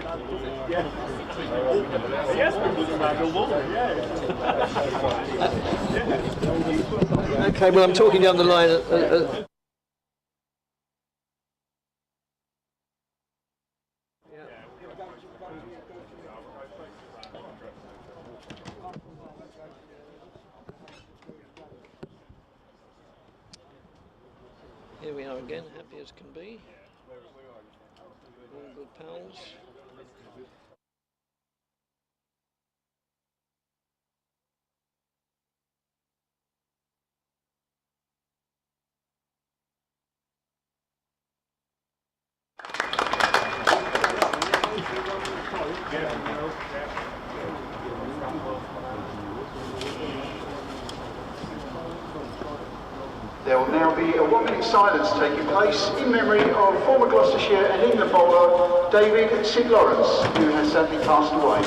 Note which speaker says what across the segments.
Speaker 1: Okay, well, I'm talking down the line. Here we are again, happy as can be. All good pals.
Speaker 2: There will now be a 1-minute silence taking place in memory of former Gloucestershire and England bowler David Sid Lawrence, who has sadly passed away.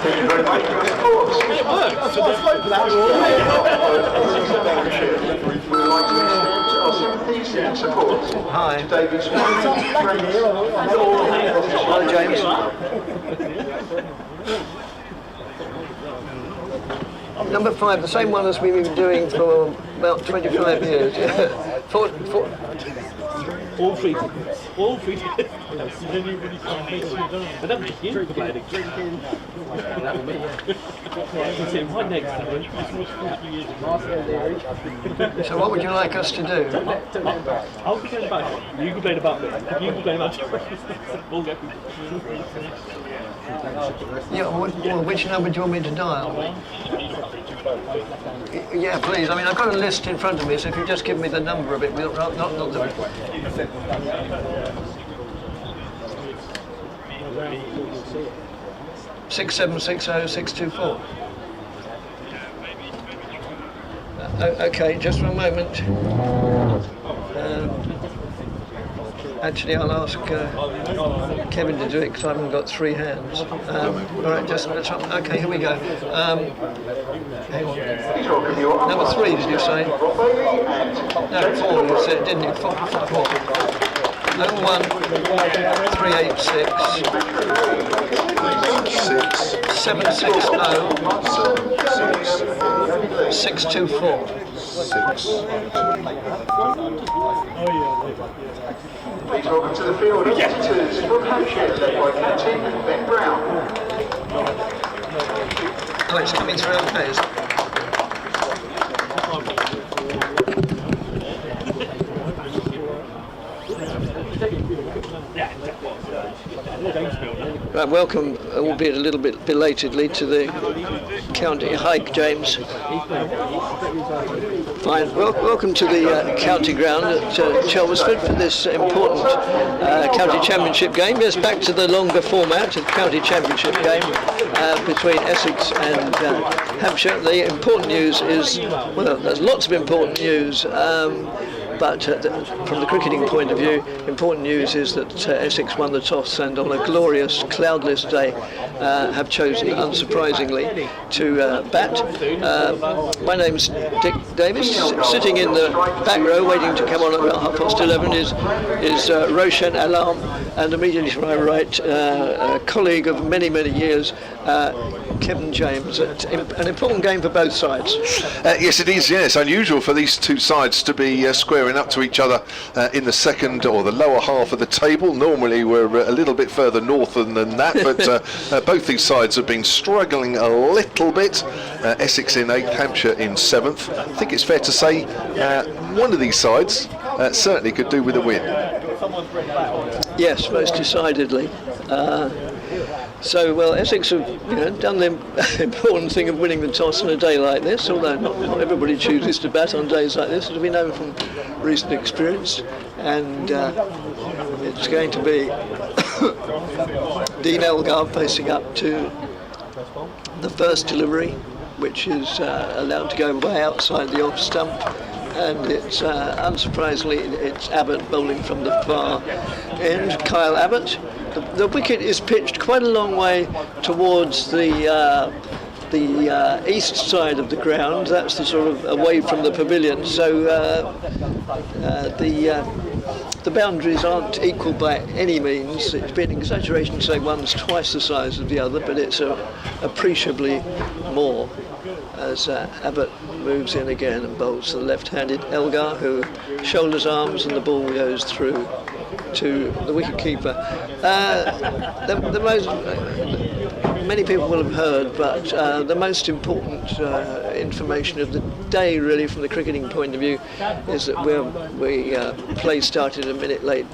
Speaker 2: Thank you very much for your support. It worked. We would like to extend our sympathies and support to David's family, friends, and all
Speaker 1: Hello, James. Number 5, the same one as we've been doing for about 25 years.
Speaker 3: All free tickets. All free tickets. And I'm just here for playing. Drinking. Right next to me.
Speaker 1: So what would you like us to do?
Speaker 3: I'll be playing about you. You can play about me. You can play about you. We'll go.
Speaker 1: Yeah, well, which number do you want me to dial? Yeah, please. I mean, I've got a list in front of me, so if you just give me the number of it, we'll not the... 6760624. Okay, just for a moment. Actually, I'll ask Kevin to do it because I haven't got 3 hands. All right, just okay. Here we go. Number 3, did you say? No, 4. You said, didn't you? 4. 01386 760 624.
Speaker 2: Please welcome to the field of visitors from Hampshire, led by Captain Ben Brown.
Speaker 1: Oh, it's coming through okay, is it? Right, welcome, albeit a little bit belatedly, to the county hike, James. Fine. Welcome to the county ground at Chelmsford for this important county championship game. Yes, back to the longer format of county championship game between Essex and Hampshire. The important news is, well, there's lots of important news. but from the cricketing point of view, important news is that Essex won the toss and on a glorious cloudless day have chosen, unsurprisingly, to bat. My name's Dick Davis. Sitting in the back row waiting to come on at about 11:30 is Roshan Alam, and immediately to my right, a colleague of many years, Kevin James. An important game for both sides.
Speaker 4: Yes, it is. Yes, unusual for these two sides to be squaring up to each other in the second or the lower half of the table. Normally we're a little bit further north than that, but both these sides have been struggling a little bit. Essex in 8th, Hampshire in 7th. I think it's fair to say one of these sides certainly could do with a win.
Speaker 1: Yes, most decidedly. So, well, Essex have done the important thing of winning the toss on a day like this, although not everybody chooses to bat on days like this, as we know from recent experience. And it's going to be Dean Elgar facing up to the first delivery, which is allowed to go way outside the off stump. And it's unsurprisingly, it's Abbott bowling from the far end, Kyle Abbott. The wicket is pitched quite a long way towards the east side of the ground. That's the sort of away from the pavilion. So the boundaries aren't equal by any means. It'd be an exaggeration to say one's twice the size of the other, but it's appreciably more as Abbott moves in again and bowls to the left-handed Elgar, who shoulders arms and the ball goes through to the wicket-keeper. The most, many people will have heard, but the most important information of the day, really, from the cricketing point of view, is that play started a minute late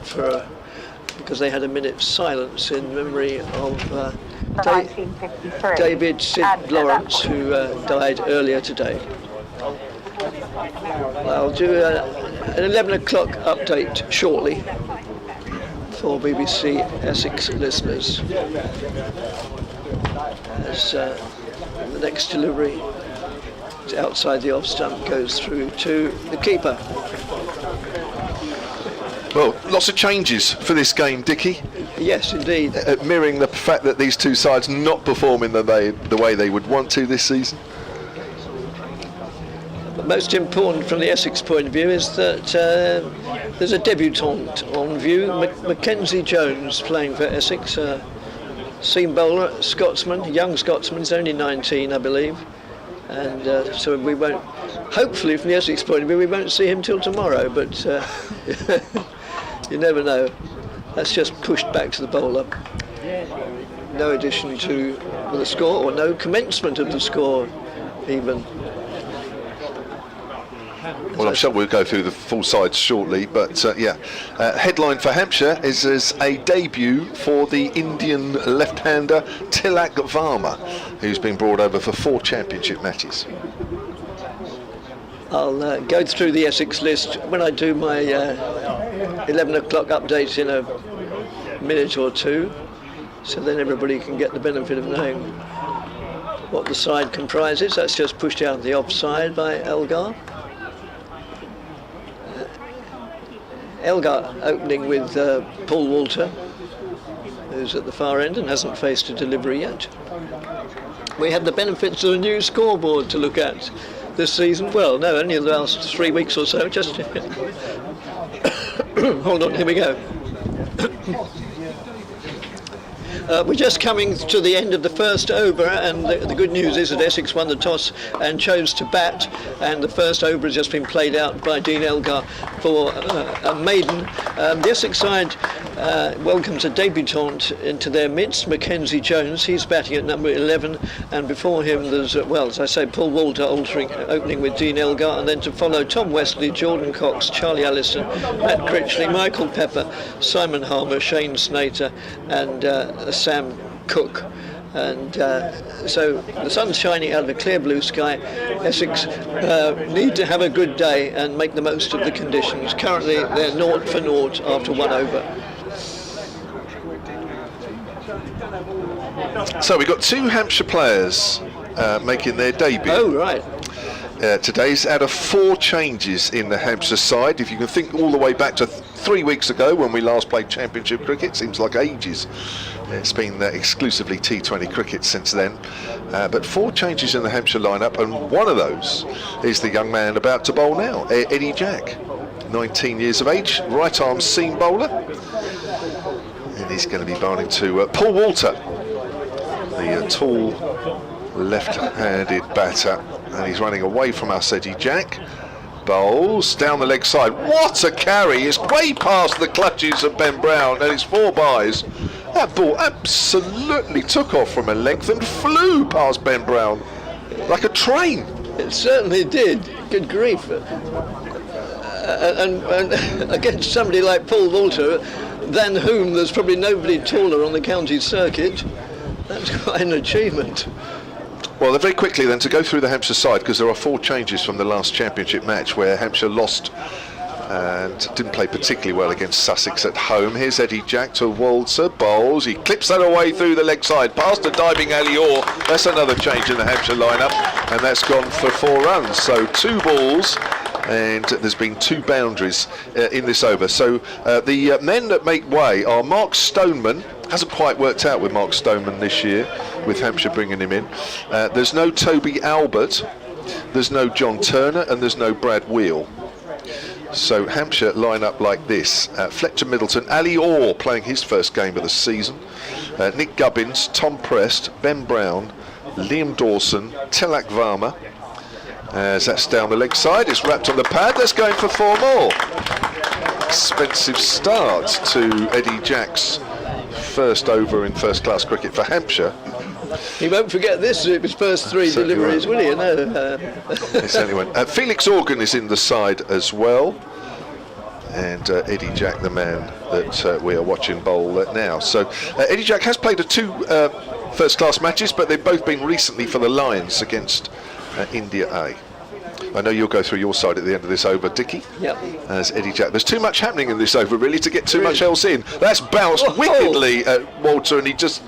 Speaker 1: because they had a minute's silence in memory of David Sid Lawrence, who died earlier today. I'll do an 11 o'clock update shortly for BBC Essex listeners, as the next delivery outside the off stump goes through to the keeper.
Speaker 4: Well, lots of changes for this game, Dickie.
Speaker 1: Yes, indeed.
Speaker 4: Mirroring the fact that these two sides not performing the way they would want to this season.
Speaker 1: But most important from the Essex point of view is that there's a debutante on view, Mackenzie Jones, playing for Essex, seam bowler, Scotsman, young Scotsman. He's only 19, I believe. And so we won't, hopefully from the Essex point of view, we won't see him till tomorrow, but you never know. That's just pushed back to the bowler. No addition to the score, or no commencement of the score even.
Speaker 4: Well, I'm sure we'll go through the full sides shortly, but headline for Hampshire is as a debut for the Indian left-hander Tilak Varma, who's been brought over for 4 championship matches.
Speaker 1: I'll go through the Essex list when I do my 11 o'clock update in a minute or two, so then everybody can get the benefit of knowing what the side comprises. That's just pushed out the offside by Elgar. Elgar opening with Paul Walter, who's at the far end and hasn't faced a delivery yet. We had the benefits of a new scoreboard to look at this season. Well, no, only in the last 3 weeks or so. Just hold on, here we go. We're just coming to the end of the first over, and the good news is that Essex won the toss and chose to bat, and the first over has just been played out by Dean Elgar for a maiden. The Essex side welcomes a debutante into their midst, Mackenzie Jones. He's batting at number 11, and before him there's, as I say, Paul Walter opening with Dean Elgar, and then to follow Tom Westley, Jordan Cox, Charlie Allison, Matt Critchley, Michael Pepper, Simon Harmer, Shane Snater, and Sam Cook. And so the sun's shining out of a clear blue sky. Essex need to have a good day and make the most of the conditions. Currently they're 0 for 0 after 1 over.
Speaker 4: So we've got 2 Hampshire players making their debut.
Speaker 1: Oh, right.
Speaker 4: today's out of 4 changes in the Hampshire side. If you can think all the way back to 3 weeks ago when we last played Championship cricket, seems like ages. It's been exclusively T20 cricket since then. But 4 changes in the Hampshire lineup, and one of those is the young man about to bowl now, Eddie Jack. 19 years of age, right arm seam bowler. And he's going to be bowling to Paul Walter, the tall left-handed batter. And he's running away from us, Eddie Jack. Bowls down the leg side. What a carry! It's way past the clutches of Ben Brown, and it's 4 byes. That ball absolutely took off from a length and flew past Ben Brown like a train.
Speaker 1: It certainly did. Good grief. And against somebody like Paul Walter, than whom there's probably nobody taller on the county circuit, that's quite an achievement.
Speaker 4: Well, very quickly then, to go through the Hampshire side, because there are 4 changes from the last championship match where Hampshire lost and didn't play particularly well against Sussex at home. Here's Eddie Jack to Walter, bowls, he clips that away through the leg side, past a diving Ali Orr. That's another change in the Hampshire lineup, and that's gone for 4 runs. So 2 balls, and there's been 2 boundaries in this over. So the men that make way are Mark Stoneman. Hasn't quite worked out with Mark Stoneman this year, with Hampshire bringing him in. There's no Toby Albert, there's no John Turner, and there's no Brad Wheel. So Hampshire line up like this. Fletcher Middleton, Ali Orr playing his first game of the season. Nick Gubbins, Tom Prest, Ben Brown, Liam Dawson, Tilak Varma. As that's down the leg side, it's wrapped on the pad, that's going for 4 more. Expensive start to Eddie Jack's first over in first class cricket for Hampshire.
Speaker 1: He won't forget this, his first 3
Speaker 4: Certainly
Speaker 1: deliveries, will he? No.
Speaker 4: He certainly won't. Felix Organ is in the side as well, and Eddie Jack, the man that we are watching bowl now. So Eddie Jack has played 2 first class matches, but they've both been recently for the Lions against India A. I know you'll go through your side at the end of this over, Dickie.
Speaker 1: Yep.
Speaker 4: As Eddie Jack. There's too much happening in this over, really, to get too much else in. That's bounced wickedly at Walter, and he just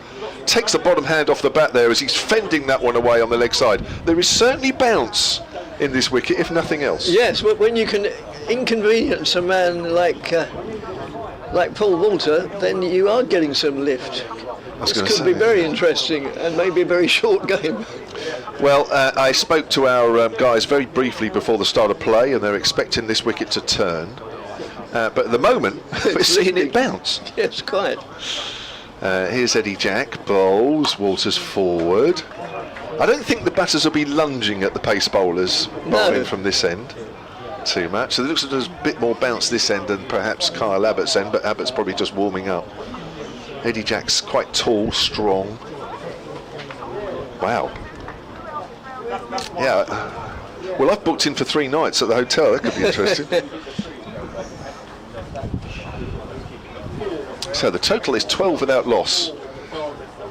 Speaker 4: takes the bottom hand off the bat there as he's fending that one away on the leg side. There is certainly bounce in this wicket, if nothing else.
Speaker 1: Yes, when you can inconvenience a man like Paul Walter, then you are getting some lift. This could be very interesting and maybe a very short game.
Speaker 4: Well, I spoke to our guys very briefly before the start of play, and they're expecting this wicket to turn. But at the moment, we're seeing it bounce.
Speaker 1: Yes, quite.
Speaker 4: Here's Eddie Jack, bowls, Walters forward. I don't think the batters will be lunging at the pace bowlers bowling from this end too much. So it looks like there's a bit more bounce this end than perhaps Kyle Abbott's end, but Abbott's probably just warming up. Eddie Jack's quite tall, strong. Wow. Yeah. Well, I've booked in for 3 nights at the hotel. That could be interesting. So the total is 12 without loss,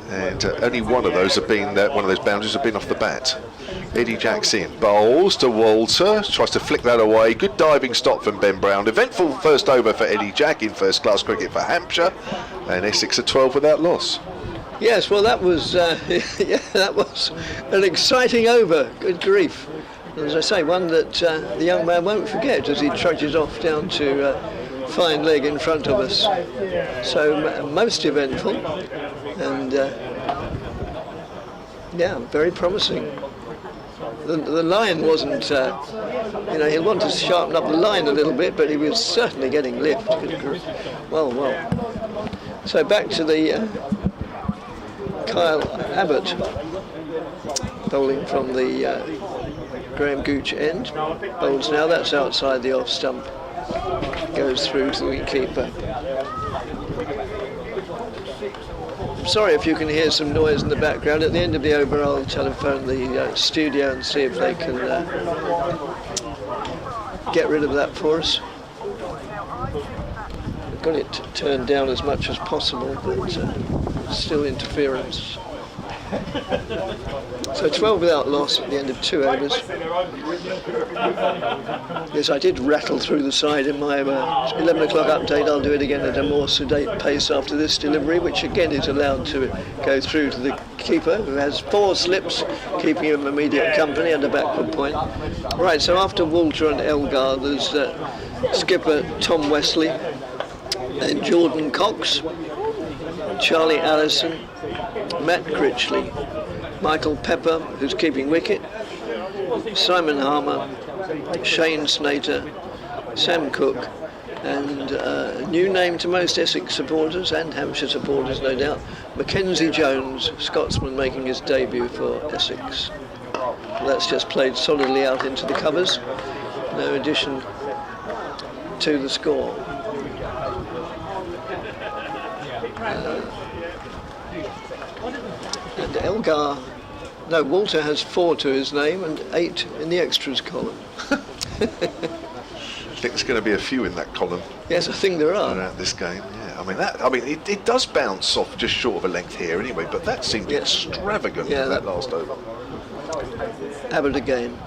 Speaker 4: and only one of those have been one of those boundaries have been off the bat. Eddie Jack's in, bowls to Walter, tries to flick that away. Good diving stop from Ben Brown. Eventful first over for Eddie Jack in first class cricket for Hampshire, and Essex are 12 without loss.
Speaker 1: Yes, well, that was that was an exciting over. Good grief! As I say, one that the young man won't forget as he trudges off down to fine leg in front of us. So most eventful, and yeah, very promising. The line wasn't, he'll want to sharpen up the line a little bit, but he was certainly getting lift. Well. So back to the Kyle Abbott bowling from the Graham Gooch end. Bowls now, that's outside the off stump. Goes through to the wicketkeeper. Sorry if you can hear some noise in the background. At the end of the over, I'll telephone the studio and see if they can get rid of that for us. I've got it turned down as much as possible, but still interference. So 12 without loss at the end of 2 overs. Yes, I did rattle through the side in my 11 o'clock update. I'll do it again at a more sedate pace after this delivery, which again is allowed to go through to the keeper, who has 4 slips, keeping him immediate company and a backward point. Right, so after Walter and Elgar, there's skipper Tom Wesley, and Jordan Cox, Charlie Allison, Matt Critchley, Michael Pepper, who's keeping wicket, Simon Harmer, Shane Snater, Sam Cook, and a new name to most Essex supporters and Hampshire supporters, no doubt, Mackenzie Jones, Scotsman, making his debut for Essex. That's just played solidly out into the covers. No addition to the score. And Elgar, no, Walter has 4 to his name and 8 in the extras column.
Speaker 4: I think there's going to be a few in that column.
Speaker 1: Yes, I think there are.
Speaker 4: Around this game, yeah. I mean, it does bounce off just short of a length here anyway, but that seemed extravagant in that last over.
Speaker 1: Abbott again.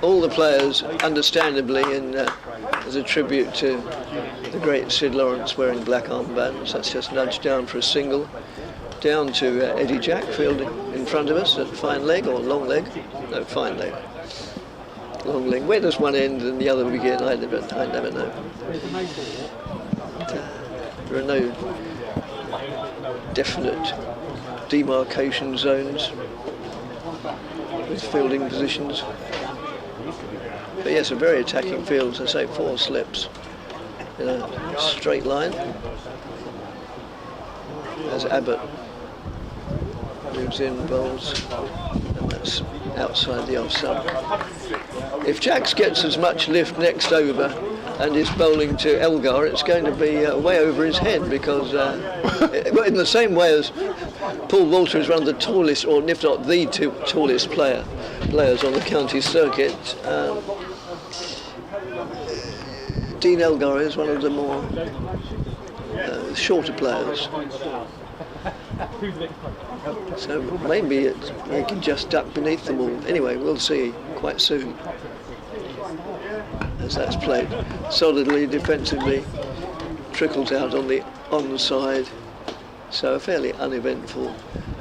Speaker 1: All the players, understandably, as a tribute to the great Sid Lawrence wearing black armbands. That's just nudged down for a single. Down to Eddie Jack fielding in front of us at fine leg or long leg. No, fine leg. Long leg. Where does one end and the other begin? I never know. There are no definite demarcation zones with fielding positions. But yes, a very attacking field, as I say, 4 slips in a straight line. As Abbott moves in, bowls, and that's outside the off stump. If Jacks gets as much lift next over and is bowling to Elgar, it's going to be way over his head, because in the same way as Paul Walter is one of the tallest, or if not the tallest players on the county circuit, Dean Elgar is one of the more shorter players. So maybe he can just duck beneath them all. Anyway, we'll see quite soon, as that's played solidly, defensively, trickles out on the onside. So a fairly uneventful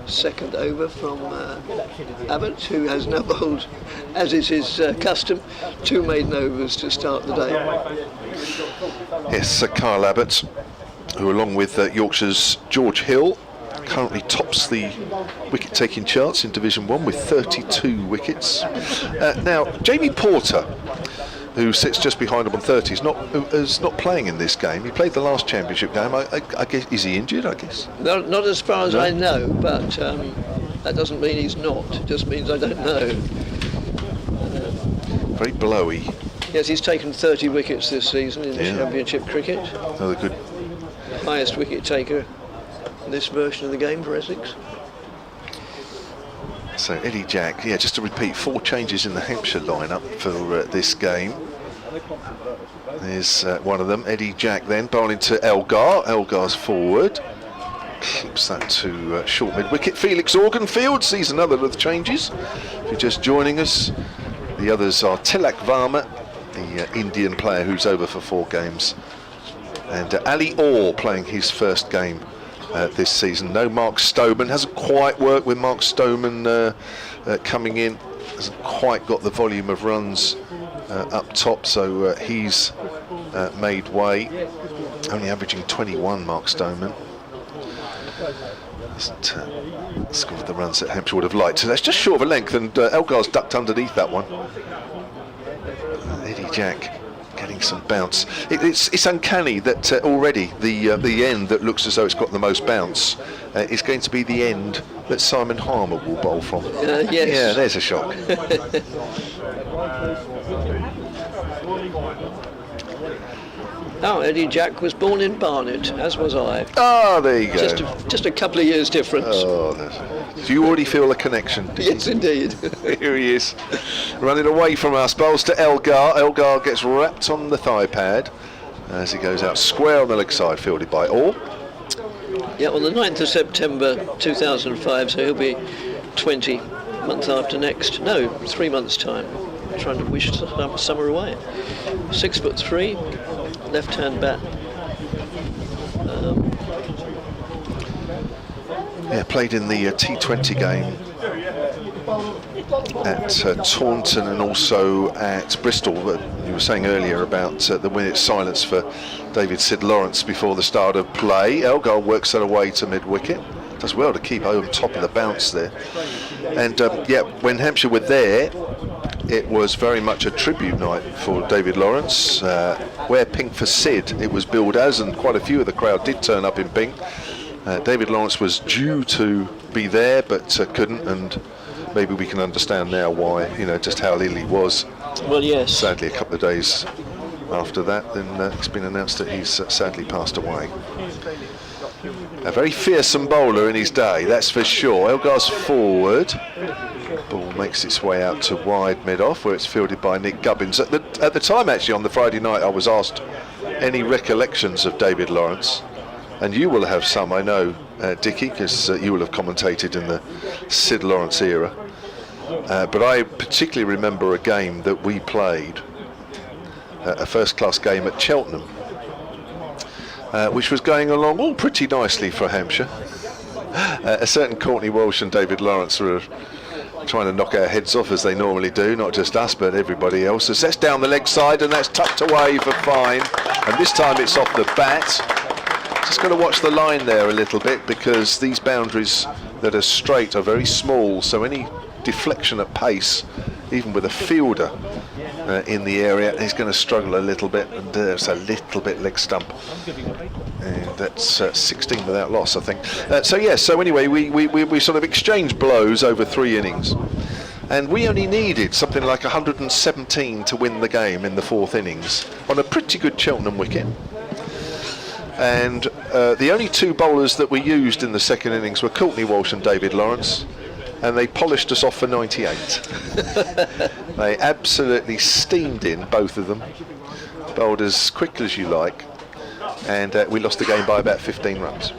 Speaker 1: second over from Abbott, who has now bowled, as is his custom, 2 maiden overs to start the day.
Speaker 4: Yes, Sir Kyle Abbott, who along with Yorkshire's George Hill currently tops the wicket-taking charts in Division 1 with 32 wickets. Now, Jamie Porter, who sits just behind him on 30, is not playing in this game. He played the last championship game. I guess, is he injured, I guess?
Speaker 1: Not as far as I know, but that doesn't mean he's not. It just means I don't know.
Speaker 4: Very blowy.
Speaker 1: Yes, he's taken 30 wickets this season in championship cricket.
Speaker 4: Another good.
Speaker 1: Highest wicket taker in this version of the game for Essex.
Speaker 4: So Eddie Jack, just to repeat, 4 changes in the Hampshire lineup for this game. There's one of them, Eddie Jack then bowling to Elgar. Elgar's forward. Keeps that to short mid-wicket. Felix Organfield sees another of the changes. If you're just joining us, the others are Tilak Varma, the Indian player who's over for 4 games, and Ali Orr playing his first game this season. No Mark Stoneman, hasn't quite worked with Mark Stoneman coming in, hasn't quite got the volume of runs up top, so he's made way, only averaging 21, Mark Stoneman. Hasn't scored the runs that Hampshire would have liked, so that's just short of a length, and Elgar's ducked underneath that one. Eddie Jack getting some bounce. It's uncanny that already the end that looks as though it's got the most bounce is going to be the end that Simon Harmer will bowl from.
Speaker 1: Yes.
Speaker 4: Yeah, there's a shock.
Speaker 1: Now, Eddie Jack was born in Barnet, as was I.
Speaker 4: Ah, there you go.
Speaker 1: Just a couple of years difference.
Speaker 4: Oh, do you already feel a connection?
Speaker 1: Yes, indeed.
Speaker 4: Here he is, running away from us. Bowls to Elgar. Elgar gets wrapped on the thigh pad as he goes out square on the leg side, fielded by Orr.
Speaker 1: Yeah, on the 9th of September 2005, so he'll be 20 month after next. No, 3 months' time. Trying to wish summer away. 6'3", left-hand bat.
Speaker 4: Yeah, played in the T20 game at Taunton and also at Bristol. But you were saying earlier about the minute silence for David Sid Lawrence before the start of play. Elgar works that away to mid-wicket. Does well to keep on top of the bounce there. And yeah, when Hampshire were there, it was very much a tribute night for David Lawrence. Wear pink for Sid, it was billed as, and quite a few of the crowd did turn up in pink. David Lawrence was due to be there, but couldn't, and maybe we can understand now why, just how ill he was.
Speaker 1: Well, yes.
Speaker 4: Sadly, a couple of days after that, then it's been announced that he's sadly passed away. A very fearsome bowler in his day, that's for sure. Elgar's forward. Ball makes its way out to wide mid-off, where it's fielded by Nick Gubbins. At the time, actually, on the Friday night, I was asked any recollections of David Lawrence. And you will have some, I know, Dickie, because you will have commentated in the Sid Lawrence era. But I particularly remember a game that we played, a first-class game at Cheltenham, which was going along all pretty nicely for Hampshire. A certain Courtney Walsh and David Lawrence were trying to knock our heads off, as they normally do, not just us but everybody else. So that's down the leg side, and that's tucked away for fine, and this time it's off the bat. Just got to watch the line there a little bit, because these boundaries that are straight are very small, so any deflection at pace, even with a fielder in the area, he's going to struggle a little bit, and there's a little bit leg stump. And that's 16 without loss, I think. So anyway, we sort of exchanged blows over 3 innings, and we only needed something like 117 to win the game in the 4th innings on a pretty good Cheltenham wicket. And the only 2 bowlers that we used in the 2nd innings were Courtney Walsh and David Lawrence, and they polished us off for 98. They absolutely steamed in, both of them, bowled as quick as you like, and we lost the game by about 15 runs.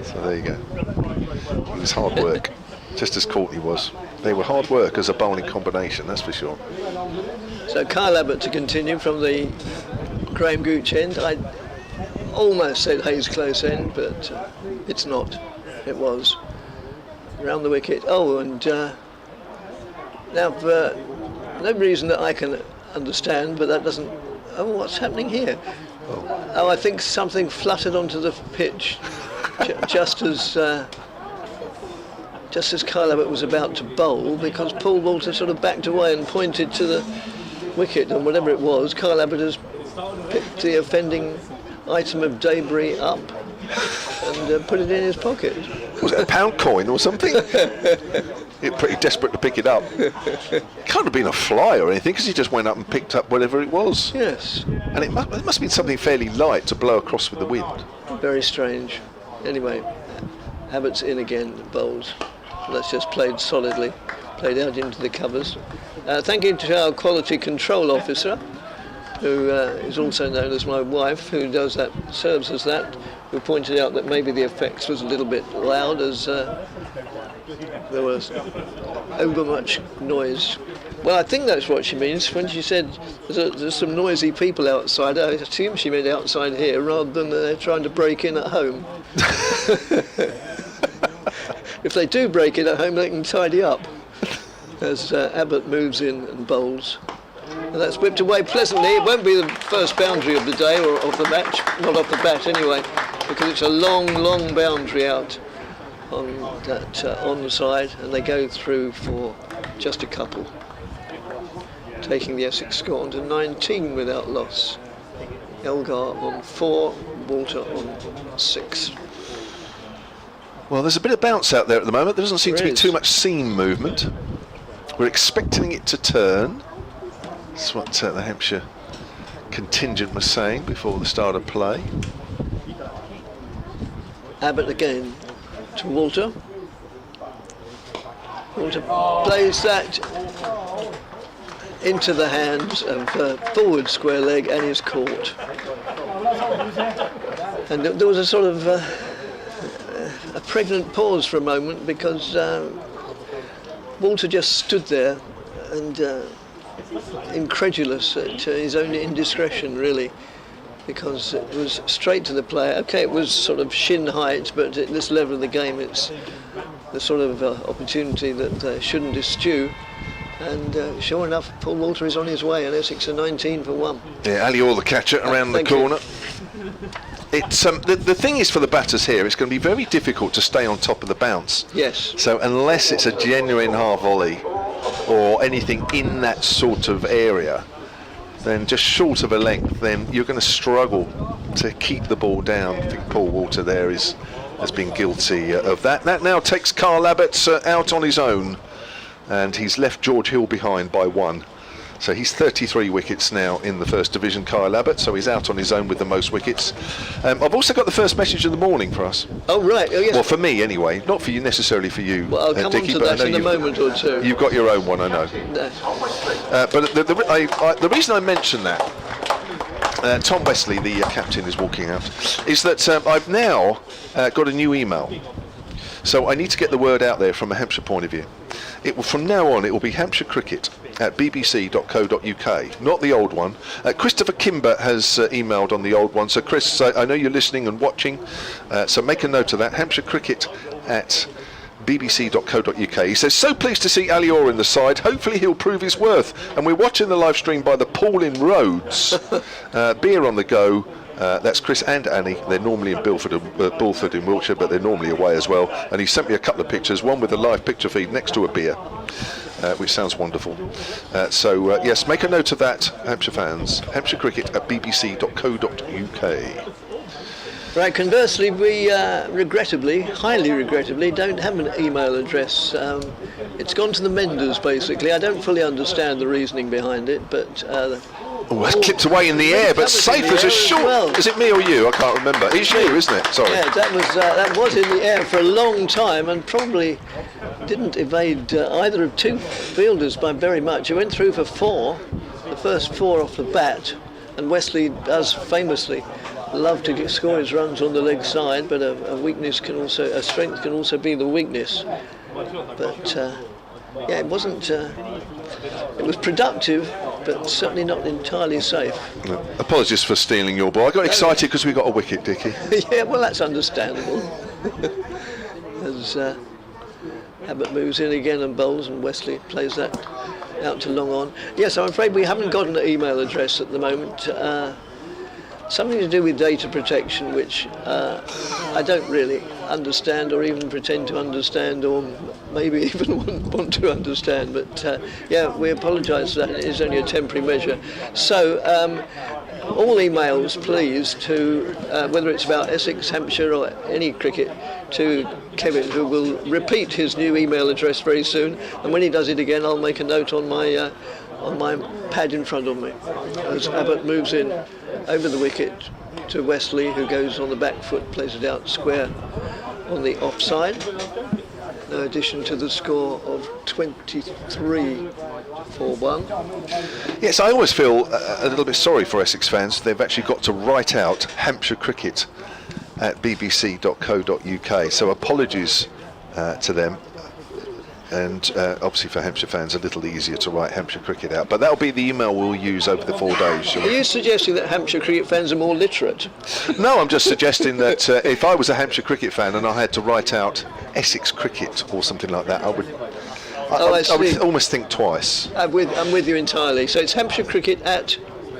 Speaker 4: So there you go. It was hard work, just as Courtney was. They were hard work as a bowling combination, that's for sure.
Speaker 1: So Kyle Abbott to continue from the Graham Gooch end. I almost said Hayes close end, but it's not. It was round the wicket. Oh, and now for no reason that I can understand, but that doesn't. Oh, what's happening here? Oh, I think something fluttered onto the pitch just as Kyle Abbott was about to bowl, because Paul Walter sort of backed away and pointed to the wicket, and whatever it was, Kyle Abbott has picked the offending item of debris up and put it in his pocket.
Speaker 4: Was it a £1 coin or something? You're pretty desperate to pick it up. It can't have been a fly or anything, because he just went up and picked up whatever it was.
Speaker 1: Yes.
Speaker 4: And it must have been something fairly light to blow across with the wind.
Speaker 1: Very strange. Anyway, Abbott's in again, bowls. That's just played solidly, played out into the covers. Thank you to our quality control officer, who is also known as my wife, who serves as that, who pointed out that maybe the effects was a little bit loud, as there was over much noise. Well, I think that's what she means when she said there's some noisy people outside. I assume she meant outside here rather than they're trying to break in at home. If they do break in at home, they can tidy up. As Abbott moves in and bowls. And that's whipped away pleasantly. It won't be the first boundary of the day or of the match, not off the bat anyway, because it's a long, long boundary out on that onside, and they go through for just a couple, taking the Essex score on to 19 without loss. Elgar on 4, Walter on 6.
Speaker 4: Well, there's a bit of bounce out there at the moment. There doesn't seem to be too much seam movement. We're expecting it to turn. That's what the Hampshire contingent was saying before the start of play.
Speaker 1: Abbott again to Walter. Walter plays that into the hands of forward square leg and is caught. And there was a sort of a pregnant pause for a moment, because Walter just stood there and incredulous at his own indiscretion, really, because it was straight to the player. Okay, it was sort of shin height, but at this level of the game, it's the sort of opportunity that shouldn't eschew. And sure enough, Paul Walter is on his way, and Essex are 19 for 1.
Speaker 4: Yeah, Ali Orr, the catcher, around the
Speaker 1: Thank
Speaker 4: corner.
Speaker 1: you.
Speaker 4: It's the thing is, for the batters here, it's going to be very difficult to stay on top of the bounce.
Speaker 1: Yes.
Speaker 4: So unless it's a genuine half volley or anything in that sort of area, then just short of a length, then you're going to struggle to keep the ball down. I think Paul Walter there has been guilty of that. That now takes Carl Abbott out on his own, and he's left George Hill behind by 1. So he's 33 wickets now in the First Division, Kyle Abbott, so he's out on his own with the most wickets. I've also got the first message of the morning for us.
Speaker 1: Oh, right. Oh, yes.
Speaker 4: Well, for me anyway, not for you necessarily for you,
Speaker 1: Well, I'll come on
Speaker 4: Dickie,
Speaker 1: to
Speaker 4: but I
Speaker 1: that
Speaker 4: know
Speaker 1: in a moment or two.
Speaker 4: You've got your own one, I know.
Speaker 1: No.
Speaker 4: But the reason I mention that, Tom Wesley, the captain, is walking out, is that I've now got a new email. So I need to get the word out there from a Hampshire point of view. From now on, it will be Hampshire Cricket at bbc.co.uk, not the old one. Christopher Kimber has emailed on the old one. So Chris, I know you're listening and watching, so make a note of that. Hampshire Cricket at bbc.co.uk. He says, so pleased to see Ali Orr in the side. Hopefully he'll prove his worth. And we're watching the live stream by the Pool in Rhodes. Beer on the go. That's Chris and Annie. They're normally in Bulford in Wiltshire, but they're normally away as well. And he sent me a couple of pictures, one with a live picture feed next to a beer, which sounds wonderful. So yes, make a note of that, Hampshire fans. Hampshire Cricket at bbc.co.uk.
Speaker 1: Right, conversely, we regrettably, highly regrettably, don't have an email address. It's gone to the Menders, basically. I don't fully understand the reasoning behind it, but...
Speaker 4: Oh, that's clipped away in the air, but safe as a short.
Speaker 1: Well.
Speaker 4: Is it me or you? I can't remember. It's you, isn't it? Sorry.
Speaker 1: Yeah, that was in the air for a long time, and probably didn't evade either of two fielders by very much. It went through for 4, the first 4 off the bat, and Wesley does famously love to score his runs on the leg side, but a strength can also be the weakness. But yeah, it wasn't. It was productive, but certainly not entirely safe.
Speaker 4: No. Apologies for stealing your ball. I got excited because we got a wicket, Dickie.
Speaker 1: Yeah, well, that's understandable. As Abbott moves in again and bowls, and Wesley plays that out to long on. Yes, I'm afraid we haven't got an email address at the moment. Something to do with data protection, which I don't really understand or even pretend to understand, or maybe even want to understand. But yeah, we apologise for that. It is only a temporary measure. So all emails, please, to whether it's about Essex, Hampshire or any cricket, to Kevin, who will repeat his new email address very soon. And when he does it again, I'll make a note on my pad in front of me as Abbott moves in over the wicket to Wesley, who goes on the back foot, plays it out square on the offside. No addition to the score of 23 for 1.
Speaker 4: Yes, I always feel a little bit sorry for Essex fans. They've actually got to write out Hampshire Cricket at bbc.co.uk. So apologies to them. And obviously for Hampshire fans, a little easier to write Hampshire Cricket out. But that'll be the email we'll use over the 4 days. Shall we?
Speaker 1: Are you suggesting that Hampshire cricket fans are more literate?
Speaker 4: No, I'm just suggesting that if I was a Hampshire cricket fan and I had to write out Essex Cricket or something like that, I would almost think twice.
Speaker 1: I'm with you entirely. So it's Hampshire Cricket at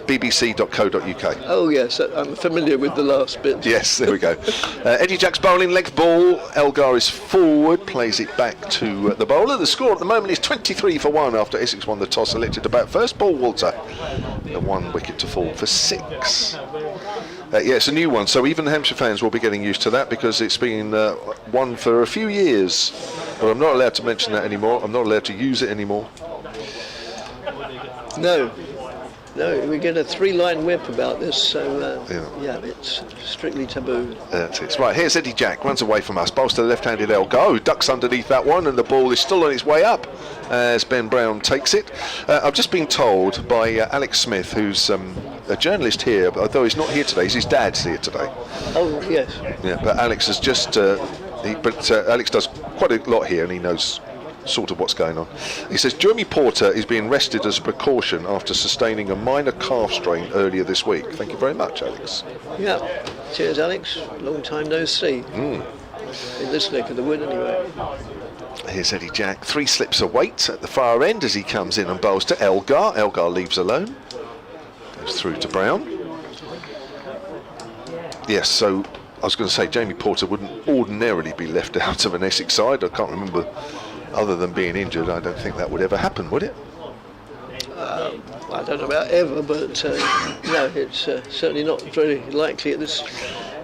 Speaker 4: bbc.co.uk.
Speaker 1: Oh yes, I'm familiar with the last bit.
Speaker 4: Yes, there we go. Eddie Jack's bowling, length ball. Elgar is forward, plays it back to the bowler. The score at the moment is 23 for 1 after Essex won the toss, elected to bat first. Paul Walter, 1 wicket to fall for 6. Yeah, it's a new one, so even Hampshire fans will be getting used to that, because it's been one for a few years. But I'm not allowed to mention that anymore. I'm not allowed to use it anymore.
Speaker 1: No. No, we get a 3-line whip about this, so yeah, it's strictly taboo.
Speaker 4: That's it. Right, here's Eddie Jack, runs away from us, bowls to the left-handed Elgar, ducks underneath that one, and the ball is still on its way up as Ben Brown takes it. I've just been told by Alex Smith, who's a journalist here, although he's not here today, his dad's here today.
Speaker 1: Oh, yes.
Speaker 4: Yeah, but Alex has just, Alex does quite a lot here, and he knows sort of what's going on. He says Jeremy Porter is being rested as a precaution after sustaining a minor calf strain earlier this week. Thank you very much, Alex.
Speaker 1: Yeah. Cheers, Alex. Long time no see. In this neck of the wood, anyway.
Speaker 4: Here's Eddie Jack. 3 slips of weight at the far end as he comes in and bowls to Elgar. Elgar leaves alone. Goes through to Brown. Yes, so I was going to say Jamie Porter wouldn't ordinarily be left out of an Essex side. I can't remember. Other than being injured, I don't think that would ever happen, would it?
Speaker 1: I don't know about ever, but no, it's certainly not very likely at this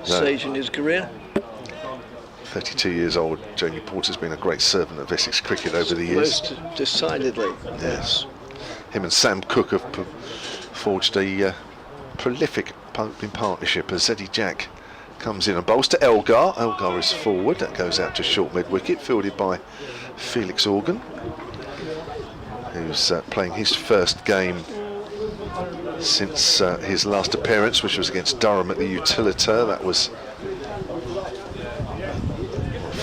Speaker 1: stage in his career.
Speaker 4: 32 years old, Jamie Porter's been a great servant of Essex cricket over the years.
Speaker 1: Most decidedly.
Speaker 4: Yes. Him and Sam Cook have forged a prolific partnership as Eddie Jack comes in and bowls to Elgar. Elgar is forward, that goes out to short mid-wicket, fielded by Felix Organ, who's playing his first game since his last appearance, which was against Durham at the Utilita. That was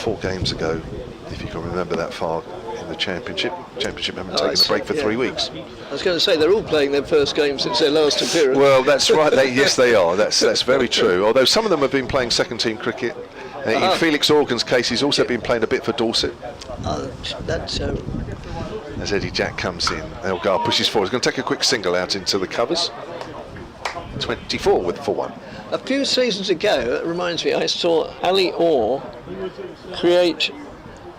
Speaker 4: 4 games ago, if you can remember that far in the Championship. Championship haven't taken a break for 3 weeks.
Speaker 1: I was going to say, they're all playing their first game since their last appearance.
Speaker 4: Well, that's right. Yes, they are. That's very true. Although some of them have been playing second-team cricket. In Felix Organ's case, he's also been playing a bit for Dorset.
Speaker 1: That's
Speaker 4: As Eddie Jack comes in, Elgar pushes forward. He's going to take a quick single out into the covers. 24 for 1.
Speaker 1: A few seasons ago, it reminds me, I saw Ali Orr create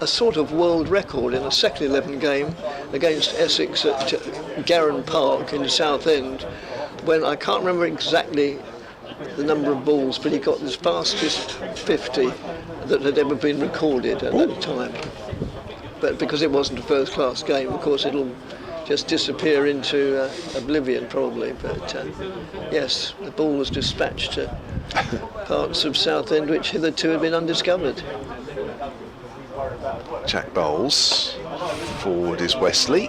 Speaker 1: a sort of world record in a second 11 game against Essex at Garran Park in Southend, when I can't remember exactly the number of balls, but he got the fastest 50 that had ever been recorded at that time. But because it wasn't a first-class game, of course, it'll just disappear into oblivion probably. But yes, the ball was dispatched to parts of Southend which hitherto had been undiscovered.
Speaker 4: Jack bowls. Forward is Wesley.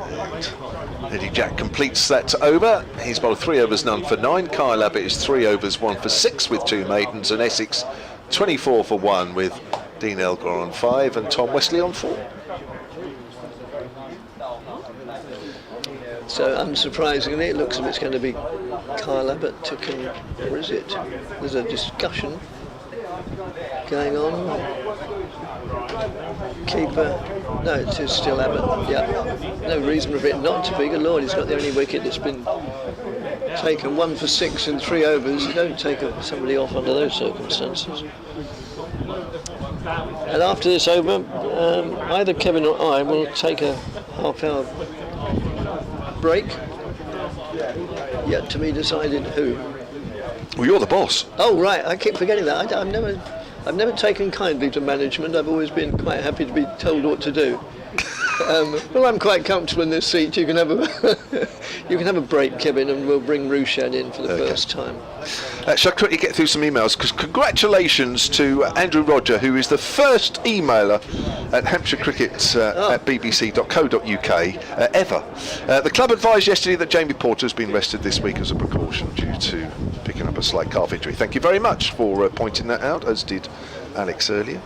Speaker 4: And Eddie Jack completes that over. He's bowled 3 overs, none for 9. Kyle Abbott is 3 overs, 1 for 6 with 2 maidens, and Essex 24 for 1 with Dean Elgar on 5 and Tom Wesley on 4.
Speaker 1: So unsurprisingly, it looks as if it's going to be Kyle Abbott or is it? There's a discussion going on. Keeper, no, it is still Abbott. Yeah, no reason for it not to be. Good Lord, he's got the only wicket that's been taken. 1 for 6 in 3 overs. You don't take somebody off under those circumstances. And after this over, either Kevin or I will take a half-hour break. Yet to be decided who.
Speaker 4: Well, you're the boss.
Speaker 1: Oh right, I keep forgetting that. I've never taken kindly to management. I've always been quite happy to be told what to do. Well, I'm quite comfortable in this seat. You can have a break, Kevin, and we'll bring Rushan in for the first time.
Speaker 4: Shall I quickly get through some emails? Because congratulations to Andrew Roger, who is the first emailer at Hampshire Cricket at bbc.co.uk ever. The club advised yesterday that Jamie Porter has been rested this week as a precaution due to picking up a slight calf injury. Thank you very much for pointing that out, as did Alex earlier.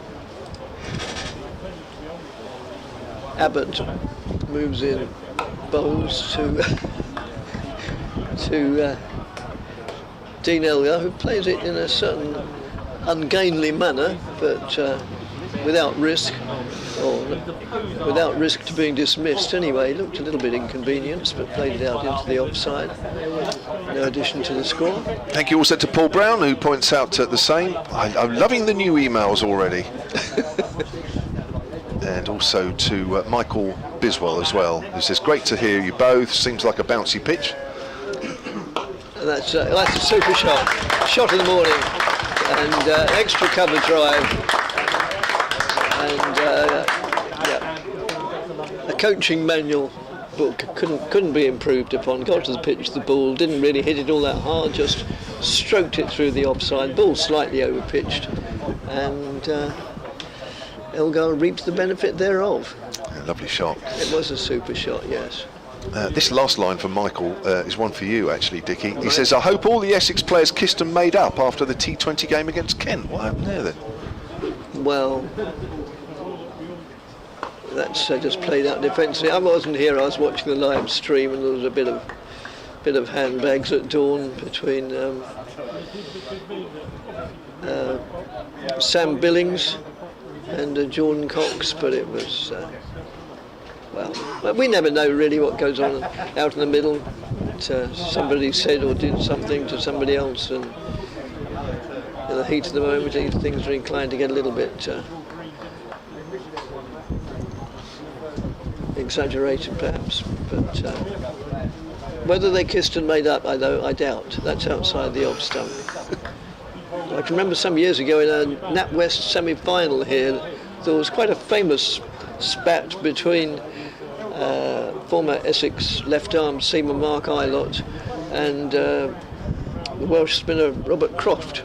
Speaker 1: Abbott moves in, bowls to Dean Elgar, who plays it in a certain ungainly manner, but without risk to being dismissed anyway. He looked a little bit inconvenienced, but played it out into the offside. No addition to the score.
Speaker 4: Thank you also to Paul Brown, who points out the same. I'm loving the new emails already. And also to Michael Biswell as well, who says, great to hear you both, seems like a bouncy pitch.
Speaker 1: That's a super shot in the morning, and extra cover drive, and a coaching manual but couldn't be improved upon. Got to the pitch, the ball didn't really hit it all that hard, just stroked it through the offside. Ball slightly overpitched, and Elgar reaped the benefit thereof.
Speaker 4: Lovely shot.
Speaker 1: It was a super shot, yes.
Speaker 4: This last line from Michael is one for you, actually, Dickie. He says, I hope all the Essex players kissed and made up after the T20 game against Kent. What happened there, then?
Speaker 1: Well, that's just played out defensively. I wasn't here, I was watching the live stream, and there was a bit of handbags at dawn between Sam Billings and Jordan Cox, but it was... well, we never know really what goes on out in the middle. Somebody said or did something to somebody else, and in the heat of the moment, things are inclined to get a little bit exaggerated, perhaps. But whether they kissed and made up, I doubt. That's outside the off stump. I can remember some years ago in a NatWest semi-final here, there was quite a famous spat between former Essex left-arm seamer Mark Ilott and the Welsh spinner Robert Croft.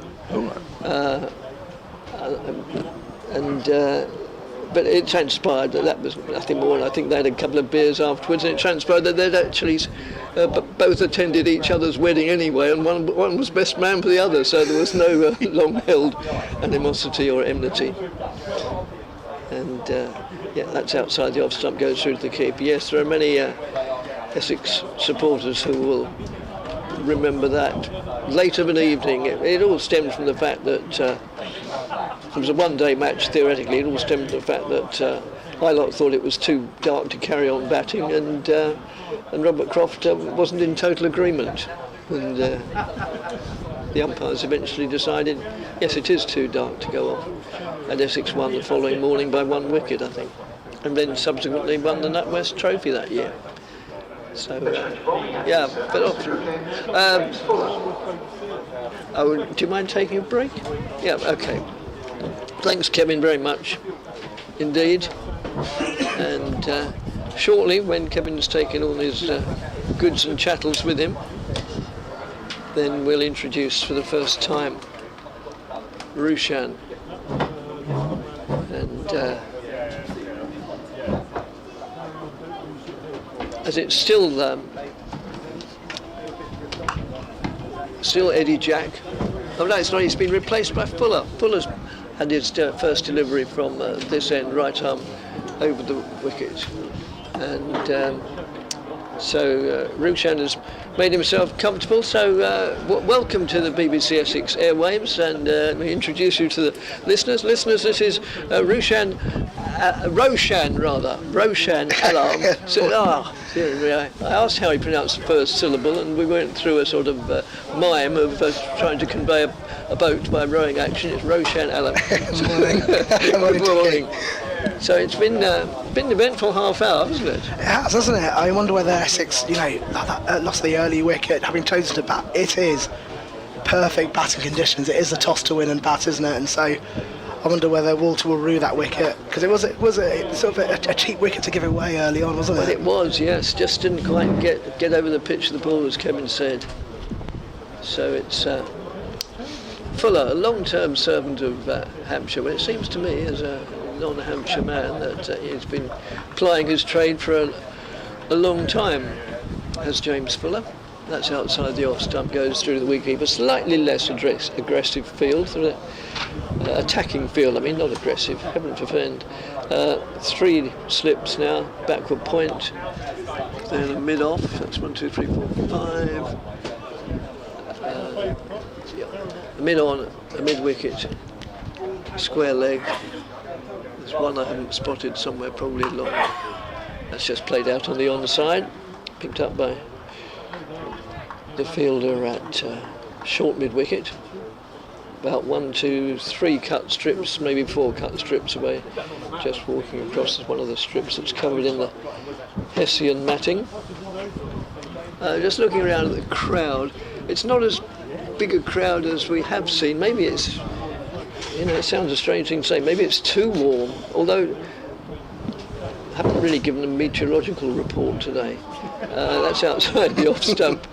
Speaker 1: But it transpired that was nothing more, and I think they had a couple of beers afterwards, and it transpired that they'd actually both attended each other's wedding anyway, and one was best man for the other, so there was no long-held animosity or enmity. And yeah, that's outside the off-stump, goes through to the keeper. Yes, there are many Essex supporters who will remember that late of an evening. It all stemmed from the fact that it was a one-day match, theoretically. It all stemmed from the fact that Ilott thought it was too dark to carry on batting, and Robert Croft wasn't in total agreement. And the umpires eventually decided, yes, it is too dark to go off. And Essex won the following morning by 1 wicket, I think, and then subsequently won the NatWest Trophy that year. So, yeah, but do you mind taking a break? Yeah, okay. Thanks, Kevin, very much indeed. And shortly, when Kevin's taken all his goods and chattels with him, then we'll introduce for the first time Rushan. And as it's still Eddie Jack. Oh no, it's not. He's been replaced by Fuller. Fuller's had his first delivery from this end, right arm over the wicket, and so Rushan has made himself comfortable. So welcome to the BBC Essex airwaves, and let me introduce you to the listeners. Listeners, this is Roshan Alarm. So, I asked how he pronounced the first syllable, and we went through a sort of mime of trying to convey a boat by rowing action. It's Roshan Alarm. Good morning. So it's been an eventful half hour, hasn't it? It
Speaker 5: has, hasn't it? I wonder whether Essex, lost the early wicket, having chosen to bat. It is perfect batting conditions. It is the toss to win and bat, isn't it? And so I wonder whether Walter will rue that wicket, because it was sort of a cheap wicket to give away early on, wasn't it?
Speaker 1: Well, it was, yes. Just didn't quite get over the pitch of the ball, as Kevin said. So it's Fuller, a long-term servant of Hampshire. Well, it seems to me, as a non-Hampshire man, that he's been plying his trade for a long time, as James Fuller. That's outside the off-stump, goes through the wicketkeeper. Slightly less aggressive field, attacking field, I mean, not aggressive, heaven forfend. 3 slips now, backward point, then a mid-off, that's 1, 2, 3, 4, 5. Mid-on, a mid-wicket, square leg. There's one I haven't spotted somewhere, probably long. That's just played out on the onside, picked up by the fielder at short mid-wicket. About 1, 2, 3 cut strips, maybe 4 cut strips away. Just walking across one of the strips that's covered in the Hessian matting. Just looking around at the crowd, it's not as big a crowd as we have seen. Maybe it's, it sounds a strange thing to say, maybe it's too warm, although haven't really given a meteorological report today. That's outside the off stump.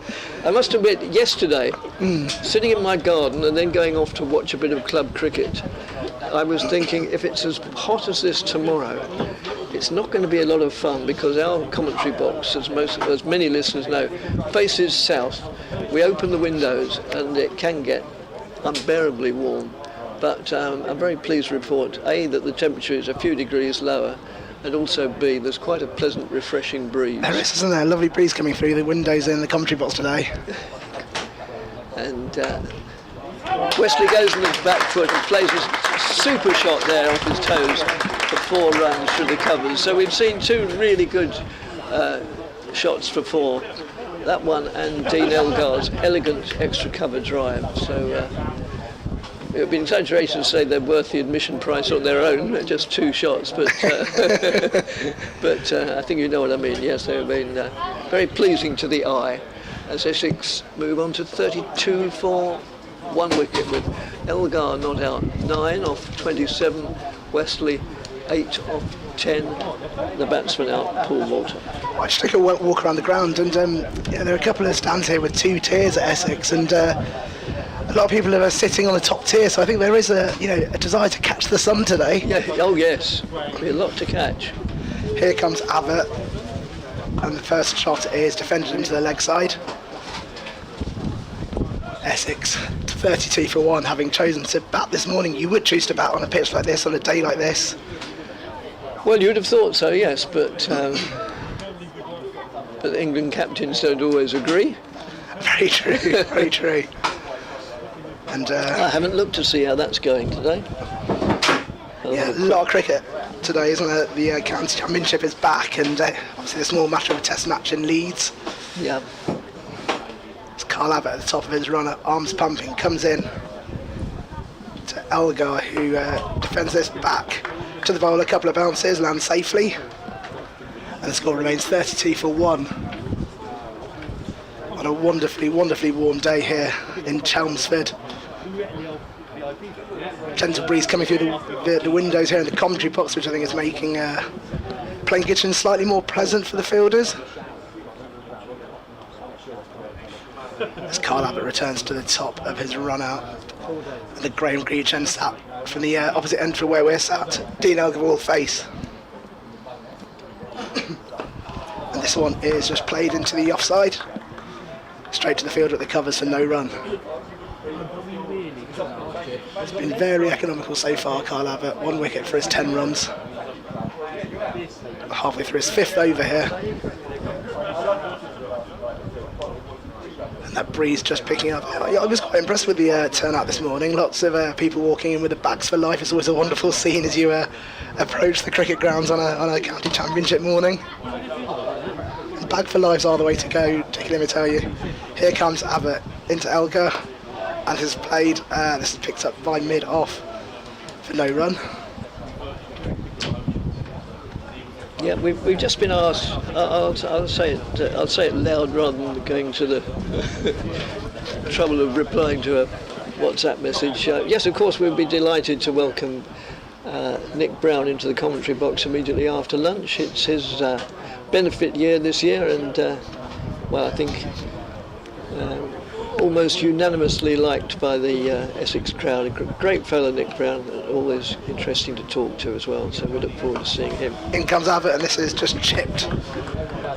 Speaker 1: I must admit, yesterday, sitting in my garden and then going off to watch a bit of club cricket, I was thinking, if it's as hot as this tomorrow, it's not going to be a lot of fun, because our commentary box, as many listeners know, faces south. We open the windows and it can get unbearably warm. But I'm very pleased to report, A, that the temperature is a few degrees lower, and also B, there's quite a pleasant, refreshing breeze.
Speaker 5: There is, isn't there? A lovely breeze coming through the windows in the commentary box today.
Speaker 1: And Wesley goes on his back foot and plays a super shot there off his toes for 4 runs through the covers. So we've seen 2 really good shots for 4. That one and Dean Elgar's elegant extra cover drive. So it would be an exaggeration to say they're worth the admission price on their own, just 2 shots, but but I think you know what I mean. Yes, they've been very pleasing to the eye, as Essex move on to 32 for 1 wicket, with Elgar not out 9 off 27, Wesley 8 off 10, the batsman out, Paul Walter.
Speaker 5: I just took a walk around the ground, and there are a couple of stands here with 2 tiers at Essex, and a lot of people are sitting on the top tier, so I think there is a desire to catch the sun today.
Speaker 1: Yeah, oh yes, be a lot to catch.
Speaker 5: Here comes Abbott, and the first shot is defended into the leg side. Essex 32 for 1, having chosen to bat this morning. You would choose to bat on a pitch like this, on a day like this.
Speaker 1: Well, you would have thought so, yes, but the England captains don't always agree.
Speaker 5: Very true, very true. And
Speaker 1: I haven't looked to see how that's going today.
Speaker 5: yeah, a lot of cricket today, isn't it? The County Championship is back, and obviously the small matter of a test match in Leeds.
Speaker 1: Yeah.
Speaker 5: It's Carl Abbott at the top of his run, arms pumping, comes in to Elgar, who defends this back to the bowl, a couple of bounces, lands safely, and the score remains 32 for 1 on a wonderfully, wonderfully warm day here in Chelmsford. Gentle breeze coming through the windows here in the commentary box, which I think is making playing kitchen slightly more pleasant for the fielders. As Carl Abbott returns to the top of his run out, and the Graham Greach end sat from the opposite end from where we're sat, Dean Elgar will face. And this one is just played into the offside, straight to the fielder at the covers for no run. It's been very economical so far, Carl Abbott, 1 wicket for his 10 runs. Halfway through his 5th over here. And that breeze just picking up. I was quite impressed with the turnout this morning. Lots of people walking in with the bags for life. It's always a wonderful scene as you approach the cricket grounds on a county championship morning. And bag for lives are the way to go, Dick, let me tell you. Here comes Abbott into Elgar, and has played, this is picked up by mid-off for no run.
Speaker 1: Yeah, we've just been asked. I'll say it loud rather than going to the trouble of replying to a WhatsApp message. Yes, of course, we'd be delighted to welcome Nick Brown into the commentary box immediately after lunch. It's his benefit year this year, and well, I think almost unanimously liked by the Essex crowd. A great fellow, Nick Brown, always interesting to talk to as well, so we look forward to seeing him.
Speaker 5: In comes Abbott, and this is just chipped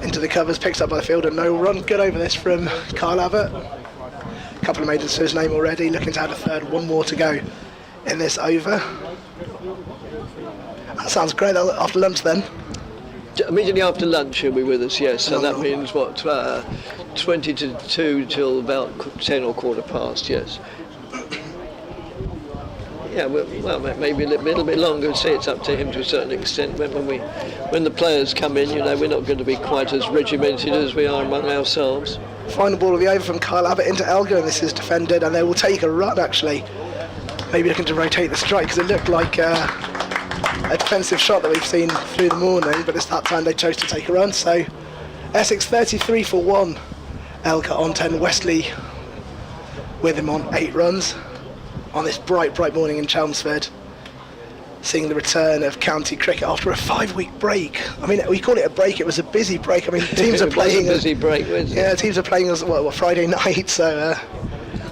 Speaker 5: into the covers, picked up by the fielder, no run. Good over this from Carl Abbott. A couple of maidens to his name already, looking to add a third, 1 more to go in this over. That sounds great. After lunch then?
Speaker 1: Immediately after lunch he'll be with us, yes, so that means what, 20 to 2 till about 10 or quarter past, yes. Yeah, well, maybe a little bit longer. Say it's up to him to a certain extent. When the players come in, we're not going to be quite as regimented as we are among ourselves.
Speaker 5: Final ball of the over from Carl Abbott into Elgar, and this is defended, and they will take a run actually. Maybe looking to rotate the strike, because it looked like a defensive shot that we've seen through the morning, but it's that time they chose to take a run. So Essex 33 for 1, Elgar on 10, Wesley with him on 8 runs on this bright morning in Chelmsford. seeing the return of county cricket after a 5-week break. I mean, we call it a break. It was a busy break. I mean, teams are playing.
Speaker 1: It was a busy break, wasn't it?
Speaker 5: Yeah, teams are playing as Friday night. So.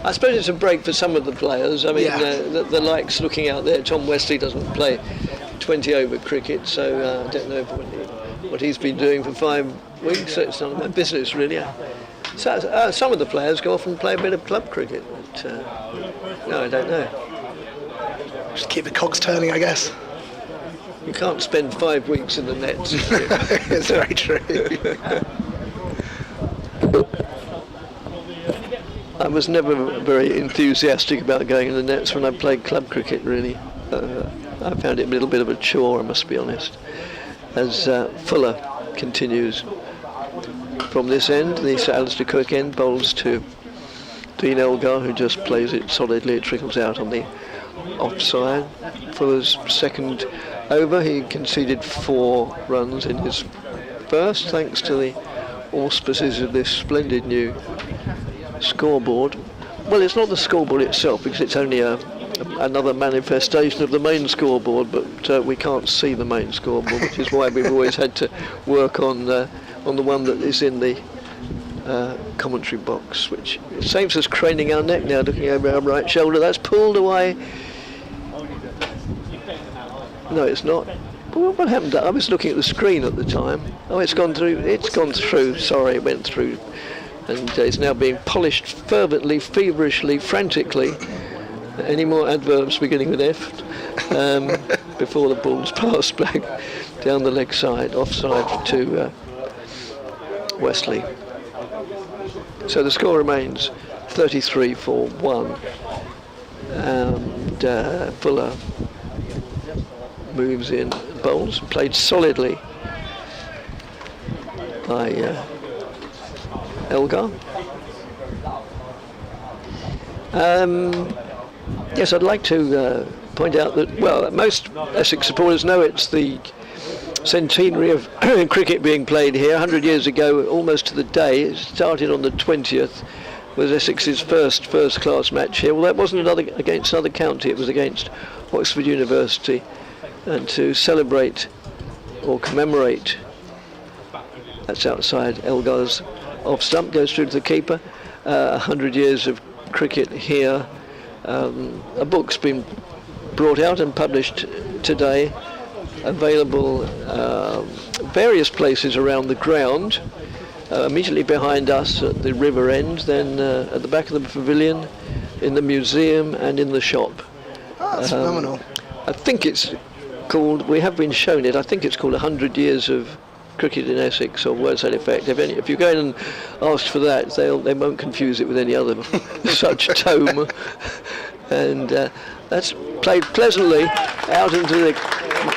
Speaker 1: I suppose it's a break for some of the players. I mean,
Speaker 5: Yeah.
Speaker 1: the likes looking out there. Tom Wesley doesn't play 20-over cricket, so I don't know what he's been doing for 5 weeks. So it's none of my business, really. So, some of the players go off and play a bit of club cricket. But, no, I don't know.
Speaker 5: Just keep the cogs turning, I guess.
Speaker 1: You can't spend 5 weeks in the nets.
Speaker 5: It's very true.
Speaker 1: I was never very enthusiastic about going in the nets when I played club cricket, really. I found it a little bit of a chore, I must be honest. As Fuller continues from this end, the Sir Alistair Cook end bowls to Dean Elgar, who just plays it solidly. It trickles out on the offside. Fuller's second over, he conceded 4 runs in his first, thanks to the auspices of this splendid new scoreboard. Well, it's not the scoreboard itself, because it's only another manifestation of the main scoreboard, but we can't see the main scoreboard, which is why we've always had to work on the one that is in the commentary box, which saves us craning our neck now, looking over our right shoulder. That's pulled away. No, it's not. What happened? I was looking at the screen at the time. Oh, it's gone through. It's gone through. Sorry, it went through. And it's now being polished fervently, feverishly, frantically. Any more adverbs beginning with F before the ball's passed back down the leg side, offside to Wesley. So the score remains 33 for 1. And Fuller moves in, bowls, played solidly by Elgar. Yes, I'd like to point out that, well, most Essex supporters know it's the centenary of cricket being played here. 100 years ago, almost to the day, it started on the 20th, was Essex's first class match here. Well, that wasn't against another county, it was against Oxford University. And to celebrate or commemorate, that's outside Elgar's off stump, goes through to the keeper. 100 years of cricket here. A book's been brought out and published today, available various places around the ground, immediately behind us at the river end, then at the back of the pavilion, in the museum and in the shop.
Speaker 5: Oh, that's phenomenal.
Speaker 1: I think it's called, we have been shown it, I think it's called 100 Years of Cricket in Essex, or words to that effect. If you go in and ask for that, they won't confuse it with any other such tome. And that's played pleasantly out into the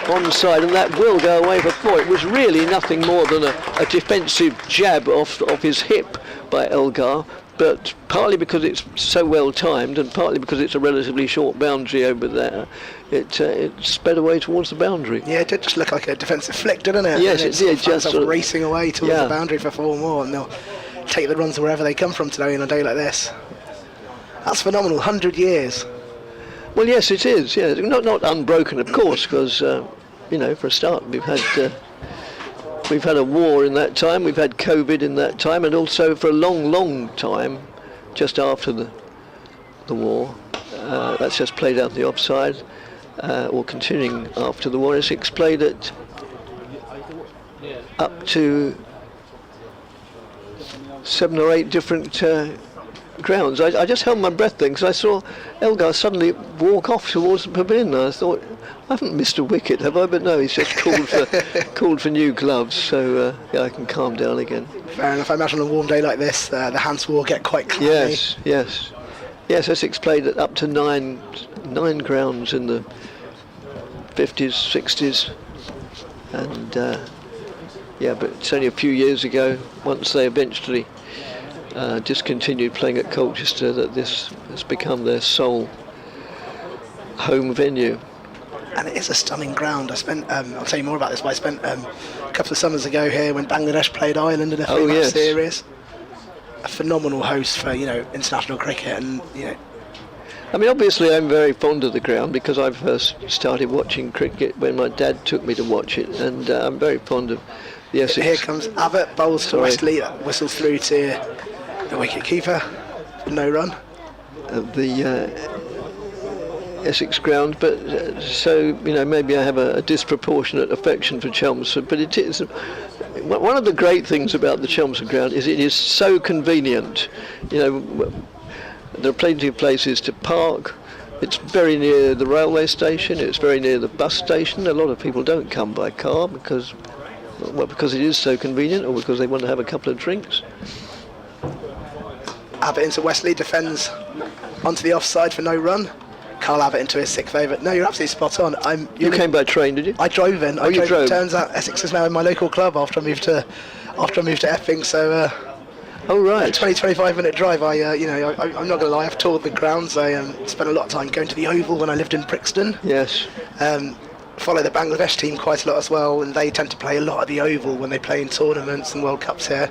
Speaker 1: onside, and that will go away for 4. It was really nothing more than a defensive jab off his hip by Elgar, but partly because it's so well timed and partly because it's a relatively short boundary over there, it sped away towards the boundary.
Speaker 5: Yeah, it did just look like a defensive flick, didn't it?
Speaker 1: Yes,
Speaker 5: and
Speaker 1: it did. Just
Speaker 5: sort of racing away towards
Speaker 1: yeah.
Speaker 5: the boundary for 4 more, and they'll take the runs wherever they come from today on a day like this. That's phenomenal. 100 years.
Speaker 1: Well, yes, it is. Yeah, not unbroken, of course, because for a start, we've had a war in that time. We've had COVID in that time, and also for a long time, just after the war. That's just played out the offside, or continuing after the war. Essex played it up to 7 or 8 different grounds. I just held my breath then because I saw Elgar suddenly walk off towards the pavilion. I thought, I haven't missed a wicket, have I? But no, he's just called for new gloves, so I can calm down again.
Speaker 5: Fair enough. I imagine on a warm day like this, the hands will get quite clammy.
Speaker 1: Yes. Essex played it up to nine grounds in the 50s, 60s, and but it's only a few years ago, once they eventually discontinued playing at Colchester, that this has become their sole home venue.
Speaker 5: And it is a stunning ground. I spent, I'll tell you more about this, but I spent a couple of summers ago here when Bangladesh played Ireland in a 3-match series. A phenomenal host for international cricket, and
Speaker 1: I mean, obviously I'm very fond of the ground because I first started watching cricket when my dad took me to watch it, and I'm very fond of the Essex.
Speaker 5: Here comes Abbott, bowls to Wesley, that whistles through to the wicket keeper, no run.
Speaker 1: The Essex ground, but so maybe I have a disproportionate affection for Chelmsford, but it is one of the great things about the Chelmsford ground is it is so convenient. There are plenty of places to park. It's very near the railway station. It's very near the bus station. A lot of people don't come by car because it is so convenient, or because they want to have a couple of drinks.
Speaker 5: Abbott into Wesley, defends onto the offside for no run. Carl Abbott into his 6th over. No, you're absolutely spot on.
Speaker 1: You came by train, did you?
Speaker 5: I drove in.
Speaker 1: You drove.
Speaker 5: Turns out Essex is now in my local club after I moved to Epping. So.
Speaker 1: Oh right.
Speaker 5: 20-25 minute drive. I'm not going to lie. I've toured the grounds. I spent a lot of time going to the Oval when I lived in Brixton.
Speaker 1: Yes.
Speaker 5: Follow the Bangladesh team quite a lot as well, and they tend to play a lot at the Oval when they play in tournaments and World Cups here.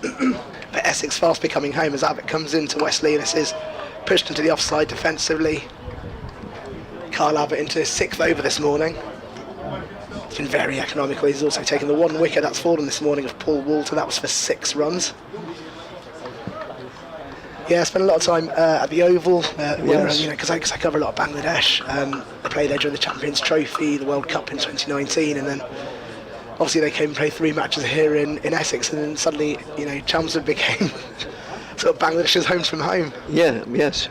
Speaker 5: But Essex fast becoming home as Abbott comes into Wesley, and this is pushed into the offside defensively. Carl Abbott into his 6th over this morning. It's been very economical. He's also taken the 1 wicket that's fallen this morning of Paul Walter. That was for 6 runs. Yeah, I spent a lot of time at the Oval, because I cover a lot of Bangladesh. I played there during the Champions Trophy, the World Cup in 2019, and then obviously they came and played 3 matches here in Essex, and then suddenly, Chelmsford became sort of Bangladesh's home from home.
Speaker 1: Yeah, yes.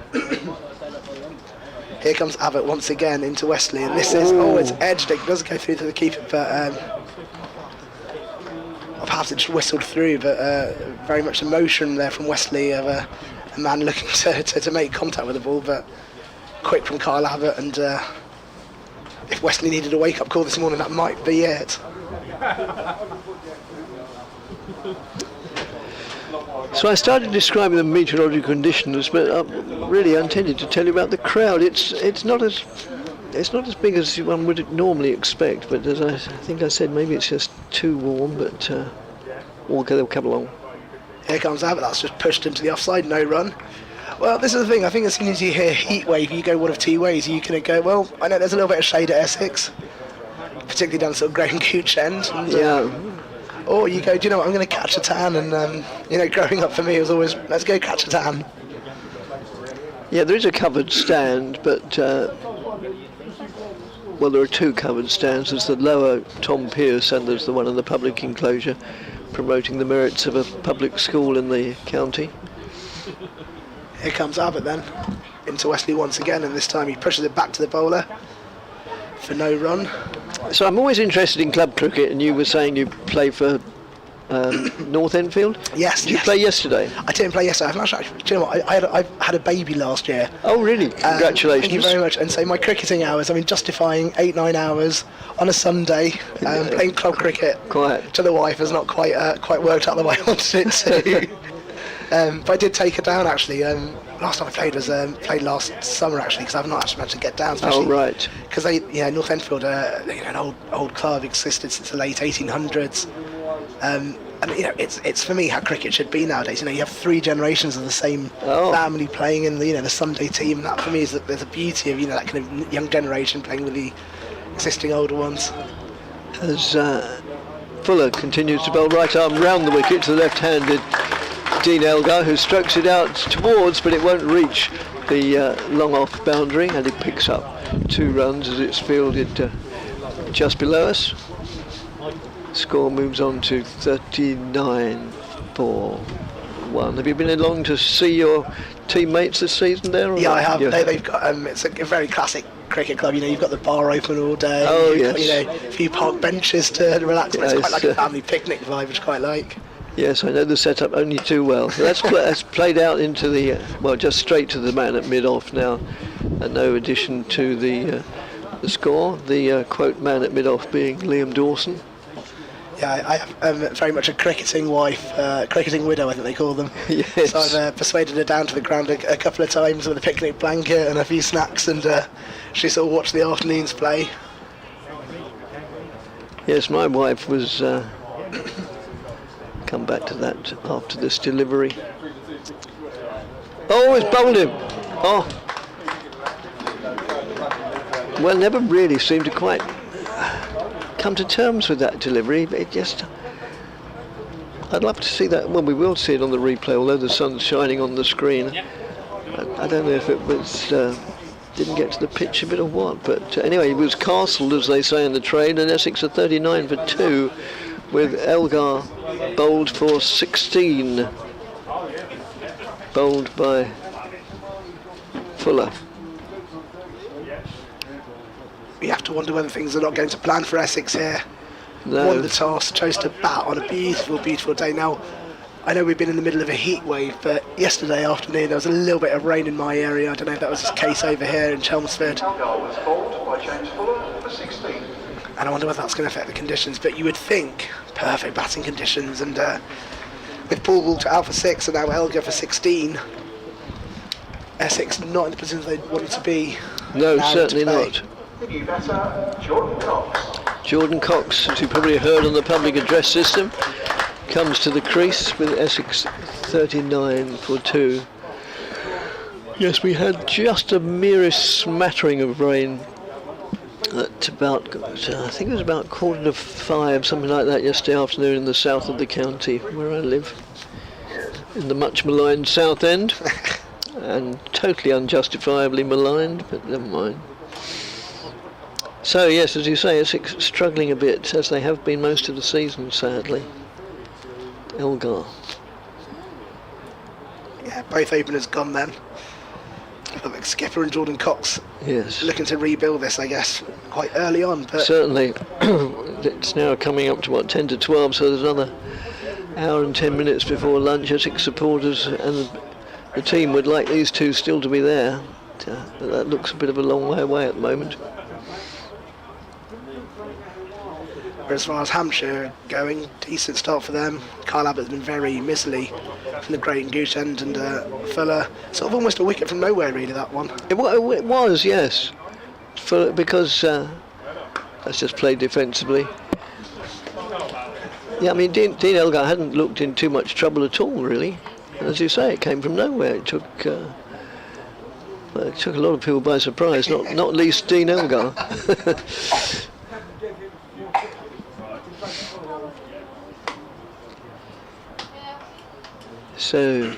Speaker 5: Here comes Abbott once again into Wesley, and this is, it's edged. It doesn't go through to the keeper, but perhaps it just whistled through, but very much emotion there from Wesley of a man looking to make contact with the ball, but quick from Carl Abbott, and if Wesley needed a wake-up call this morning, that might be it.
Speaker 1: So I started describing the meteorological conditions, but really I intended to tell you about the crowd. It's not as big as one would normally expect, but as I think I said, maybe it's just too warm, but they'll come along.
Speaker 5: Here comes Abbott, that's just pushed into the offside, no run. Well, this is the thing, I think as soon as you hear heat wave, you go one of 2 ways. You can go, well, I know there's a little bit of shade at Essex, particularly down sort of Graham Gooch end. And, or you go, do you know what, I'm going to catch a tan, and growing up for me it was always, let's go catch a tan.
Speaker 1: Yeah, there is a covered stand, but there are 2 covered stands. There's the lower Tom Pearce, and there's the one in the public enclosure, promoting the merits of a public school in the county.
Speaker 5: Here comes Abbott then, into Wesley once again, and this time he pushes it back to the bowler for no run.
Speaker 1: So I'm always interested in club cricket, and you were saying you play for North Enfield?
Speaker 5: Yes.
Speaker 1: Did you play yesterday?
Speaker 5: I didn't play yesterday. Do you know what? I had a baby last year.
Speaker 1: Oh, really? Congratulations.
Speaker 5: Thank you very much. And so my cricketing hours, justifying 8-9 hours on a Sunday, playing club cricket to the wife has not quite worked out the way I wanted it to. But I did take her down actually. Last time I played was played last summer actually, because I've not actually managed to get down.
Speaker 1: Oh right.
Speaker 5: Because North Enfield, an old club, existed since the late 1800s. And it's for me how cricket should be nowadays. You have 3 generations of the same family playing in the Sunday team. And that for me is that there's a beauty of that kind of young generation playing with the existing older ones.
Speaker 1: As Fuller continues to bowl right arm round the wicket to the left-handed Dean Elgar, who strokes it out towards, but it won't reach the long off boundary, and it picks up 2 runs as it's fielded just below us. Score moves on to 39 for 1. Have you been along to see your teammates this season there? Or
Speaker 5: yeah, I have.
Speaker 1: Yeah.
Speaker 5: They've got it's a very classic cricket club. You've got the bar open all day.
Speaker 1: Oh,
Speaker 5: You've
Speaker 1: yes.
Speaker 5: got, a few park benches to relax.
Speaker 1: Yeah,
Speaker 5: It's quite like a family picnic vibe, which I quite like.
Speaker 1: Yes, I know the setup only too well. So that's played out into the just straight to the man at mid-off now, and no addition to the score. The quote man at mid-off being Liam Dawson.
Speaker 5: Yeah, I have very much a cricketing wife, cricketing widow, I think they call them.
Speaker 1: Yes.
Speaker 5: So I've persuaded her down to the ground a couple of times with a picnic blanket and a few snacks, and she sort of watched the afternoons play.
Speaker 1: Yes, my wife was. Come back to that after this delivery. Oh, it's bowled him. Oh. Well, never really seemed to quite come to terms with that delivery. It just... I'd love to see that. Well, we will see it on the replay, although the sun's shining on the screen. I don't know if it was... didn't get to the pitch a bit or what, but anyway, it was castled, as they say in the trade, and Essex are 39 for 2, with Elgar bowled for 16. Bowled by Fuller.
Speaker 5: We have to wonder whether things are not going to plan for Essex here.
Speaker 1: No.
Speaker 5: Won the toss, chose to bat on a beautiful, beautiful day. Now, I know we've been in the middle of a heat wave, but yesterday afternoon there was a little bit of rain in my area. I don't know if that was the case over here in Chelmsford.
Speaker 2: Elgar was bowled by James Fuller for 16.
Speaker 5: And I wonder whether that's going to affect the conditions, but you would think perfect batting conditions, and with Paul Walter out for 6 and now Elgar for 16, Essex not in the position they wanted to be.
Speaker 1: No,
Speaker 5: now
Speaker 1: certainly
Speaker 5: to play.
Speaker 1: not.
Speaker 2: The new batter, Jordan Cox.
Speaker 1: Jordan Cox, as you probably heard on the public address system, comes to the crease with Essex 39 for 2. Yes, we had just a merest smattering of rain at about, I think it was about 4:45, something like that, yesterday afternoon in the south of the county where I live, in the much maligned South End, and totally unjustifiably maligned, but never mind. So yes, as you say, Essex struggling a bit, as they have been most of the season, sadly. Elgar.
Speaker 5: Yeah, both openers gone then. Like Skipper and Jordan Cox.
Speaker 1: Yes.
Speaker 5: Looking to rebuild this, I guess, quite early on. But
Speaker 1: certainly. It's now coming up to 10 to 12, so there's another hour and 10 minutes before lunch. Essex supporters and the team would like these two still to be there. But that looks a bit of a long way away at the moment.
Speaker 5: as far as Hampshire going, decent start for them. Kyle Abbott's been very miserly from the Great and Goose End, and Fuller, sort of almost a wicket from nowhere really, that one.
Speaker 1: It was, yes. Because that's just played defensively. Yeah, I mean, Dean Elgar hadn't looked in too much trouble at all, really. And as you say, it came from nowhere. It took a lot of people by surprise, not least Dean Elgar. So,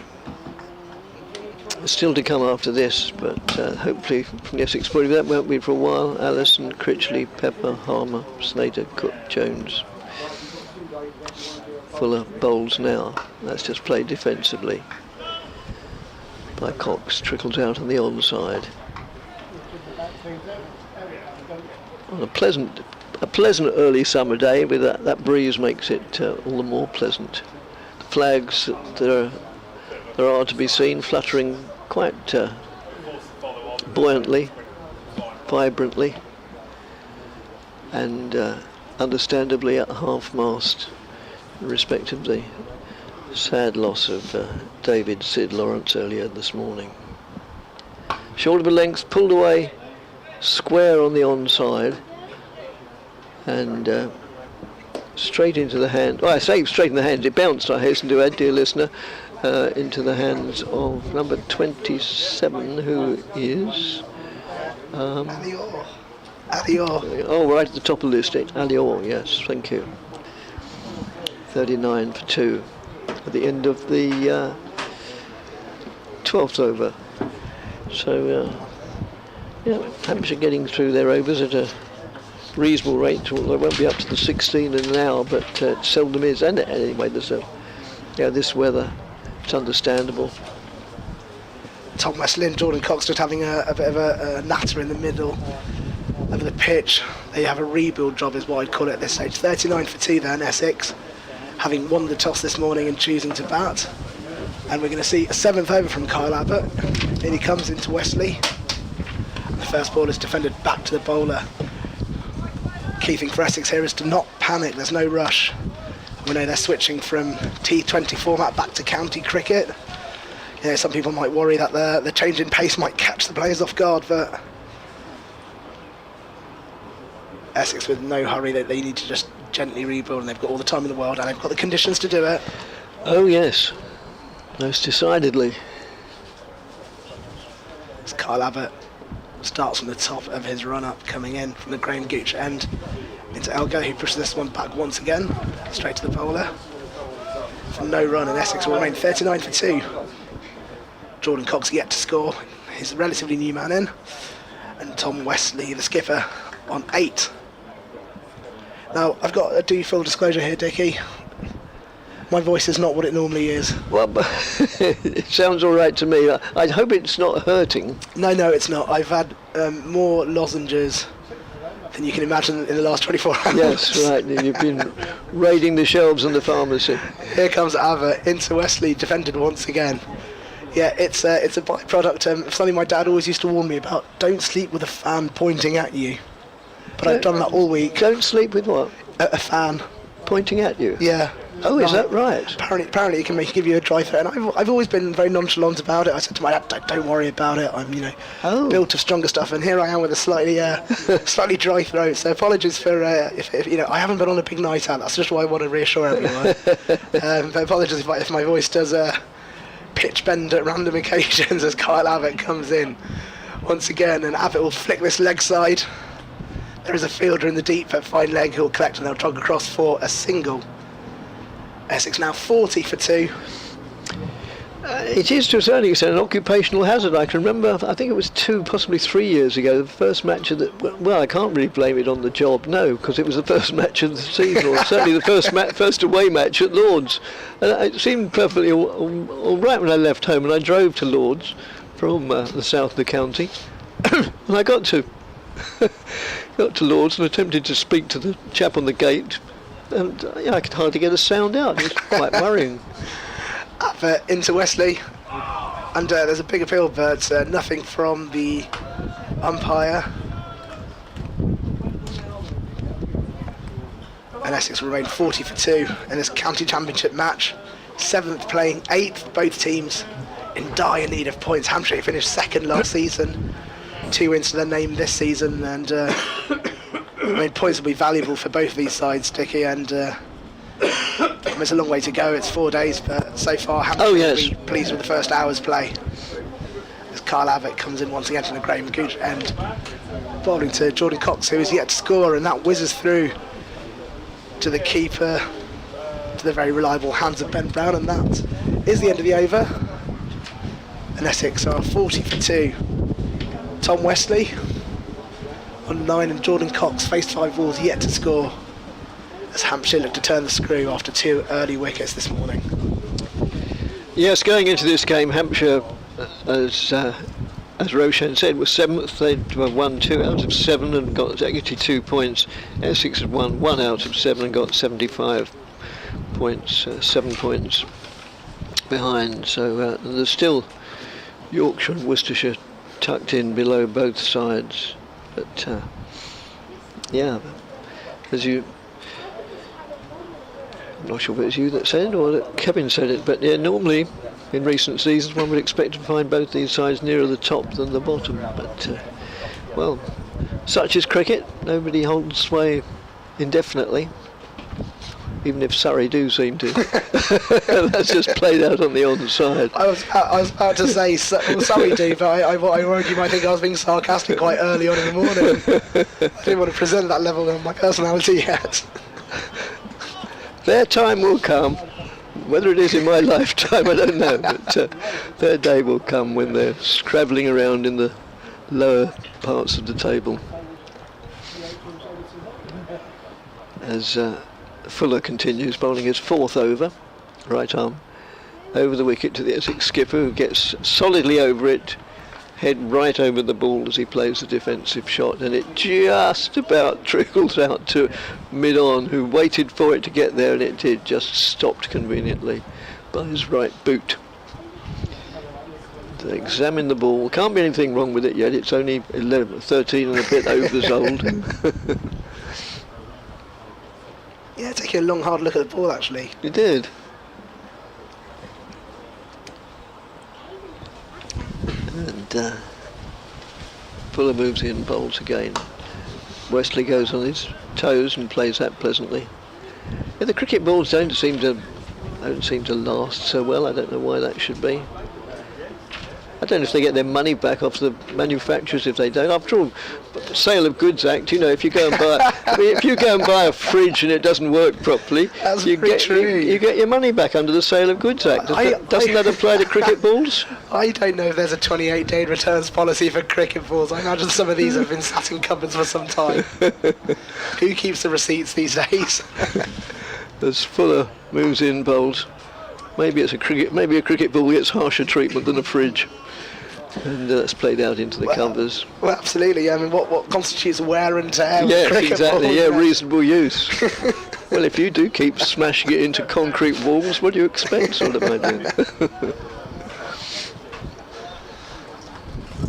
Speaker 1: still to come after this, but hopefully from the Essex point of view, that won't be for a while. Allison, Critchley, Pepper, Harmer, Slater, Cook, Jones. Fuller bowls now. That's just played defensively by Cox. Trickles out on the onside. On a pleasant early summer day, with that breeze makes it all the more pleasant. The flags that there are to be seen fluttering quite buoyantly, vibrantly, and understandably at half-mast, in respect of the sad loss of David Sid Lawrence earlier this morning. Short of a length, pulled away, square on the onside, and straight into the hand. Well, I say straight in the hands. It bounced, I hasten to add, dear listener, into the hands of number 27, who is
Speaker 5: Alior.
Speaker 1: Oh, right at the top of the list. Alior, yes, thank you. 39 for 2 at the end of the 12th over. So, Hampshire getting through their overs at a reasonable rate. Although it won't be up to the 16 in an hour, but it seldom is. And anyway, there's this weather, it's understandable.
Speaker 5: Tom Westlin, Jordan Cox just having a bit of a natter in the middle of the pitch. They have a rebuild job, is what I'd call it at this stage. 39 for 2 then, Essex, having won the toss this morning and choosing to bat. And we're going to see a 7th over from Kyle Abbott. In he comes into Wesley. The first ball is defended back to the bowler. Key thing for Essex here is to not panic, there's no rush. We know they're switching from T20 format back to county cricket. You know, some people might worry that the change in pace might catch the players off guard, but Essex with no hurry, they need to just gently rebuild, and they've got all the time in the world and they've got the conditions to do it.
Speaker 1: Oh yes, most decidedly.
Speaker 5: Kyle Abbott starts from the top of his run-up, coming in from the Graham Gooch end into Elgar, who pushes this one back once again, straight to the bowler. For no run, and Essex will remain 39 for 2. Jordan Cox yet to score. He's a relatively new man in. And Tom Wesley, the skipper, on 8. Now, I've got to do full disclosure here, Dickie. My voice is not what it normally is.
Speaker 1: Well, it sounds all right to me. I hope it's not hurting.
Speaker 5: No, it's not. I've had more lozenges than you can imagine in the last 24 hours.
Speaker 1: Yes, right. You've been raiding the shelves in the pharmacy.
Speaker 5: Here comes Ava into Wesley, defended once again. Yeah, it's a byproduct of something my dad always used to warn me about. Don't sleep with a fan pointing at you. But I've done that all week.
Speaker 1: Don't sleep with what?
Speaker 5: A fan.
Speaker 1: Pointing at you?
Speaker 5: Yeah.
Speaker 1: Oh, is that right?
Speaker 5: Apparently it can give you a dry throat, and I've always been very nonchalant about it. I said to my dad, don't worry about it. I'm built of stronger stuff, and here I am with a slightly dry throat. So apologies for if I haven't been on a big night out. That's just why I want to reassure everyone. But apologies if my voice does pitch bend at random occasions as Kyle Abbott comes in once again, and Abbott will flick this leg side. There is a fielder in the deep at fine leg who will collect, and they'll jog across for a single. Essex now 40 for 2.
Speaker 1: It is to a certain extent an occupational hazard. I can remember, I think it was 2, possibly 3 years ago, the first match of the... Well, I can't really blame it on the job, no, because it was the first match of the season, or certainly the first away match at Lord's. And it seemed perfectly all right when I left home, and I drove to Lord's from the south of the county. And I got to Lord's and attempted to speak to the chap on the gate, and I could hardly get a sound out. It was quite worrying.
Speaker 5: Up into Wesley, and there's a big appeal, but nothing from the umpire. And Essex will remain 40 for 2 in this county championship match. 7th playing 8th, both teams in dire need of points. Hampshire finished 2nd last season, 2 wins to their name this season, and points will be valuable for both of these sides, Dickie, and there's a long way to go. It's 4 days, but so far Hampshire will be pleased with the first hour's play. As Kyle Abbott comes in once again to the Graham Gooch end, bowling to Jordan Cox, who is yet to score, and that whizzes through to the keeper, to the very reliable hands of Ben Brown, and that is the end of the over. And Essex are 40 for 2. Tom Wesley on 9, and Jordan Cox faced 5 balls, yet to score, as Hampshire look to turn the screw after 2 early wickets this morning.
Speaker 1: Yes, going into this game, Hampshire, as Roshan said, was 7th. They'd won 2 out of 7 and got 82 points. Essex had won 1 out of 7 and got 75 points, 7 points behind. So there's still Yorkshire and Worcestershire tucked in below both sides. But as you... I'm not sure if it was you that said it or that Kevin said it, but yeah, normally in recent seasons one would expect to find both these sides nearer the top than the bottom, but well, such is cricket. Nobody holds sway indefinitely, even if Surrey do seem to. That's just played out on the onside.
Speaker 5: I was about to say Surrey do, but I worried you might think I was being sarcastic quite early on in the morning. I didn't want to present that level of my personality yet.
Speaker 1: Their time will come. Whether it is in my lifetime, I don't know, but their day will come when they're scrabbling around in the lower parts of the table. As Fuller continues bowling his 4th over, right arm over the wicket to the Essex skipper, who gets solidly over it, head right over the ball as he plays the defensive shot, and it just about trickles out to mid-on, who waited for it to get there, and it did, just stopped conveniently by his right boot. To examine the ball, can't be anything wrong with it yet, it's only 13 and a bit overs old.
Speaker 5: Yeah, taking a long hard look at the ball actually.
Speaker 1: He did. And Fuller moves in, bowls again. Wesley goes on his toes and plays that pleasantly. Yeah, the cricket balls don't seem to last so well. I don't know why that should be. I don't know if they get their money back off the manufacturers if they don't. After all, Sale of Goods Act, you know, if you go and buy, if you go and buy a fridge and it doesn't work properly,
Speaker 5: That's
Speaker 1: you
Speaker 5: very
Speaker 1: get
Speaker 5: true.
Speaker 1: you get your money back under the Sale of Goods Act. Doesn't that apply to cricket balls?
Speaker 5: I don't know if there's a 28-day returns policy for cricket balls. I imagine some of these have been sat in cupboards for some time. Who keeps the receipts these days?
Speaker 1: As Fuller moves in bowls, maybe a cricket ball gets harsher treatment than a fridge. And that's played out into the covers.
Speaker 5: Well, absolutely. I mean, what constitutes wear and tear?
Speaker 1: Yes,
Speaker 5: with cricket
Speaker 1: exactly.
Speaker 5: balls,
Speaker 1: Yeah,
Speaker 5: you know?
Speaker 1: reasonable use. Well, if you do keep smashing it into concrete walls, what do you expect, sort of idea?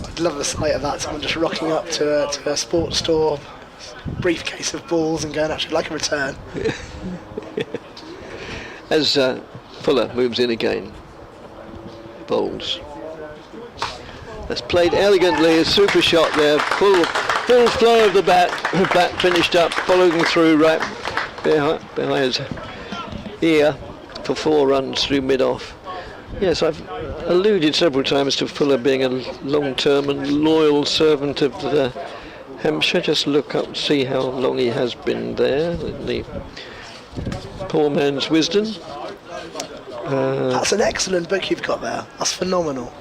Speaker 5: I'd love the sight of that. Someone just rocking up to a sports store, briefcase of balls, and going actually like a return.
Speaker 1: As Fuller moves in again, bowls. That's played elegantly, a super shot there, full flow of the bat finished up, following through right behind his ear for 4 runs through mid-off. Yes, I've alluded several times to Fuller being a long-term and loyal servant of the Hampshire. Just look up and see how long he has been there, in the poor man's wisdom.
Speaker 5: That's an excellent book you've got there. That's phenomenal.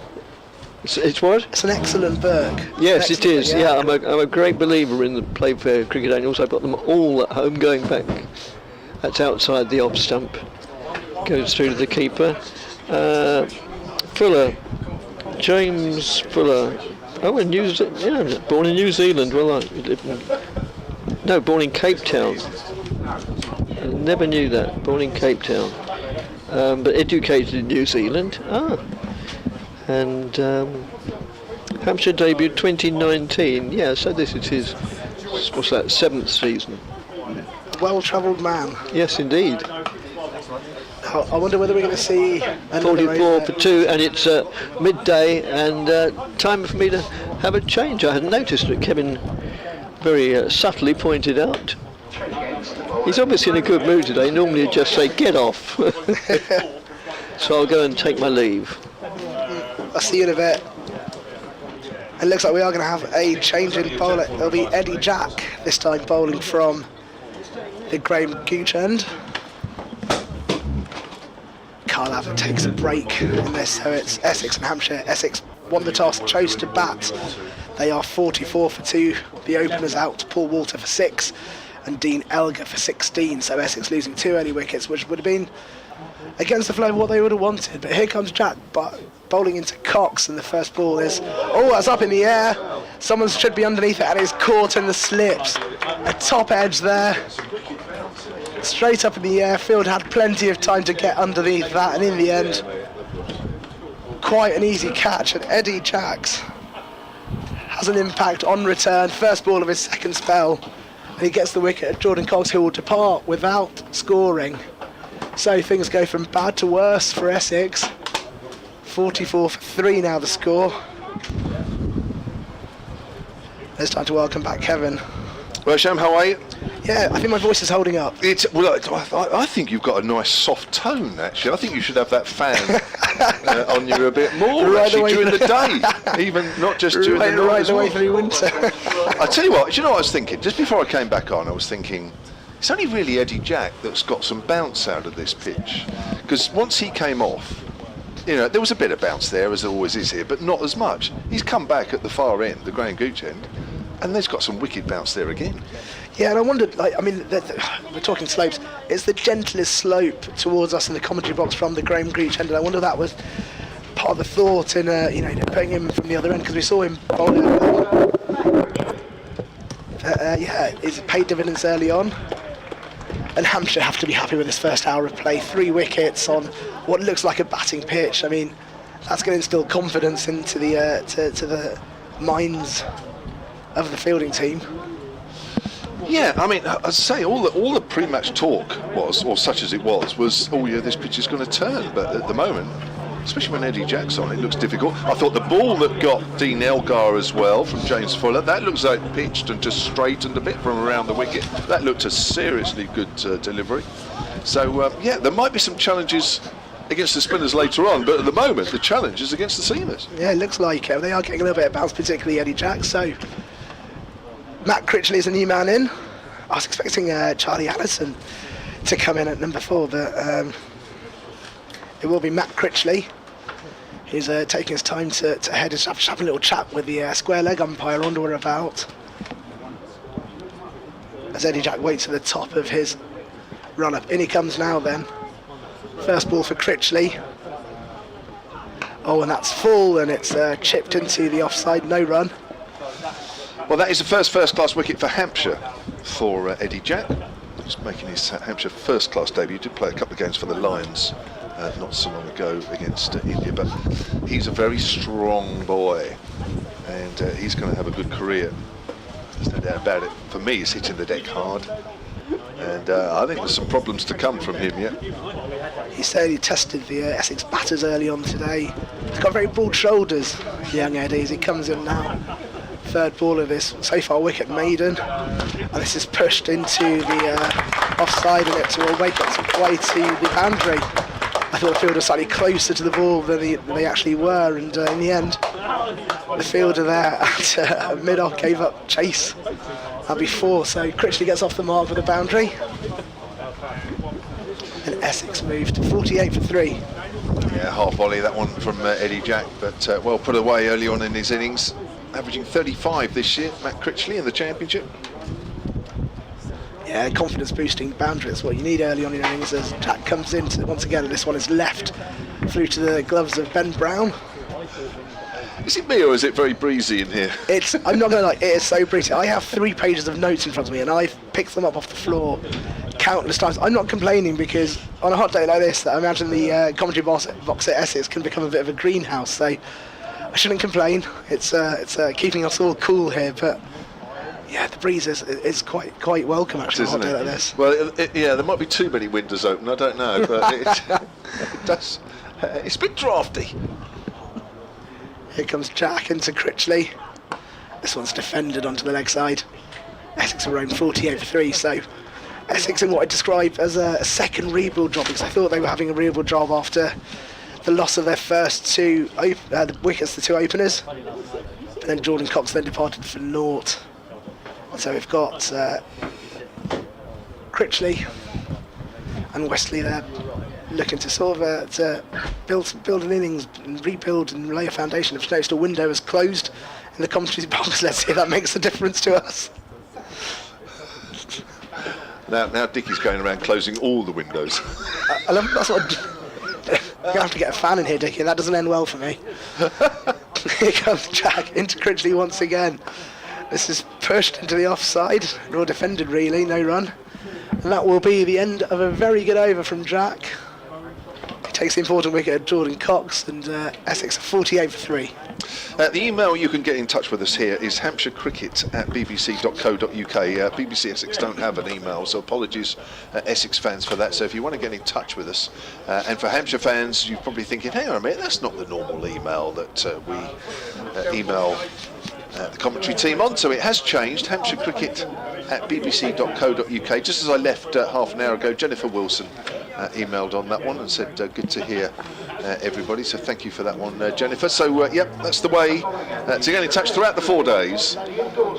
Speaker 1: It's what?
Speaker 5: It's an excellent book.
Speaker 1: Yes, it
Speaker 5: Excellent
Speaker 1: is.
Speaker 5: book,
Speaker 1: Yeah, I'm a great believer in the Playfair cricket annuals. I've got them all at home going back. That's outside the off stump. Goes through to the keeper. Fuller, James Fuller. Oh, in born in New Zealand. Well, born in Cape Town. I never knew that. Born in Cape Town, but educated in New Zealand. And Hampshire debuted 2019. Yeah, so this is his, what's that, 7th season.
Speaker 5: Well-travelled man.
Speaker 1: Yes, indeed.
Speaker 5: I wonder whether we're going to see another
Speaker 1: 44 for 2, and it's midday, and time for me to have a change. I hadn't noticed it. Kevin very subtly pointed out. He's obviously in a good mood today. Normally he'd just say, get off. So I'll go and take my leave.
Speaker 5: I'll see you in a bit. It looks like we are going to have a change in bowler. It'll be Eddie Jack, this time bowling from the Graham Gooch end. Carl Abbott takes a break in this, so it's Essex and Hampshire. Essex won the toss, chose to bat. They are 44 for 2. The openers out, Paul Walter for 6 and Dean Elgar for 16. So Essex losing 2 early wickets, which would have been against the flow of what they would have wanted. But here comes Jack bowling into Cox, and the first ball is, that's up in the air. Someone should be underneath it, and it's caught in the slips. A top edge there. Straight up in the air. Field had plenty of time to get underneath that, and in the end, quite an easy catch. And Eddie Jacks has an impact on return. First ball of his second spell, and he gets the wicket. Jordan Cox, who will depart without scoring. So things go from bad to worse for Essex. 44 for 3 now the score. It's time to welcome back Kevin.
Speaker 4: Well, Sham, how are you?
Speaker 5: Yeah, I think my voice is holding up.
Speaker 4: I think you've got a nice soft tone, actually. I think you should have that fan on you a bit more,
Speaker 5: Right
Speaker 4: actually,
Speaker 5: away
Speaker 4: during the day. Even not just during the night
Speaker 5: right
Speaker 4: as
Speaker 5: the way
Speaker 4: well.
Speaker 5: through winter.
Speaker 4: I tell you what, do you know what I was thinking? Just before I came back on, I was thinking, it's only really Eddie Jack that's got some bounce out of this pitch. Because once he came off, there was a bit of bounce there, as there always is here, but not as much. He's come back at the far end, the Graham Gooch end, and there's got some wicked bounce there again.
Speaker 5: Yeah, and I wondered, we're talking slopes. It's the gentlest slope towards us in the commentary box from the Graham Gooch end, and I wonder if that was part of the thought in, putting him from the other end, because we saw him bowling. It's paid dividends early on. And Hampshire have to be happy with this first hour of play. 3 wickets on what looks like a batting pitch. I mean, that's going to instill confidence into the to the minds of the fielding team.
Speaker 4: Yeah, I mean, I'd say all the pre-match talk was, or such as it was, this pitch is going to turn. But at the moment, especially when Eddie Jack's on, it looks difficult. I thought the ball that got Dean Elgar as well from James Fuller, that looks like pitched and just straightened a bit from around the wicket. That looked a seriously good delivery. So, there might be some challenges against the spinners later on, but at the moment the challenge is against the seamers.
Speaker 5: Yeah, it looks like they are getting a little bit of bounce, particularly Eddie Jack. So Matt Critchley is a new man in. I was expecting Charlie Allison to come in at number 4, but it will be Matt Critchley. He's taking his time to head and have a little chat with the square leg umpire. I wonder what about. As Eddie Jack waits at the top of his run-up. In he comes now then. First ball for Critchley. Oh, and that's full, and it's chipped into the offside, no run.
Speaker 4: Well, that is the first-class wicket for Hampshire for Eddie Jack. He's making his Hampshire first-class debut. He did play a couple of games for the Lions not so long ago against India, but he's a very strong boy, and he's going to have a good career. There's no doubt about it. For me, he's hitting the deck hard, and I think there's some problems to come from him yet.
Speaker 5: He said he tested the Essex batters early on today. He's got very broad shoulders, young Eddie, as he comes in now. Third ball of this so far wicket maiden, and this is pushed into the offside, and it will make its way to the boundary. I thought the fielder was slightly closer to the ball than they actually were, and in the end the fielder there at mid-off gave up chase before, so Critchley gets off the mark for the boundary, and Essex moved to 48 for 3.
Speaker 4: Yeah, half volley that one from Eddie Jack, but well put away early on in his innings. Averaging 35 this year, Matt Critchley in the championship.
Speaker 5: Yeah, confidence boosting boundary, that's what you need early on in innings. As Jack comes in, once again, this one is left through to the gloves of Ben Brown.
Speaker 4: Is it me or is it very breezy in here?
Speaker 5: I'm not going to lie, it is so breezy. I have 3 pages of notes in front of me, and I've picked them up off the floor countless times. I'm not complaining, because on a hot day like this, I imagine the commentary box at Essex can become a bit of a greenhouse, so I shouldn't complain. It's keeping us all cool here, but yeah, the breeze is quite welcome actually on a hot day like this.
Speaker 4: Well, yeah, there might be too many windows open, I don't know, but it does. It's a bit drafty.
Speaker 5: Here comes Jack into Critchley. This one's defended onto the leg side. Essex are around 48 for 3, so Essex in what I describe as a second rebuild job, because I thought they were having a rebuild job after the loss of their first 2 the wickets, the 2 openers, and then Jordan Cox then departed for naught. So we've got Critchley and Wesley there looking to sort of to build an innings and rebuild and lay a foundation. I've noticed a window is closed in the commentary box. Let's see if that makes a difference to us.
Speaker 4: Now Dickie's going around closing all the windows.
Speaker 5: I love that's what. You're going to have to get a fan in here, Dickie. That doesn't end well for me. Here comes Jack into Critchley once again. This is pushed into the offside. Well defended, really. No run. And that will be the end of a very good over from Jack. He takes the important wicket at Jordan Cox, and Essex 48 for 3.
Speaker 4: The email you can get in touch with us here is hampshirecricket@bbc.co.uk. BBC Essex don't have an email, so apologies Essex fans for that. So if you want to get in touch with us, and for Hampshire fans, you're probably thinking, hang on a minute, that's not the normal email that we email the commentary team on. So it has changed, hampshirecricket@bbc.co.uk. Just as I left half an hour ago, Jennifer Wilson emailed on that one and said good to hear everybody, so thank you for that one, Jennifer. So yep, that's the way to get in touch throughout the 4 days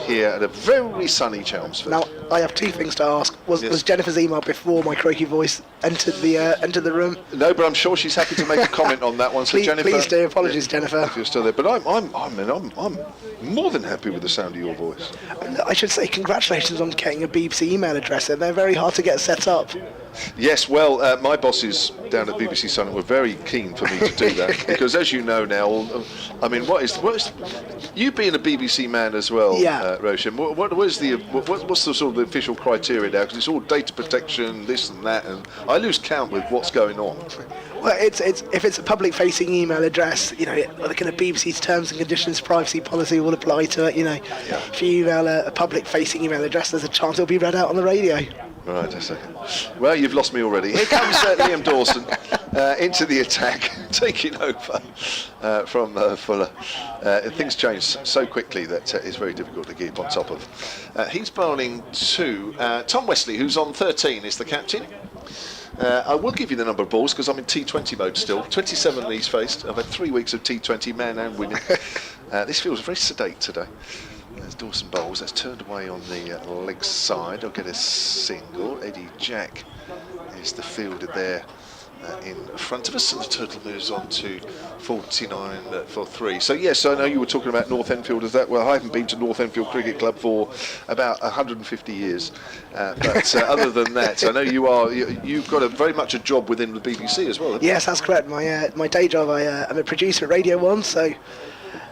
Speaker 4: here at a very sunny Chelmsford.
Speaker 5: Now I have 2 things to ask. Was Jennifer's email before my croaky voice entered the room?
Speaker 4: No, but I'm sure she's happy to make a comment on that one. So
Speaker 5: please,
Speaker 4: Jennifer,
Speaker 5: please do. Apologies, Jennifer.
Speaker 4: If you're still there, but I'm more than happy with the sound of your voice.
Speaker 5: I should say congratulations on getting a BBC email address. They're very hard to get set up.
Speaker 4: Yes, well, my bosses down at BBC Sun were very keen for me to do that, because as you know now, I mean, what is you being a BBC man as well,
Speaker 5: yeah.
Speaker 4: Roshan? What's the sort of the official criteria now? Because it's all data protection, this and that, and I lose count with what's going on.
Speaker 5: Well, it's if it's a public-facing email address, you know, the kind of BBC's terms and conditions, privacy policy will apply to it. You know, if you email a public-facing email address, there's a chance it'll be read out on the radio.
Speaker 4: Right, a second. Well, you've lost me already. Here comes Liam Dawson into the attack, taking over from Fuller. Things change so quickly that it's very difficult to keep on top of. He's bowling to Tom Wesley, who's on 13, is the captain. I will give you the number of balls because I'm in T20 mode still. 27 Lees faced. I've had 3 weeks of T20, man and women. This feels very sedate today. There's Dawson bowls. That's turned away on the leg side. I'll get a single. Eddie Jack is the fielder there in front of us, and the total moves on to 49 for 3. So yes, I know you were talking about North Enfield as that. Well, I haven't been to North Enfield Cricket Club for about 150 years, but other than that, I know you've got very much a job within the BBC as well, haven't you?
Speaker 5: Yes, that's correct. My day job, I'm a producer at Radio 1, so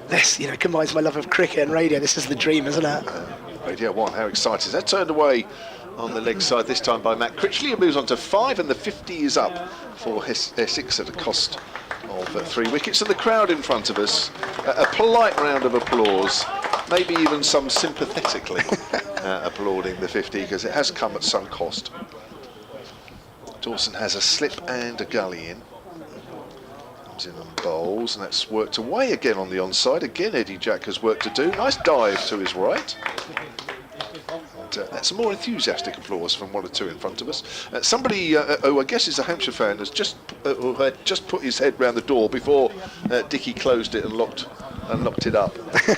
Speaker 5: this combines my love of cricket and radio. This is the dream, isn't it?
Speaker 4: Radio 1, how exciting. That turned away on the leg side this time by Matt Critchley. It moves on to 5, and the 50 is up for Essex at a cost of 3 wickets. And the crowd in front of us, a polite round of applause, maybe even some sympathetically applauding the 50 because it has come at some cost. Dawson has a slip and a gully in. Comes in on bowls, and that's worked away again on the onside. Again, Eddie Jack has work to do. Nice dive to his right. That's a more enthusiastic applause from 1 or 2 in front of us. Somebody who I guess is a Hampshire fan has just put his head round the door before Dickie closed it and locked it up,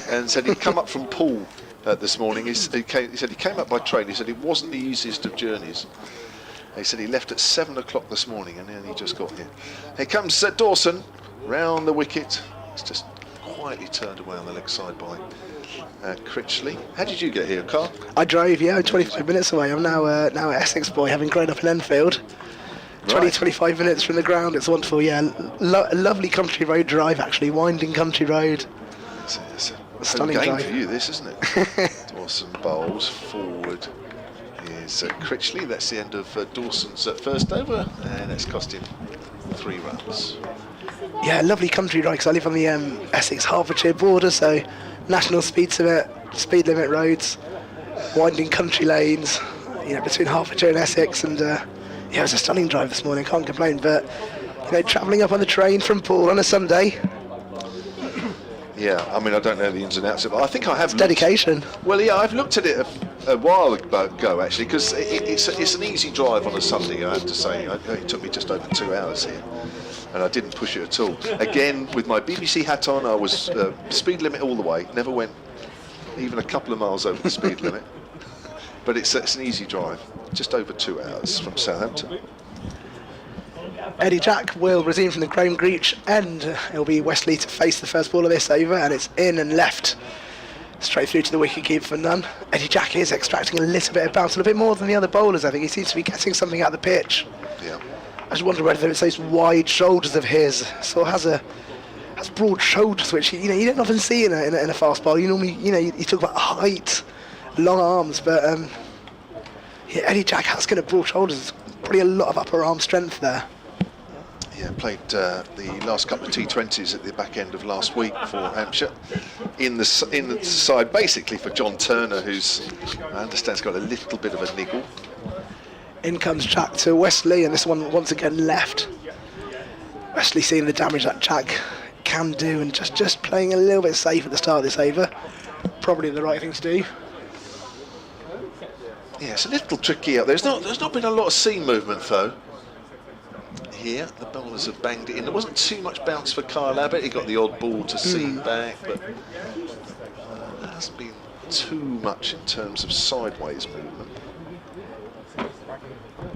Speaker 4: and said he'd come up from Poole this morning. He said he came up by train. He said it wasn't the easiest of journeys. He said he left at 7 o'clock this morning and then he just got here. Here comes Dawson round the wicket. It's just quietly turned away on the leg side by Critchley. How did you get here, Carl?
Speaker 5: I drove, 25 minutes away. I'm now an Essex boy, having grown up in Enfield. 25 minutes from the ground. It's wonderful, a lovely country road drive, actually, winding country road.
Speaker 4: It's a
Speaker 5: Stunning
Speaker 4: game
Speaker 5: drive
Speaker 4: for you, this, isn't it? Dawson bowls forward. Is Critchley. That's the end of Dawson's first over, and that's cost him 3 runs.
Speaker 5: Yeah, lovely country ride, because I live on the Essex-Hertfordshire border, so national speed limit roads, winding country lanes, between Hertfordshire and Essex, and it was a stunning drive this morning, can't complain, but travelling up on the train from Poole on a Sunday.
Speaker 4: Yeah, I mean, I don't know the ins and outs of it, but I think I have. It's
Speaker 5: dedication.
Speaker 4: Well, yeah, I've looked at it a while ago actually, because it's an easy drive on a Sunday, I have to say. It took me just over 2 hours here, and I didn't push it at all. Again, with my BBC hat on, I was speed limit all the way, never went even a couple of miles over the speed limit. But it's an easy drive, just over 2 hours from Southampton.
Speaker 5: Eddie Jack will resume from the Graham Greach end. It'll be Wesley to face the first ball of this over, and it's in and left straight through to the wicketkeeper for none. Eddie Jack is extracting a little bit of bounce, a little bit more than the other bowlers. I think he seems to be getting something out of the pitch.
Speaker 4: Yeah.
Speaker 5: I just wonder whether it's those wide shoulders of his. Sort of has broad shoulders, which you don't often see in a fast bowler. You normally you talk about height, long arms, but Eddie Jack has kind of broad shoulders. Probably a lot of upper arm strength there.
Speaker 4: Yeah, played the last couple of T20s at the back end of last week for Hampshire in the side basically for John Turner, who's I understand has got a little bit of a niggle.
Speaker 5: In comes Jack to Wesley, and this one once again left. Wesley seeing the damage that Jack can do, and just playing a little bit safe at the start of this over. Probably the right thing to do.
Speaker 4: Yeah, it's a little tricky out there. There's not been a lot of seam movement though. Here, the bowlers have banged it in. There wasn't too much bounce for Kyle Abbott. He got the odd ball to seam back, but there hasn't been too much in terms of sideways movement.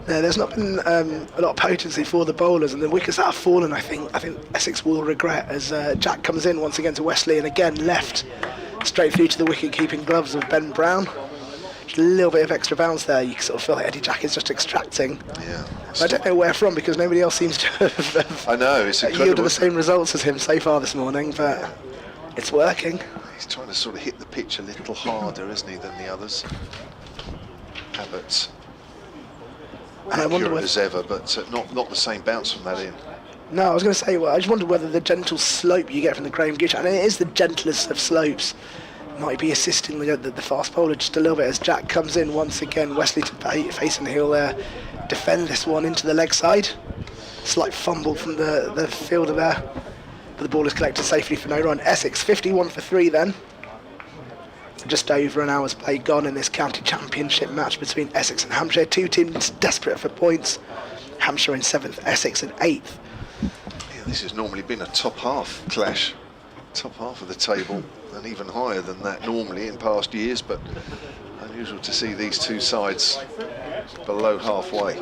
Speaker 5: Yeah, there's not been a lot of potency for the bowlers, and the wickets that have fallen, I think Essex will regret as Jack comes in once again to Wesley, and again left straight through to the wicket-keeping gloves of Ben Brown. Just a little bit of extra bounce there. You sort of feel like Eddie Jack is just extracting. Yeah. I don't know where from, because nobody else seems to have
Speaker 4: I know, it's incredible.
Speaker 5: Yielded the same results as him so far this morning, but it's working.
Speaker 4: He's trying to sort of hit the pitch a little harder, isn't he, than the others. Abbott's accurate as ever, but not the same bounce from that in.
Speaker 5: No, I was going to say, I just wonder whether the gentle slope you get from the Graham Gooch, and it is the gentlest of slopes, might be assisting the fast bowler just a little bit as Jack comes in once again. Wesley to face, and he'll defend this one into the leg side. Slight fumble from the fielder there, but the ball is collected safely for no run. Essex 51 for 3 then. Just over an hour's play gone in this county championship match between Essex and Hampshire. Two teams desperate for points. Hampshire in 7th, Essex in 8th.
Speaker 4: Yeah, this has normally been a top half clash, top half of the table, and even higher than that normally in past years, but unusual to see these two sides below halfway.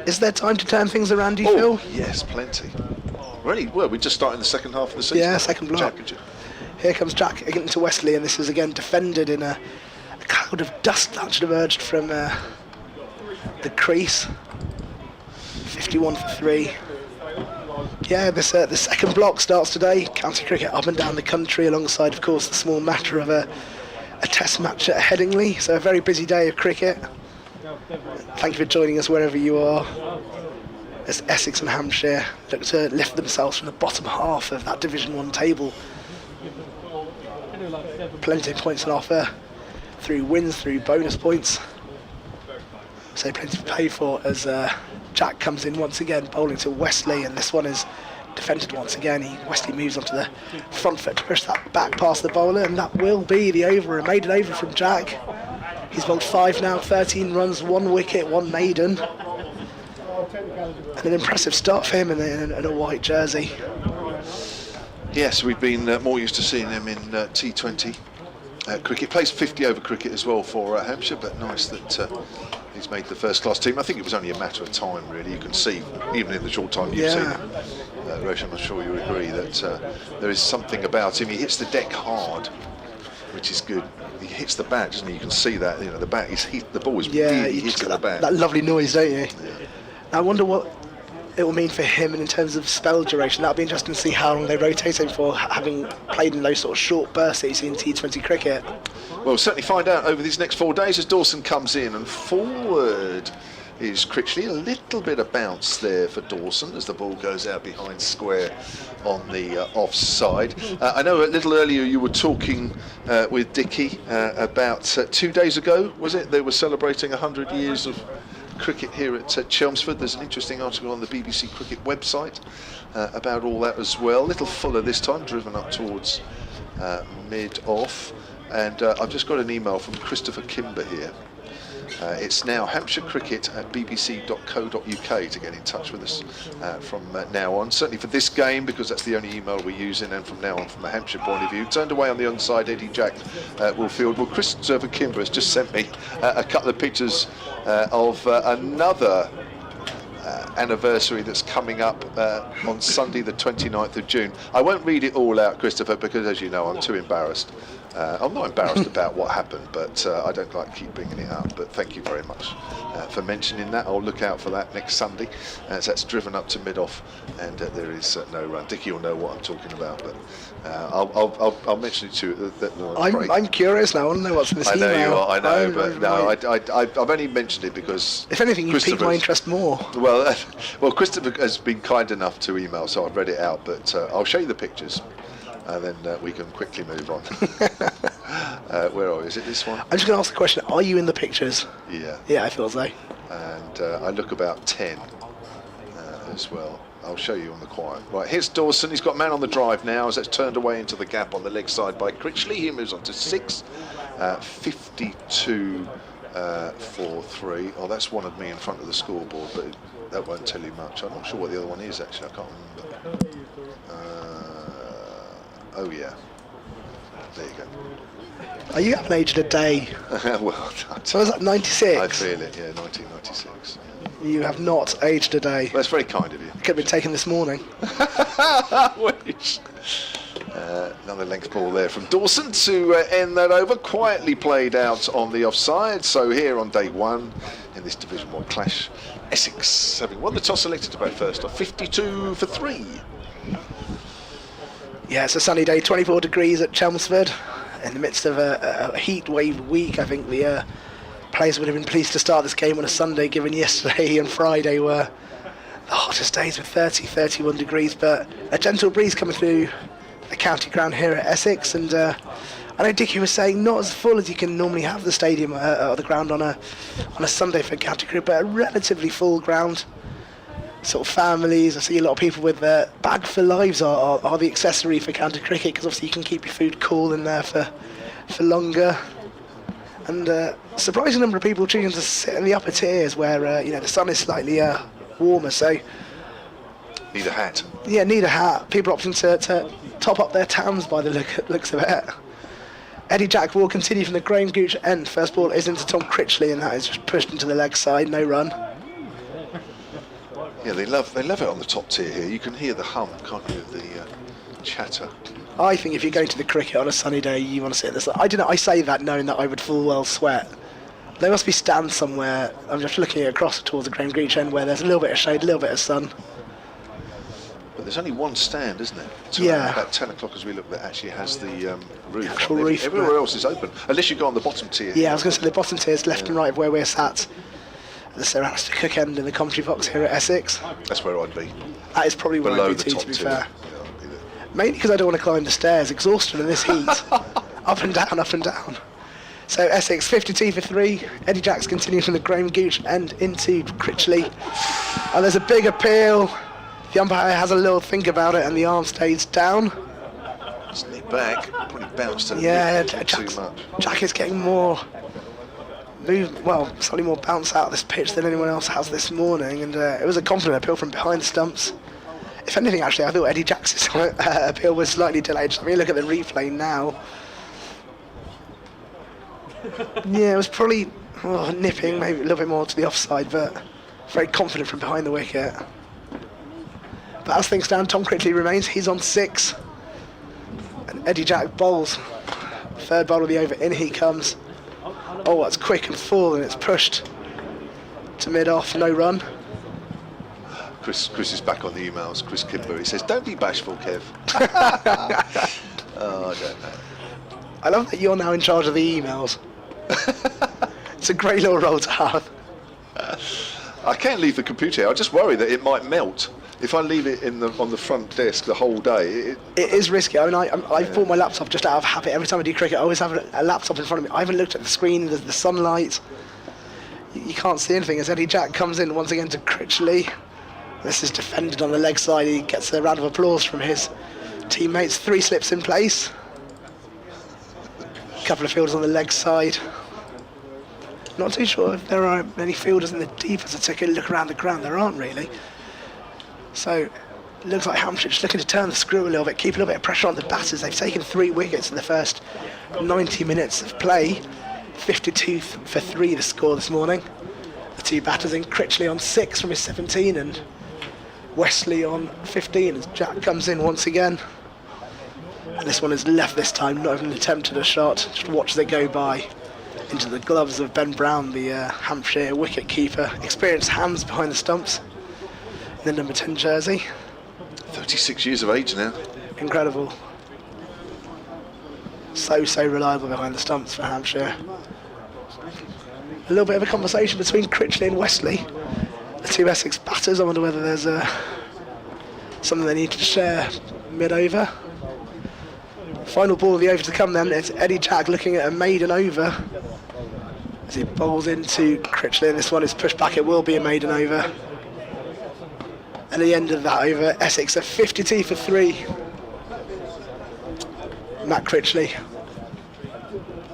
Speaker 5: Is there time to turn things around, do you feel?
Speaker 4: Yes, plenty. We're just starting the second half of the season.
Speaker 5: Yeah, second block.
Speaker 4: Championship.
Speaker 5: Here comes Jack again to Wesley, and this is again defended in a cloud of dust that should have emerged from the crease. 51 for 3. Yeah, this the second block starts today. County cricket up and down the country, alongside, of course, the small matter of a test match at Headingley. So a very busy day of cricket. Thank you for joining us wherever you are, as Essex and Hampshire look to lift themselves from the bottom half of that Division 1 table. Plenty of points on offer through wins, through bonus points. So plenty to pay for as Jack comes in once again, bowling to Wesley, and this one is defended once again. Wesley moves onto the front foot to push that back past the bowler, and that will be the over, a maiden over from Jack. He's bowled 5 now, 13 runs, 1 wicket, 1 maiden. And an impressive start for him in a white jersey.
Speaker 4: Yes, we've been more used to seeing him in T20 cricket. Plays 50 over cricket as well for Hampshire, but nice that he's made the first class team. I think it was only a matter of time, really. You can see, even in the short time you've seen him, Roshan, I'm sure you agree that there is something about him. He hits the deck hard, which is good. He hits the bat, doesn't he? You can see that. You know, the bat is the ball is really hitting the bat.
Speaker 5: That lovely noise, don't you?
Speaker 4: Yeah.
Speaker 5: I wonder what it will mean for him, and in terms of spell duration. That'll be interesting to see how long they rotate him for, having played in those sort of short bursts that you see in T20 cricket.
Speaker 4: We'll certainly find out over these next 4 days as Dawson comes in, and forward is Critchley. A little bit of bounce there for Dawson as the ball goes out behind square on the offside. I know a little earlier you were talking with Dickie about 2 days ago, was it? They were celebrating 100 years of cricket here at Chelmsford. There's an interesting article on the BBC Cricket website about all that as well. A little fuller this time, driven up towards mid-off. And I've just got an email from Christopher Kimber here. It's now hampshirecricket@bbc.co.uk to get in touch with us from now on. Certainly for this game, because that's the only email we're using, and from now on from a Hampshire point of view. Turned away on the onside, Eddie Jack will field. Well, Christopher Kimber has just sent me a couple of pictures of another anniversary that's coming up on Sunday the 29th of June. I won't read it all out, Christopher, because as you know I'm too embarrassed. I'm not embarrassed about what happened, but I don't like keep bringing it up. But thank you very much for mentioning that. I'll look out for that next Sunday. So that's driven up to mid-off, and there is no run. Dickie will know what I'm talking about, but I'll mention it to you.
Speaker 5: I'm curious now. I want to know what's in this email.
Speaker 4: I know you are. I know, but no, I've only mentioned it because
Speaker 5: if anything, you piqued my interest more.
Speaker 4: Well, Christopher has been kind enough to email, so I've read it out. But I'll show you the pictures. And then we can quickly move on. Where are we? Is it this one?
Speaker 5: I'm just going to ask the question, are you in the pictures?
Speaker 4: Yeah.
Speaker 5: Yeah, I feel so.
Speaker 4: And I look about 10 as well. I'll show you on the quiet. Right, here's Dawson. He's got man on the drive now as that's turned away into the gap on the leg side by Critchley. He moves on to 6. 52 for 3. Oh, that's one of me in front of the scoreboard, but that won't tell you much. I'm not sure what the other one is, actually. I can't remember. Oh yeah, there you go.
Speaker 5: Are you having aged a day?
Speaker 4: Well,
Speaker 5: So is that 96?
Speaker 4: I feel it, yeah, 1996.
Speaker 5: You have not aged a day.
Speaker 4: That's very kind of you.
Speaker 5: Could have been taken this morning.
Speaker 4: Which, another length ball there from Dawson to end that over. Quietly played out on the offside. So here on day 1 in this Division 1 clash, Essex having won the toss, selected to bat first off, 52 for 3.
Speaker 5: Yeah, it's a sunny day, 24 degrees at Chelmsford. In the midst of a heat wave week, I think the players would have been pleased to start this game on a Sunday, given yesterday and Friday were the hottest days with 30, 31 degrees. But a gentle breeze coming through the county ground here at Essex. And I know Dickie was saying not as full as you can normally have the stadium or the ground on a Sunday for county cricket, but a relatively full ground. Sort of families, I see a lot of people with bag for lives are the accessory for county cricket, because obviously you can keep your food cool in there for longer. And surprising number of people choosing to sit in the upper tiers where the sun is slightly warmer, so
Speaker 4: Need a hat.
Speaker 5: yeah, need a hat. People opting to top up their towns by the looks of it. Eddie Jack will continue from the Graham Gooch end. First ball is into Tom Critchley, and that is just pushed into the leg side, no run.
Speaker 4: Yeah, they love it on the top tier here. You can hear the hum, can't you, of the chatter.
Speaker 5: I think if you're going to the cricket on a sunny day, you want to sit in the sun. I don't know, I say that knowing that I would full well sweat. There must be stands somewhere. I'm just looking across towards the Graham Gooch end where there's a little bit of shade, a little bit of sun.
Speaker 4: But there's only one stand, isn't there?
Speaker 5: Yeah.
Speaker 4: About 10 o'clock as we look, that actually has the roof.
Speaker 5: The actual
Speaker 4: on.
Speaker 5: roof,
Speaker 4: Everywhere
Speaker 5: yeah.
Speaker 4: else is open, unless you go on the bottom tier.
Speaker 5: Yeah, I was going to say the bottom tier is left and right of where we're sat. The Sir Alistair Cook end in the commentary box here at Essex.
Speaker 4: That's where I'd be.
Speaker 5: That is probably where
Speaker 4: Below
Speaker 5: I'd
Speaker 4: the
Speaker 5: be too,
Speaker 4: top
Speaker 5: to be
Speaker 4: tier.
Speaker 5: fair.
Speaker 4: Yeah, I'd be there.
Speaker 5: Mainly because I don't want to climb the stairs, exhausted in this heat. Up and down, up and down. So Essex 52 for 3. Eddie Jacks continues from the Graham Gooch end into Critchley. And there's a big appeal. The umpire has a little think about it and the arm stays down.
Speaker 4: Isn't he back? Probably bounced a
Speaker 5: Yeah,
Speaker 4: little too
Speaker 5: Jack's,
Speaker 4: much.
Speaker 5: Jack is getting more slightly more bounce out of this pitch than anyone else has this morning, and it was a confident appeal from behind the stumps. If anything, actually, I thought Eddie Jack's appeal was slightly delayed. I mean, look at the replay now. Yeah, it was probably nipping, maybe a little bit more to the offside, but very confident from behind the wicket. But as things stand, Tom Critchley remains. He's on 6. And Eddie Jack bowls. Third bowl of the over, in he comes. Oh, that's quick and full, and it's pushed to mid-off, no run.
Speaker 4: Chris is back on the emails. Chris Kimber, he says, "Don't be bashful, Kev." Oh, I don't know.
Speaker 5: I love that you're now in charge of the emails. It's a great little role to have.
Speaker 4: I can't leave the computer here. I just worry that it might melt. If I leave it on the front desk the whole day,
Speaker 5: It is risky. I mean, I bought my laptop just out of habit. Every time I do cricket, I always have a laptop in front of me. I haven't looked at the screen, the sunlight. You can't see anything as Eddie Jack comes in once again to Critchley. This is defended on the leg side. He gets a round of applause from his teammates. 3 slips in place. A couple of fielders on the leg side. Not too sure if there are many fielders in the deep as I take a look around the ground. There aren't really. So it looks like Hampshire just looking to turn the screw a little bit, keep a little bit of pressure on the batters. They've taken 3 wickets in the first 90 minutes of play. 52 for 3 the score this morning. The 2 batters in, Critchley on 6 from his 17 and Wesley on 15 as Jack comes in once again. And this one is left this time, not even attempted a shot. Just watch as they go by into the gloves of Ben Brown, the Hampshire wicket keeper. Experienced hands behind the stumps in the number 10 jersey.
Speaker 4: 36 years of age now.
Speaker 5: Incredible. So reliable behind the stumps for Hampshire. A little bit of a conversation between Critchley and Wesley, the 2 Essex batters. I wonder whether there's something they need to share mid-over. Final ball of the over to come then. It's Eddie Jack looking at a maiden over as he bowls into Critchley, and this one is pushed back. It will be a maiden over. And at the end of that over, Essex are 52 for 3. Matt Critchley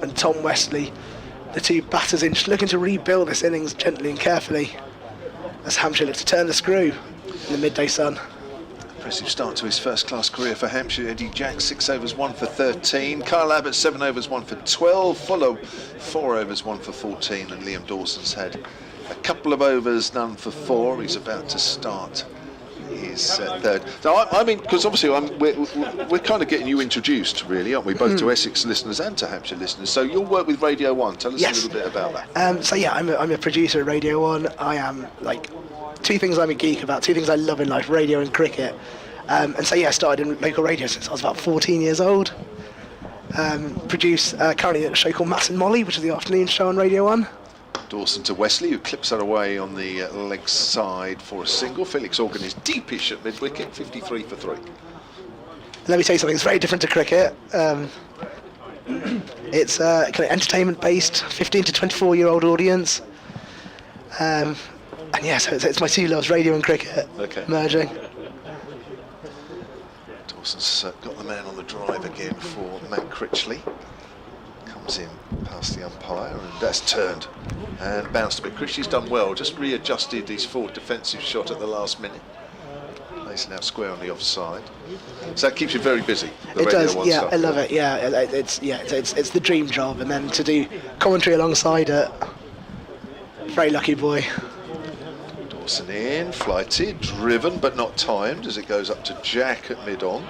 Speaker 5: and Tom Wesley, the 2 batters in, just looking to rebuild this innings gently and carefully as Hampshire look to turn the screw in the midday sun.
Speaker 4: Impressive start to his first-class career for Hampshire. Eddie Jack, 6 overs, 1 for 13. Kyle Abbott, 7 overs, 1 for 12. Fuller, 4 overs, 1 for 14. And Liam Dawson's had a couple of overs, none for 4. He's about to start his third. So I mean, because obviously we're kind of getting you introduced, really, aren't we? Both to Essex listeners and to Hampshire listeners. So you'll work with Radio 1. Tell us
Speaker 5: Yes.
Speaker 4: a little bit about that.
Speaker 5: So yeah, I'm a producer at Radio 1. I am like 2 things I'm a geek about, 2 things I love in life, radio and cricket. And so yeah, I started in local radio since I was about 14 years old. Produce currently a show called Matt and Molly, which is the afternoon show on Radio 1.
Speaker 4: Dawson to Wesley, who clips that away on the leg side for a single. Felix Organ is deepish at mid-wicket, 53 for 3.
Speaker 5: Let me tell you something, it's very different to cricket. It's kind of entertainment-based, 15 to 24-year-old audience. And yeah, so it's my 2 loves, radio and cricket, merging.
Speaker 4: Dawson's got the man on the drive again for Matt Critchley. Comes in past the umpire, and that's turned and bounced a bit. Critchley's done well, just readjusted his forward defensive shot at the last minute. Placing out square on the offside. So that keeps you very busy.
Speaker 5: It does, yeah, I love it, yeah. It's the dream job, and then to do commentary alongside it, very lucky boy.
Speaker 4: Dawson in, flighted, driven but not timed as it goes up to Jack at mid-on.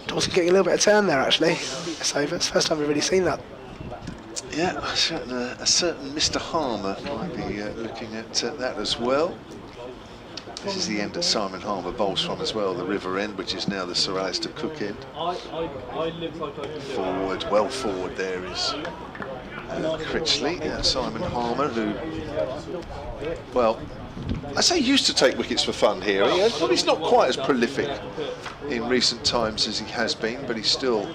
Speaker 5: Dawson getting a little bit of turn there actually. So it's the first time we've really seen that.
Speaker 4: Yeah, a certain Mr. Harmer might be looking at that as well. This is the end that Simon Harmer bowls from as well, the river end, which is now the Sir Alistair Cook end. Forward, well forward there is Critchley, Simon Harmer, who, well, I say used to take wickets for fun here. He's not quite as prolific in recent times as he has been, but he's still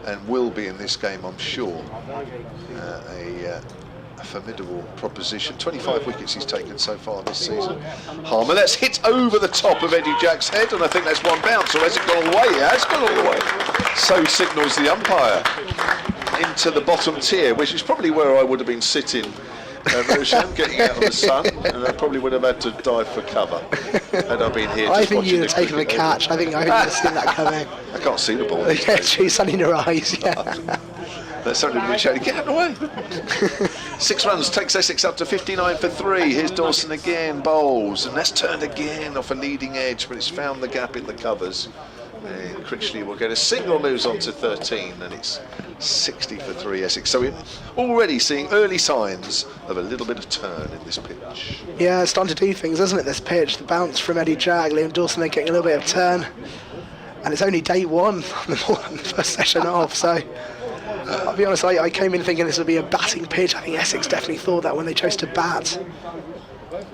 Speaker 4: and will be in this game, I'm sure. A formidable proposition. 25 wickets he's taken so far this season. Harmer, that's hit over the top of Eddie Jack's head, and I think that's one bounce, or has it gone away? It has gone all the way. So signals the umpire into the bottom tier, which is probably where I would have been sitting, Roshan, getting out of the sun, and I probably would have had to dive for cover had I been here.
Speaker 5: I think you'd have taken the catch. I think you'd have seen that coming.
Speaker 4: I can't see the ball.
Speaker 5: Yeah, true, sun in your eyes, yeah.
Speaker 4: That's something to be shouting, get out of the way. 6 runs takes Essex up to 59 for 3. Here's Dawson again, bowls, and that's turned again off a leading edge, but it's found the gap in the covers. And Critchley will get a single, moves on to 13, and it's 60 for 3 Essex. So we're already seeing early signs of a little bit of turn in this pitch.
Speaker 5: Yeah, it's starting to do things, isn't it, this pitch? The bounce from Eddie Jack, Liam Dawson, they're getting a little bit of turn. And it's only day one on the first session off, so I'll be honest, I came in thinking this would be a batting pitch. I think Essex definitely thought that when they chose to bat.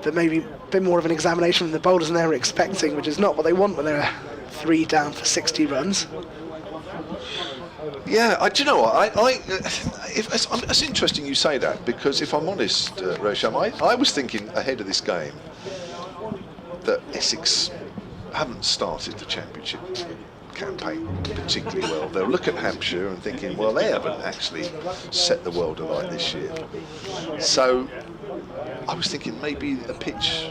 Speaker 5: But maybe a bit more of an examination from the bowlers than they were expecting, which is not what they want when they're 3 down for 60 runs.
Speaker 4: Yeah, do you know what? It's interesting you say that, because if I'm honest, Rosham, I was thinking ahead of this game that Essex haven't started the championship campaign particularly well. They'll look at Hampshire and thinking, well, they haven't actually set the world alight this year. So I was thinking maybe a pitch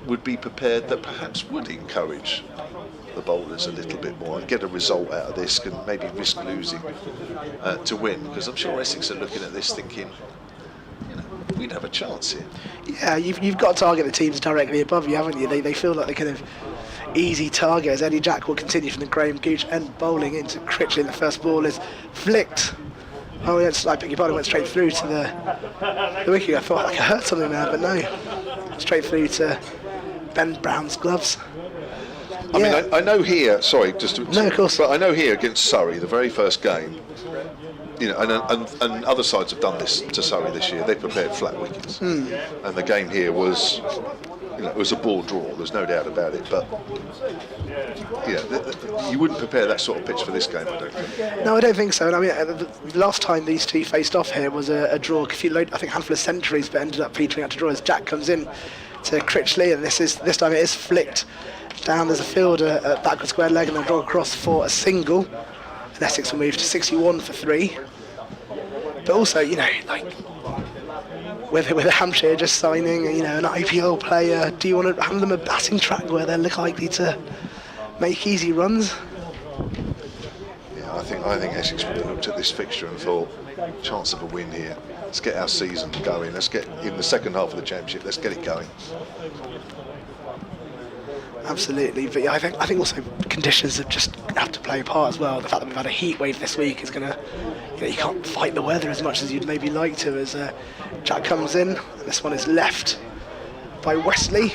Speaker 4: would be prepared that perhaps would encourage the bowlers a little bit more and get a result out of this, and maybe risk losing to win, because I'm sure Essex are looking at this thinking, you know, we'd have a chance here.
Speaker 5: Yeah, you've got to target the teams directly above you, haven't you? They feel like they kind of easy target, as Eddie Jack will continue from the Graham Gooch end, bowling into Critchley. The first ball is flicked. Oh, yes, I beg your pardon, went straight through to the wicket. I thought I hurt something there, but no. Straight through to Ben Brown's gloves.
Speaker 4: I mean, I know here, sorry, just to,
Speaker 5: no, of course.
Speaker 4: But I know here against Surrey, the very first game, you know, and other sides have done this to Surrey this year. They prepared flat wickets, and the game here was, you know, it was a ball draw. There's no doubt about it. But yeah, you wouldn't prepare that sort of pitch for this game, I don't think.
Speaker 5: No, I don't think so. And I mean, the last time these two faced off here was a draw. I think a handful of centuries, but ended up petering out to draw as Jack comes in to Critchley, and this time it is flicked down. There's a fielder at backward square leg, and they'll draw across for a single. And Essex will move to 61 for 3. But also, you know, like with Hampshire just signing, you know, an IPL player, do you want to hand them a batting track where they're likely to make easy runs?
Speaker 4: Yeah, I think Essex would have looked at this fixture and thought, chance of a win here. Let's get our season going. Let's get in the second half of the championship. Let's get it going.
Speaker 5: Absolutely, but yeah, I think also conditions have just have to play a part as well. The fact that we've had a heat wave this week is going to, you know, you can't fight the weather as much as you'd maybe like to. As Jack comes in, and this one is left by Wesley.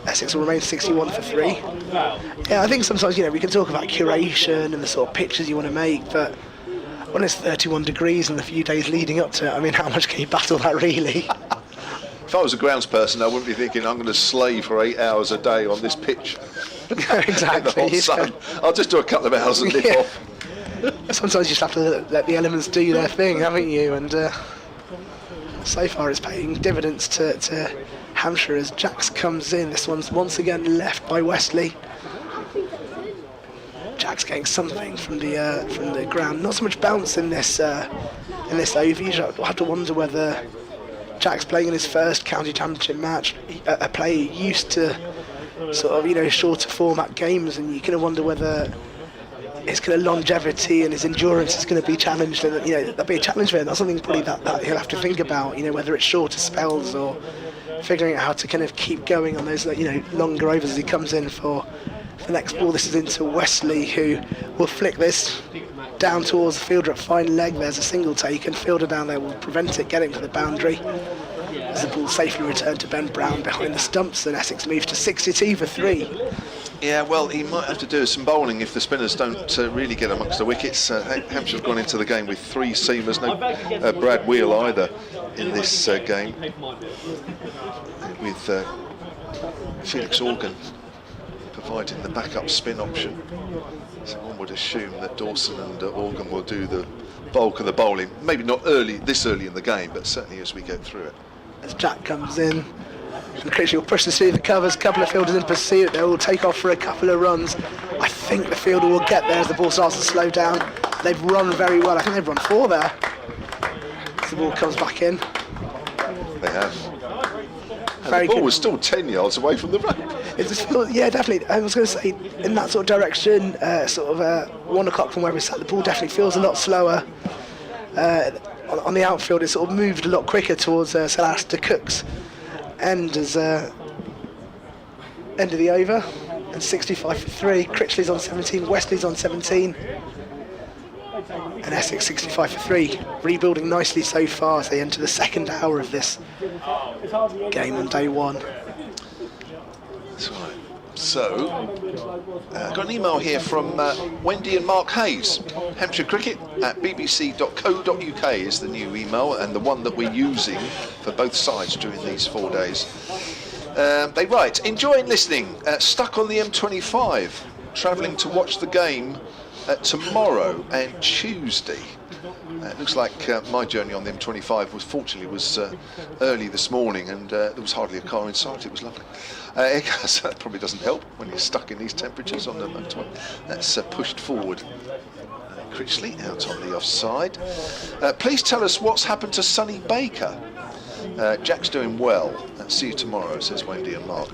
Speaker 5: Essex will remain 61 for 3. Yeah, I think sometimes, you know, we can talk about curation and the sort of pictures you want to make, but when it's 31 degrees and the few days leading up to it, I mean, how much can you battle that really?
Speaker 4: If I was a grounds person, I wouldn't be thinking I'm going to slave for 8 hours a day on this pitch.
Speaker 5: Exactly.
Speaker 4: In the hot sun. I'll just do a couple of hours and nip off.
Speaker 5: Sometimes you just have to let the elements do their thing, haven't you? And so far it's paying dividends to Hampshire as Jax comes in. This one's once again left by Wesley. Jack Jack's getting something from the ground. Not so much bounce in this over. You have to wonder whether Jack's playing in his first county championship match, a player used to sort of shorter format games, and you kind of wonder whether his kind of longevity and his endurance is going to be challenged, and that'll be a challenge for him. That's something probably that he'll have to think about, whether it's shorter spells or figuring out how to kind of keep going on those longer overs as he comes in for the next ball. This is into Wesley, who will flick this down towards the fielder at fine leg. There's a single take, and fielder down there will prevent it getting to the boundary as the ball safely returned to Ben Brown behind the stumps, and Essex moves to 62 for 3.
Speaker 4: Yeah, well, he might have to do some bowling if the spinners don't really get amongst the wickets. Hampshire's gone into the game with 3 seamers, no Brad Wheel either in this game, with Felix Organ providing the backup spin option. So one would assume that Dawson and Organ will do the bulk of the bowling, maybe not this early in the game, but certainly as we go through it.
Speaker 5: As Jack comes in, and Critchley will push this through the covers, a couple of fielders in pursuit, they will take off for a couple of runs. I think the fielder will get there as the ball starts to slow down. They've run very well, I think they've run 4 there. As the ball comes back in.
Speaker 4: They have. And the ball was still 10 yards away from the rope.
Speaker 5: It just feels, yeah, definitely. I was going to say, in that sort of direction, 1 o'clock from where we sat, the ball definitely feels a lot slower. On the outfield, it sort of moved a lot quicker towards Sir Alastair Cook's end as end of the over. And 65 for 3. Critchley's on 17, Wesley's on 17. And Essex 65 for 3. Rebuilding nicely so far as they enter the second hour of this game on day 1.
Speaker 4: That's right. So, got an email here from Wendy and Mark Hayes. Hampshire Cricket at bbc.co.uk is the new email, and the one that we're using for both sides during these 4 days. They write, enjoying listening, stuck on the M25, travelling to watch the game tomorrow and Tuesday. It looks like my journey on the M25 was early this morning, and there was hardly a car in sight. It was lovely. That probably doesn't help when you're stuck in these temperatures on the motorway. That's pushed forward. Critchley out on the offside. Please tell us what's happened to Sonny Baker. Jack's doing well. See you tomorrow, says Wendy and Mark.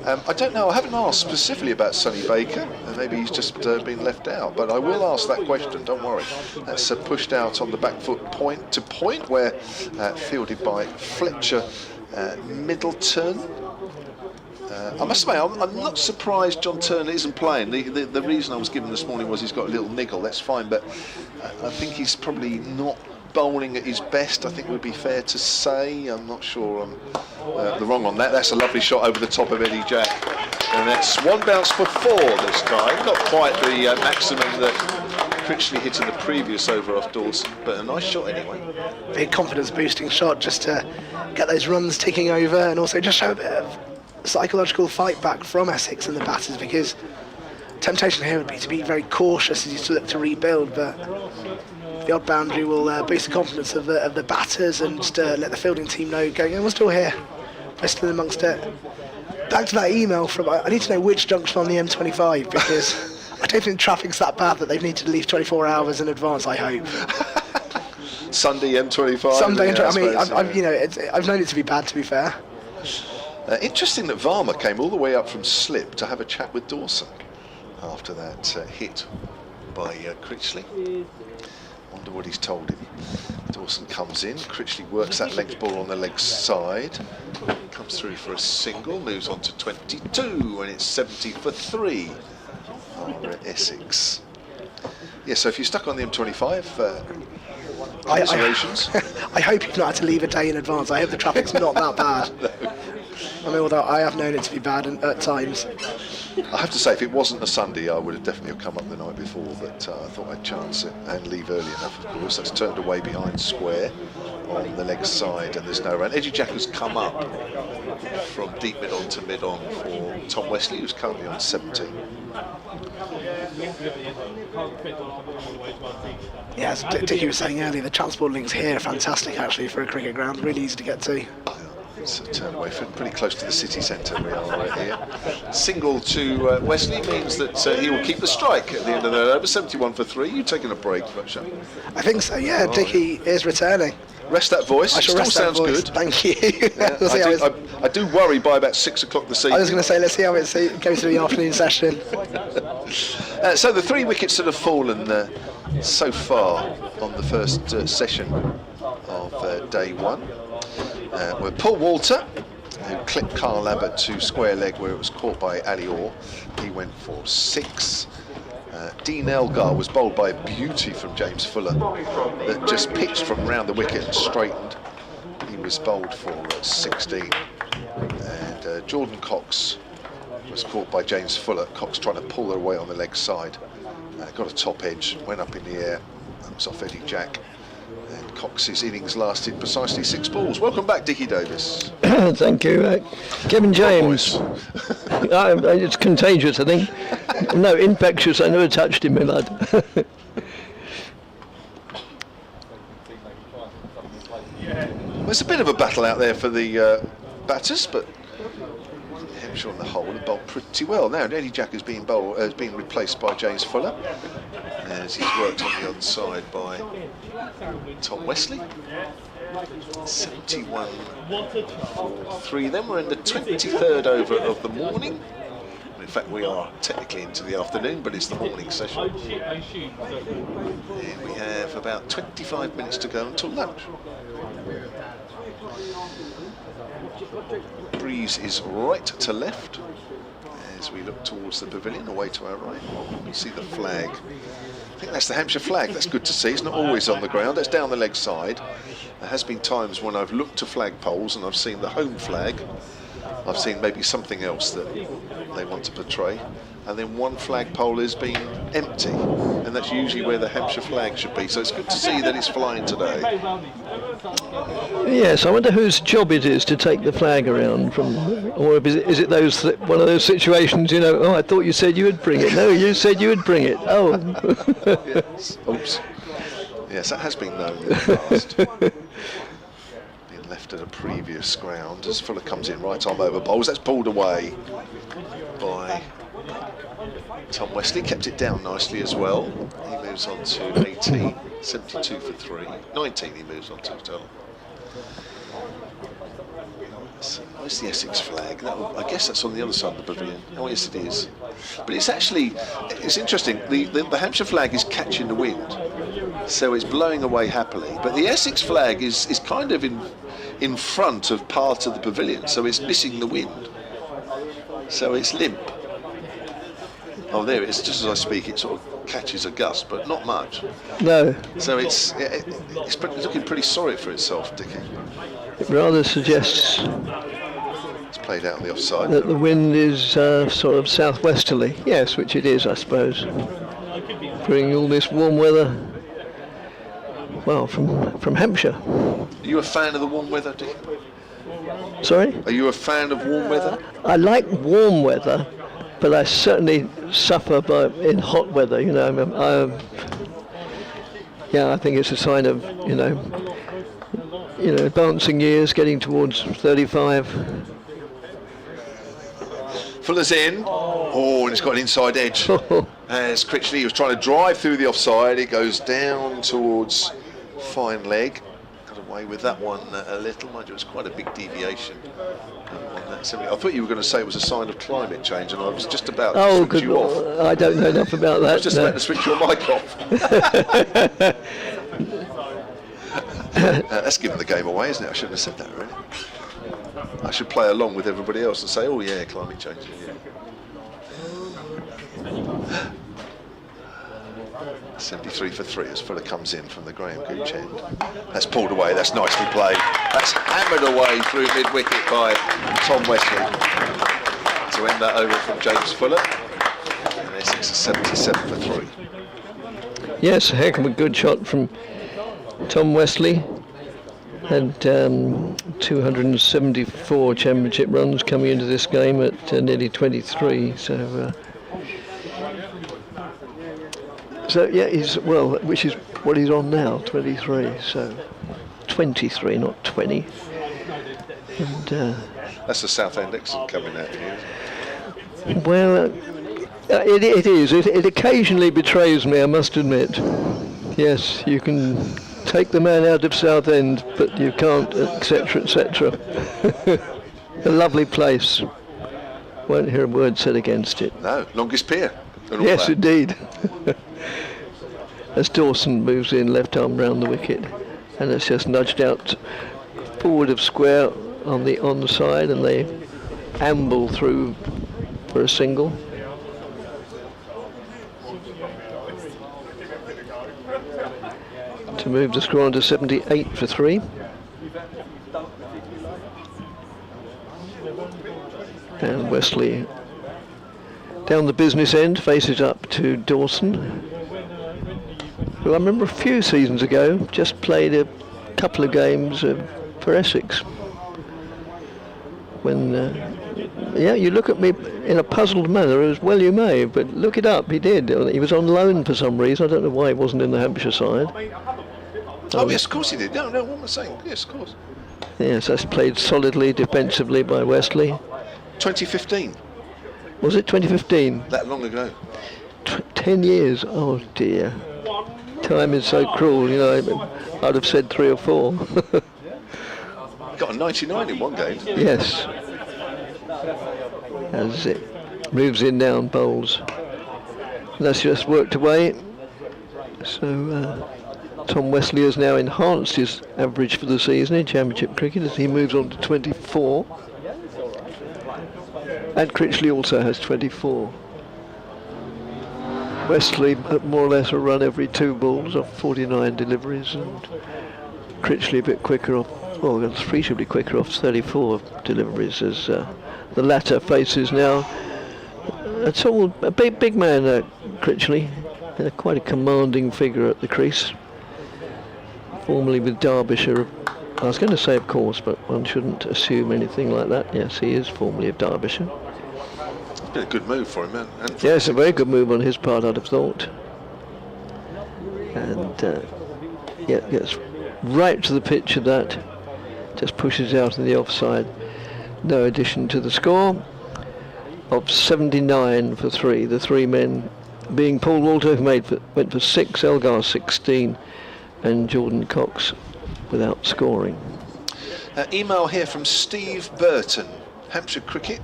Speaker 4: I don't know, I haven't asked specifically about Sonny Baker. Maybe he's just been left out, but I will ask that question, don't worry. That's pushed out on the back foot point to point, where fielded by Fletcher Middleton. I must say, I'm not surprised John Turner isn't playing. The reason I was given this morning was he's got a little niggle, that's fine, but I think he's probably not bowling at his best, I think would be fair to say. I'm not sure I'm wrong on that. That's a lovely shot over the top of Eddie Jack. And that's 1 bounce for 4 this time. Not quite the maximum that Critchley hit in the previous over off Dawson, but a nice shot anyway.
Speaker 5: Big confidence boosting shot just to get those runs ticking over, and also just show a bit of psychological fight back from Essex and the batters, because temptation here would be to be very cautious as you look to rebuild, but the odd boundary will boost the confidence of the batters and just let the fielding team know going, and we're still here, we're still amongst it. Back to that email from, I need to know which junction on the M25, because I don't think traffic's that bad that they've needed to leave 24 hours in advance, I hope.
Speaker 4: Sunday M25.
Speaker 5: Sunday,
Speaker 4: yeah,
Speaker 5: I mean, I've known it to be bad, to be fair.
Speaker 4: Interesting that Varma came all the way up from slip to have a chat with Dawson after that hit by Critchley. Wonder what he's told him. Dawson comes in, Critchley works that length ball on the leg side, comes through for a single, moves on to 22, and it's 70 for 3 for Essex. Yeah, so if you're stuck on the M25, congratulations.
Speaker 5: I hope you've not had to leave a day in advance. I hope the traffic's not that bad.
Speaker 4: No.
Speaker 5: I mean, although I have known it to be bad at times.
Speaker 4: I have to say, if it wasn't a Sunday, I would have definitely come up the night before, but I thought I'd chance it and leave early enough, of course. That's turned away behind square on the leg side, and there's no run. Eddie Jack has come up from deep mid-on to mid-on for Tom Wesley, who's currently on 17.
Speaker 5: Yeah, as Dickie was saying earlier, the transport links here are fantastic actually for a cricket ground, really easy to get to.
Speaker 4: So turn away from pretty close to the city centre we are right here. Single to Wesley means that he will keep the strike at the end of the over. 71 for 3. You taking a break, Fletcher?
Speaker 5: I think so, yeah. Dickie is returning.
Speaker 4: Rest that voice.
Speaker 5: I shall
Speaker 4: Still
Speaker 5: rest
Speaker 4: sounds
Speaker 5: that voice.
Speaker 4: good.
Speaker 5: Thank you.
Speaker 4: Yeah,
Speaker 5: We'll see how it's-
Speaker 4: I do worry by about 6 o'clock this evening.
Speaker 5: I was going to say, let's see how it goes to the afternoon session.
Speaker 4: So the 3 wickets that have fallen so far on the first session of day 1 were Paul Walter, who clipped Carl Abbott to square leg where it was caught by Ali Orr. He went for 6. Dean Elgar was bowled by a beauty from James Fuller that just pitched from round the wicket and straightened. He was bowled for 16. And Jordan Cox was caught by James Fuller. Cox trying to pull her away on the leg side. Got a top edge, went up in the air. That was off Eddie Jack. And Cox's innings lasted precisely 6 balls. Welcome back, Dickie Davis.
Speaker 1: Thank you, Kevin James. It's contagious, I think. No, infectious. I never touched him, my lad.
Speaker 4: Well, it's a bit of a battle out there for the batters, but Hampshire on the whole have bowled pretty well. Now Eddie Jack has been replaced by James Fuller, as he's worked on the other side by Tom Wesley. 71 for 3. Then we're in the 23rd over of the morning. In fact, we are technically into the afternoon, but it's the morning session. And we have about 25 minutes to go until lunch. Breeze is right to left as we look towards the pavilion, away to our right. We see the flag. I think that's the Hampshire flag. That's good to see. It's not always on the ground. That's down the leg side. There has been times when I've looked to flag poles and I've seen the home flag. I've seen maybe something else that they want to portray, and then one flagpole has been empty, and that's usually where the Hampshire flag should be. So it's good to see that it's flying today.
Speaker 1: Yes, I wonder whose job it is to take the flag around from, or is it one of those situations, you know, oh, I thought you said you would bring it. No, you said you would bring it. Oh.
Speaker 4: Yes. Oops. Yes, that has been known in the past. Been left at a previous ground as Fuller comes in, right arm over bowls. That's pulled away by Tom Wesley, kept it down nicely as well. He moves on to 18, 72 for 3. 19 he moves on to total. So where's the Essex flag? I guess that's on the other side of the pavilion. Oh yes, it is. But it's actually, it's interesting, the Hampshire flag is catching the wind, so it's blowing away happily. But the Essex flag is kind of in front of part of the pavilion, so it's missing the wind. So it's limp. Oh, there it is. Just as I speak, it sort of catches a gust, but not much.
Speaker 1: No.
Speaker 4: So it's looking pretty sorry for itself, Dickie.
Speaker 1: It rather suggests
Speaker 4: It's played out on the offside.
Speaker 1: that the wind is sort of southwesterly. Yes, which it is, I suppose. Bringing all this warm weather, well, from Hampshire.
Speaker 4: Are you a fan of the warm weather, Dickie?
Speaker 1: Sorry?
Speaker 4: Are you a fan of warm weather?
Speaker 1: I like warm weather, but I certainly suffer in hot weather. You know, I think it's a sign of advancing years, getting towards 35.
Speaker 4: Fuller's in. Oh, and it's got an inside edge. As Critchley was trying to drive through the offside, it goes down towards fine leg. Got away with that one a little. Mind you, it was quite a big deviation on that. I thought you were going to say it was a sign of climate change, and I was just about to switch you off.
Speaker 1: I don't know enough about that.
Speaker 4: I was just about to switch your mic off. That's giving the game away, isn't it? I shouldn't have said that, really. I should play along with everybody else and say, oh yeah, climate change, yeah. 73 for 3 as Fuller comes in from the Graham Gooch end. That's pulled away, that's nicely played. That's hammered away through mid-wicket by Tom Wesley to end that over from James Fuller. And Essex is 77 for 3.
Speaker 1: Yes, a heck of a good shot from Tom Wesley. Had 274 championship runs coming into this game at nearly 23. So yeah, which is what he's on now, 23. So 23, not 20. And,
Speaker 4: That's the Southend accent coming out here.
Speaker 1: well, it is. It occasionally betrays me, I must admit. Yes, you can take the man out of Southend, but you can't, etc., etc. A lovely place. Won't hear a word said against it.
Speaker 4: No, longest pier. And all
Speaker 1: Yes,
Speaker 4: that.
Speaker 1: indeed. As Dawson moves in, left arm round the wicket, and it's just nudged out forward of square on the onside, and they amble through for a single. To move the score on to 78 for 3. And Wesley down the business end faces up to Dawson, who I remember a few seasons ago just played a couple of games for Essex. When, yeah, you look at me in a puzzled manner, as well you may, but look it up, he did. He was on loan for some reason. I don't know why he wasn't in the Hampshire side.
Speaker 4: Oh, yes, of course he did. No, what am I saying? Yes, of course.
Speaker 1: Yes, that's played solidly defensively by Wesley.
Speaker 4: 2015.
Speaker 1: Was it 2015?
Speaker 4: That long ago.
Speaker 1: 10 years. Oh dear. Time is so cruel, you know. I'd have said 3 or 4.
Speaker 4: Got a 99 in one game. Didn't he?
Speaker 1: Yes. As it moves in now and bowls. That's just worked away. So Tom Wesley has now enhanced his average for the season in Championship cricket as he moves on to 24. And Critchley also has 24. Wesley more or less a run every 2 balls off 49 deliveries, and Critchley a bit quicker off, well, appreciably quicker off 34 deliveries as the latter faces now. It's all a big man, Critchley, quite a commanding figure at the crease. Formerly with Derbyshire, I was going to say of course, but one shouldn't assume anything like that. Yes, he is formerly of Derbyshire.
Speaker 4: It's been a good move for him, man. And for
Speaker 1: Yes, a very good move on his part, I'd have thought. And yeah, gets right to the pitch of that. Just pushes out in the offside. No addition to the score of 79 for 3. The 3 men being Paul Walter, who went for 6, Elgar 16, and Jordan Cox without scoring.
Speaker 4: Email here from Steve Burton, Hampshire Cricket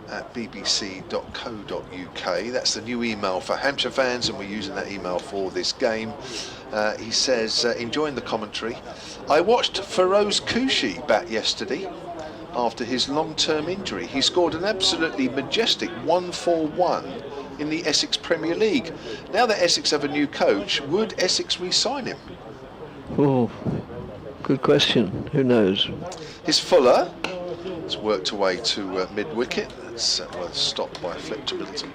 Speaker 4: at bbc.co.uk. That's the new email for Hampshire fans, and we're using that email for this game. He says, enjoying the commentary. I watched Feroz Kushi bat yesterday after his long-term injury. He scored an absolutely majestic 141 in the Essex Premier League. Now that Essex have a new coach, would Essex re-sign him?
Speaker 1: Oh, good question. Who knows?
Speaker 4: His Fuller has worked away to mid-wicket. That's well stopped by flexibility.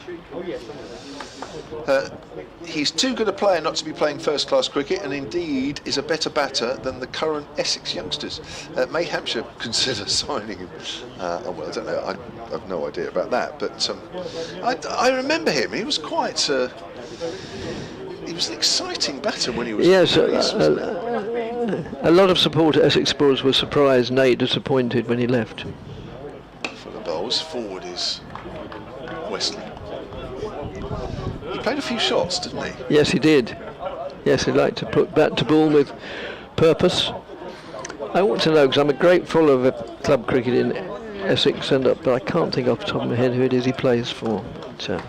Speaker 4: He's too good a player not to be playing first-class cricket, and indeed is a better batter than the current Essex youngsters. May Hampshire consider signing him? Well, I don't know. I have no idea about that. But I remember him. He was quite. He was an exciting batter when he was.
Speaker 1: Yes,
Speaker 4: released, wasn't he?
Speaker 1: a lot of supporter Essex supporters were surprised, nay, disappointed when he left.
Speaker 4: For the bowls, forward is Wesley. He played a few shots, didn't he?
Speaker 1: Yes, he did. Yes, he liked to put bat to ball with purpose. I want to know, because I'm a great follower of club cricket in Essex, but I can't think off the top of my head who it is he plays for. But,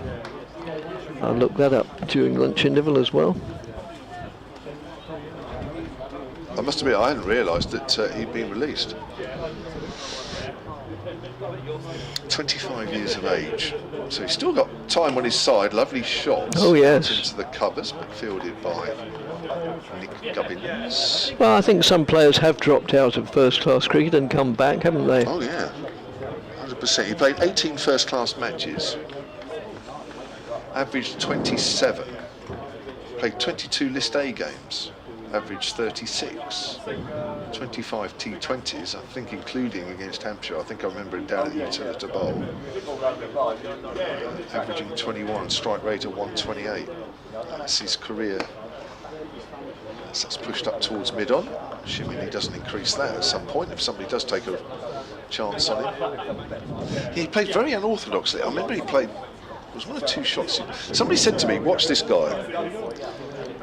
Speaker 1: I'll look that up during lunch interval as well.
Speaker 4: I must admit, I hadn't realised that he'd been released. 25 years of age, so he's still got time on his side. Lovely shots.
Speaker 1: Oh yes.
Speaker 4: Into the covers, but fielded by Nick Gubbins.
Speaker 1: Well, I think some players have dropped out of first-class cricket and come back, haven't they?
Speaker 4: Oh yeah, 100%. He played 18 first-class matches, averaged 27. Played 22 List A games, averaged 36. 25 T20s, I think, including against Hampshire. I think I remember him down at the Utilita Bowl. Averaging 21, strike rate of 128. That's his career So that's pushed up towards mid-on. Assuming he doesn't increase that at some point if somebody does take a chance on him. He played very unorthodoxly. I remember he played, it was one or two shots. Somebody said to me, watch this guy.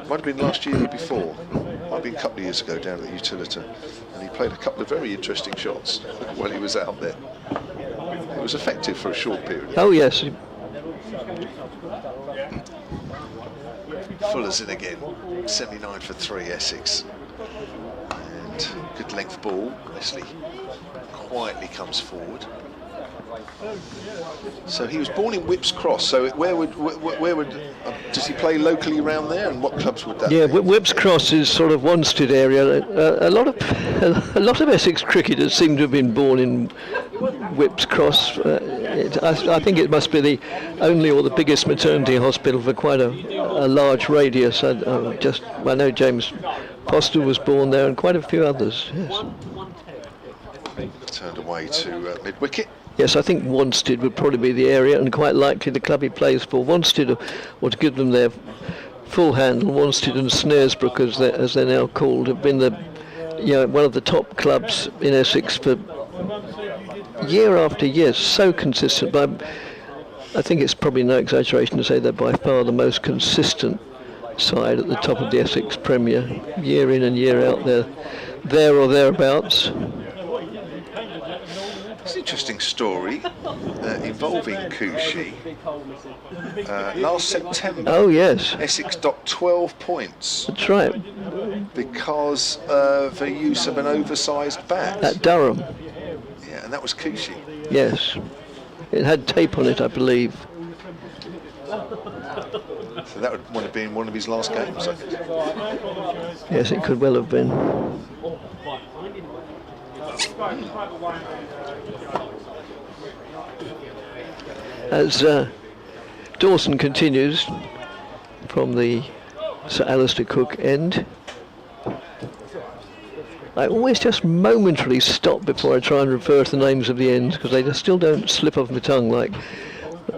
Speaker 4: Might have been last year, before. Might have been a couple of years ago down at the Utilita. And he played a couple of very interesting shots while he was out there. It was effective for a short period.
Speaker 1: Oh yes.
Speaker 4: Fuller's in again. 79 for 3, Essex. And good length ball. Wesley quietly comes forward. So he was born in Whipps Cross. So where would does he play locally around there, and what clubs would that?
Speaker 1: Yeah,
Speaker 4: be?
Speaker 1: Whipps Cross is sort of Wanstead area. A lot of Essex cricketers seem to have been born in Whipps Cross. I think it must be the only or the biggest maternity hospital for quite a large radius. I know James Postle was born there, and quite a few others. Yes.
Speaker 4: Turned away to mid-wicket.
Speaker 1: Yes, I think Wanstead would probably be the area, and quite likely the club he plays for. Wanstead, or to give them their full handle, Wanstead and Snaresbrook, as they're now called, have been one of the top clubs in Essex for year after year. So consistent. But I think it's probably no exaggeration to say they're by far the most consistent side at the top of the Essex Premier, year in and year out. They're there or thereabouts.
Speaker 4: It's an interesting story involving Coochie. Last September,
Speaker 1: Oh yes,
Speaker 4: Essex docked 12 points
Speaker 1: that's right.
Speaker 4: because of the use of an oversized bat.
Speaker 1: At Durham,
Speaker 4: Yeah, and that was Coochie.
Speaker 1: yes. It had tape on it, I believe.
Speaker 4: So that would have been one of his last games, I think.
Speaker 1: Yes, it could well have been. As Dawson continues from the Sir Alistair Cook end, I always just momentarily stop before I try and refer to the names of the ends, because they just still don't slip off my tongue like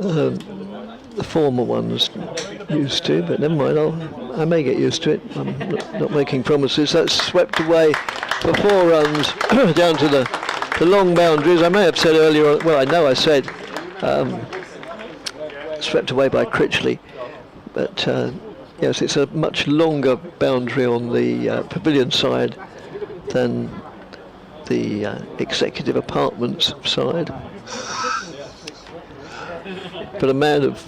Speaker 1: the former ones used to, but never mind, I may get used to it. I'm not making promises. That's swept away for 4 runs down to the long boundaries. I may have said earlier, well, I know I said swept away by Critchley, but yes, it's a much longer boundary on the pavilion side than the executive apartments side. But a man of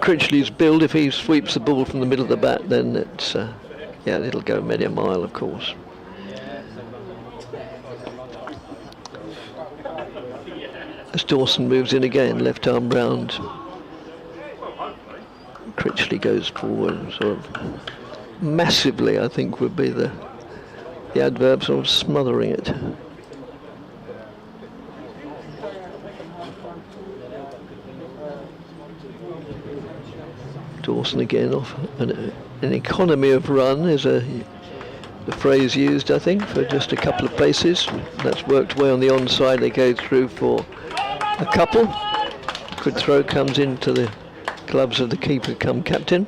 Speaker 1: Critchley's build, if he sweeps the ball from the middle of the bat, then it's it'll go many a mile, of course. As Dawson moves in again, left arm round, Critchley goes forward, sort of massively, I think would be the adverb, sort of smothering it. Dawson again off an economy of run is the phrase used, I think, for just a couple of paces. That's worked away on the onside. They go through for a couple. Good throw comes into the gloves of the keeper come captain.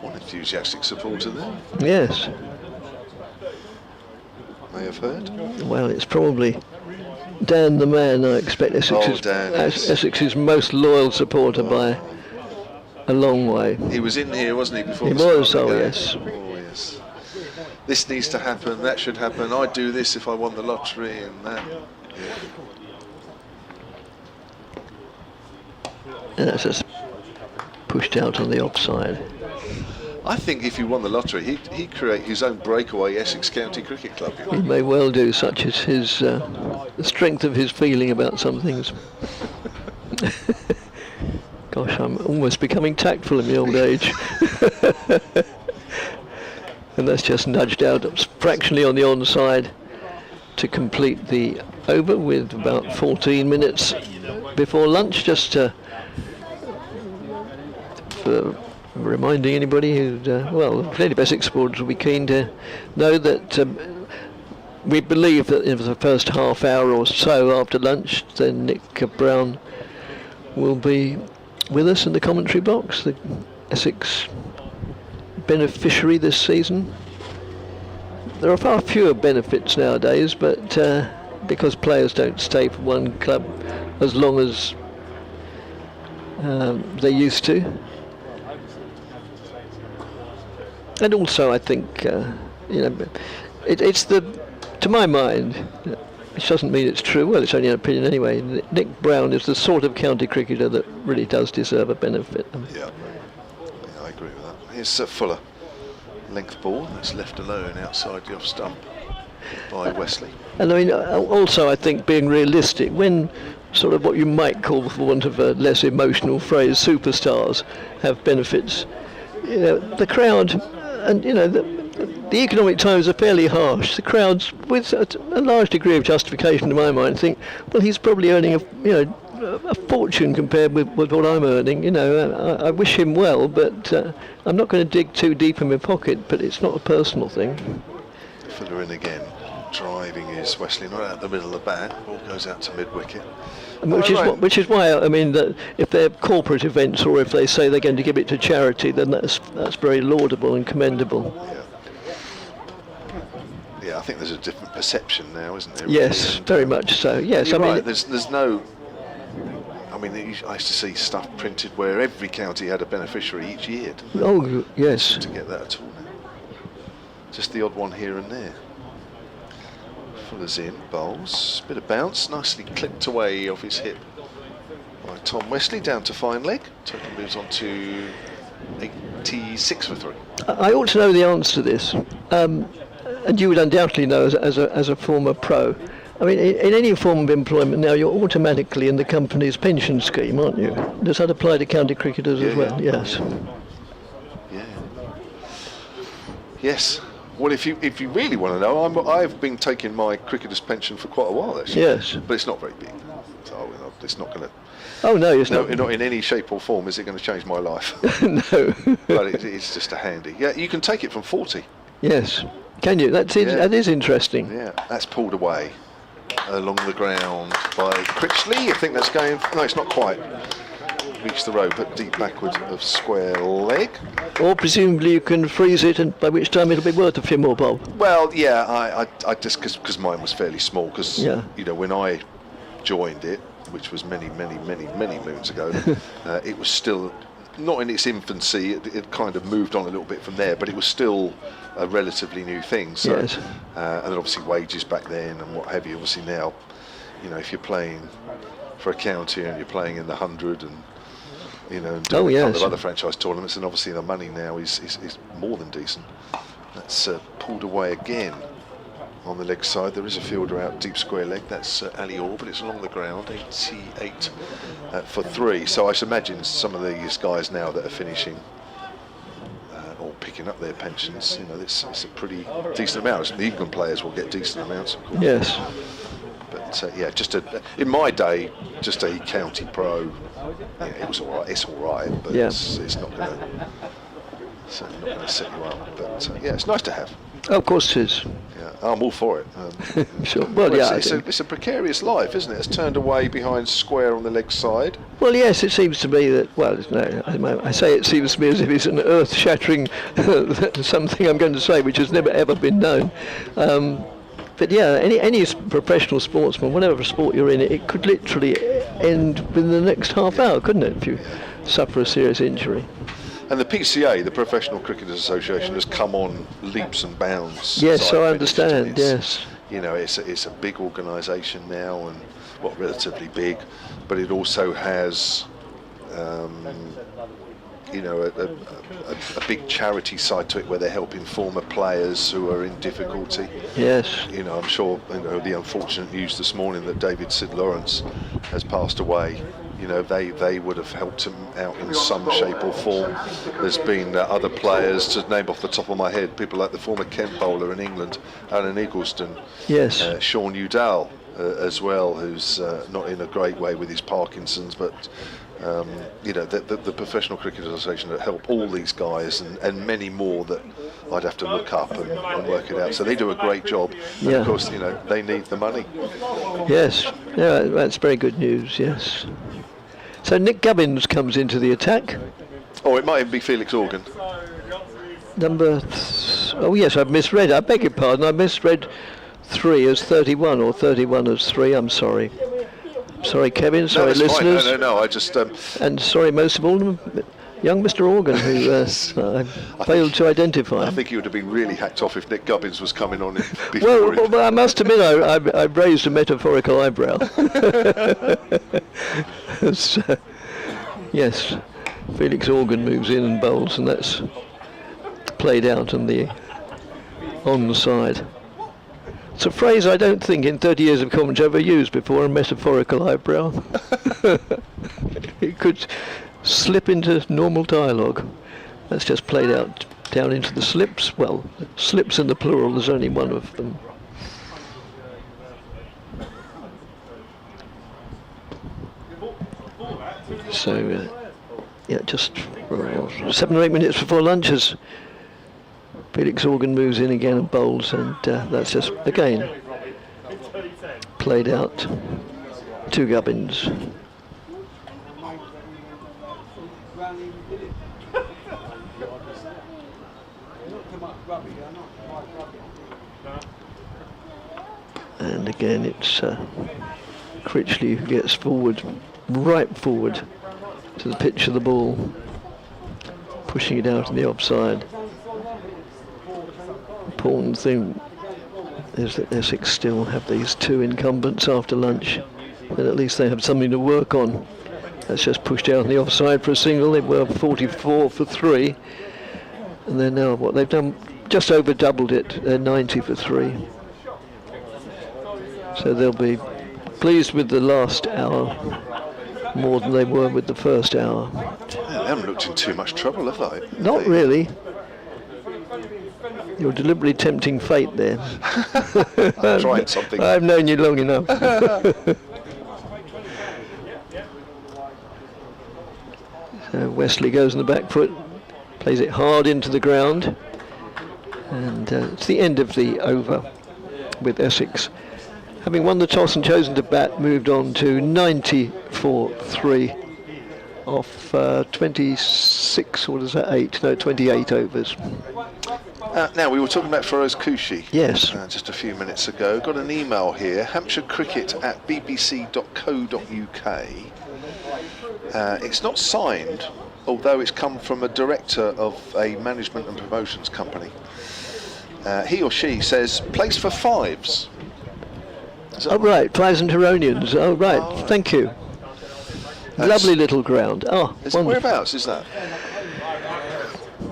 Speaker 4: One enthusiastic supporter there,
Speaker 1: Yes.
Speaker 4: may have heard.
Speaker 1: Well, it's probably Dan the man, I expect. Essex's most loyal supporter by a long way.
Speaker 4: He was in here, wasn't he, before
Speaker 1: He
Speaker 4: the start
Speaker 1: was,
Speaker 4: of the
Speaker 1: oh
Speaker 4: game?
Speaker 1: yes.
Speaker 4: Oh yes. This needs to happen, that should happen, I'd do this if I won the lottery, and that.
Speaker 1: And that's just pushed out on the offside.
Speaker 4: I think if he won the lottery, he'd create his own breakaway Essex County Cricket Club. You know?
Speaker 1: He may well do, such as his the strength of his feeling about some things. Gosh, I'm almost becoming tactful in the old age. And that's just nudged out fractionally on the onside to complete the over with about 14 minutes before lunch, just for reminding anybody who, plenty of Essex supporters will be keen to know that we believe that in the first half hour or so after lunch, then Nick Brown will be with us in the commentary box. The Essex beneficiary this season. There are far fewer benefits nowadays, but because players don't stay for one club as long as they used to. And also, I think, it's to my mind, which doesn't mean it's true, well, it's only an opinion anyway, Nick Brown is the sort of county cricketer that really does deserve a benefit.
Speaker 4: Yeah, I agree with that. Here's Fuller. Length ball, that's left alone outside the off stump by Wesley.
Speaker 1: And I mean, also I think being realistic, when sort of what you might call, for want of a less emotional phrase, superstars have benefits, the crowd, and the economic times are fairly harsh. The crowds, with a large degree of justification in my mind, think, well, he's probably earning a fortune compared with what I'm earning. I wish him well, but I'm not going to dig too deep in my pocket. But it's not a personal thing.
Speaker 4: Fuller in again, driving is Wesley, not out the middle of the bat. Ball goes out to mid wicket.
Speaker 1: Which is why I mean that if they're corporate events or if they say they're going to give it to charity, then that's very laudable and commendable.
Speaker 4: Yeah, I think there's a different perception now, isn't there?
Speaker 1: Yes,
Speaker 4: and,
Speaker 1: very much so. Yes,
Speaker 4: I mean,
Speaker 1: right.
Speaker 4: There's no. I mean, I used to see stuff printed where every county had a beneficiary each year.
Speaker 1: Oh, yes.
Speaker 4: To get that at all now. Just the odd one here and there. Fuller's in, bowls, bit of bounce, nicely clipped away off his hip by Tom Wesley, down to fine leg. Total moves on to 86 for 3.
Speaker 1: I ought to know the answer to this, and you would undoubtedly know as a former pro. I mean, in any form of employment now, you're automatically in the company's pension scheme, aren't you? Does that apply to county cricketers as well?
Speaker 4: Yeah.
Speaker 1: Yes.
Speaker 4: Yeah. Yes. Well, if you really want to know, I've been taking my cricketer's pension for quite a while, actually.
Speaker 1: Yes.
Speaker 4: But it's not very big, so it's not going to.
Speaker 1: Oh no, it's not.
Speaker 4: Not in any shape or form is it going to change my life.
Speaker 1: No.
Speaker 4: But it's just a handy. Yeah, you can take it from 40.
Speaker 1: Yes. Can you? That is interesting.
Speaker 4: Yeah, that's pulled away along the ground by Critchley. I think that's going. No, it's not quite reached the road, but deep backwards of square leg.
Speaker 1: Or presumably you can freeze it, and by which time it'll be worth a few more bob.
Speaker 4: Well, yeah, I just because mine was fairly small. Because when I joined it, which was many moons ago, it was still not in its infancy. It kind of moved on a little bit from there, but it was still a relatively new thing. So,
Speaker 1: yes.
Speaker 4: And then obviously wages back then and what have you. Obviously now, if you're playing for a county and you're playing in the 100 and and doing a couple of other franchise tournaments, and obviously the money now is more than decent. That's pulled away again on the leg side. There is a fielder out deep square leg. That's Ali Orr, but it's along the ground. 88 for 3. So I should imagine some of these guys now that are finishing or picking up their pensions, it's a pretty decent amount. The England players will get decent amounts, of course.
Speaker 1: Yes.
Speaker 4: But just in my day, just a county pro, it was all right. It's all right, but it's not going to certainly not going to set you up. But it's nice to have.
Speaker 1: Oh, of course it is.
Speaker 4: Yeah, I'm all for it.
Speaker 1: Sure. Well,
Speaker 4: it's a precarious life, isn't it? It's turned away behind square on the leg side.
Speaker 1: Well, yes, it seems to me that. Well, no, I say it seems to me as if it's an earth-shattering something I'm going to say, which has never ever been known. But yeah, any professional sportsman, whatever sport you're in, it could literally end within the next half hour, couldn't it, if you suffer a serious injury?
Speaker 4: And the PCA, the Professional Cricketers Association, has come on leaps and bounds.
Speaker 1: Yes, so I understand. Yes.
Speaker 4: It's a big organisation now, and relatively big, but it also has a big charity side to it where they're helping former players who are in difficulty.
Speaker 1: Yes.
Speaker 4: I'm sure the unfortunate news this morning that David Sid Lawrence has passed away. They would have helped him out in some shape or form. There's been other players, to name off the top of my head, people like the former Kent bowler in England, Alan Eggleston.
Speaker 1: Yes.
Speaker 4: Sean Udall as well, who's not in a great way with his Parkinson's, but the Professional Cricket Association that help all these guys and many more that I'd have to look up and work it out. So they do a great job. And of course, they need the money.
Speaker 1: Yes, yeah, that's very good news. Yes. So Nick Gubbins comes into the attack.
Speaker 4: Oh, it might even be Felix Organ.
Speaker 1: Oh yes, I've misread. I beg your pardon. I misread 3 as 31 or 31 as 3. I'm sorry. Sorry, Kevin.
Speaker 4: No,
Speaker 1: Sorry,
Speaker 4: that's fine.
Speaker 1: listeners.
Speaker 4: No. I just.
Speaker 1: And sorry, most of all, young Mr. Organ, who I failed to identify.
Speaker 4: I think he would have been really hacked off if Nick Gubbins was coming on before him.
Speaker 1: Well, I must admit, I raised a metaphorical eyebrow. So, yes, Felix Organ moves in and bowls, and that's played out on the onside. It's a phrase I don't think in 30 years of commentary I've ever used before, a metaphorical eyebrow. It could slip into normal dialogue. That's just played out down into the slips. Well, slips in the plural, there's only one of them. So, yeah, just 7 or 8 minutes before lunch as Felix Organ moves in again and bowls, and that's just, again, played out. 2 Gubbins. And again, it's Critchley who gets forward, right forward to the pitch of the ball, pushing it out in the offside. Important thing is that Essex still have these 2 incumbents after lunch, and at least they have something to work on. That's just pushed out in the offside for a single. They were 44 for 3, and they're now, what they've done, just over doubled it. They're 90 for 3. So they'll be pleased with the last hour more than they were with the first hour.
Speaker 4: Yeah, they haven't looked in too much trouble, have they?
Speaker 1: Not really. You're deliberately tempting fate there.
Speaker 4: I'm trying something.
Speaker 1: I've known you long enough. So Wesley goes on the back foot, plays it hard into the ground, and it's the end of the over with Essex, having won the toss and chosen to bat, moved on to 94-3 off 26, what is that, 8? No, 28 overs.
Speaker 4: Now, we were talking about Feroz Koushi
Speaker 1: Yes.
Speaker 4: just a few minutes ago. Got an email here, hampshirecricket@bbc.co.uk. It's not signed, although it's come from a director of a management and promotions company. He or she says, place for 5s.
Speaker 1: Oh, right, 5s and Turonians. Oh, right, thank you. Lovely little ground. Oh,
Speaker 4: Whereabouts is that?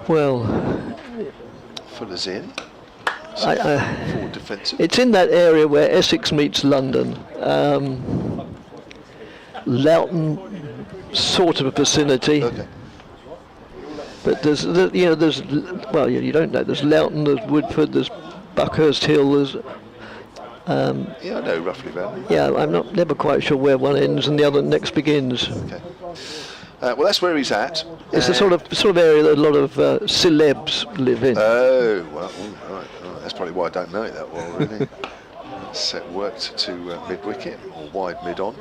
Speaker 1: Well,
Speaker 4: Fuller's in. Forward defensive.
Speaker 1: it's in that area where Essex meets London. Loughton, sort of a vicinity.
Speaker 4: Okay.
Speaker 1: But there's well, you don't know. There's Loughton, there's Woodford, there's Buckhurst Hill, there's.
Speaker 4: Yeah, I know roughly about it.
Speaker 1: Yeah, I'm never quite sure where one ends and the other next begins.
Speaker 4: Okay. Well, that's where he's at.
Speaker 1: It's the sort of area that a lot of celebs live in.
Speaker 4: Oh, well, right. That's probably why I don't know it that well, really. Set worked to mid-wicket, or wide mid-on.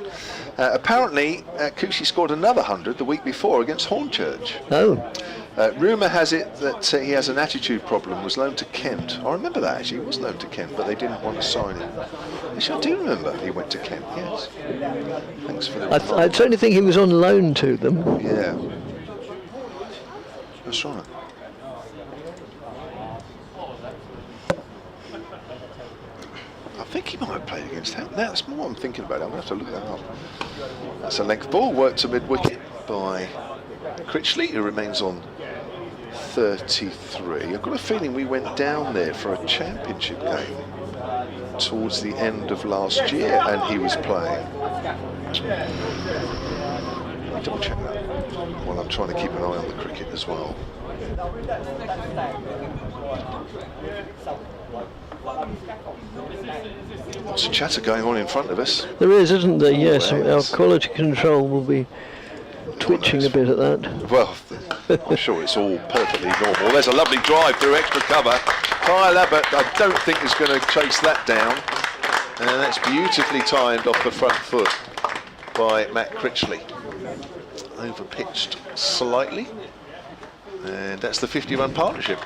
Speaker 4: Apparently, Koushi scored another 100 the week before against Hornchurch.
Speaker 1: Oh.
Speaker 4: Rumour has it that he has an attitude problem, was loaned to Kent. I remember that, actually. He was loaned to Kent, but they didn't want to sign him. Actually, I do remember he went to Kent, yes. Thanks for the reminder.
Speaker 1: I certainly think he was on loan to them.
Speaker 4: Yeah. That's right. I think he might have played against him. Now, that's more I'm thinking about it. I'm going to have to look that up. That's a length ball, worked to mid-wicket by Critchley, who remains on 33. I've got a feeling we went down there for a championship game towards the end of last year, and he was playing. Let me double check that while I'm trying to keep an eye on the cricket as well. Lots of chatter going on in front of us.
Speaker 1: There is, isn't there? Yes,
Speaker 4: Always.
Speaker 1: our quality control will be twitching a bit at that.
Speaker 4: Well, I'm sure it's all perfectly normal. There's a lovely drive through extra cover. Kyle Abbott, I don't think is going to chase that down. And that's beautifully timed off the front foot by Matt Critchley. Over pitched slightly. And that's the 50-run partnership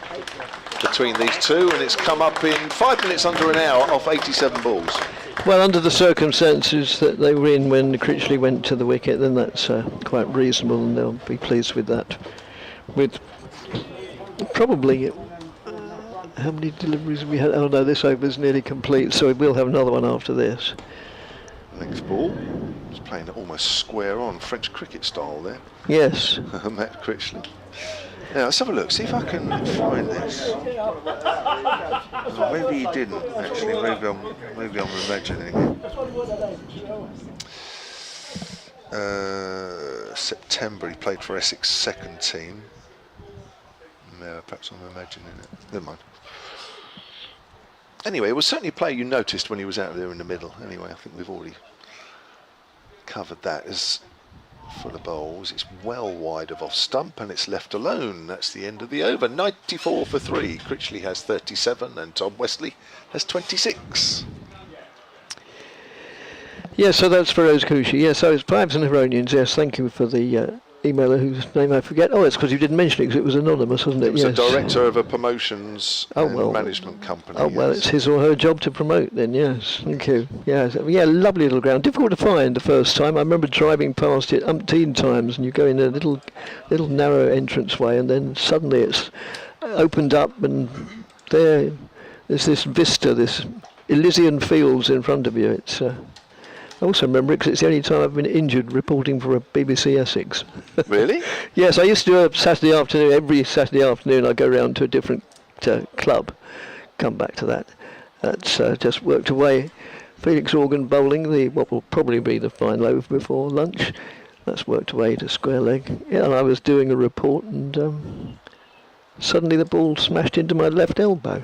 Speaker 4: between these two, and it's come up in 5 minutes under an hour off 87 balls.
Speaker 1: Well, under the circumstances that they were in when Critchley went to the wicket, then that's quite reasonable, and they'll be pleased with that. With probably how many deliveries have we had? Oh no, this over's nearly complete, so we'll have another one after this.
Speaker 4: Next ball, he's playing it almost square on, French cricket style there.
Speaker 1: Yes.
Speaker 4: Matt Critchley. Now let's have a look, see if I can find this. Oh, maybe he didn't actually, maybe I'm imagining it. September he played for Essex second team. No, perhaps I'm imagining it. Never mind. Anyway, it was certainly a player you noticed when he was out there in the middle. Anyway, I think we've already covered that. As for the bowls, it's well wide of off stump and it's left alone. That's the end of the over. 94 for 3. Critchley has 37 and Tom Wesley has 26.
Speaker 1: Yes, so that's for Rose Cushy. Yes, so it's Pipes and Heronians. Yes, thank you for the emailer whose name I forget. Oh, it's because you didn't mention it because it was anonymous, wasn't it?
Speaker 4: It was
Speaker 1: yes.
Speaker 4: a director of a promotions and management company.
Speaker 1: Oh, well, it's his or her job to promote then, yes. Thank you. Yeah, lovely little ground. Difficult to find the first time. I remember driving past it umpteen times, and you go in a little narrow entranceway, and then suddenly it's opened up, and there's this vista, this Elysian fields in front of you. It's I also remember it because it's the only time I've been injured reporting for a BBC Essex.
Speaker 4: Really?
Speaker 1: Yes, I used to do a Saturday afternoon. Every Saturday afternoon I go round to a different club. Come back to that. That's just worked away. Felix Organ bowling, what will probably be the final over before lunch. That's worked away to square leg. Yeah, and I was doing a report and suddenly the ball smashed into my left elbow.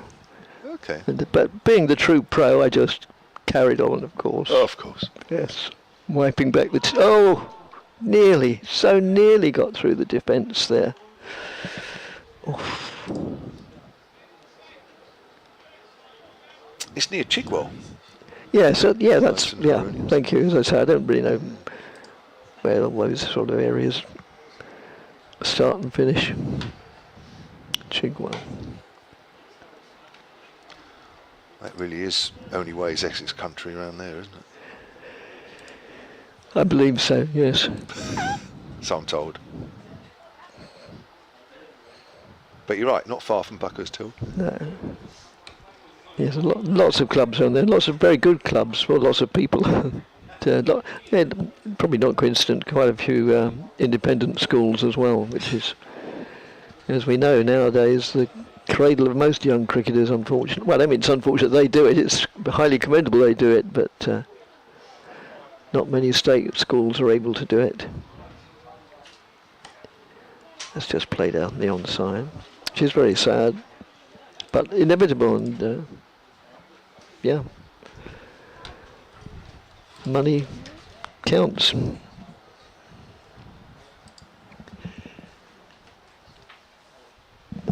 Speaker 4: Okay.
Speaker 1: But being the true pro, I just carried on, of course.
Speaker 4: Oh, of course.
Speaker 1: Yes. Wiping back the... so nearly got through the defence there. Oof.
Speaker 4: It's near Chigwell.
Speaker 1: Yeah, so, thank you. As I say, I don't really know where all those sort of areas start and finish. Chigwell.
Speaker 4: That really is only way is Essex country around there, isn't it?
Speaker 1: I believe so, yes.
Speaker 4: So I'm told. But you're right, not far from Buckhurst Hill.
Speaker 1: No. Yes, lots of clubs around there, lots of very good clubs, well, lots of people. Probably not coincident, quite a few independent schools as well, which is, as we know nowadays, the cradle of most young cricketers, unfortunately. Well, I mean, it's unfortunate they do it. It's highly commendable they do it, but not many state schools are able to do it. That's just played out in the onside, which is very sad, but inevitable, and money counts.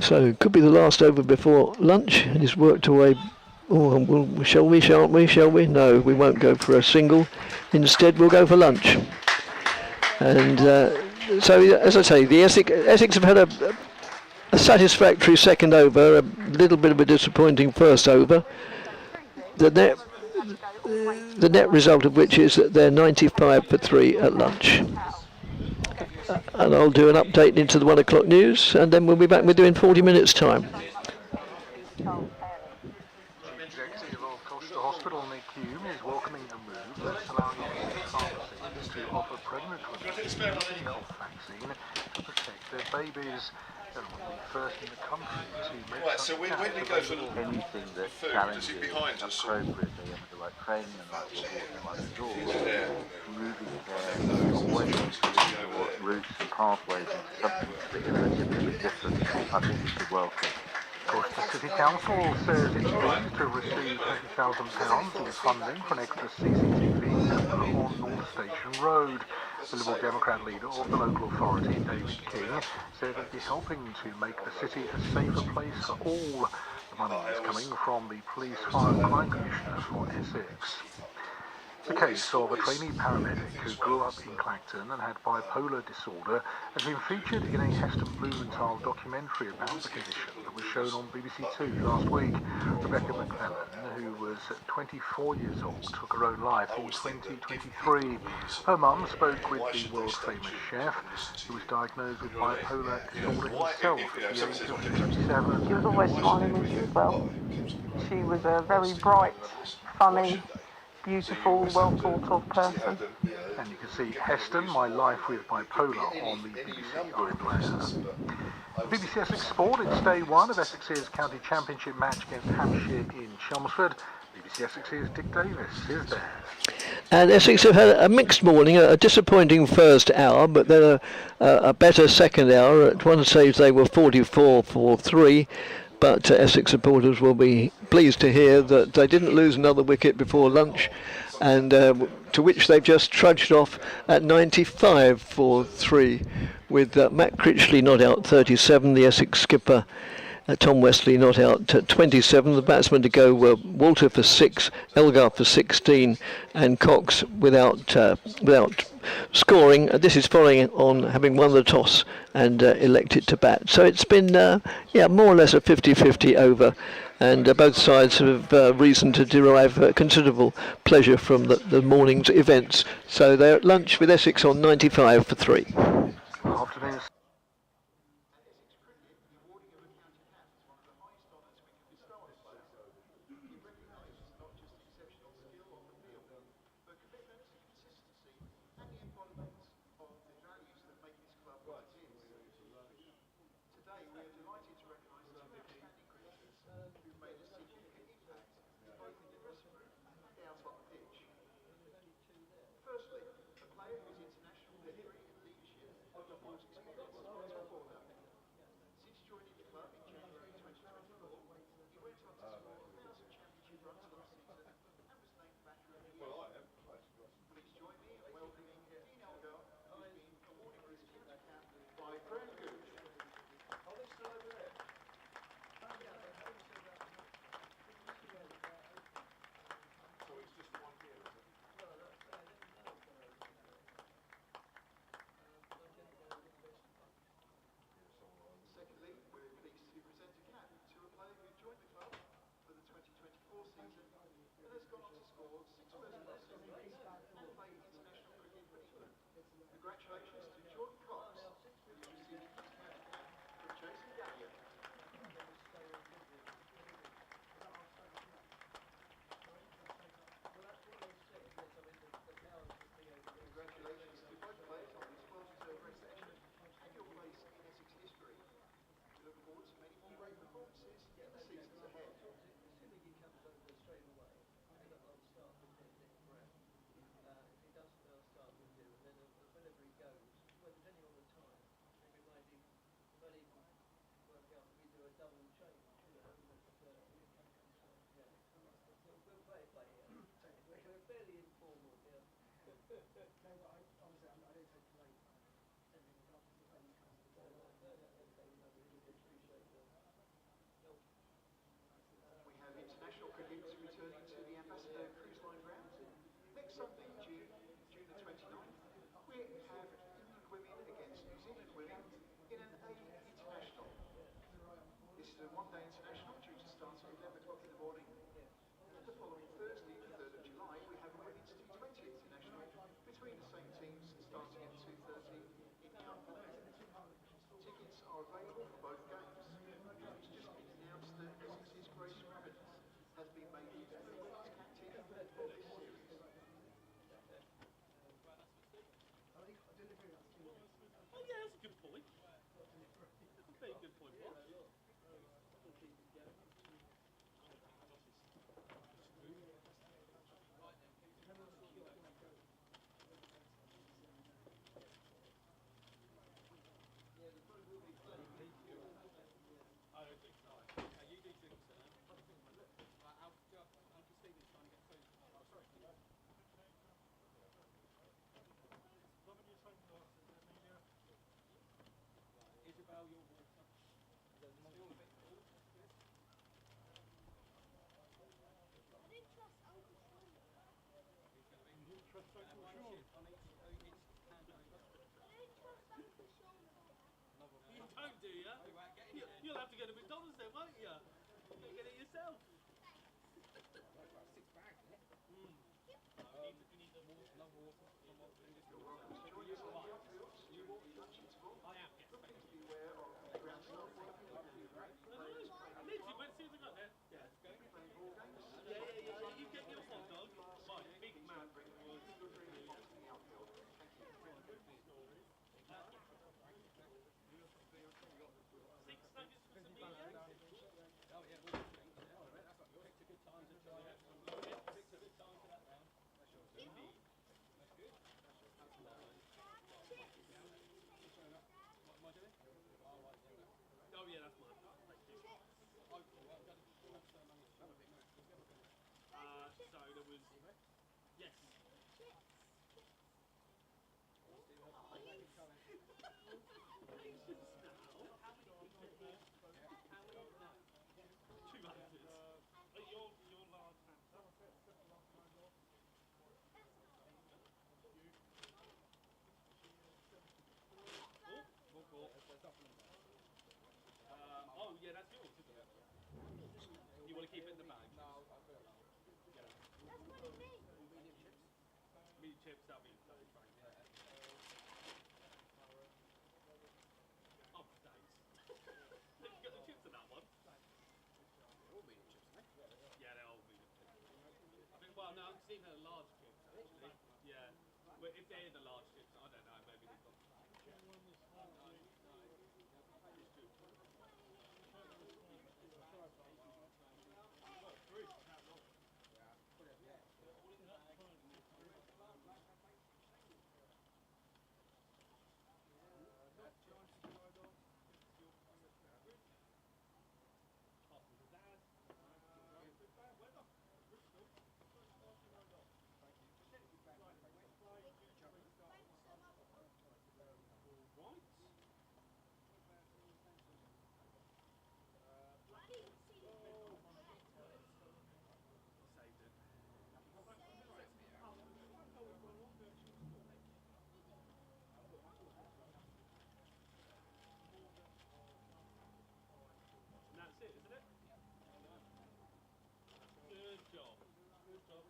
Speaker 1: So it could be the last over before lunch, and he's worked away. Oh, well, shall we? No, we won't go for a single. Instead, we'll go for lunch. And so, as I say, the Essex have had a satisfactory second over, a little bit of a disappointing first over. The net result of which is that they're 95 for 3 at lunch. And I'll do an update into the 1 o'clock news, and then we'll be back within 40 minutes' time.
Speaker 2: Executive of Colchester Hospital, Nick Hume, is welcoming the move that's allowing pharmacies to offer pregnant women a health vaccine to protect their babies. They're one of the first in the country to make anything that challenges appropriately under the right training and the right rules. Moving away from routes and pathways into something that is relatively different, I think is the welcome. Of course, the City Council says it's pleased to receive £20,000 in funding for an extra CCTV on North Station Road. The Liberal Democrat leader of the local authority, David King, said it'd be helping to make the city a safer place for all. The money is coming from the Police Fire and Crime Commissioner for Essex. The case of a trainee paramedic who grew up in Clacton and had bipolar disorder has been featured in a Heston Blumenthal documentary about the condition that was shown on BBC Two last week. Rebecca McClellan, who was 24 years old, took her own life in 2023. Her mum spoke with the world-famous chef, who was diagnosed with bipolar disorder himself at the age of 57.
Speaker 6: She was always smiling when she was well. She was a very bright, funny, beautiful, well thought of person.
Speaker 2: And you can see Heston, My Life with Bipolar, on the BBC iPlayer. BBC Essex Sport, it's day one of Essex's County Championship match against Hampshire in Chelmsford. BBC Essex's Dick Davis is there.
Speaker 1: And Essex have had a mixed morning, a disappointing first hour, but then a better second hour. At one stage they were 44-3. But Essex supporters will be pleased to hear that they didn't lose another wicket before lunch, and to which they've just trudged off at 95-3, with Matt Critchley not out 37, the Essex skipper Tom Westley not out 27. The batsmen to go were Walter for 6, Elgar for 16, and Cox without scoring. This is following on having won the toss and elected to bat. So it's been more or less a 50-50 over, and both sides have reason to derive considerable pleasure from the morning's events. So they're at lunch with Essex on 95-3.
Speaker 2: Afternoon.
Speaker 7: International cricket returning to the Ambassador Cruise Line ground. Next Sunday, June the 29th, we have England women against New Zealand women in an A international. This is a one-day international due to start at 11 o'clock in the morning. And the following Thursday, the 3rd of July, we have a women's T20 international between the same teams starting at 2:30 in Cardiff. Tickets are available for both games. It's just been announced that Essex's Grace Rabbit has been made into the women's captain of this series.
Speaker 3: Oh yeah, that's a good point. Very good point, boss. You don't, do you? You'll have to go to McDonald's then, won't you? You'll get it yourself. Literally, went as soon as I got there. Yeah. You get your hot dog. Right, Big Mac was... Six nuggets for some meat. Oh yeah, that's not yours. Picked a good time to try it. Picked a good time for that round. That's yours. Indeed. That's good. That's mine. What am I doing? Oh yeah, that's mine. Thank you. So there was... Yes. Two hundreds. Your large hamster. Oh yeah, that's yours, isn't it? You want to keep it in the bag? No, I'll put it. Yeah. That's what it means. Medium chips. Medium chips, that'll be fine. Yeah. Oh, thanks. You got the chips in that one? They're all medium chips, aren't they? Yeah, they're all medium chips. I think, well, no, I'm seeing the large chips, actually. Yeah. Well, if they're the large chips, I don't know, maybe they've got... And that's it, isn't it? Good job. Good job.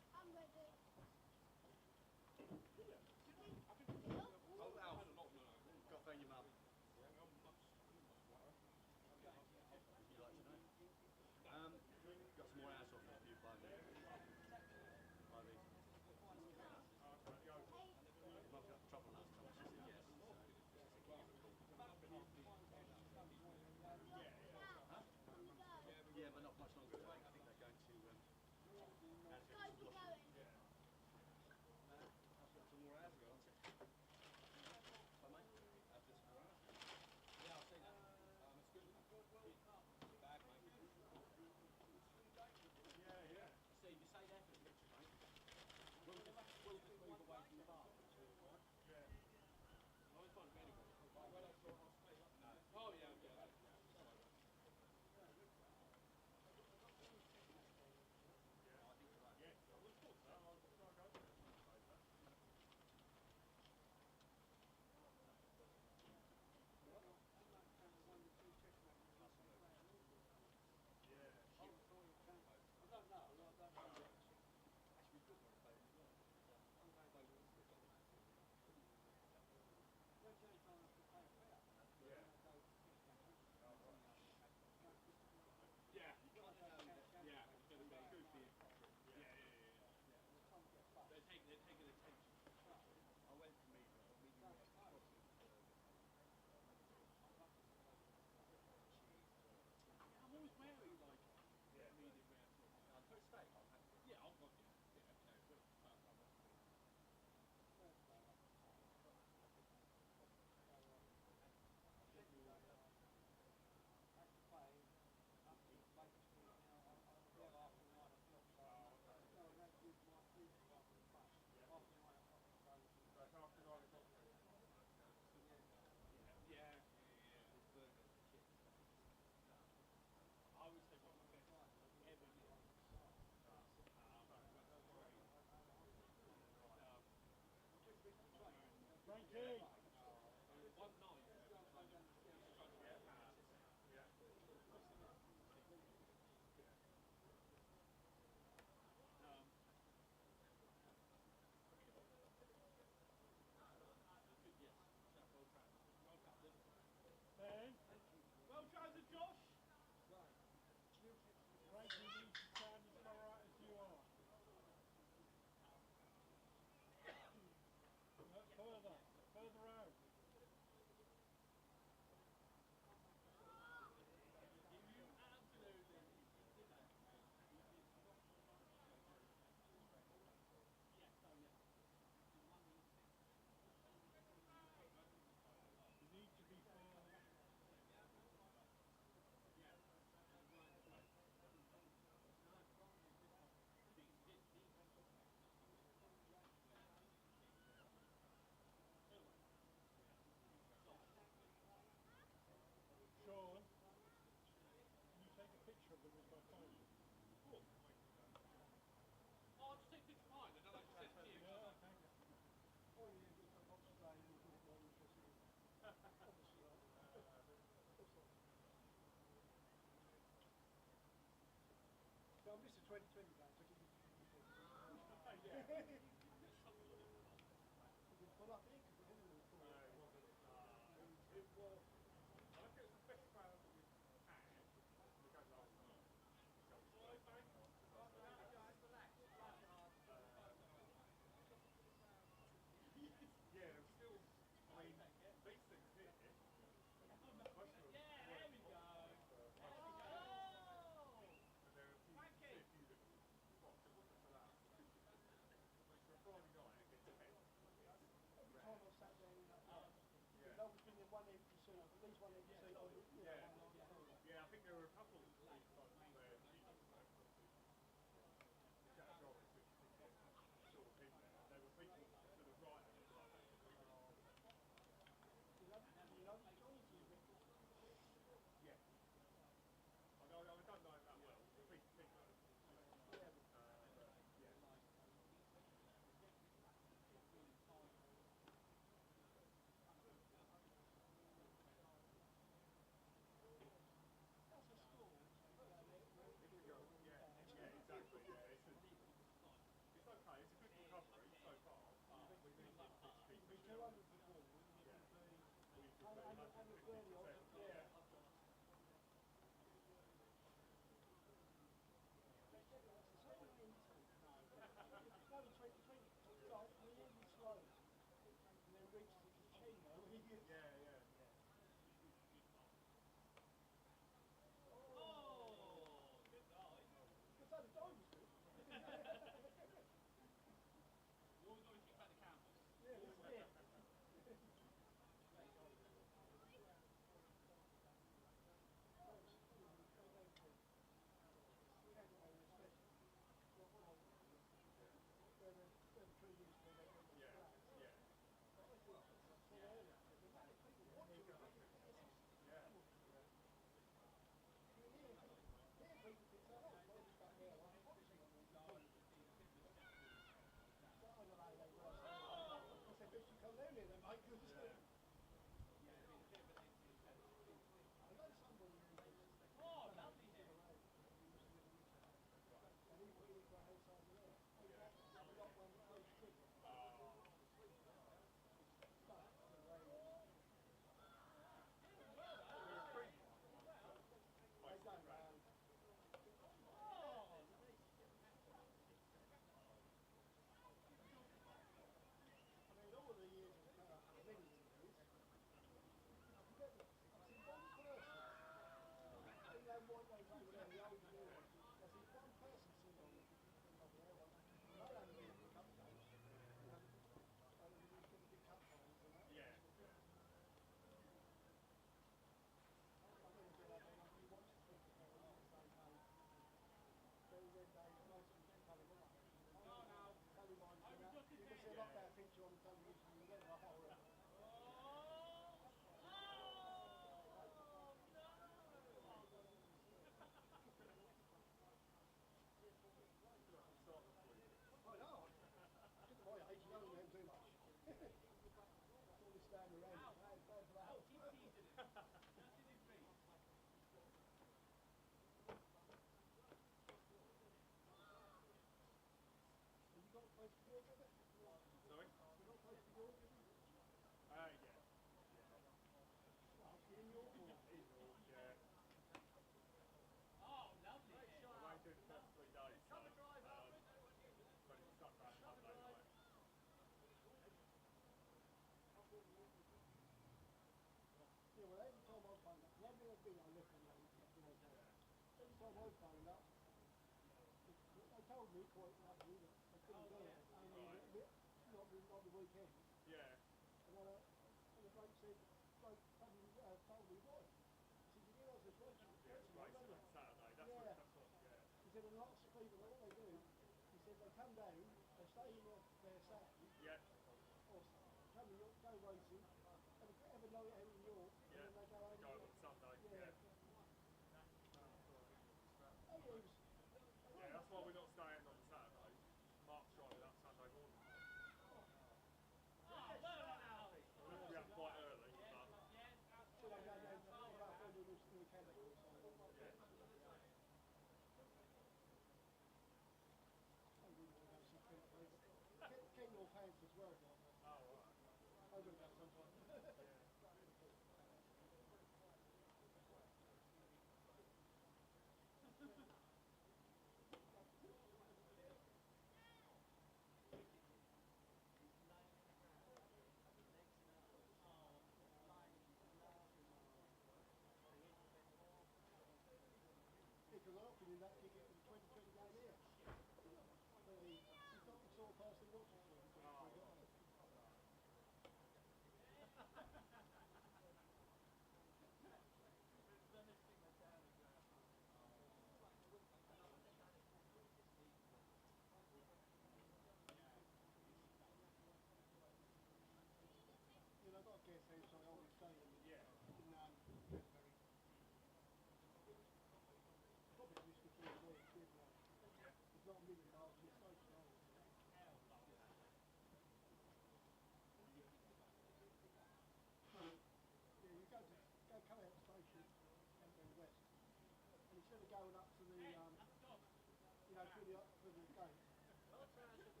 Speaker 3: instead of going up to the, you know, for the gate, you know, the gate,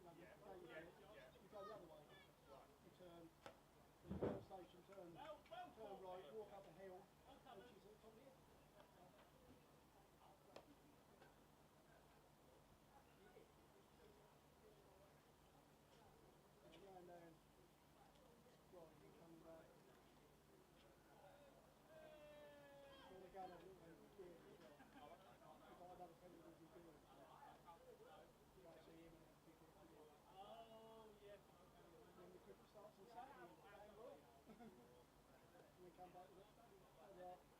Speaker 3: you go the other way. You turn, the first station, turn right, walk up a hill, and she's at the top here. And then, right, you come back. So they go down a little bit here as well. We've got another thing that we do. You might see him and pick it up here. Oh, yeah. And then the cricket starts on Saturday. And we come back with it the day after.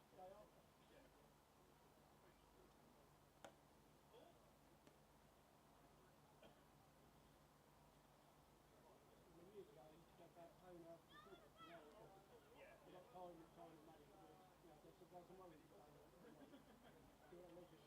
Speaker 3: Years ago, I used to go back home after cricket, you know, but that time and money, you know, there's a money to play, you know, do it leisure.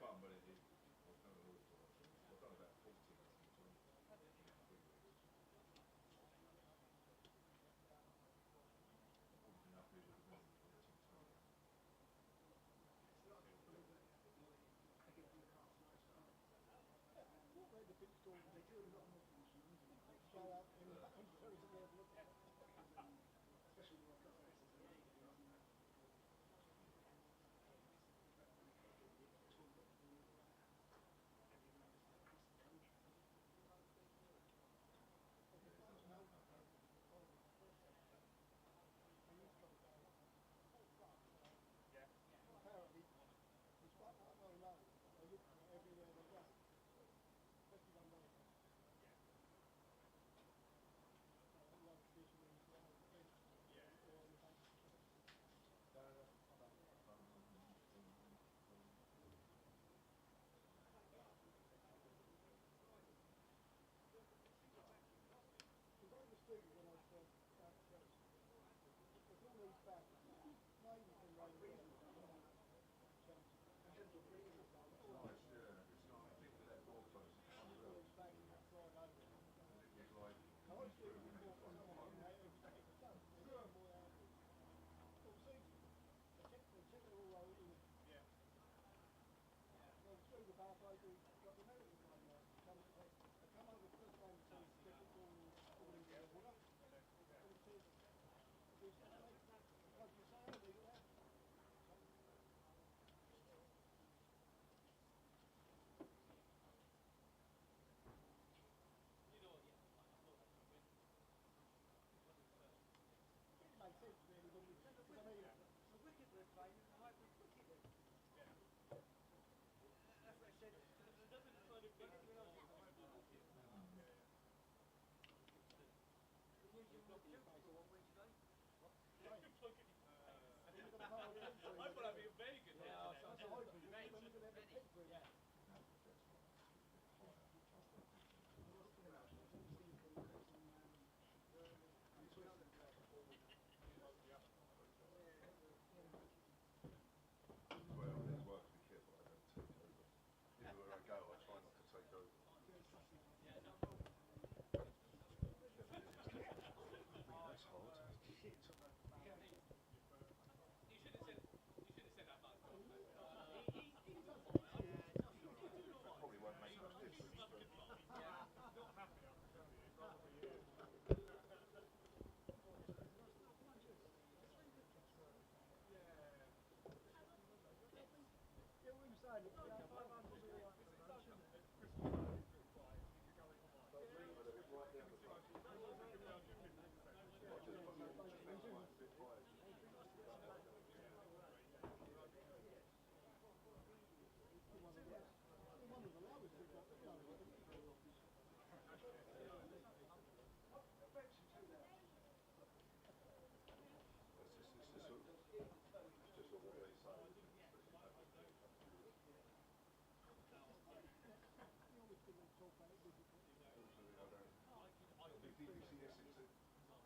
Speaker 3: I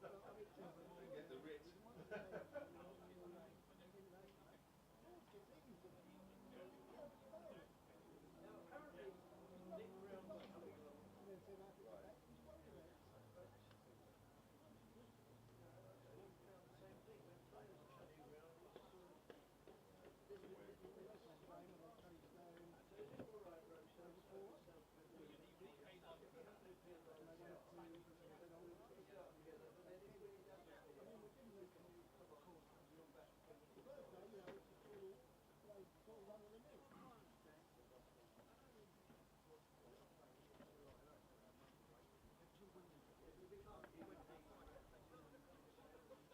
Speaker 3: thought that'd be a very good day.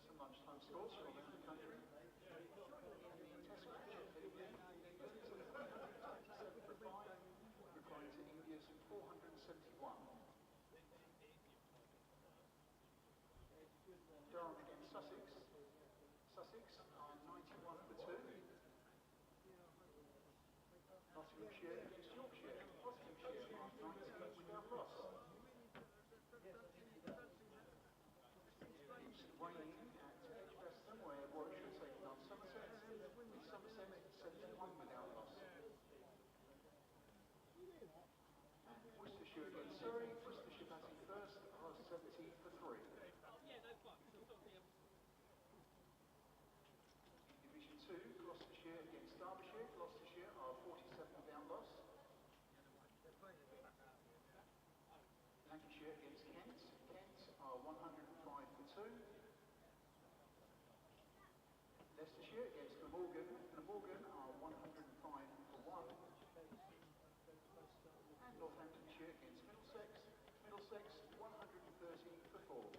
Speaker 7: Some lunchtime scores from around the country. Test match, for 5, requiring to India's 471. Durham against Sussex. Sussex are 91 for 2. Nottinghamshire against Yorkshire. Nottinghamshire are 90 without loss. It's raining at Edgbaston, where Warwickshire taking on Somerset, with Somerset 71 without loss. Gloucestershire against Surrey. Worcestershire batting first are 70 for 3. Division 2, Gloucestershire against Derbyshire. Gloucestershire are 47 without loss. Lancashire against Kent. Kent are 105 for 2. Leicestershire against Glamorgan. Glamorgan are 105 for 1. And Northamptonshire against Middlesex. Middlesex 130 for 4.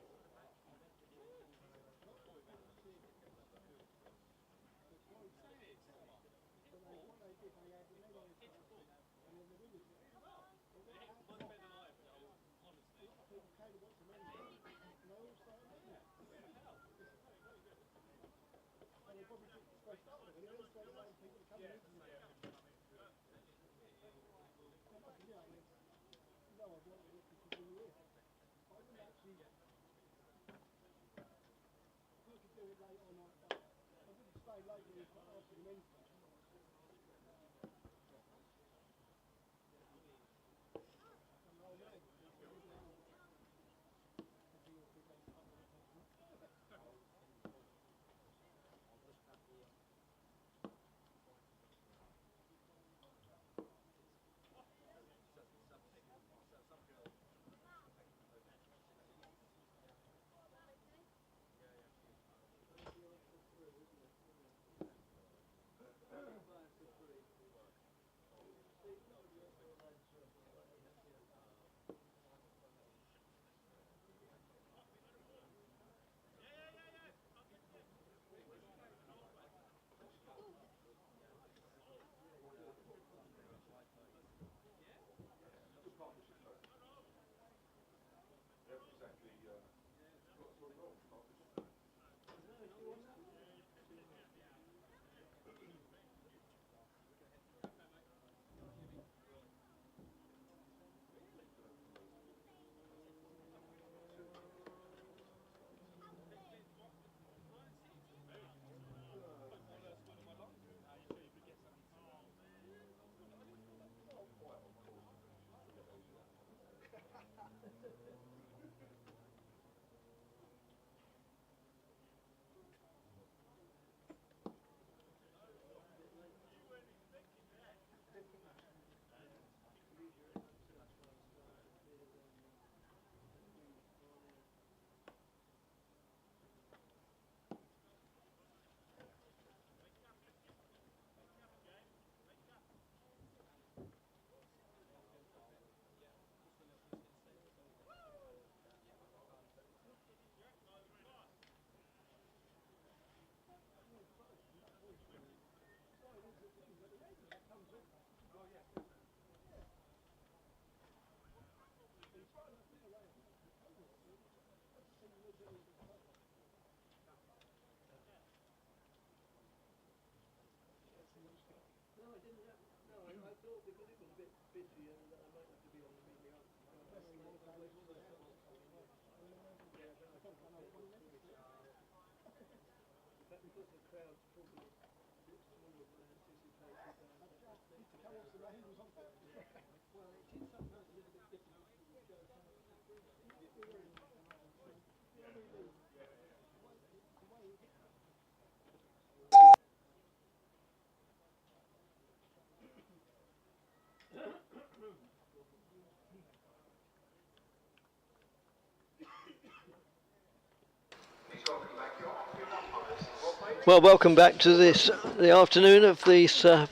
Speaker 1: Well, welcome back to the afternoon of the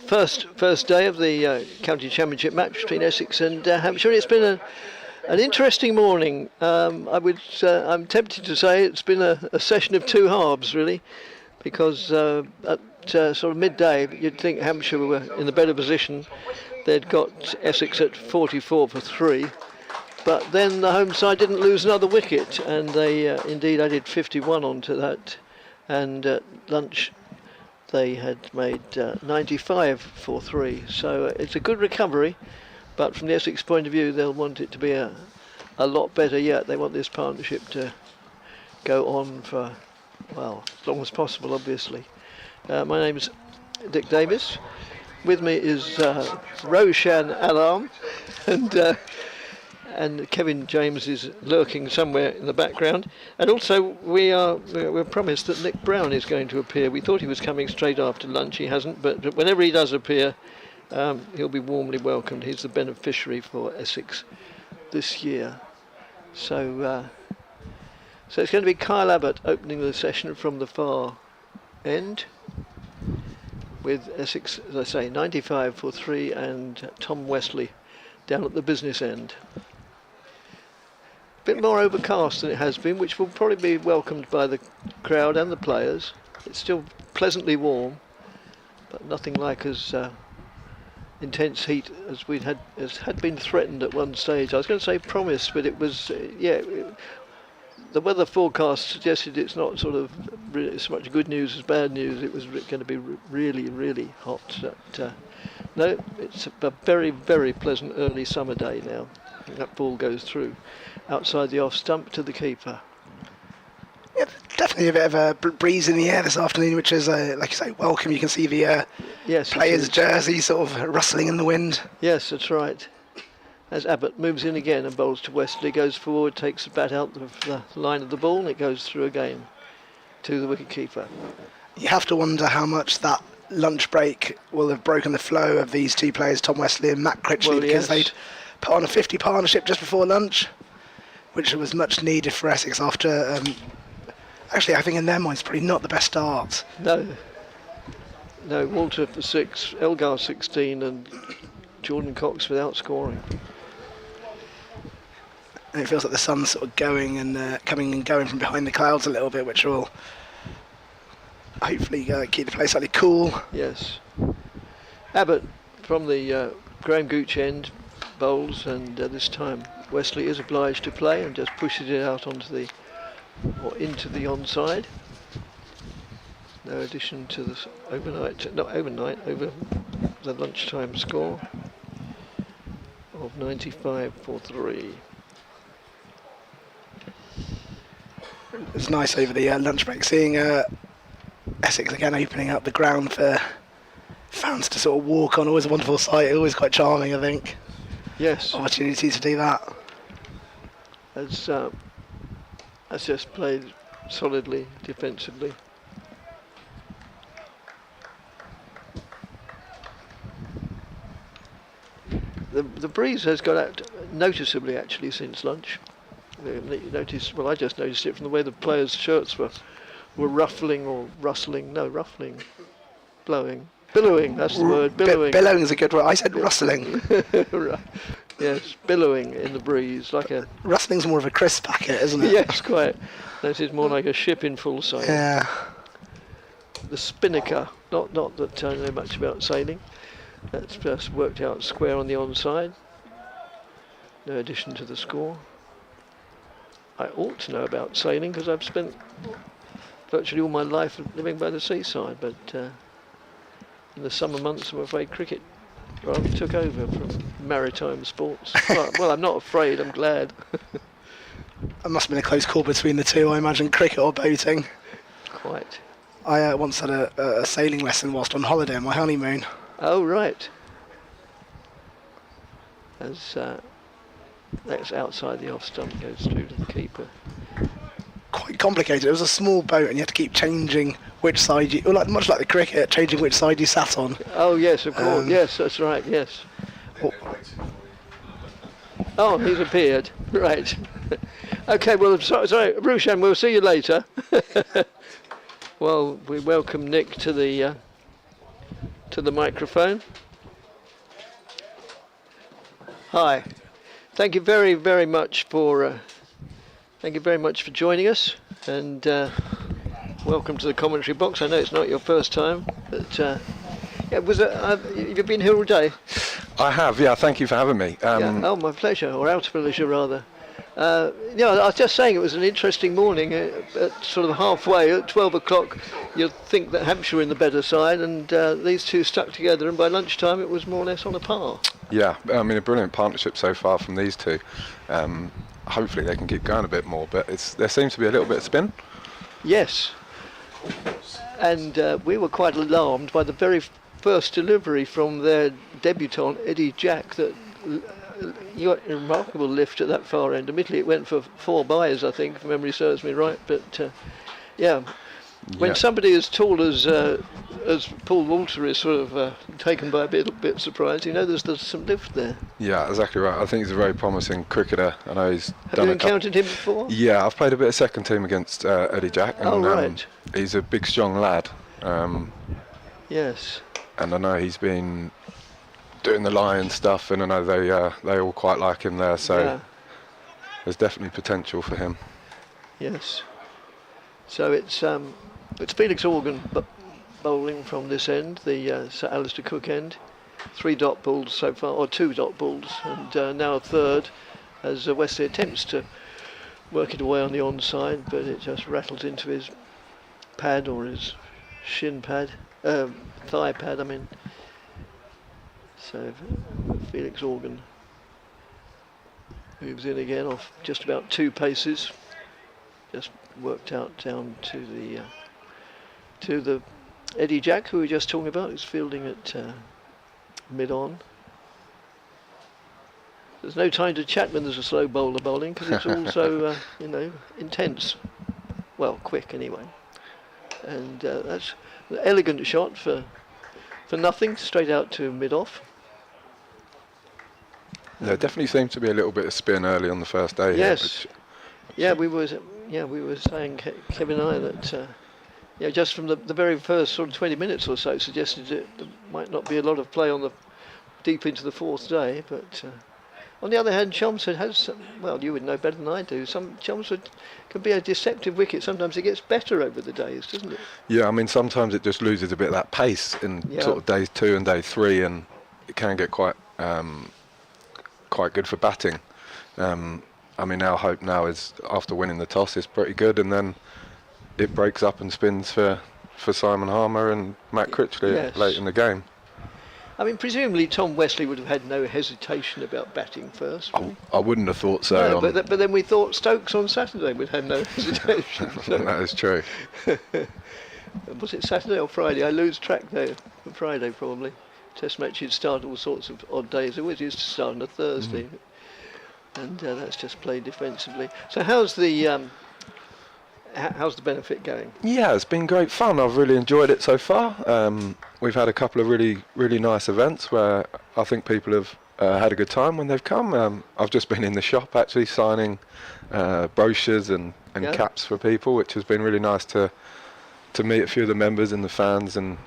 Speaker 1: first day of the County Championship match between Essex and Hampshire. It's been an interesting morning. I'm tempted to say it's been a session of two halves, really, because at sort of midday you'd think Hampshire were in the better position. They'd got Essex at 44 for 3. But then the home side didn't lose another wicket, and they indeed added 51 onto that. And at lunch they had made 95 for 3. So it's a good recovery, but from the Essex point of view they'll want it to be a lot better yet. They want this partnership to go on for, well, as long as possible, obviously. My name's Dick Davis. With me is Roshan Alam, and and Kevin James is lurking somewhere in the background. And also we're promised that Nick Brown is going to appear. We thought he was coming straight after lunch. He hasn't, but whenever he does appear, he'll be warmly welcomed. He's the beneficiary for Essex this year. So it's going to be Kyle Abbott opening the session from the far end, with Essex, as I say, 95 for 3, and Tom Wesley down at the business end. A bit more overcast than it has been, which will probably be welcomed by the crowd and the players. It's still pleasantly warm, but nothing like as intense heat as had been threatened at one stage. I was going to say promised, but it was the weather forecast suggested it's not sort of so much good news as bad news. It was going to be really, really hot. No, it's a very, very pleasant early summer day now. That ball goes through outside the off stump to the keeper.
Speaker 5: Yeah, definitely a bit of a breeze in the air this afternoon, which is, like you say, welcome. You can see the players' jerseys sort of rustling in the wind.
Speaker 1: Yes, that's right. As Abbott moves in again and bowls to Wesley, goes forward, takes the bat out of the line of the ball, and it goes through again to the wicket-keeper.
Speaker 5: You have to wonder how much that lunch break will have broken the flow of these two players, Tom Wesley and Matt Critchley, because they'd put on a 50 partnership just before lunch, which was much needed for Essex after, actually I think in their minds probably not the best start.
Speaker 1: No, Walter for 6, Elgar 16 and Jordan Cox without scoring.
Speaker 5: And it feels like the sun's sort of going and coming and going from behind the clouds a little bit, which will hopefully keep the place slightly cool.
Speaker 1: Yes. Abbott from the Graham Gooch end bowls, and this time Wesley is obliged to play and just pushes it out onto the into the onside. No addition to the over the lunchtime score of 95 for 3.
Speaker 5: It's nice over the lunch break seeing Essex again opening up the ground for fans to sort of walk on. Always a wonderful sight, always quite charming, I think.
Speaker 1: Yes.
Speaker 5: Opportunity to do that.
Speaker 1: Has just played solidly defensively. The breeze has got out noticeably actually since lunch. I just noticed it from the way the players' shirts were ruffling or rustling. No, ruffling, blowing, billowing. That's the word. Billowing.
Speaker 5: Billowing is a good word. I said rustling.
Speaker 1: Yes, billowing in the breeze like a.
Speaker 5: Rustling's more of a crisp packet, isn't it?
Speaker 1: Yes, quite. This is more like a ship in full sail.
Speaker 5: Yeah.
Speaker 1: The spinnaker. Not that I know much about sailing. That's just worked out square on the onside. No addition to the score. I ought to know about sailing because I've spent virtually all my life living by the seaside, but in the summer months I'm afraid cricket rather took over from maritime sports. Well, I'm not afraid, I'm glad.
Speaker 5: It must have been a close call between the two, I imagine, cricket or boating.
Speaker 1: Quite.
Speaker 5: I once had a sailing lesson whilst on holiday on my honeymoon.
Speaker 1: Oh, right. As that's outside the off stump, goes through to the keeper.
Speaker 5: Quite complicated. It was a small boat, and you had to keep changing which side you, much like the cricket, changing which side you sat on.
Speaker 1: Oh yes, of course. Yes, that's right. Yes. Oh, he's appeared. Right. Okay. Well, sorry, Rushan. We'll see you later. Well, we welcome Nick to the microphone. Hi. Thank you very, very much for joining us, and welcome to the commentary box. I know it's not your first time, but you've been here all day.
Speaker 8: I have, yeah. Thank you for having me.
Speaker 1: Oh, my pleasure, or our pleasure rather. I was just saying it was an interesting morning. At sort of halfway, at 12 o'clock, you'd think that Hampshire were in the better side, and these two stuck together, and by lunchtime it was more or less on a par.
Speaker 8: Yeah, I mean, a brilliant partnership so far from these two. Hopefully they can keep going a bit more, but there seems to be a little bit of spin.
Speaker 1: Yes, and we were quite alarmed by the very first delivery from their debutant Eddie Jack that you got a remarkable lift at that far end. Admittedly, it went for 4 byes, I think, if memory serves me right. But yeah, when somebody as tall as Paul Walter is sort of taken by a bit surprised, you know, there's some lift there.
Speaker 8: Yeah, exactly right. I think he's a very promising cricketer. I know he's
Speaker 1: Have
Speaker 8: done
Speaker 1: you
Speaker 8: a couple.
Speaker 1: encountered him before?
Speaker 8: Yeah, I've played a bit of second team against Eddie Jack, and
Speaker 1: right.
Speaker 8: he's a big, strong lad.
Speaker 1: Yes.
Speaker 8: And I know he's been doing the Lion stuff, and I know they all quite like him there. So there's definitely potential for him.
Speaker 1: Yes. So it's Felix Organ bowling from this end, the Sir Alistair Cook end. 3 dot balls so far, or 2 dot balls, and now a third as Wesley attempts to work it away on the onside, but it just rattles into his pad, or his shin pad, thigh pad, I mean. So Felix Organ moves in again off just about 2 paces, just worked out down to the Eddie Jack, who we were just talking about, who's fielding at mid-on. There's no time to chat when there's a slow bowler bowling, because it's also you know, intense. Well, quick anyway. And that's an elegant shot for nothing, straight out to mid-off.
Speaker 8: There definitely seemed to be a little bit of spin early on the first day.
Speaker 1: Yes. We were saying, Kevin and I, that just from the very first sort of 20 minutes or so, suggested that there might not be a lot of play on the deep into the 4th day. But on the other hand, Chelmsford has some, well, you would know better than I do. Some Chelmsford can be a deceptive wicket. Sometimes it gets better over the days, doesn't it?
Speaker 8: Yeah, I mean, sometimes it just loses a bit of that pace in sort of days 2 and day 3, and it can get quite good for batting. I mean, our hope now is, after winning the toss, is pretty good, and then it breaks up and spins for Simon Harmer and Matt Critchley late in the game.
Speaker 1: I mean, presumably Tom Wesley would have had no hesitation about batting first.
Speaker 8: I wouldn't have thought so.
Speaker 1: No, but then we thought Stokes on Saturday would have no hesitation. So.
Speaker 8: That is true.
Speaker 1: Was it Saturday or Friday? I lose track there. Friday probably. Test matches start all sorts of odd days. It always used to start on a Thursday. And that's just played defensively. So how's the benefit going? Yeah,
Speaker 8: it's been great fun. I've really enjoyed it so far. We've had a couple of really, really nice events where I think people have had a good time when they've come. I've just been in the shop actually signing brochures and caps for people, which has been really nice to meet a few of the members and the fans and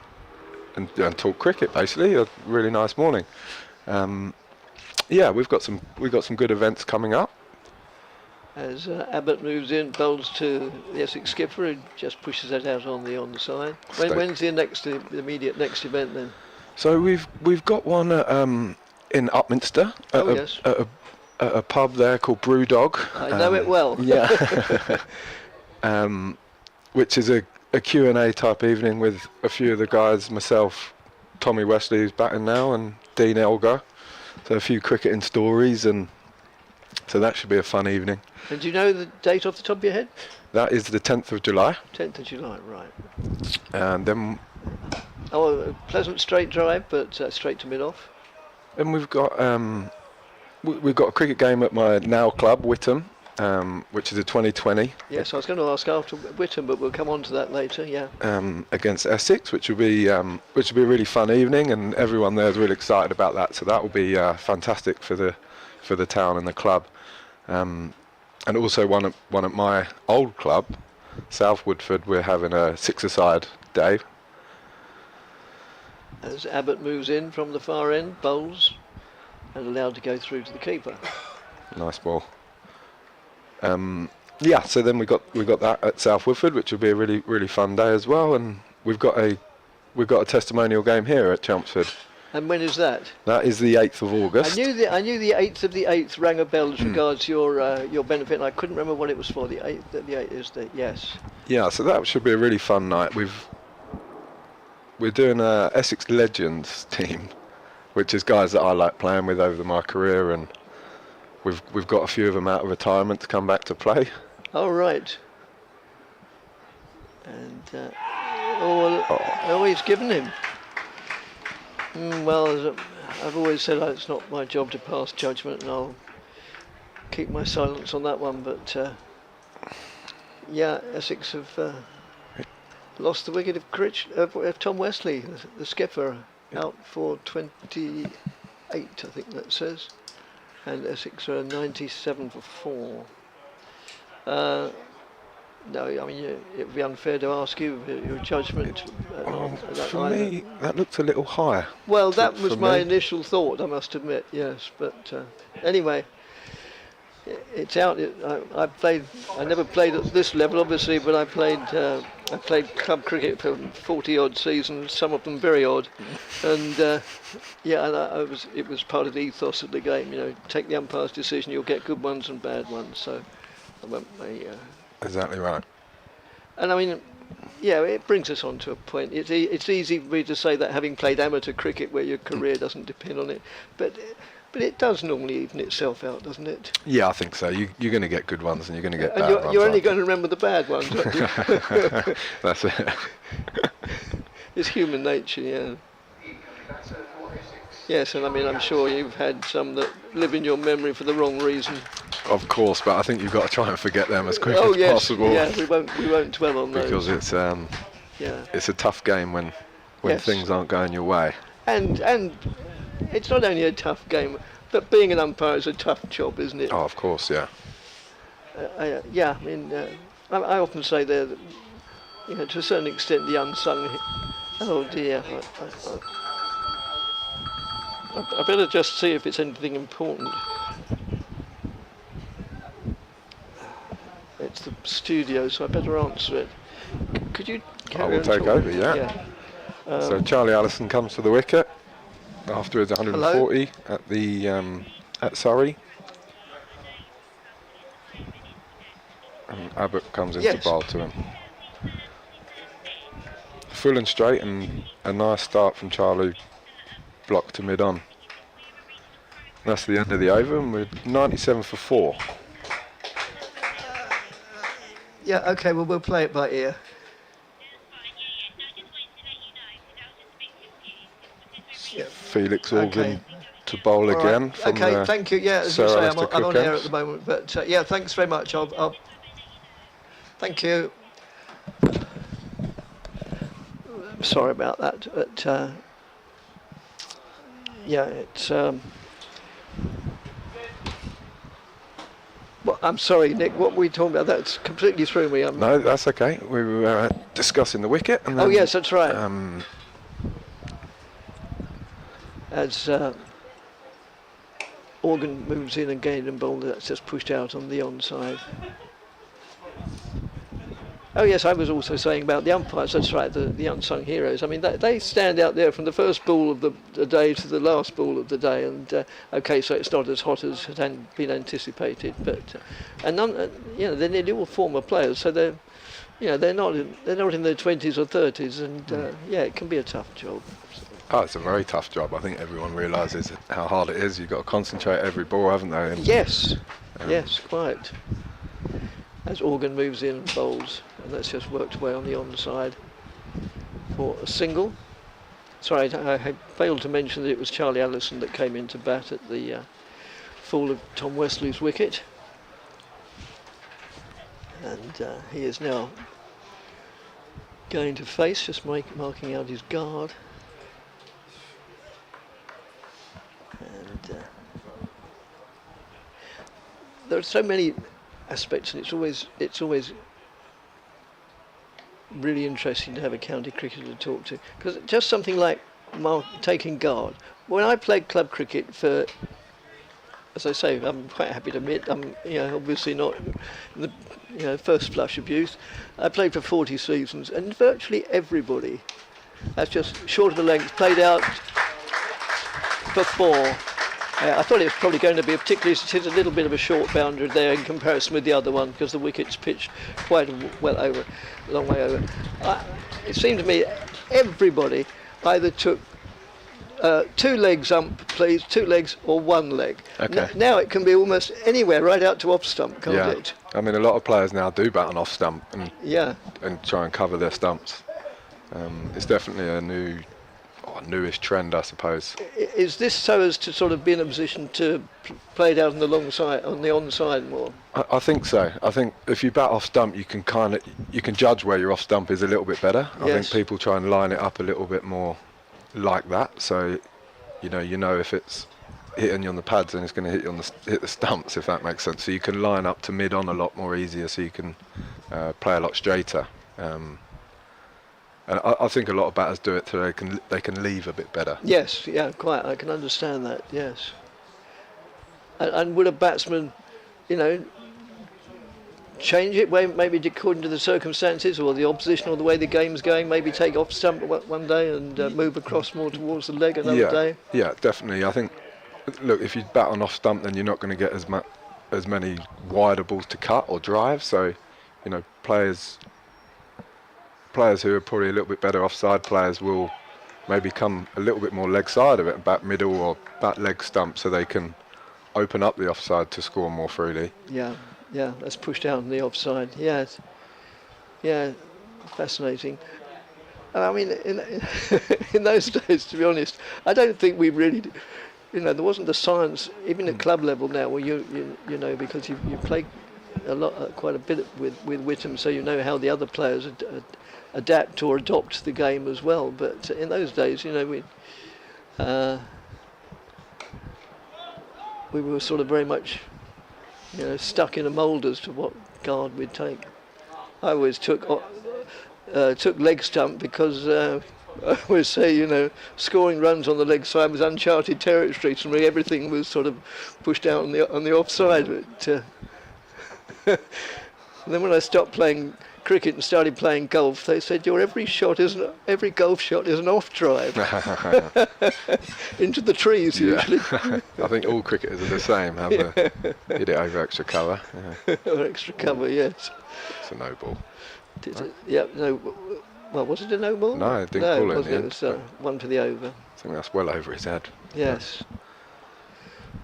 Speaker 8: talk cricket. Basically, a really nice morning. We've got some good events coming up.
Speaker 1: As Abbott moves in, bowls to the Essex skipper, and just pushes that out on the onside. When's the immediate next event then?
Speaker 8: So we've got one in Upminster at a pub there called Brewdog.
Speaker 1: I know it well.
Speaker 8: Yeah. Which is a Q&A type evening with a few of the guys, myself, Tommy Wesley, who's batting now, and Dean Elgar. So a few cricketing stories, and so that should be a fun evening.
Speaker 1: And do you know the date off the top of your head?
Speaker 8: That is the 10th of July.
Speaker 1: 10th of July, right.
Speaker 8: And then...
Speaker 1: a pleasant straight drive, but straight to mid-off.
Speaker 8: And we've got a cricket game at my now club, Whittam, which is a 2020.
Speaker 1: Yes, I was going to ask after Whittam, but we'll come on to that later, yeah.
Speaker 8: Against Essex, which will be a really fun evening, and everyone there is really excited about that. So that will be fantastic for the town and the club. And also one at my old club, South Woodford, we're having a 6-a-side day.
Speaker 1: As Abbott moves in from the far end, bowls, and allowed to go through to the keeper. Nice
Speaker 8: ball. So then we got that at South Woodford, which will be a really, really fun day as well. And we've got a testimonial game here at Chelmsford.
Speaker 1: And when is that?
Speaker 8: That is the 8th of August.
Speaker 1: I knew the 8th of the 8th rang a bell as regards your benefit, and I couldn't remember what it was for. The 8th is the yes. Yeah,
Speaker 8: so that should be a really fun night. We're doing a Essex Legends team, which is guys that I like playing with over my career, and we've got a few of them out of retirement to come back to play.
Speaker 1: Oh right. And he's given him. Well, I've always said it's not my job to pass judgment, and I'll keep my silence on that one. But yeah, Essex have lost the wicket of Tom Wesley, the skipper, out for 28, I think that says, and Essex are 97 for 4. No, I mean, it would be unfair to ask you your judgment.
Speaker 8: For me, that looked a little higher.
Speaker 1: Well, that was my
Speaker 8: me.
Speaker 1: initial thought, I must admit, yes. But anyway, it's out. I never played at this level, obviously, but I played club cricket for 40-odd seasons, some of them very odd. And it was part of the ethos of the game. You know, take the umpire's decision, you'll get good ones and bad ones. So I went
Speaker 8: Exactly right.
Speaker 1: And I mean, yeah, it brings us on to a point. It's easy for me to say that, having played amateur cricket where your career doesn't depend on it, but it does normally even itself out, doesn't it?
Speaker 8: Yeah, I think so. You're going to get good ones and you're going to get
Speaker 1: And
Speaker 8: bad ones.
Speaker 1: you're only going to remember the bad ones, aren't you?
Speaker 8: That's it.
Speaker 1: It's human nature, yeah. Yes, and I mean, I'm sure you've had some that live in your memory for the wrong reason.
Speaker 8: Of course, but I think you've got to try and forget them as quick
Speaker 1: Oh
Speaker 8: as
Speaker 1: yes,
Speaker 8: possible.
Speaker 1: yeah, we won't dwell on those.
Speaker 8: Because it's a tough game when
Speaker 1: Yes.
Speaker 8: things aren't going your way.
Speaker 1: And it's not only a tough game, but being an umpire is a tough job, isn't it?
Speaker 8: Oh, of course, yeah.
Speaker 1: Yeah, I mean, I often say there that, you know, to a certain extent, the unsung. Oh dear, I better just see if it's anything important. It's the studio, so I better answer it. Could you carry
Speaker 8: will
Speaker 1: on
Speaker 8: take
Speaker 1: talking?
Speaker 8: over, yeah. So Charlie Allison comes to the wicket after his 140 at the at Surrey. And Abbott comes in to bowl to him. Full and straight, and a nice start from Charlie, block to mid-on. That's the end of the over, and we're 97 for 4.
Speaker 1: Yeah, okay, well, we'll play it by ear.
Speaker 8: Felix Organ
Speaker 1: Okay.
Speaker 8: to bowl
Speaker 1: All right.
Speaker 8: again. From
Speaker 1: Okay, thank you. Yeah, as
Speaker 8: Sir
Speaker 1: I say,
Speaker 8: Alistair
Speaker 1: I'm on air
Speaker 8: Cookhouse.
Speaker 1: at the moment, but yeah, thanks very much. I'll thank you. Sorry about that, but yeah, it's. Well, I'm sorry, Nick. What were we talking about? That's completely threw me.
Speaker 8: No, that's okay. We were discussing the wicket. And then,
Speaker 1: Oh yes, that's right. As Organ moves in again and bowled, that's just pushed out on the onside. Oh yes, I was also saying about the umpires, that's right, the unsung heroes. I mean, they stand out there from the first ball of the day to the last ball of the day, and okay, so it's not as hot as had been anticipated, but and none, you know, they're nearly all former players, so they're, you know, they're not in their 20s or 30s, and yeah, it can be a tough job.
Speaker 8: Oh, it's a very tough job. I think everyone realises how hard it is. You've got to concentrate every ball, haven't they? And,
Speaker 1: Yes, yes, quite. As Organ moves in and bowls, and that's just worked away on the onside for a single. Sorry, I had failed to mention that it was Charlie Allison that came into bat at the fall of Tom Wesley's wicket. And he is now going to face, just marking out his guard. And there are so many aspects, and it's always really interesting to have a county cricketer to talk to, because just something like taking guard. When I played club cricket for, as I say, I'm quite happy to admit, I'm, you know, obviously not in the, you know, first flush of youth. I played for 40 seasons, and virtually everybody, that's just short of the length, played out for 4. I thought it was probably going to be, particularly since it's a little bit of a short boundary there in comparison with the other one, because the wicket's pitched quite a long way over. It seemed to me everybody either took 2 legs ump, please, 2 legs or 1 leg.
Speaker 8: Okay.
Speaker 1: Now it can be almost anywhere, right out to off stump, can't
Speaker 8: yeah.
Speaker 1: it?
Speaker 8: I mean, a lot of players now do bat on off stump and
Speaker 1: Yeah.
Speaker 8: try and cover their stumps. It's definitely a new newish trend, I suppose.
Speaker 1: Is this so as to sort of be in a position to play it out on the long side, on the onside more?
Speaker 8: I think so. I think if you bat off stump, you can judge where your off stump is a little bit better. I think
Speaker 1: Yes.
Speaker 8: people try and line it up a little bit more like that. So, you know if it's hitting you on the pads, then it's going to hit the stumps, if that makes sense. So you can line up to mid on a lot more easier, so you can play a lot straighter. And I think a lot of batters do it so they can leave a bit better.
Speaker 1: Yes, yeah, quite. I can understand that. Yes. And would a batsman, change it maybe according to the circumstances or the opposition or the way the game's going? Maybe take off stump one day and move across more towards the leg another day.
Speaker 8: Yeah, definitely. I think, look, if you bat on off stump, then you're not going to get as many wider balls to cut or drive. So, players who are probably a little bit better offside players will maybe come a little bit more leg side of it and bat middle or bat leg stump, so they can open up the offside to score more freely.
Speaker 1: Yeah, that's pushed out on the offside. Yes, yeah, fascinating. I mean, in those days, to be honest, I don't think we really, there wasn't the science even at club level now, where you because you play a lot, quite a bit with Whittam, so you know how the other players adapt or adopt the game as well. But in those days, we were sort of very much, stuck in a mould as to what guard we'd take. I always took leg stump because I always say, scoring runs on the leg side was uncharted territory to me. Everything was sort of pushed out on the offside. But and then when I stopped playing cricket and started playing golf, they said every golf shot is an off drive into the trees usually.
Speaker 8: I think all cricketers are the same. Hit it over extra cover. Yeah.
Speaker 1: Or extra cover, yes.
Speaker 8: It's a no ball.
Speaker 1: Well, was it a no ball?
Speaker 8: No, it didn't call it in the
Speaker 1: it
Speaker 8: end,
Speaker 1: was one to the over.
Speaker 8: I think that's well over his head.
Speaker 1: Yes.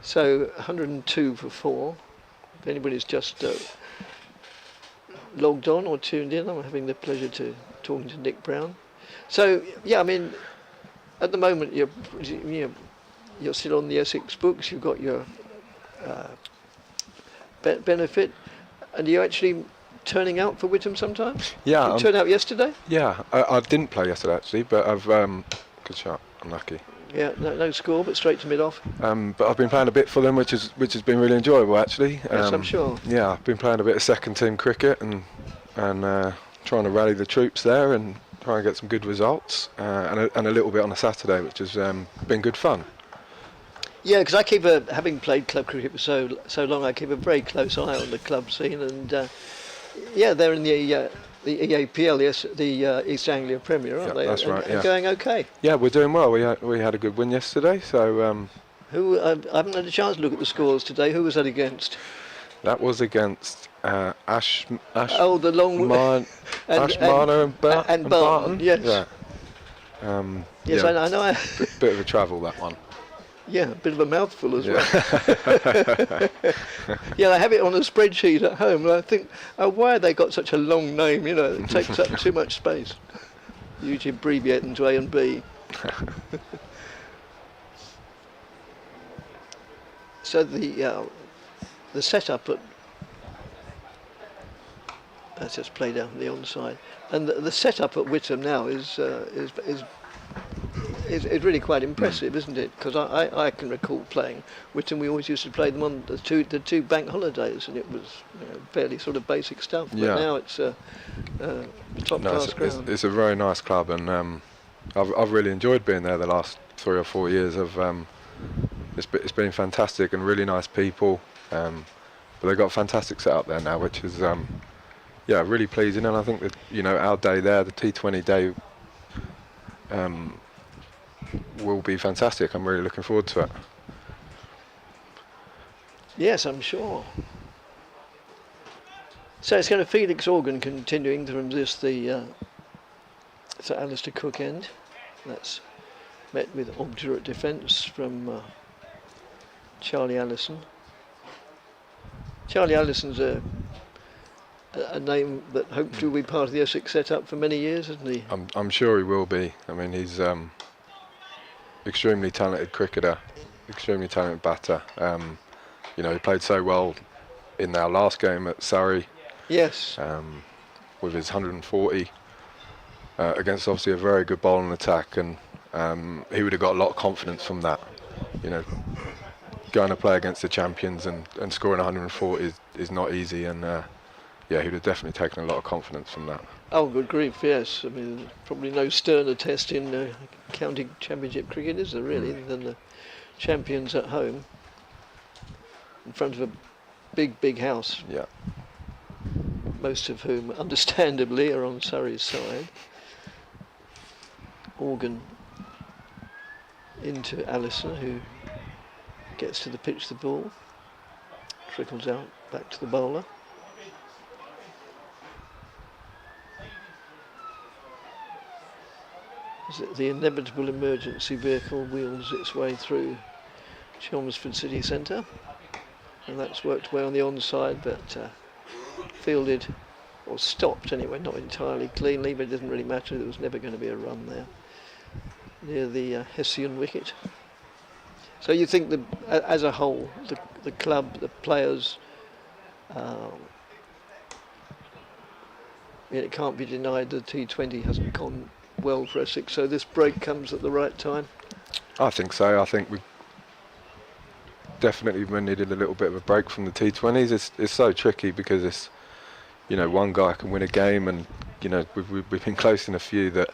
Speaker 1: So 102 for 4. If anybody's just logged on or tuned in, I'm having the pleasure to talking to Nick Brown. So yeah, I mean, at the moment you're still on the Essex books. You've got your benefit, and you're actually turning out for Whittam sometimes.
Speaker 8: Yeah,
Speaker 1: you turned out yesterday.
Speaker 8: Yeah, I didn't play yesterday actually, but I've good shot. Unlucky.
Speaker 1: Yeah, no score, but straight to mid off.
Speaker 8: But I've been playing a bit for them, which has been really enjoyable actually.
Speaker 1: Yes, I'm sure.
Speaker 8: Yeah, I've been playing a bit of second team cricket and trying to rally the troops there and try and get some good results, and a little bit on a Saturday, which has been good fun.
Speaker 1: Yeah, because I keep having played club cricket for so long, I keep a very close eye on the club scene, and they're in the EAPL, the East Anglia Premier, aren't they?
Speaker 8: That's right.
Speaker 1: And going okay.
Speaker 8: Yeah, we're doing well. We had a good win yesterday, so.
Speaker 1: Who I haven't had a chance to look at the scores today. Who was that against?
Speaker 8: That was against Ash.
Speaker 1: Oh, the long
Speaker 8: Ash Marner and Barton.
Speaker 1: Yes.
Speaker 8: Yeah.
Speaker 1: Yes,
Speaker 8: yeah.
Speaker 1: I know.
Speaker 8: Bit of a travel, that one.
Speaker 1: Yeah, a bit of a mouthful as well. Yeah, I have it on a spreadsheet at home, and I think, why have they got such a long name? It takes up too much space. Usually abbreviate them to A and B. So the setup at that's just played out on the onside, and the setup at Whittam now is really quite impressive, isn't it? Because I can recall playing Whittam. We always used to play them on the two bank holidays, and it was fairly sort of basic stuff. But now it's top class ground.
Speaker 8: It's a very nice club, and I've really enjoyed being there the last 3 or 4 years. It's been fantastic and really nice people. But they've got a fantastic setup there now, which is really pleasing. And I think that our day there, the T20 day, will be fantastic. I'm really looking forward to it.
Speaker 1: Yes, I'm sure. So it's going to Felix Organ continuing to resist the Sir Alistair Cook end. That's met with obdurate defence from Charlie Allison. Charlie Allison's a name that hopefully will be part of the Essex setup for many years, isn't he?
Speaker 8: I'm sure he will be. I mean, he's extremely talented cricketer, extremely talented batter. You know, he played so well in our last game at Surrey.
Speaker 1: Yes.
Speaker 8: With his 140 against obviously a very good bowling attack, and he would have got a lot of confidence from that. You know, going to play against the champions and scoring 140 is not easy, and yeah, he would have definitely taken a lot of confidence from that.
Speaker 1: Oh, good grief, yes. I mean, probably no sterner test in county championship cricket, is there really, than the champions at home in front of a big house.
Speaker 8: Yeah.
Speaker 1: Most of whom, understandably, are on Surrey's side. Organ into Allison, who gets to the pitch the ball, trickles out back to the bowler. The inevitable emergency vehicle wheels its way through Chelmsford City Centre, and that's worked away on the onside, but fielded, or stopped anyway, not entirely cleanly, but it doesn't really matter, there was never going to be a run there, near the Hessian wicket. So you think that as a whole, the club, the players, it can't be denied that T20 hasn't gone well for Essex, so this break comes at the right time?
Speaker 8: I think so. I think we definitely needed a little bit of a break from the T20s. It's so tricky because it's, you know, one guy can win a game, and you know we've been close in a few that,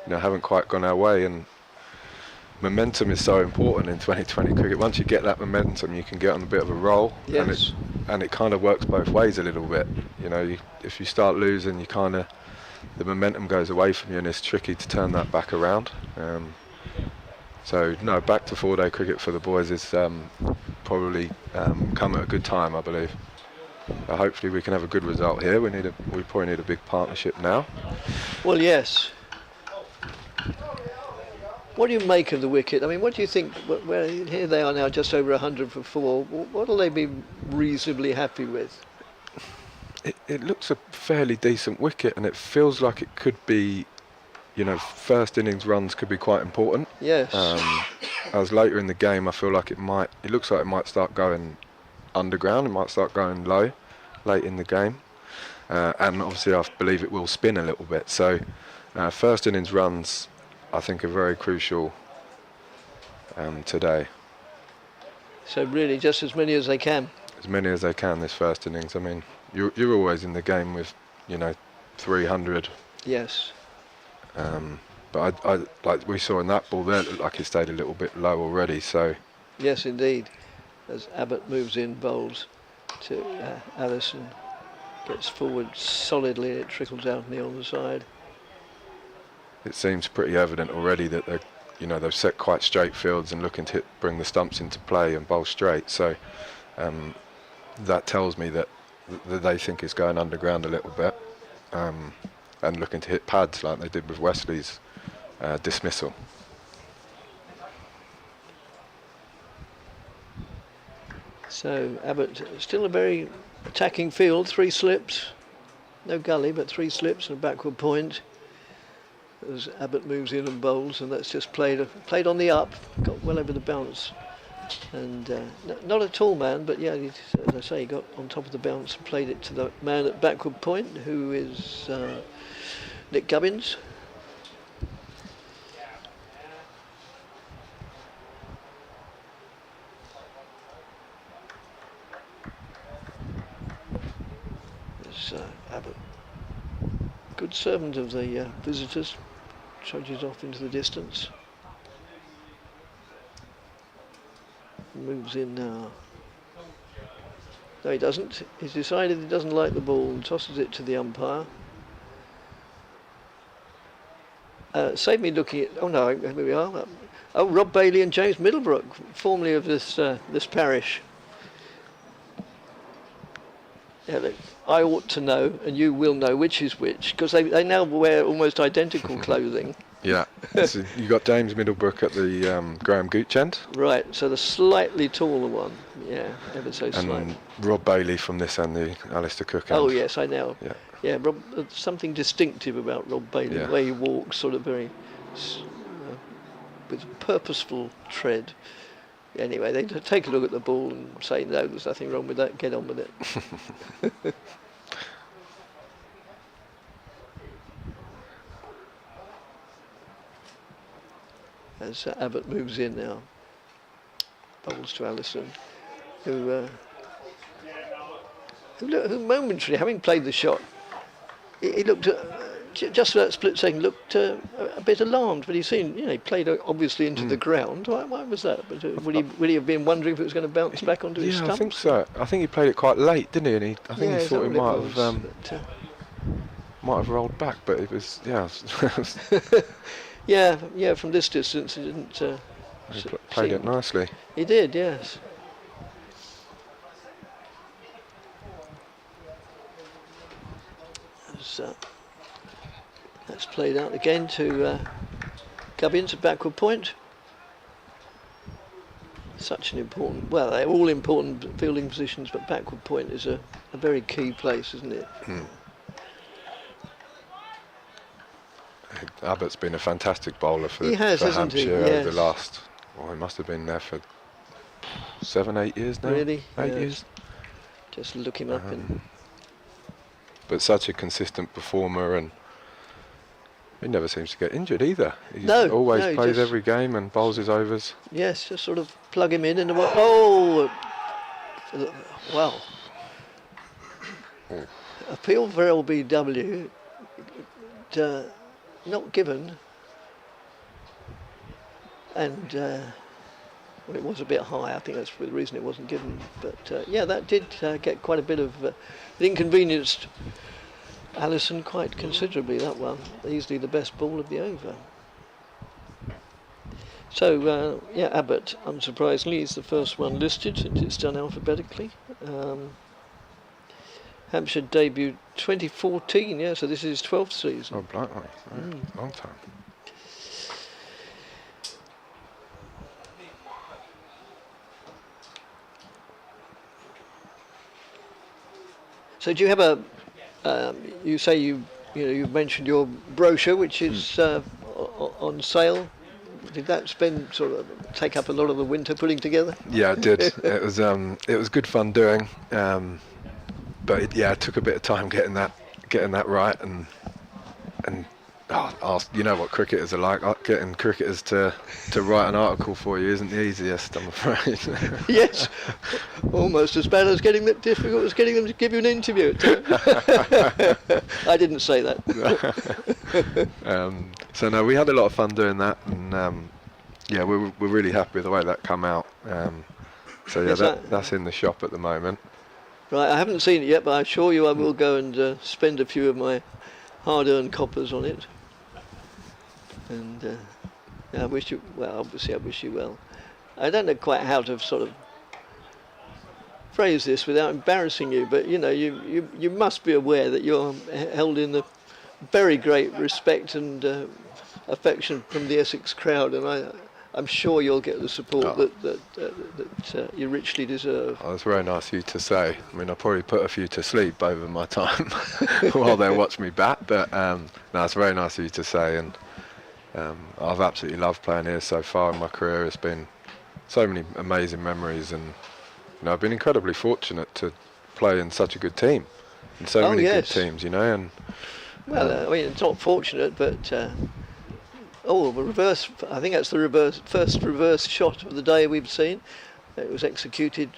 Speaker 8: you know, haven't quite gone our way, and momentum is so important in 2020 cricket. Once you get that momentum, you can get on a bit of a roll.
Speaker 1: Yes.
Speaker 8: And it kind of works both ways a little bit. You know, if you start losing, you kind of, the momentum goes away from you, and it's tricky to turn that back around. So no, back to 4-day cricket for the boys is probably come at a good time, I believe. Hopefully we can have a good result here. We probably need a big partnership now.
Speaker 1: Well, yes. What do you make of the wicket? I mean, what do you think? Well, here they are now, just over 100 for 4. What will they be reasonably happy with?
Speaker 8: It looks a fairly decent wicket, and it feels like it could be, you know, first innings runs could be quite important.
Speaker 1: Yes.
Speaker 8: As later in the game, I feel like it looks like it might start going underground, it might start going low late in the game. And obviously I believe it will spin a little bit. So first innings runs, I think, are very crucial today.
Speaker 1: So really just as many as they can? As
Speaker 8: many as they can this first innings. I mean, you're always in the game with, you know, 300.
Speaker 1: Yes.
Speaker 8: But I like we saw in that ball there, it looked like it stayed a little bit low already. So
Speaker 1: yes, indeed. As Abbott moves in, bowls to Allison, gets forward solidly, it trickles out on the onside.
Speaker 8: It seems pretty evident already that they've set quite straight fields and looking to bring the stumps into play and bowl straight. So that tells me that they think it's going underground a little bit, and looking to hit pads like they did with Wesley's dismissal.
Speaker 1: So Abbott, still a very attacking field, 3 slips, no gully, but 3 slips and a backward point. As Abbott moves in and bowls, and that's just played on the up, got well over the bounce, and not a tall man, but yeah, as I say, he got on top of the bounce and played it to the man at backward point, who is Nick Gubbins. There's Abbott, good servant of the visitors, trudges off into the distance. Moves in now. No, he doesn't. He's decided he doesn't like the ball and tosses it to the umpire. Save me looking at. Oh no, here we are. Oh, Rob Bailey and James Middlebrook, formerly of this parish. Yeah, look, I ought to know, and you will know which is which, because they now wear almost identical clothing.
Speaker 8: Yeah, so you got James Middlebrook at the Graham Gooch end.
Speaker 1: Right, so the slightly taller one, yeah, ever so slight.
Speaker 8: And Rob Bailey from this end, the Alistair Cook end.
Speaker 1: Oh yes, I know.
Speaker 8: Yeah,
Speaker 1: yeah, Rob, something distinctive about Rob Bailey,
Speaker 8: yeah.
Speaker 1: The way he walks, sort of very with purposeful tread. Anyway, they take a look at the ball and say, no, there's nothing wrong with that, get on with it. As Abbott moves in now, bowls to Allison, who momentarily, having played the shot, he looked just for that split second, looked a bit alarmed. But he's seen, he played obviously into the ground. Why was that? But would he have been wondering if it was going to bounce back onto his stumps?
Speaker 8: I think so. I think he played it quite late, didn't he? And I think he thought it might have rolled back, but it was
Speaker 1: yeah. From this distance, he didn't.
Speaker 8: He played it nicely.
Speaker 1: He did, yes. That's played out again to Gubbins at backward point. Such an important, well, they're all important fielding positions, but backward point is a very key place, isn't it?
Speaker 8: Abbott's been a fantastic bowler for
Speaker 1: Hampshire
Speaker 8: over the last, he must have been there for 7-8 years now.
Speaker 1: Really?
Speaker 8: 8 years.
Speaker 1: Just look him up
Speaker 8: but such a consistent performer, and he never seems to get injured either. He always plays every game and bowls his overs.
Speaker 1: Yes, just sort of plug him in and wow. Appeal for LBW, not given, and well, it was a bit high. I think that's the reason it wasn't given. But that did get quite a bit of it inconvenienced Allison quite considerably, that one. Easily the best ball of the over. So, Abbott, unsurprisingly, is the first one listed, since it's done alphabetically. Hampshire debut 2014, so this is his 12th season.
Speaker 8: Oh, blimey, long time.
Speaker 1: So do you have you say you mentioned your brochure, which is on sale. Did that take up a lot of the winter putting together?
Speaker 8: Yeah, it did. It was good fun doing, but it took a bit of time getting that right, and you know what cricketers are like. Getting cricketers to write an article for you isn't the easiest, I'm afraid.
Speaker 1: Yes, almost as bad as difficult as getting them to give you an interview. I didn't say that.
Speaker 8: So no, we had a lot of fun doing that, and we're really happy with the way that come out. That's in the shop at the moment.
Speaker 1: Right, I haven't seen it yet, but I assure you I will go and spend a few of my hard-earned coppers on it. And I wish you well. I don't know quite how to sort of phrase this without embarrassing you, but you must be aware that you're held in the very great respect and affection from the Essex crowd, and I'm sure you'll get the support that you richly deserve.
Speaker 8: Oh, that's very nice of you to say. I mean, I probably put a few to sleep over my time while they watch me bat, but no, it's very nice of you to say, and I've absolutely loved playing here so far in my career. It's been so many amazing memories, and I've been incredibly fortunate to play in such a good team, and so many good teams, and
Speaker 1: well, I mean, it's not fortunate, but the reverse. I think that's the first reverse shot of the day we've seen. It was executed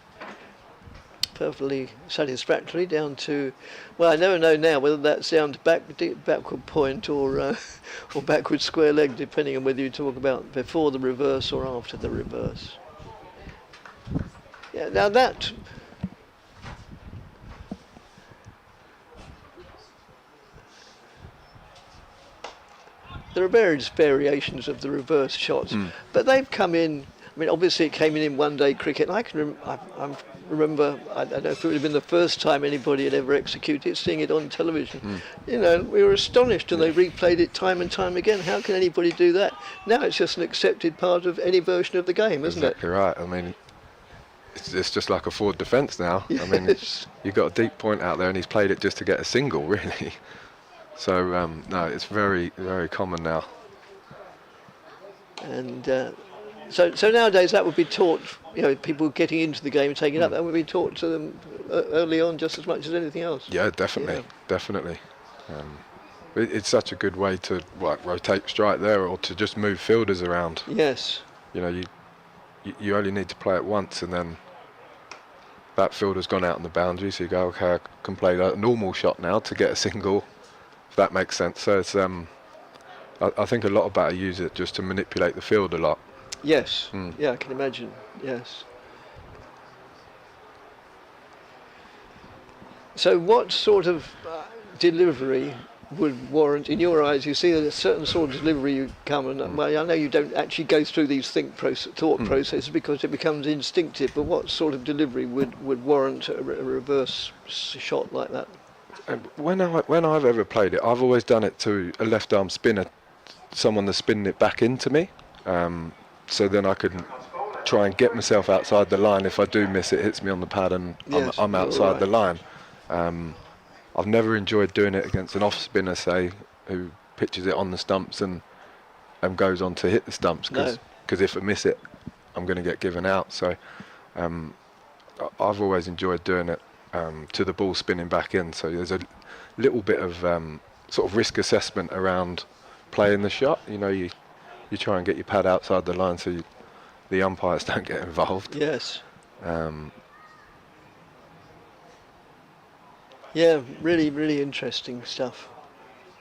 Speaker 1: perfectly satisfactorily down to, well, I never know now whether that's down to backward point or backward square leg, depending on whether you talk about before the reverse or after the reverse. Yeah, now that. There are various variations of the reverse shots, but they've come in. I mean, obviously it came in one-day cricket. And I remember, I don't know if it would have been the first time anybody had ever executed it, seeing it on television. We were astonished, and they replayed it time and time again. How can anybody do that? Now it's just an accepted part of any version of the game, isn't it?
Speaker 8: Exactly right. I mean, it's just like a forward defence now.
Speaker 1: Yes.
Speaker 8: I mean, you've got a deep point out there, and he's played it just to get a single, really. So, no, it's very, very common now.
Speaker 1: And so nowadays that would be taught. People getting into the game and taking it up, that would be taught to them early on just as much as anything else.
Speaker 8: Yeah, definitely. It's such a good way to rotate strike there, or to just move fielders around.
Speaker 1: Yes.
Speaker 8: You only need to play it once, and then that fielder's gone out on the boundary, so you go, okay, I can play a normal shot now to get a single, if that makes sense. So it's I think a lot of batters use it just to manipulate the field a lot.
Speaker 1: Yes. Yeah, I can imagine. Yes. So what sort of delivery would warrant, in your eyes, you see a certain sort of delivery you come, and well, I know you don't actually go through these thought processes because it becomes instinctive, but what sort of delivery would warrant a reverse shot like that?
Speaker 8: When I've ever played it, I've always done it to a left arm spinner, someone that's spinning it back into me, so then I can try and get myself outside the line. If I do miss, it hits me on the pad and I'm outside the line. I've never enjoyed doing it against an off spinner, say, who pitches it on the stumps and goes on to hit the stumps, because if I miss it, I'm going to get given out. So I've always enjoyed doing it to the ball spinning back in. So there's a little bit of sort of risk assessment around playing the shot. You try and get your pad outside the line so the umpires don't get involved.
Speaker 1: Yes. Yeah, really, really interesting stuff.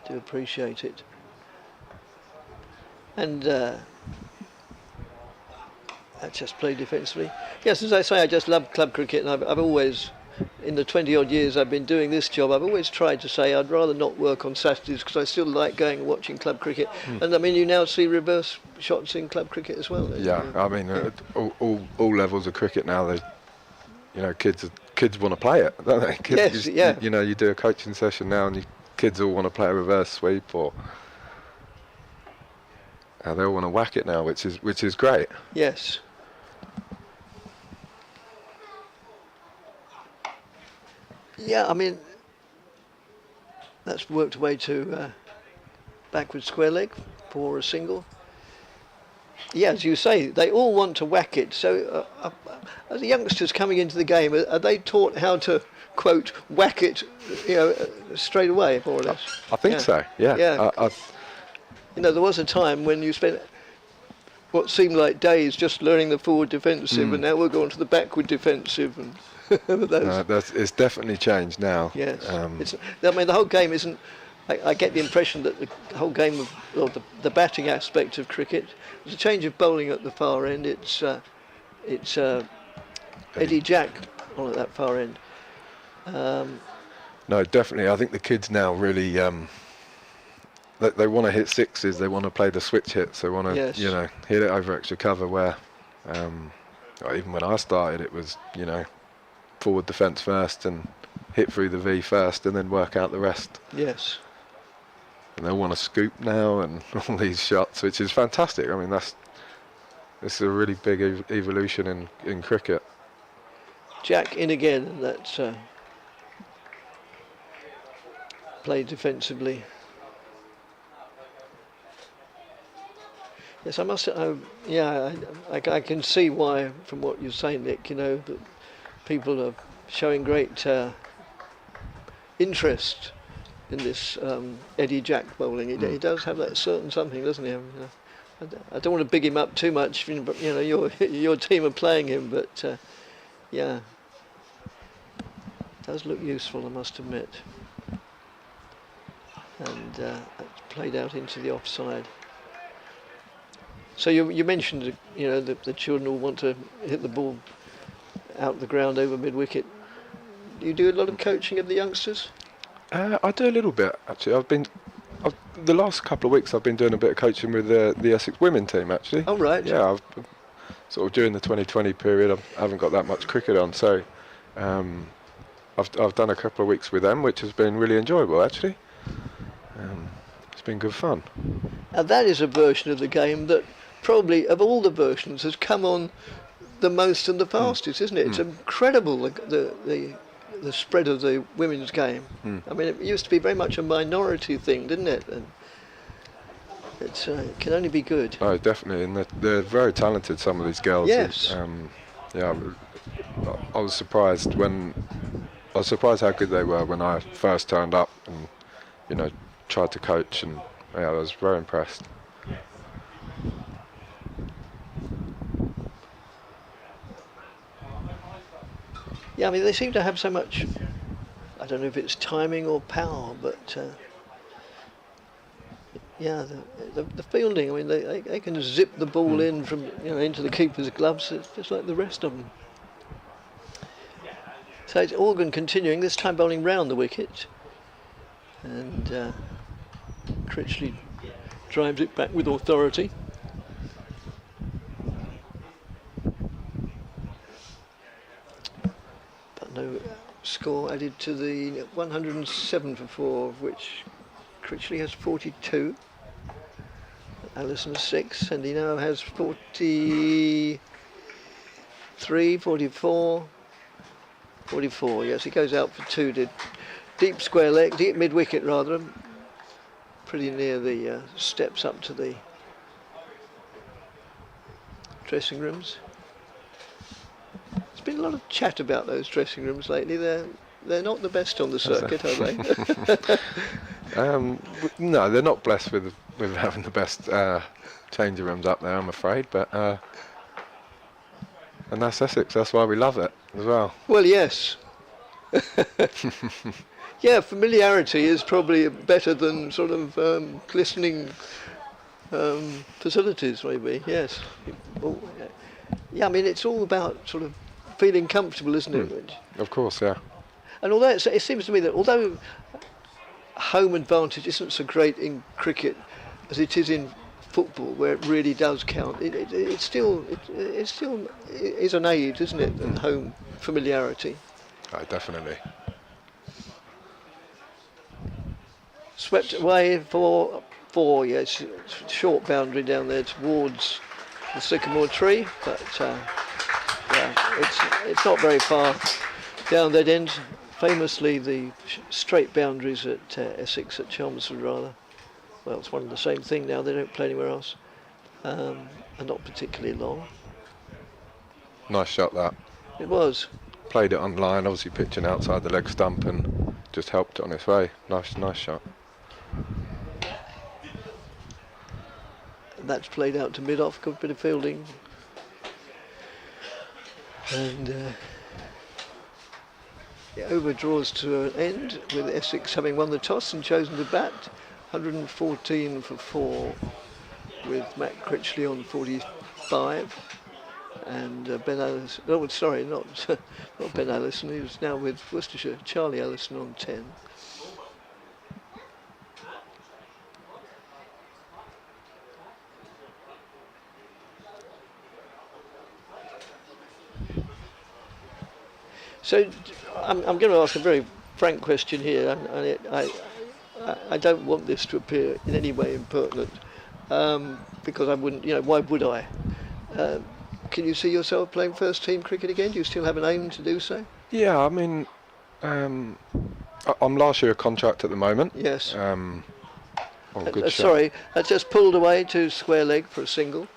Speaker 1: Do appreciate it. And I just play defensively. Yes, as I say, I just love club cricket, and I've always, in the 20 odd years I've been doing this job, I've always tried to say I'd rather not work on Saturdays because I still like going and watching club cricket. And I mean, you now see reverse shots in club cricket as well.
Speaker 8: Yeah, I mean, all levels of cricket now, kids want to play it, don't they? Kids,
Speaker 1: yes,
Speaker 8: you do a coaching session now and kids all want to play a reverse sweep, or they all want to whack it now, which is great.
Speaker 1: Yes. Yeah, I mean, that's worked away to backward square leg for a single. Yeah, as you say, they all want to whack it. So as the youngsters coming into the game, are they taught how to, quote, whack it, straight away, more or less?
Speaker 8: I think so, yeah.
Speaker 1: There was a time when you spent what seemed like days just learning the forward defensive, and now we're going to the backward defensive. And
Speaker 8: it's definitely changed now.
Speaker 1: Yes. The whole game isn't... I get the impression that the whole game of the batting aspect of cricket, there's a change of bowling at the far end. It's Eddie Jack on at that far end.
Speaker 8: No, definitely. I think the kids now really they want to hit sixes. They want to play the switch hits. They want to hit it over extra cover. Where even when I started, it was forward defence first and hit through the V first, and then work out the rest.
Speaker 1: Yes.
Speaker 8: And they want to scoop now and all these shots, which is fantastic. I mean, it's a really big evolution in cricket.
Speaker 1: Jack in again, and that's played defensively. Yes, I must. I can see why, from what you're saying, Nick. That people are showing great interest in this Eddie Jack bowling. He does have that certain something, doesn't he? I don't want to big him up too much, but your team are playing him, but yeah, it does look useful, I must admit. And that's played out into the offside. So you mentioned the children all want to hit the ball out the ground over mid wicket. Do you do a lot of coaching of the youngsters?
Speaker 8: I do a little bit, actually. The last couple of weeks I've been doing a bit of coaching with the Essex women team, actually.
Speaker 1: Oh, right.
Speaker 8: Yeah, I've sort of during the 2020 period I haven't got that much cricket on, so I've done a couple of weeks with them, which has been really enjoyable, actually. It's been good fun.
Speaker 1: Now that is a version of the game that probably of all the versions has come on the most and the fastest, isn't it? It's incredible the spread of the women's game. I mean, it used to be very much a minority thing, didn't it? And it can only be good.
Speaker 8: Oh, definitely, and they're very talented. Some of these girls.
Speaker 1: Yes.
Speaker 8: Yeah, I was surprised how good they were when I first turned up and tried to coach, and yeah, I was very impressed.
Speaker 1: Yeah, I mean, they seem to have so much, I don't know if it's timing or power, but yeah, the fielding, I mean, they can zip the ball in from, into the keeper's gloves, it's just like the rest of them. So it's Organ continuing, this time bowling round the wicket. And Critchley drives it back with authority. But no score added to the 107 for 4, of which Critchley has 42. Allison 6, and he now has 43, 44, 44. Yes, he goes out for 2. Did deep square leg, deep mid wicket rather, pretty near the steps up to the dressing rooms. There's been a lot of chat about those dressing rooms lately. They're not the best on the circuit, are they?
Speaker 8: No, they're not blessed with having the best changing rooms up there, I'm afraid. But and that's Essex. That's why we love it as well.
Speaker 1: Well, yes. Yeah, familiarity is probably better than sort of glistening facilities, maybe. Yes. Yeah, I mean, it's all about sort of feeling comfortable, isn't it?
Speaker 8: Of course, yeah.
Speaker 1: And although it seems to me that although home advantage isn't so great in cricket as it is in football, where it really does count, it still is an aid, isn't it? And home familiarity.
Speaker 8: Oh, definitely.
Speaker 1: Swept away for 4. Yes, short boundary down there towards the sycamore tree, but yeah, it's not very far down that end. Famously, the straight boundaries at Essex, at Chelmsford rather, well, it's one and the same thing now. They don't play anywhere else, and not particularly long.
Speaker 8: Nice shot that.
Speaker 1: It was.
Speaker 8: Played it on line, obviously pitching outside the leg stump, and just helped it on its way. Nice shot.
Speaker 1: And that's played out to mid-off, good bit of fielding. And the over draws to an end with Essex having won the toss and chosen to bat. 114 for 4 with Matt Critchley on 45 and Ben Allison, oh sorry, not Ben Allison, he was now with Worcestershire, Charlie Allison on 10. So I'm going to ask a very frank question here, and I don't want this to appear in any way impertinent, because I wouldn't, why would I? Can you see yourself playing first team cricket again? Do you still have an aim to do so?
Speaker 8: Yeah, I mean, I'm last year a contract at the moment.
Speaker 1: Yes.
Speaker 8: Good
Speaker 1: sorry, that's just pulled away to square leg for a single.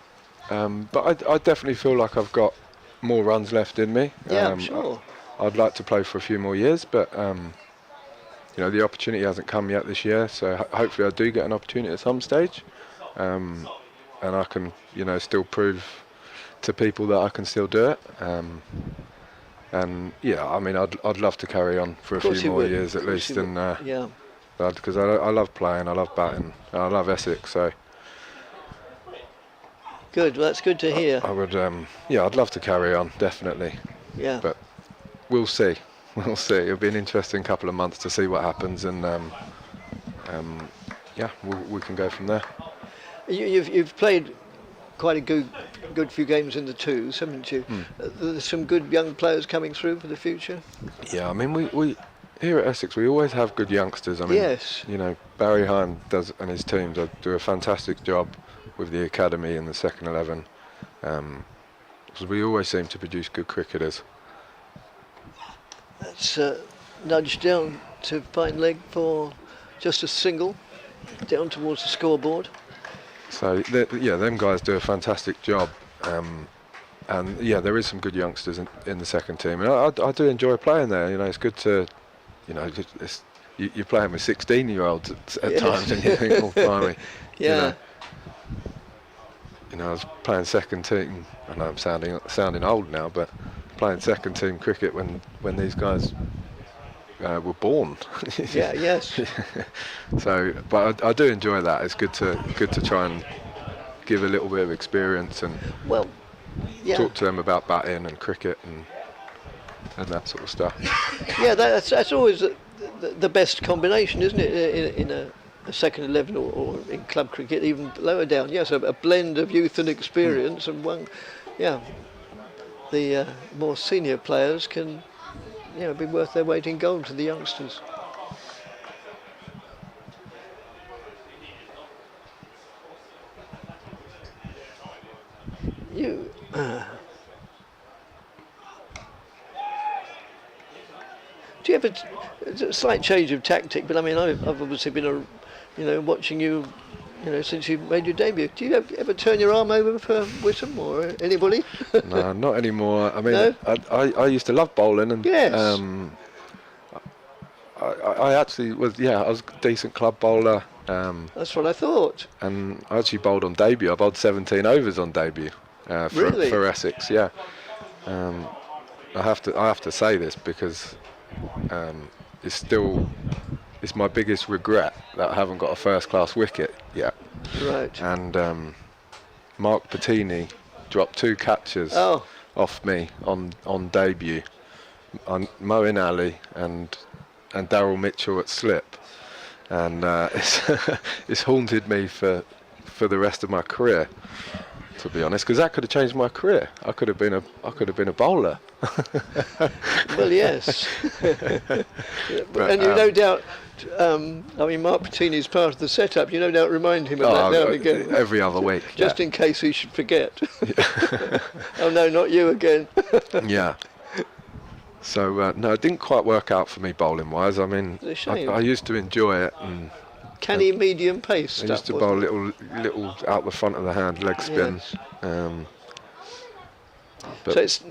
Speaker 8: But I definitely feel like I've got more runs left in me.
Speaker 1: Yeah, I'm sure.
Speaker 8: I'd like to play for a few more years, but the opportunity hasn't come yet this year, so hopefully I do get an opportunity at some stage, and I can, still prove to people that I can still do it. And yeah, I mean, I'd love to carry on for a few more years at least, and
Speaker 1: yeah,
Speaker 8: because I love playing, I love batting, and I love Essex, so.
Speaker 1: Good. Well, that's good to hear.
Speaker 8: I would, I'd love to carry on, definitely.
Speaker 1: Yeah.
Speaker 8: But we'll see. We'll see. It'll be an interesting couple of months to see what happens, and we can go from there.
Speaker 1: You've played quite a good few games in the twos, haven't you? There's some good young players coming through for the future.
Speaker 8: Yeah, I mean, we here at Essex we always have good youngsters. I mean,
Speaker 1: yes.
Speaker 8: Barry Hine and his teams do a fantastic job with the academy and the second 11. Because we always seem to produce good cricketers.
Speaker 1: That's nudged down to fine leg for just a single, down towards the scoreboard.
Speaker 8: So them guys do a fantastic job. And yeah, there is some good youngsters in the second team, and I do enjoy playing there. You know, it's good to, you know, you're playing with 16-year-olds at
Speaker 1: Yes.
Speaker 8: times, and you think, oh, blimey.
Speaker 1: Yeah.
Speaker 8: You know, I was playing second team. I know I'm sounding old now, but playing second team cricket when these guys were born.
Speaker 1: Yeah. Yes.
Speaker 8: So, but I do enjoy that. It's good to try and give a little bit of experience and
Speaker 1: Well. Yeah.
Speaker 8: talk to them about batting and cricket and that sort of stuff.
Speaker 1: Yeah. That's always the best combination, isn't it? In a second 11 or in club cricket, even lower down. Yes, a blend of youth and experience, and one. Yeah. The more senior players can, you know, be worth their weight in gold to the youngsters. You. Do you ever? It's a slight change of tactic, but I mean, I've obviously been, watching you, since you made your debut. Do you ever turn your arm over for Whittam or anybody?
Speaker 8: No, not anymore. I mean,
Speaker 1: No?
Speaker 8: I used to love bowling, and
Speaker 1: Yes.
Speaker 8: I actually was I was a decent club bowler.
Speaker 1: That's what I thought.
Speaker 8: And I actually bowled on debut. I bowled 17 overs on debut
Speaker 1: Really?
Speaker 8: for Essex. Yeah. I have to say this because it's my biggest regret that I haven't got a first-class wicket yet.
Speaker 1: Right.
Speaker 8: And Mark Patini dropped 2 catches off me on debut, on Moeen Ali and Daryl Mitchell at slip, and it's haunted me for the rest of my career, to be honest, because that could have changed my career. I could have been a bowler.
Speaker 1: Well, yes. And you no doubt. Mark Patini's part of the setup. You no doubt remind him of that now and again.
Speaker 8: Every other week.
Speaker 1: Just in case he should forget. Oh no, not you again.
Speaker 8: Yeah. So no, it didn't quite work out for me bowling wise. I mean,
Speaker 1: It's a shame.
Speaker 8: I used to enjoy it, and
Speaker 1: Canny medium pace
Speaker 8: I
Speaker 1: stuff.
Speaker 8: used to bowl little out the front of the hand leg spin.
Speaker 1: Yes.
Speaker 8: But
Speaker 1: So it's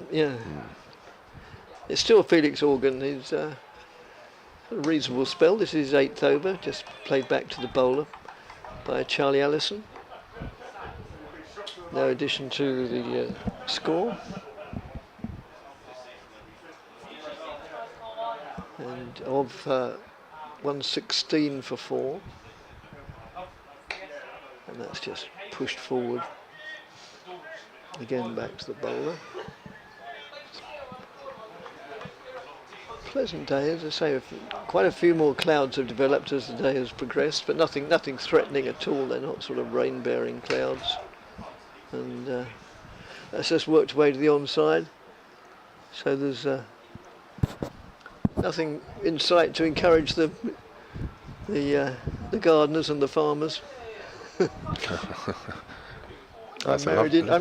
Speaker 1: it's still Felix Organ. He's had a reasonable spell. This is his 8th over, just played back to the bowler by Charlie Allison. No addition to the score. And of 116 for 4. And that's just pushed forward. Again back to the bowler. Pleasant day, as I say. Quite a few more clouds have developed as the day has progressed, but nothing threatening at all. They're not sort of rain-bearing clouds. And that's just worked away to the onside. So there's nothing in sight to encourage the gardeners and the farmers. I'm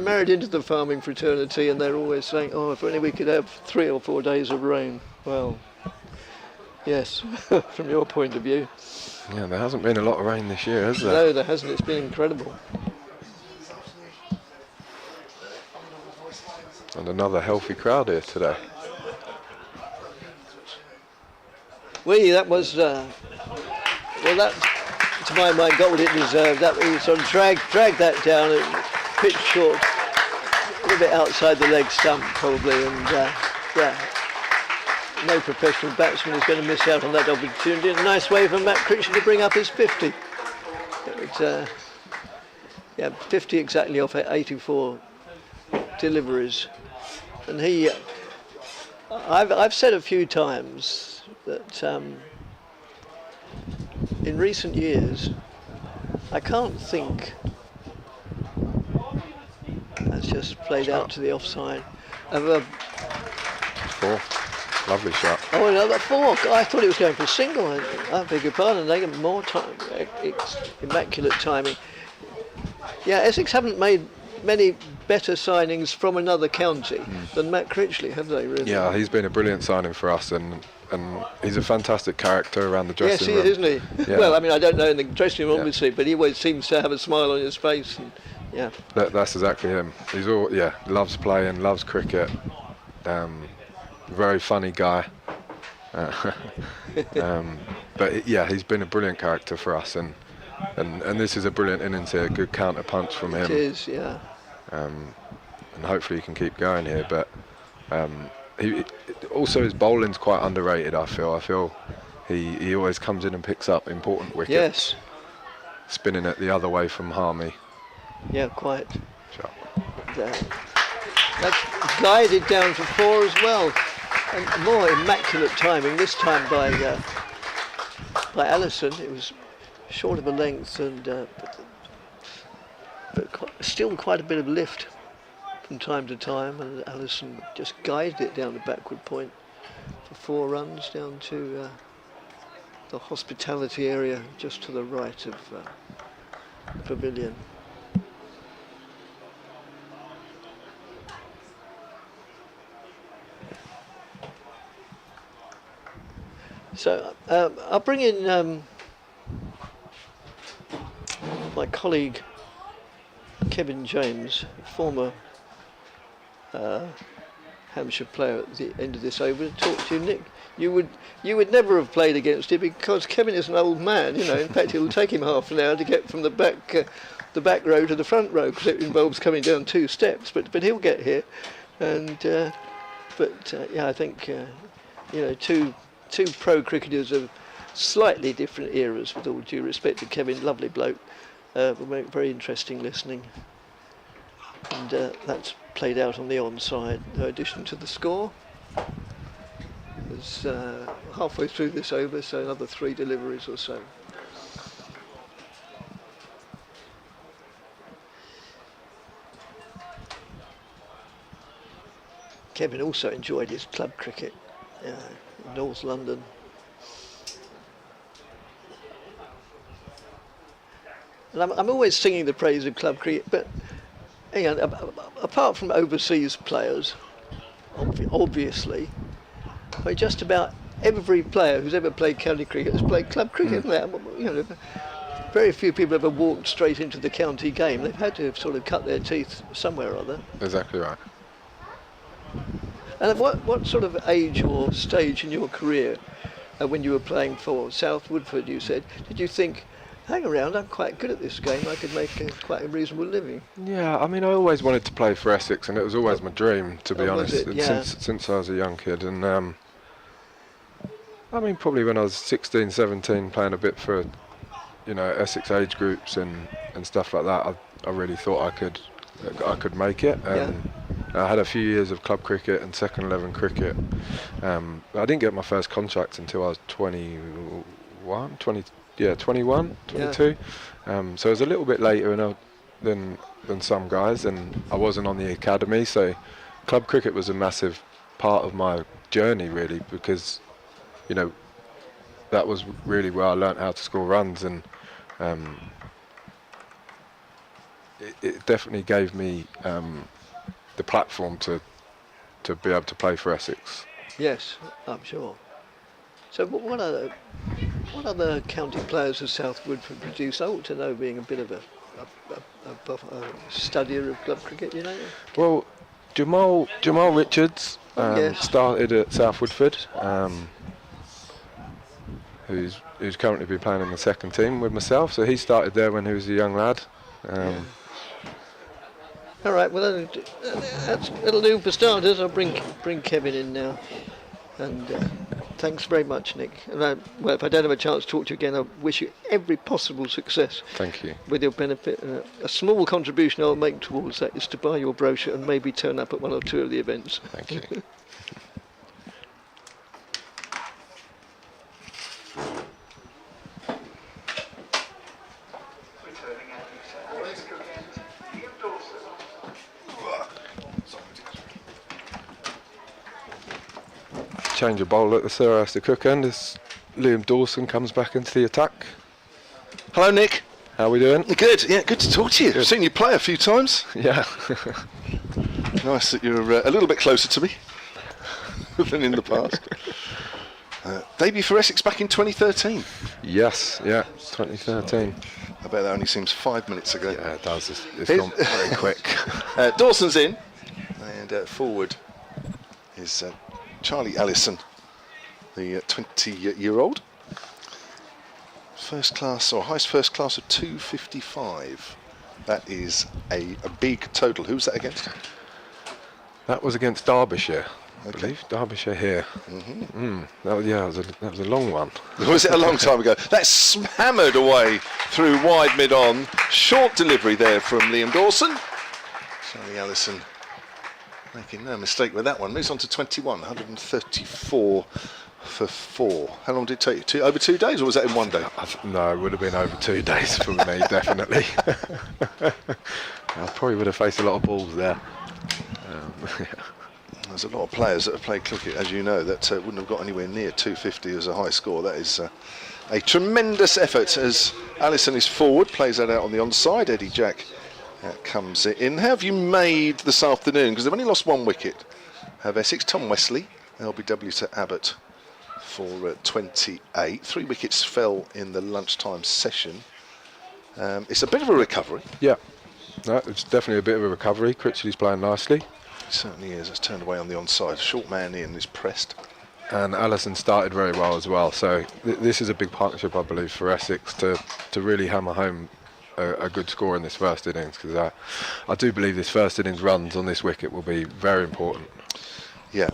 Speaker 1: married into the farming fraternity, and they're always saying, "Oh, if only we could have 3 or 4 days of rain." Well, yes, from your point of view.
Speaker 8: yeah, there hasn't been a lot of rain this year, has there?
Speaker 1: No, there hasn't. It's been incredible.
Speaker 8: And another healthy crowd here today.
Speaker 1: That was that, to my mind, goal it deserved. That he sort of dragged that down and pitched short, a little bit outside the leg stump probably, and no professional batsman is going to miss out on that opportunity. A nice way for Matt Critchley to bring up his 50. But, 50 exactly off 84 deliveries, and he. I've said a few times that in recent years I can't think. That's just played out to the offside of a.
Speaker 8: 4. Lovely shot.
Speaker 1: Oh, another 4. I thought he was going for a single. I beg your pardon. They get more time. Immaculate timing. Yeah, Essex haven't made many better signings from another county than Matt Critchley, have they, really?
Speaker 8: Yeah, he's been a brilliant signing for us, and he's a fantastic character around the
Speaker 1: Yes,
Speaker 8: dressing
Speaker 1: he
Speaker 8: room.
Speaker 1: is, isn't he?
Speaker 8: Yeah.
Speaker 1: Well, I mean, I don't know in the dressing room,
Speaker 8: Yeah.
Speaker 1: obviously, but he always seems to have a smile on his face. And, yeah.
Speaker 8: That's exactly him. He's loves playing, loves cricket. Very funny guy. But yeah, he's been a brilliant character for us, and this is a brilliant innings here. Good counter punch from him.
Speaker 1: It is, yeah.
Speaker 8: And hopefully he can keep going here. But also his bowling's quite underrated. I feel he always comes in and picks up important wickets.
Speaker 1: Yes.
Speaker 8: Spinning it the other way from Harmy.
Speaker 1: Yeah, quite.
Speaker 8: Sure.
Speaker 1: That's guided down for 4 as well. And more immaculate timing, this time by Allison. It was short of a length, and but still quite a bit of lift from time to time, and Allison just guided it down the backward point for 4 runs down to the hospitality area just to the right of the pavilion. So I'll bring in my colleague Kevin James, former Hampshire player at the end of this over, to talk to you. Nick, you would never have played against him because Kevin is an old man. You know, in fact, it'll take him half an hour to get from the back row to the front row because it involves coming down 2 steps. But he'll get here, and yeah, I think two pro cricketers of slightly different eras, with all due respect to Kevin, lovely bloke, but very interesting listening. And that's played out on the onside, no addition to the score. It's halfway through this over, so another 3 deliveries or so. Kevin also enjoyed his club cricket. North London. And I'm always singing the praise of club cricket, but hang on, apart from overseas players, obviously, just about every player who's ever played county cricket has played club cricket. You know, very few people ever walked straight into the county game. They've had to have sort of cut their teeth somewhere or other.
Speaker 8: Exactly right.
Speaker 1: And what sort of age or stage in your career, when you were playing for South Woodford, you said, did you think, hang around, I'm quite good at this game, I could make quite a reasonable living?
Speaker 8: Yeah, I mean, I always wanted to play for Essex, and it was always my dream, to be honest,
Speaker 1: Yeah.
Speaker 8: since I was a young kid. And I mean, probably when I was 16, 17, playing a bit for, Essex age groups and stuff like that, I really thought I could make it. And I had a few years of club cricket and second 11 cricket. I didn't get my first contract until I was 21, 22. So it was a little bit later than some guys, and I wasn't on the academy. So club cricket was a massive part of my journey, really, because that was really where I learnt how to score runs, and it definitely gave me the platform to be able to play for Essex.
Speaker 1: Yes, I'm sure. So what other county players has South Woodford produced? I ought to know, being a bit of a studier of club cricket,
Speaker 8: Well, Jamal Richards
Speaker 1: Yes.
Speaker 8: started at South Woodford, who's currently been playing in the second team with myself. So he started there when he was a young lad.
Speaker 1: All right, well, that'll do for starters. I'll bring Kevin in now. And thanks very much, Nick. And if I don't have a chance to talk to you again, I wish you every possible success.
Speaker 8: Thank you.
Speaker 1: With your benefit. A small contribution I'll make towards that is to buy your brochure and maybe turn up at 1 or 2 of the events.
Speaker 8: Thank you. Change of bowl at the Sir Alistair Cook end as Liam Dawson comes back into the attack.
Speaker 4: Hello, Nick.
Speaker 8: How are we doing?
Speaker 4: Good. Yeah, good to talk to you. I've seen you play a few times.
Speaker 8: Yeah.
Speaker 4: Nice that you're a little bit closer to me than in the past. Debut for Essex back in 2013.
Speaker 8: Yes, yeah, 2013.
Speaker 4: I bet that only seems 5 minutes ago.
Speaker 8: Yeah, it does. It's
Speaker 4: Here's-
Speaker 8: gone very quick.
Speaker 4: Dawson's in, and forward is Charlie Allison, the 20-year-old. First class, or highest first class of 255. That is a big total. Who's that against?
Speaker 8: That was against Derbyshire, I
Speaker 4: Okay.
Speaker 8: believe. Derbyshire here. That was a long one.
Speaker 4: Was it a long time ago? That's hammered away through wide mid-on. Short delivery there from Liam Dawson. Charlie Allison making no mistake with that one. Moves on to 21, 134 for 4. How long did it take you? Over 2 days, or was that in 1 day?
Speaker 8: No, it would have been over 2 days for me, definitely. I probably would have faced a lot of balls there.
Speaker 4: There's a lot of players that have played cricket, as you know, that wouldn't have got anywhere near 250 as a high score. That is a tremendous effort as Allison is forward, plays that out on the onside. Eddie Jack comes in. How have you made this afternoon? Because they've only lost 1 wicket. Have Essex. Tom Wesley, LBW to Abbott for 28. 3 wickets fell in the lunchtime session. It's a bit of a recovery.
Speaker 8: Yeah, no, it's definitely a bit of a recovery. Critchley's playing nicely.
Speaker 4: It certainly is. It's turned away on the onside. Short man in is pressed.
Speaker 8: And Allison started very well as well. So this is a big partnership, I believe, for Essex to really hammer home a good score in this first innings, because I do believe this first innings runs on this wicket will be very important.
Speaker 4: Yeah,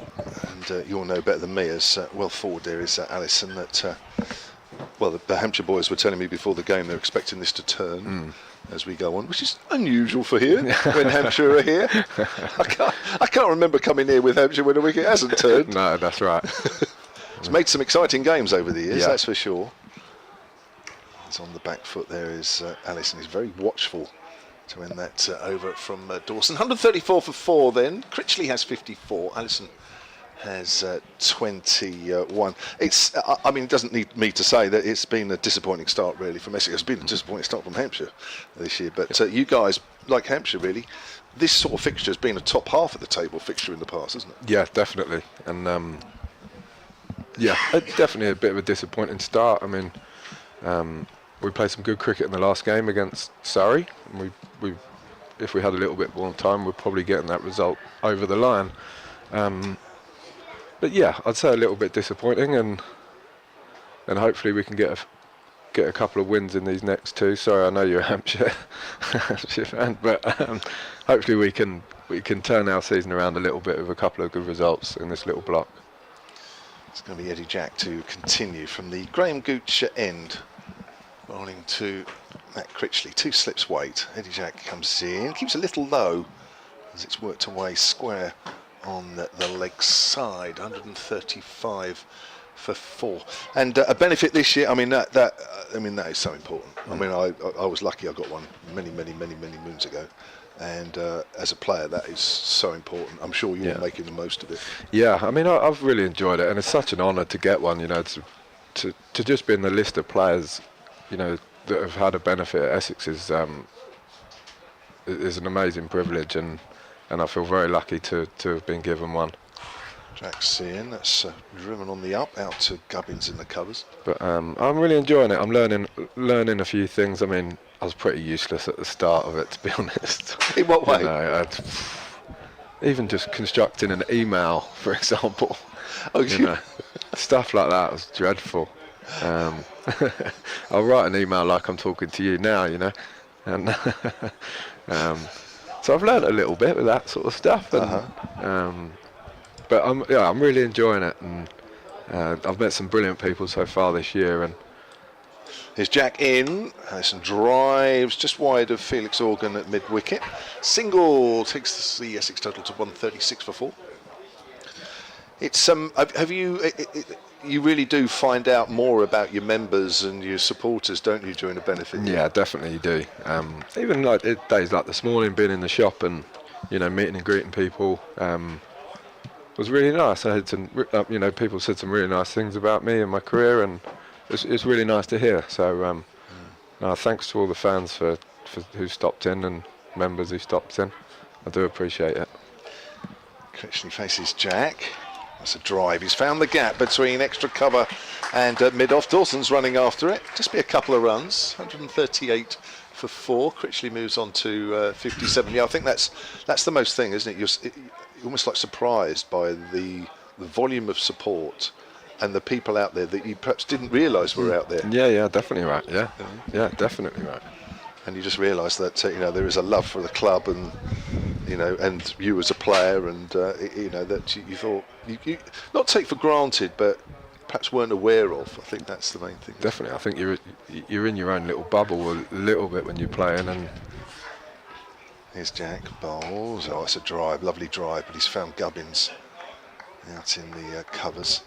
Speaker 4: and you'll know better than me as well forward there is Allison that, well, the Hampshire boys were telling me before the game they're expecting this to turn as we go on, which is unusual for here when Hampshire are here. I can't remember coming here with Hampshire when a wicket hasn't turned.
Speaker 8: No, that's right.
Speaker 4: It's made some exciting games over the years,
Speaker 8: Yeah.
Speaker 4: that's for sure. It's on the back foot there is Allison. He's very watchful to end that over from Dawson. 134 for 4 then. Critchley has 54. Allison has 21. It's, I mean, it doesn't need me to say that it's been a disappointing start really from Essex. It's been a disappointing start from Hampshire this year. But you guys, like Hampshire really, this sort of fixture has been a top half of the table fixture in the past, hasn't it?
Speaker 8: Yeah, definitely. And yeah, definitely a bit of a disappointing start. I mean, we played some good cricket in the last game against Surrey. And we if we had a little bit more time, we're probably getting that result over the line. But yeah, I'd say a little bit disappointing, and hopefully we can get a couple of wins in these next 2. Sorry, I know you're a Hampshire fan, but hopefully we can turn our season around a little bit with a couple of good results in this little block.
Speaker 4: It's going to be Eddie Jack to continue from the Graham Gooch end, bowling to Matt Critchley. 2 slips weight. Eddie Jack comes in, keeps a little low as it's worked away square on the leg side. 135 for 4, and a benefit this year. I mean that is so important. I mean I was lucky I got one many moons ago, and as a player that is so important. I'm sure you're making the most of it.
Speaker 8: Yeah, I mean I've really enjoyed it, and it's such an honour to get one. You know, to just be in the list of players, you know, that have had a benefit at Essex is an amazing privilege, and I feel very lucky to have been given one.
Speaker 4: Jack's in, that's driven on the up, out to Gubbins in the covers.
Speaker 8: But I'm really enjoying it. I'm learning a few things. I mean, I was pretty useless at the start of it, to be honest.
Speaker 4: In what way?
Speaker 8: You know, even just constructing an email, for example.
Speaker 4: Oh,
Speaker 8: you know, stuff like that was dreadful. I'll write an email like I'm talking to you now, you know, and so I've learned a little bit with that sort of stuff. And, but I'm really enjoying it, and I've met some brilliant people so far this year. And
Speaker 4: here's Jack in, Harrison drives just wide of Felix Organ at mid wicket. Single takes the Essex total to 136 for 4. It's have you? You really do find out more about your members and your supporters, don't you, during a benefit?
Speaker 8: Yeah, definitely you do. Even like days like this morning, being in the shop and, you know, meeting and greeting people was really nice. I had some, you know, people said some really nice things about me and my career, and it's really nice to hear. So thanks to all the fans for who stopped in and members who stopped in. I do appreciate it.
Speaker 4: Critchley faces Jack. That's a drive. He's found the gap between extra cover and mid-off. Dawson's running after it. Just be a couple of runs. 138 for 4. Critchley moves on to 57. Yeah, I think that's the most thing, isn't it? You're almost like surprised by the volume of support and the people out there that you perhaps didn't realise were out there.
Speaker 8: Yeah, definitely right. Yeah, definitely right.
Speaker 4: And you just realise that there is a love for the club, and and you as a player, and that you thought you not take for granted, but perhaps weren't aware of. I think that's the main thing.
Speaker 8: Definitely, I think you're in your own little bubble a little bit when you're playing. And
Speaker 4: here's Jack Bowles. Oh, it's a drive, lovely drive, but he's found Gubbins out in the covers.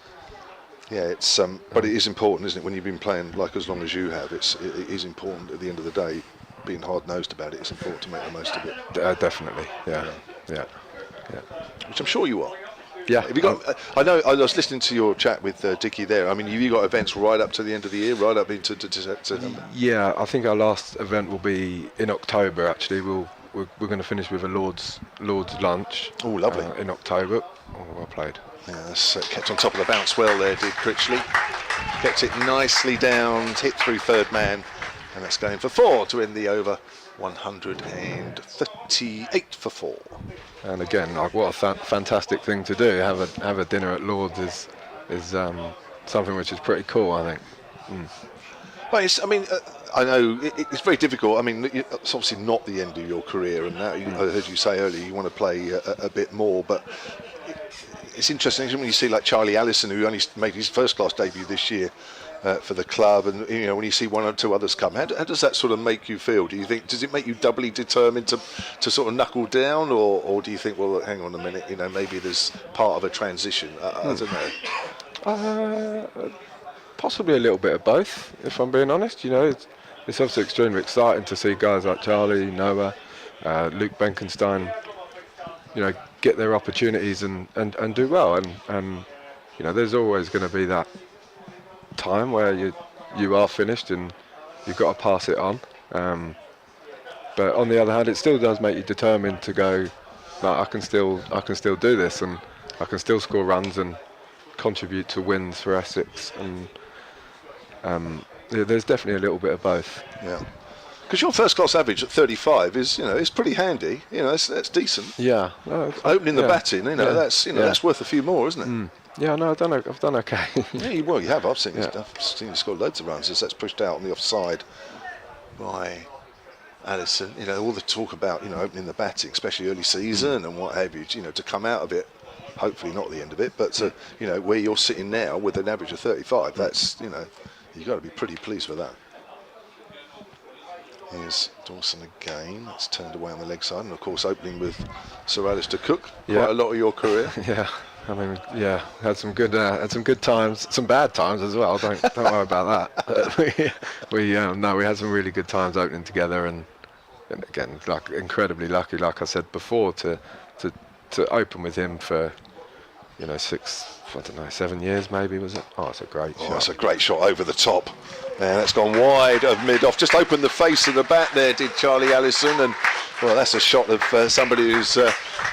Speaker 4: Yeah, it's but it is important, isn't it? When you've been playing like as long as you have, it is important at the end of the day. Being hard-nosed about it, it's important to make the most of it.
Speaker 8: Definitely, yeah.
Speaker 4: Which I'm sure you are.
Speaker 8: Yeah.
Speaker 4: Have you got? I know. I was listening to your chat with Dickie there. I mean, have you got events right up to the end of the year, right up into September?
Speaker 8: Yeah, I think our last event will be in October. Actually, we're going to finish with a Lord's lunch.
Speaker 4: Oh, lovely.
Speaker 8: In October. Oh, well played.
Speaker 4: Yeah, that's kept on top of the bounce well there, did Critchley. Kept it nicely down, hit through third man, and that's going for 4 to end the over. 138 for 4.
Speaker 8: And again, like, what a fantastic thing to do. Have a dinner at Lord's is something which is pretty cool, I think.
Speaker 4: Well, I know it's very difficult. I mean, it's obviously not the end of your career, and now I heard you say earlier you want to play a bit more, but it's interesting when you see like Charlie Allison, who only made his first-class debut this year for the club, and when you see one or two others come, how does that sort of make you feel? Do you think, does it make you doubly determined to sort of knuckle down, or do you think, well, hang on a minute, maybe there's part of a transition? I don't know.
Speaker 8: Possibly a little bit of both, if I'm being honest. It's obviously extremely exciting to see guys like Charlie, Noah, Luke Benkenstein, get their opportunities and do well, and there's always going to be that time where you are finished and you've got to pass it on, but on the other hand, it still does make you determined to go, like, I can still do this, and I can still score runs and contribute to wins for Essex, and there's definitely a little bit of both.
Speaker 4: Yeah, because your first class average at 35 is is pretty handy. That's decent.
Speaker 8: Yeah,
Speaker 4: opening the batting, that's worth a few more, isn't it?
Speaker 8: Yeah, no, I've done okay.
Speaker 4: Yeah, you have. I've seen you score loads of runs as that's pushed out on the offside by Allison. All the talk about opening the batting, especially early season and what have you. To come out of it, hopefully not the end of it, but where you're sitting now with an average of 35, that's you've got to be pretty pleased with that. Here's Dawson again. It's turned away on the leg side, and of course opening with Sir Alistair Cook. Quite a lot of your career.
Speaker 8: Yeah. I mean, had some good times, some bad times as well. Don't worry about that. we had some really good times opening together, and again, like, incredibly lucky, like I said before, to open with him for 7 years maybe, was it? Oh, it's a great shot.
Speaker 4: It's a great shot over the top. And that's gone wide of mid-off. Just opened the face of the bat there, did Charlie Allison, and well, that's a shot of somebody who's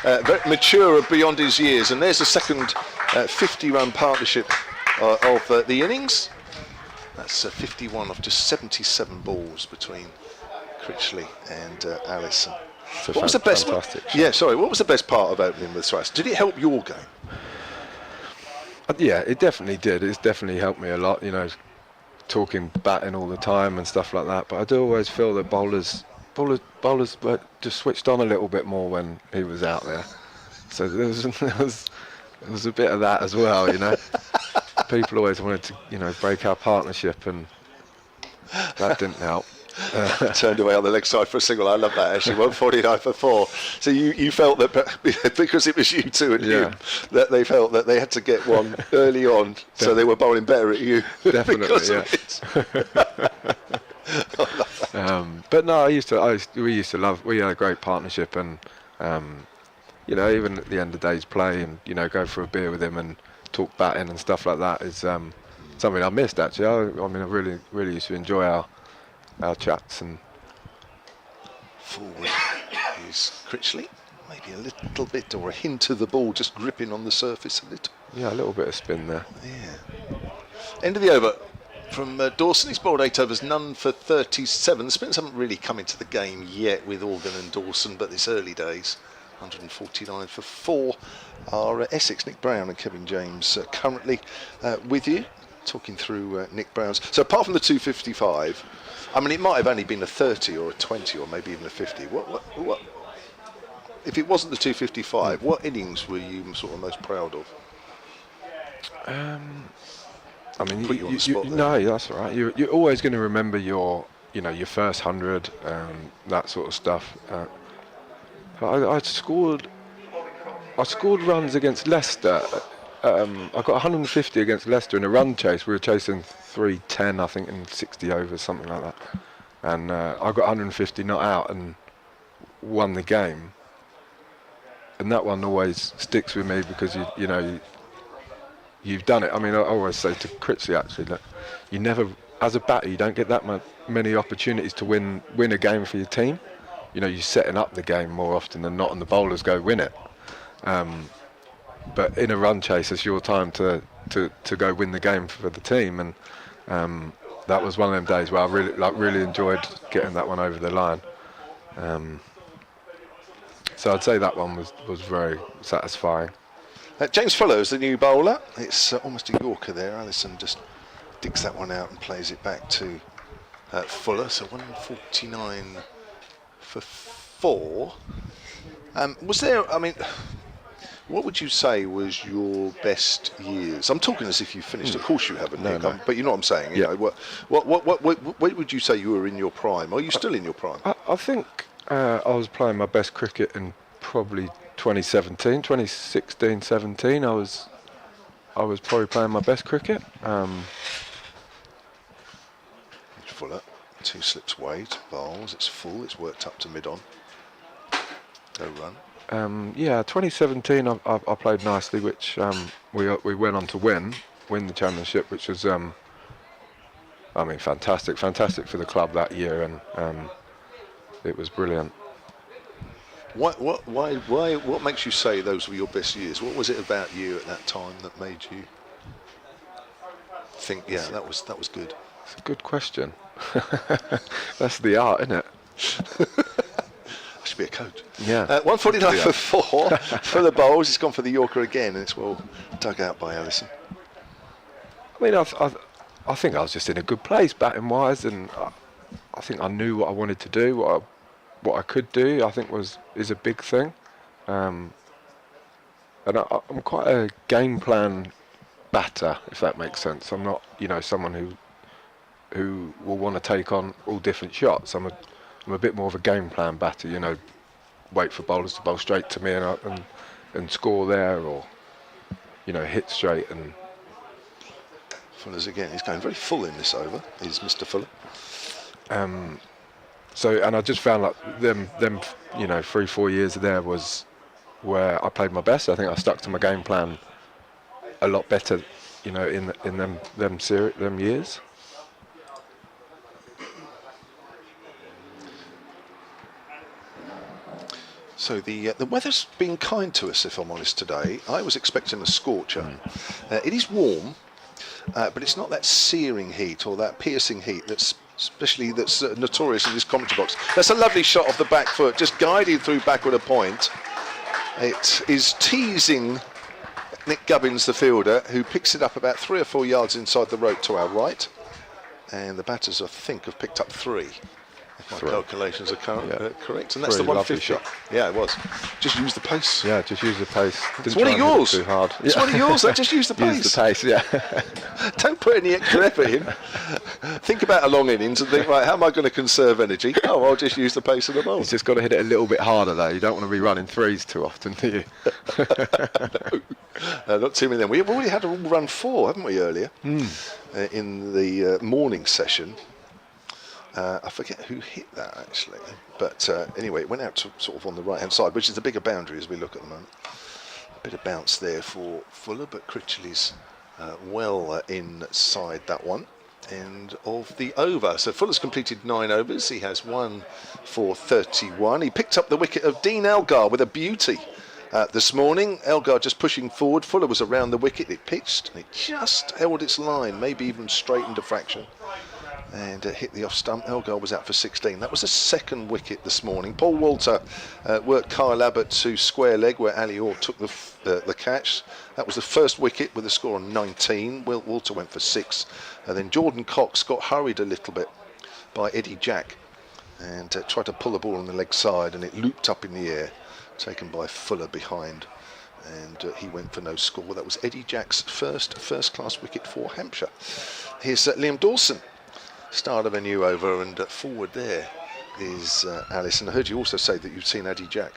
Speaker 4: very mature beyond his years. And there's the second 50-run partnership of the innings. That's 51 off just 77 balls between Critchley and Allison. What was the best?
Speaker 8: Fantastic.
Speaker 4: Yeah, sorry. What was the best part of opening with Thrice? Did it help your game?
Speaker 8: Yeah, it definitely did. It's definitely helped me a lot. Talking batting all the time and stuff like that. But I do always feel that bowlers were just switched on a little bit more when he was out there. So there was a bit of that as well. People always wanted to break our partnership, and that didn't help.
Speaker 4: Turned away on the leg side for a single. I love that, actually. 149 for 4. So you felt that because it was you two and him, that they felt that they had to get one early on, so they were bowling better at you.
Speaker 8: Definitely, but no, we used to love. We had a great partnership, and even at the end of the day's play, and go for a beer with him and talk batting and stuff like that is something I missed, actually. I really used to enjoy our chats. And
Speaker 4: forward is Critchley. maybe a little bit, or a hint of the ball just gripping on the surface a little.
Speaker 8: Yeah, a little bit of spin there.
Speaker 4: Yeah. End of the over from Dawson. He's bowled 8 overs, none for 37. The spinners haven't really come into the game yet with Organ and Dawson, but it's early days. 149 for 4 are Essex, Nick Brown and Kevin James currently with you, talking through Nick Brown's. So apart from the 255, I mean, it might have only been a 30 or a 20 or maybe even a 50. What if it wasn't the 255, what innings were you sort of most proud of?
Speaker 8: I mean,
Speaker 4: Put you on the spot there.
Speaker 8: no, that's all right. You're always going to remember your first 100, that sort of stuff. I scored runs against Leicester. I got 150 against Leicester in a run chase. We were chasing 310, I think, in 60 overs, something like that. And I got 150 not out and won the game. And that one always sticks with me because you've done it. I mean, I always say to Critchley actually that you never, as a batter, you don't get that many opportunities to win a game for your team. You're setting up the game more often than not, and the bowlers go win it. But in a run chase, it's your time to go win the game for the team, and that was one of them days where I really enjoyed getting that one over the line. So I'd say that one was very satisfying.
Speaker 4: James Fuller is the new bowler. It's almost a Yorker there. Allison just digs that one out and plays it back to Fuller. So 149 for 4. Was there, I mean, what would you say was your best years? I'm talking as if you finished. Of course you haven't, Nick.
Speaker 8: No.
Speaker 4: But you know what I'm saying. You
Speaker 8: Yeah.
Speaker 4: know, what would you say you were in your prime? Are you still in your prime?
Speaker 8: I think I was playing my best cricket in probably 2016, 17. I was probably playing my best cricket.
Speaker 4: Fuller, 2 slips wide, bowls. It's full. It's worked up to mid-on. Go run.
Speaker 8: 2017 I played nicely, which we went on to win the championship, which was fantastic for the club that year, and it was brilliant.
Speaker 4: What makes you say those were your best years? What was it about you at that time that made you think, yeah, that was good?
Speaker 8: It's a good question. That's the art, isn't it?
Speaker 4: I should be a coach.
Speaker 8: Yeah.
Speaker 4: 149 for 4 for the bowls. He's gone for the Yorker again, and it's well dug out by Allison.
Speaker 8: I mean, I think I was just in a good place batting wise, and I think I knew what I wanted to do, what I could do. I think is a big thing, and I'm quite a game plan batter, if that makes sense. I'm not, someone who will want to take on all different shots. I'm a bit more of a game plan batter. Wait for bowlers to bowl straight to me and score there, or hit straight. And
Speaker 4: Fuller's again. He's going very full in this over. Is Mr. Fuller.
Speaker 8: And I just found like them 3-4 years there was where I played my best. I think I stuck to my game plan a lot better, in them years.
Speaker 4: So the weather's been kind to us, if I'm honest, today. I was expecting a scorcher. It is warm, but it's not that searing heat or that piercing heat that's notorious in this commentary box. That's a lovely shot off the back foot, just guiding through backward a point. It is teasing Nick Gubbins, the fielder, who picks it up about 3 or 4 yards inside the rope to our right. And the batters, I think, have picked up 3. If my calculations are correct. And that's the 150
Speaker 8: shot.
Speaker 4: Yeah, it was. Just use the pace.
Speaker 8: Yeah, just use the pace.
Speaker 4: It's one of yours.
Speaker 8: Too hard.
Speaker 4: It's one of yours. Just use the pace.
Speaker 8: Use the pace, yeah.
Speaker 4: Don't put any extra effort in. Think about a long innings and think, right, how am I going to conserve energy? Oh, I'll just use the pace of the ball.
Speaker 8: You've just got to hit it a little bit harder, though. You don't want to be running threes too often, do you?
Speaker 4: Not too many then. We've already had a run 4, haven't we, earlier? In the morning session. I forget who hit that actually, but anyway, it went out to sort of on the right hand side, which is the bigger boundary as we look at the moment. A bit of bounce there for Fuller, but Critchley's well inside that one. end of the over. So Fuller's completed 9 overs. He has 1 for 31. He picked up the wicket of Dean Elgar with a beauty this morning. Elgar just pushing forward. Fuller was around the wicket. It pitched and it just held its line, maybe even straightened a fraction, and hit the off stump. Elgar was out for 16. That was the second wicket this morning. Paul Walter worked Kyle Abbott to square leg where Ali Orr took the catch. That was the first wicket with a score on 19. Walter went for 6. And then Jordan Cox got hurried a little bit by Eddie Jack and tried to pull the ball on the leg side, and it looped up in the air, taken by Fuller behind, and he went for no score. That was Eddie Jack's first class wicket for Hampshire. Here's Liam Dawson, start of a new over, and forward there is Alice. And I heard you also say that you've seen Eddie Jack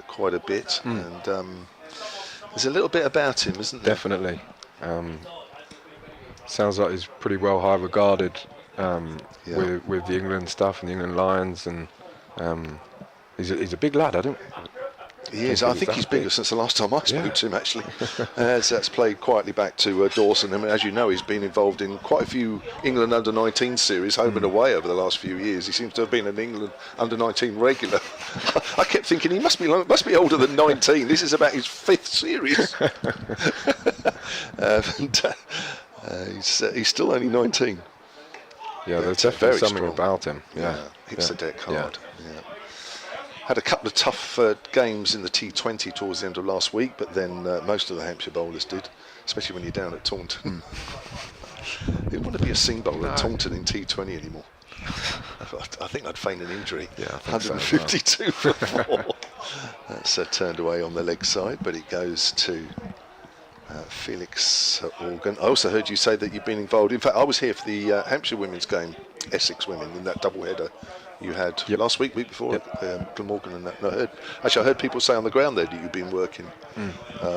Speaker 4: quite a bit, and there's a little bit about him, isn't there?
Speaker 8: Definitely. Sounds like he's pretty well high regarded with the England stuff and the England Lions, and he's a big lad.
Speaker 4: He is. I think he's bigger since the last time I spoke to him, actually. So that's played quietly back to Dawson. I mean, as you know, he's been involved in quite a few England under-19 series, home and away, over the last few years. He seems to have been an England under-19 regular. I kept thinking he must be older than 19. This is about his 5th series. He's still only 19.
Speaker 8: Yeah, there's definitely something about him. Yeah,
Speaker 4: hits the deck hard. Yeah. Had a couple of tough games in the T20 towards the end of last week, but then most of the Hampshire bowlers did, especially when you're down at Taunton. Didn't want to be a seam bowler at Taunton in T20 anymore. I think I'd feign an injury. Yeah, 152 for 4. That's turned away on the leg side, but it goes to Felix Organ. I also heard you say that you've been involved. In fact, I was here for the Hampshire women's game, Essex women, in that double header you had last week before at Glamorgan, and that. I heard people say on the ground there that you've been working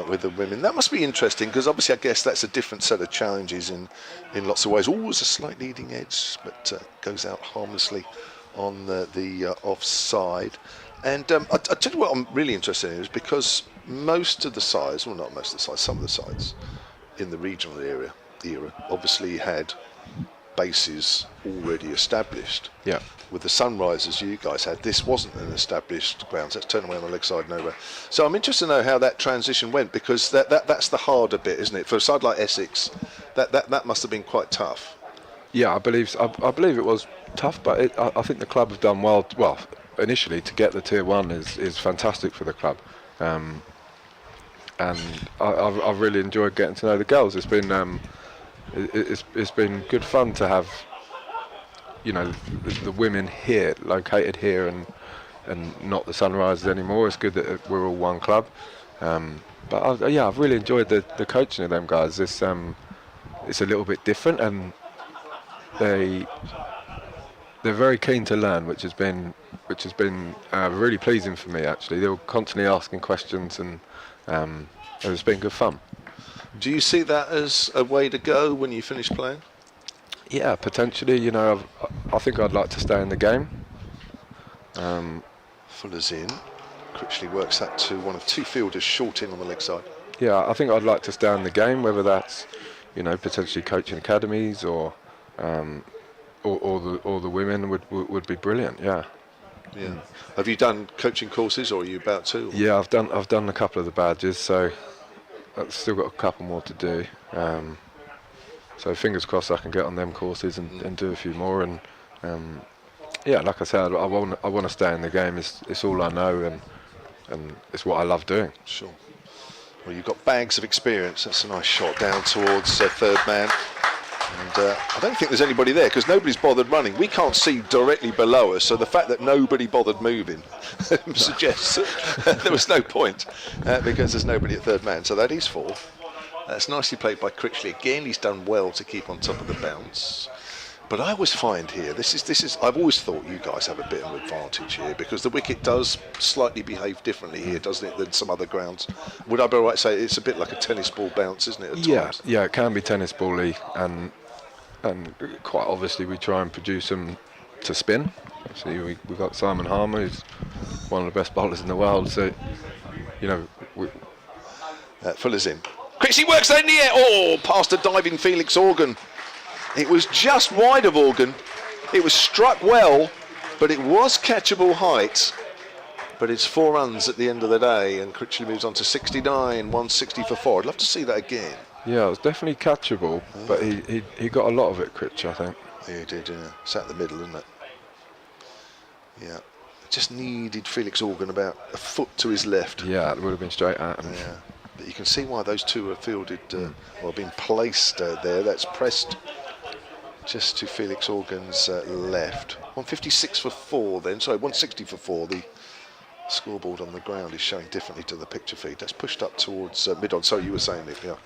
Speaker 4: with the women. That must be interesting, because obviously I guess that's a different set of challenges in lots of ways. Always a slight leading edge, but goes out harmlessly on the offside. And I tell you what I'm really interested in is because most of the sides, well, not most of the sides, some of the sides in the regional era obviously had bases already established. Yeah. With the Sunrisers you guys had, this wasn't an established ground. So let's turn away on the leg side and over. So I'm interested to know how that transition went, because that's the harder bit, isn't it? For a side like Essex, that must have been quite tough.
Speaker 8: Yeah, I believe it was tough, but I think the club have done well. Well, initially to get the Tier 1 is fantastic for the club, and I've really enjoyed getting to know the girls. It's been it's been good fun to have, you know, the women here, located here, and not the Sunrisers anymore. It's good that we're all one club. But I've really enjoyed the coaching of them guys. It's a little bit different, and they're very keen to learn, which has been really pleasing for me, actually. They were constantly asking questions, and it's been good fun.
Speaker 4: Do you see that as a way to go when you finish playing?
Speaker 8: Yeah, potentially. You know, I think I'd like to stay in the game.
Speaker 4: Fuller's in. Critchley works that to one of two fielders short in on the leg side.
Speaker 8: Yeah, I think I'd like to stay in the game, whether that's, you know, potentially coaching academies or the women would be brilliant. Yeah.
Speaker 4: Yeah. Have you done coaching courses, or are you about to?
Speaker 8: Yeah, I've done a couple of the badges, so I've still got a couple more to do. So fingers crossed I can get on them courses and do a few more. And yeah, like I said, I want to stay in the game. It's all I know, and it's what I love doing.
Speaker 4: Sure. Well, you've got bags of experience. That's a nice shot down towards third man. And I don't think there's anybody there, because nobody's bothered running. We can't see directly below us, so the fact that nobody bothered moving suggests that there was no point, because there's nobody at third man. So that is 4. That's nicely played by Critchley. Again, he's done well to keep on top of the bounce. But I always find here, this is. I've always thought you guys have a bit of an advantage here, because the wicket does slightly behave differently here, doesn't it, than some other grounds? Would I be right to say it's a bit like a tennis ball bounce, isn't it? At times?
Speaker 8: Yeah, it can be tennis ball-y, and quite obviously we try and produce them to spin. Actually, we've got Simon Harmer, who's one of the best bowlers in the world. So, you know,
Speaker 4: Fuller's in. Critchley works that in the air. Oh, past a diving Felix Organ. It was just wide of Organ. It was struck well, but it was catchable height. But it's 4 runs at the end of the day, and Critchley moves on to 69, 160 for 4. I'd love to see that again.
Speaker 8: Yeah, it was definitely catchable, but he got a lot of it, Critch, I think.
Speaker 4: Yeah, he did, yeah. Sat in the middle, isn't it? Yeah. Just needed Felix Organ about a foot to his left.
Speaker 8: Yeah, it would have been straight at him.
Speaker 4: Yeah. But you can see why those two are fielded, been placed there. That's pressed just to Felix Organ's left. 156 for 4 then, sorry, 160 for 4. The scoreboard on the ground is showing differently to the picture feed. That's pushed up towards mid-on. Sorry, you were saying it, yeah.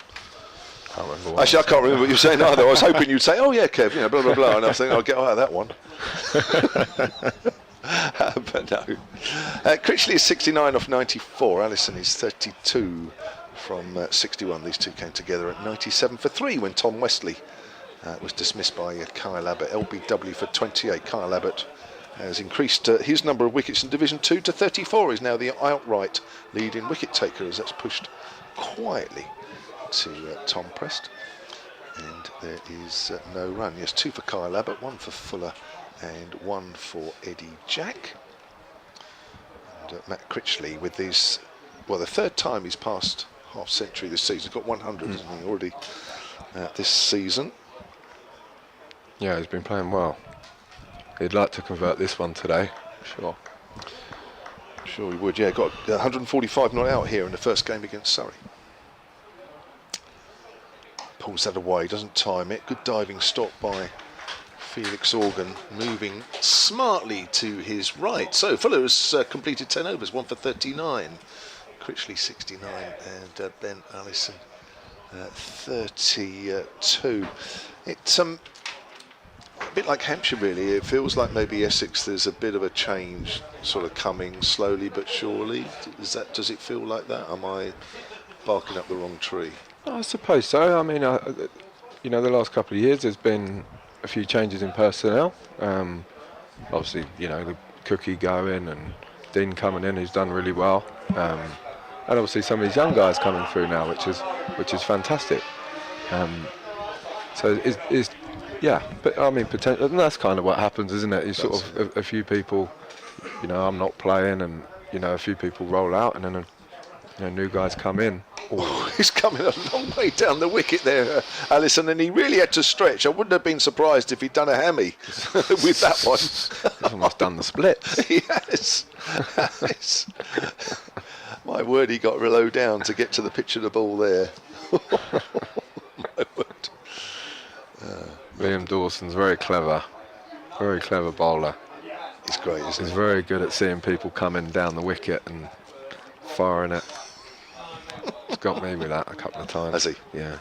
Speaker 4: Actually, I can't remember what you were saying either. I was hoping you'd say, oh yeah, Kev, blah, blah, blah. And I was thinking, I'll get out of that one. But no. Critchley is 69 off 94. Allison is 32 from 61. These two came together at 97 for 3 when Tom Westley was dismissed by Kyle Abbott. LBW for 28. Kyle Abbott has increased his number of wickets in Division 2 to 34. He's now the outright leading wicket taker, as that's pushed quietly to Tom Prest. And there is no run. Yes, 2 for Kyle Abbott, 1 for Fuller and 1 for Eddie Jack. And Matt Critchley with these, well, the 3rd time he's passed half century this season. He's got 100, hasn't he, already this season.
Speaker 8: Yeah, he's been playing well. He'd like to convert this one today, sure.
Speaker 4: Sure he would, yeah. Got 145 not out here in the first game against Surrey. Pulls that away, doesn't time it. Good diving stop by Felix Organ, moving smartly to his right. So Fuller has completed 10 overs, 1 for 39. Critchley 69 and Ben Allison 32. It's a bit like Hampshire really. It feels like maybe Essex there's a bit of a change sort of coming slowly but surely. Does it feel like that? Am I barking up the wrong tree?
Speaker 8: I suppose so. I mean, the last couple of years there's been a few changes in personnel. Obviously, the Cookie going and Dean coming in, who's done really well, and obviously some of these young guys coming through now, which is fantastic. So it's yeah, but I mean, potential, and that's kind of what happens, isn't it? You sort of a few people, I'm not playing, and a few people roll out, and then new guys come in.
Speaker 4: Oh, he's coming a long way down the wicket there, Allison, and he really had to stretch. I wouldn't have been surprised if he'd done a hammy with that one.
Speaker 8: He's almost done the splits.
Speaker 4: He has. My word, he got low down to get to the pitch of the ball there. My word.
Speaker 8: Liam Dawson's very clever bowler.
Speaker 4: He's great, isn't he?
Speaker 8: He's very good at seeing people coming down the wicket and firing it. He's got me with that a couple of times.
Speaker 4: Has he?
Speaker 8: Yeah.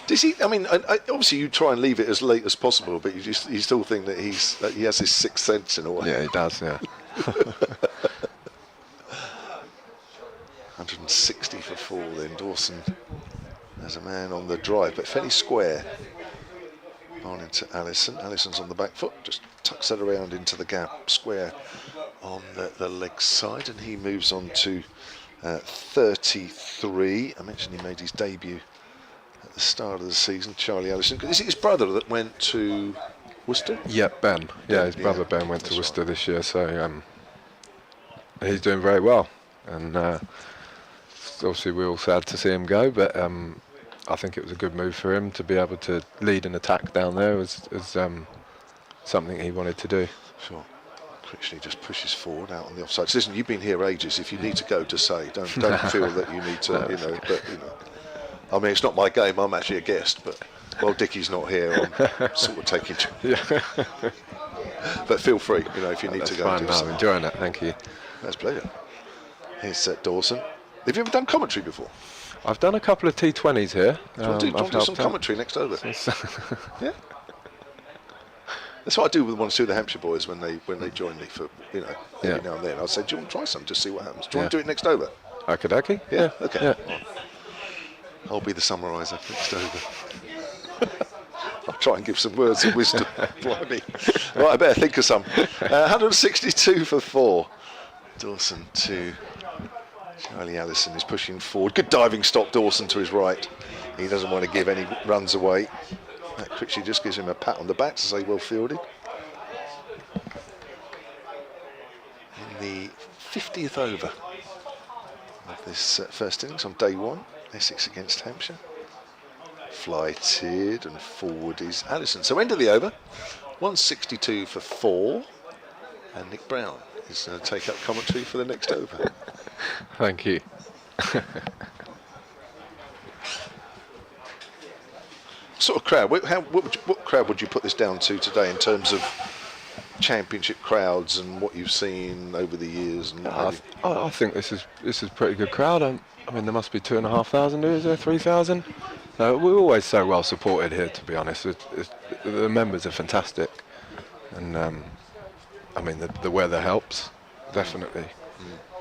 Speaker 4: Does he? I mean, obviously you try and leave it as late as possible, but you still think that he has his sixth sense in a way.
Speaker 8: Yeah, he does. Yeah.
Speaker 4: 160 for 4 then. Dawson as a man on the drive, but fairly square. On into Allison. Allison's on the back foot, just tucks that around into the gap, square on the leg side, and he moves on to 33. I mentioned he made his debut at the start of the season, Charlie Allison. Is it his brother that went to Worcester?
Speaker 8: Yeah, Ben. Yeah, his brother Ben went to Worcester this year, so he's doing very well. And obviously we're all sad to see him go, but I think it was a good move for him to be able to lead an attack down there as something he wanted to do.
Speaker 4: Sure. Critchley just pushes forward out on the offside. So listen, you've been here ages. If you need to go, to say, don't feel that you need to, But I mean, it's not my game. I'm actually a guest, but while Dickie's not here, I'm sort of taking. But feel free, if you need to go.
Speaker 8: Fine, I'm enjoying it. Thank you.
Speaker 4: That's a pleasure. Here's Dawson. Have you ever done commentary before?
Speaker 8: I've done a couple of T20s here.
Speaker 4: Do you want to do some commentary next over? Yeah. That's what I do with one or two of the Hampshire boys when they join me for every now and then. I'll say, do you want to try some? Just see what happens. Do you want to do it next over?
Speaker 8: Okie-dokie.
Speaker 4: Yeah. Okay. Yeah. I'll be the summariser next over. I'll try and give some words of wisdom. Blimey. Right, I better think of some. 162 for 4. Dawson to Charlie Allison is pushing forward. Good diving stop, Dawson to his right. He doesn't want to give any runs away. That Critchley just gives him a pat on the back to say well fielded. In the 50th over of this first innings on day one, Essex against Hampshire. Flighted and forward is Allison. So end of the over, 162 for 4, and Nick Brown is going to take up commentary for the next over.
Speaker 8: Thank you.
Speaker 4: Sort of crowd, what crowd would you put this down to today in terms of championship crowds and what you've seen over the years? And
Speaker 8: I think this is pretty good crowd. I mean, there must be 2,500. Is there 3,000? We're always so well supported here, to be honest. The members are fantastic, and I mean the weather helps definitely.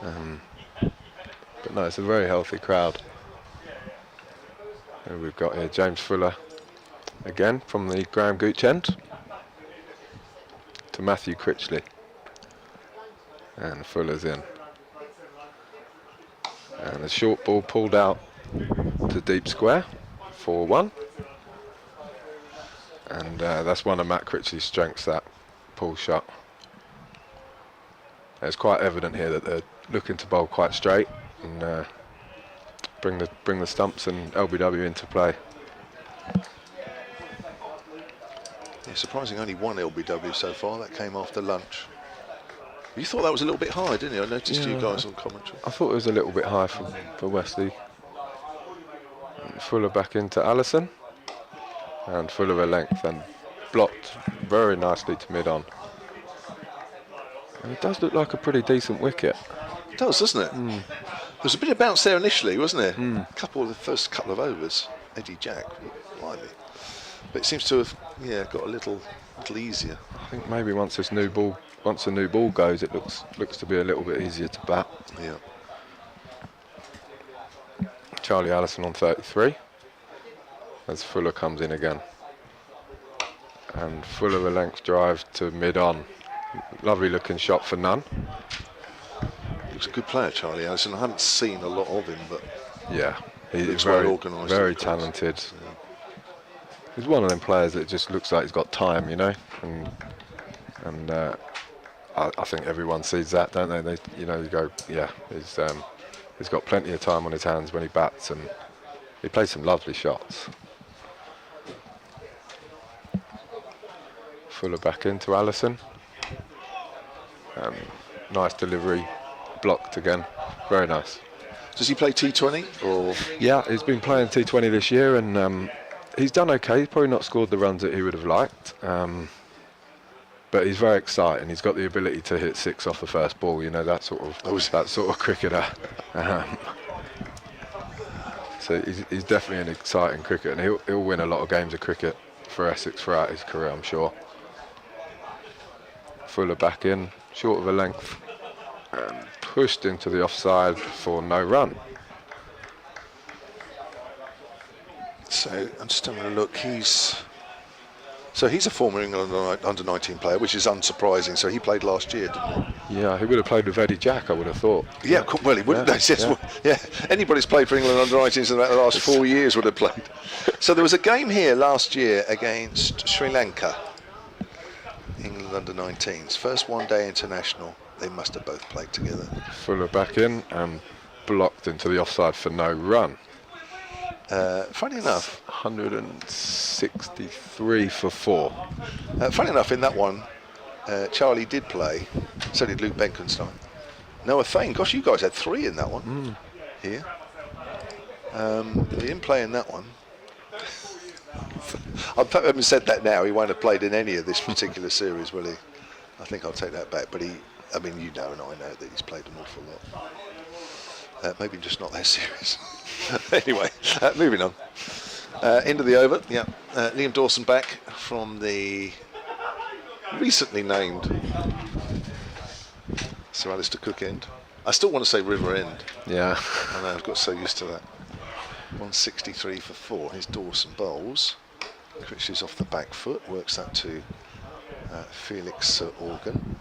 Speaker 8: But no, it's a very healthy crowd. Who we've got here, James Fuller, again from the Graham Gooch end, to Matthew Critchley, and Fuller's in. And a short ball pulled out to deep square, 4-1. And that's one of Matt Critchley's strengths, that pull shot. It's quite evident here that they're looking to bowl quite straight and bring the stumps and LBW into play.
Speaker 4: Yeah, surprising, only one LBW so far. That came after lunch. You thought that was a little bit high, didn't you? I noticed you guys on commentary.
Speaker 8: I thought it was a little bit high for Wesley. And Fuller back into Allison, and Fuller a length and blocked very nicely to mid-on. And it does look like a pretty decent wicket.
Speaker 4: It does, doesn't it? There was a bit of bounce there initially, wasn't there? The first couple of overs, Eddie Jack, blimey. But it seems to have, got a little easier.
Speaker 8: I think maybe once a new ball goes, it looks to be a little bit easier to bat.
Speaker 4: Yeah.
Speaker 8: Charlie Allison on 33, as Fuller comes in again. And Fuller a length drive to mid-on. Lovely looking shot for none.
Speaker 4: He's a good player, Charlie Allison. I haven't seen a lot of him, but
Speaker 8: yeah, he's
Speaker 4: well
Speaker 8: very
Speaker 4: organised,
Speaker 8: very talented.
Speaker 4: Yeah.
Speaker 8: He's one of them players that just looks like he's got time, and I think everyone sees that, don't they? You go, yeah, he's got plenty of time on his hands when he bats, and he plays some lovely shots. Fuller back into Allison. Nice delivery, blocked again, very nice.
Speaker 4: Does he play T20 or?
Speaker 8: Yeah, he's been playing T20 this year, and he's done okay. He's probably not scored the runs that he would have liked, but he's very exciting. He's got the ability to hit 6 off the first ball. That sort of cricketer. So he's definitely an exciting cricketer, and he'll win a lot of games of cricket for Essex throughout his career, I'm sure. Fuller back in, short of a length, and pushed into the offside for no run.
Speaker 4: So I'm just having a look. He's a former England under-19 player, which is unsurprising. So he played last year, didn't he?
Speaker 8: Yeah, he would have played with Eddie Jack, I would have thought.
Speaker 4: Yeah, well, he wouldn't. Yeah. Anybody's played for England under-19s in about the last 4 years would have played. So there was a game here last year against Sri Lanka. England under-19s, first one-day international. They must have both played together.
Speaker 8: Fuller back in and blocked into the offside for no run.
Speaker 4: Funny enough,
Speaker 8: 163 for 4.
Speaker 4: Funny enough, in that one, Charlie did play. So did Luke Benkenstein. Noah Thane. Gosh, you guys had 3 in that one. Here. He didn't play in that one. I haven't said that now. He won't have played in any of this particular series, will he? I think I'll take that back. But and I know that he's played an awful lot. Maybe just not that serious. Anyway, moving on. End of the over. Yeah, Liam Dawson back from the recently named Sir Alistair Cook end. I still want to say River End.
Speaker 8: Yeah.
Speaker 4: I know, I've got so used to that. 163 for 4. Here's Dawson bowls. Critchley's off the back foot. Works that to Felix Organ.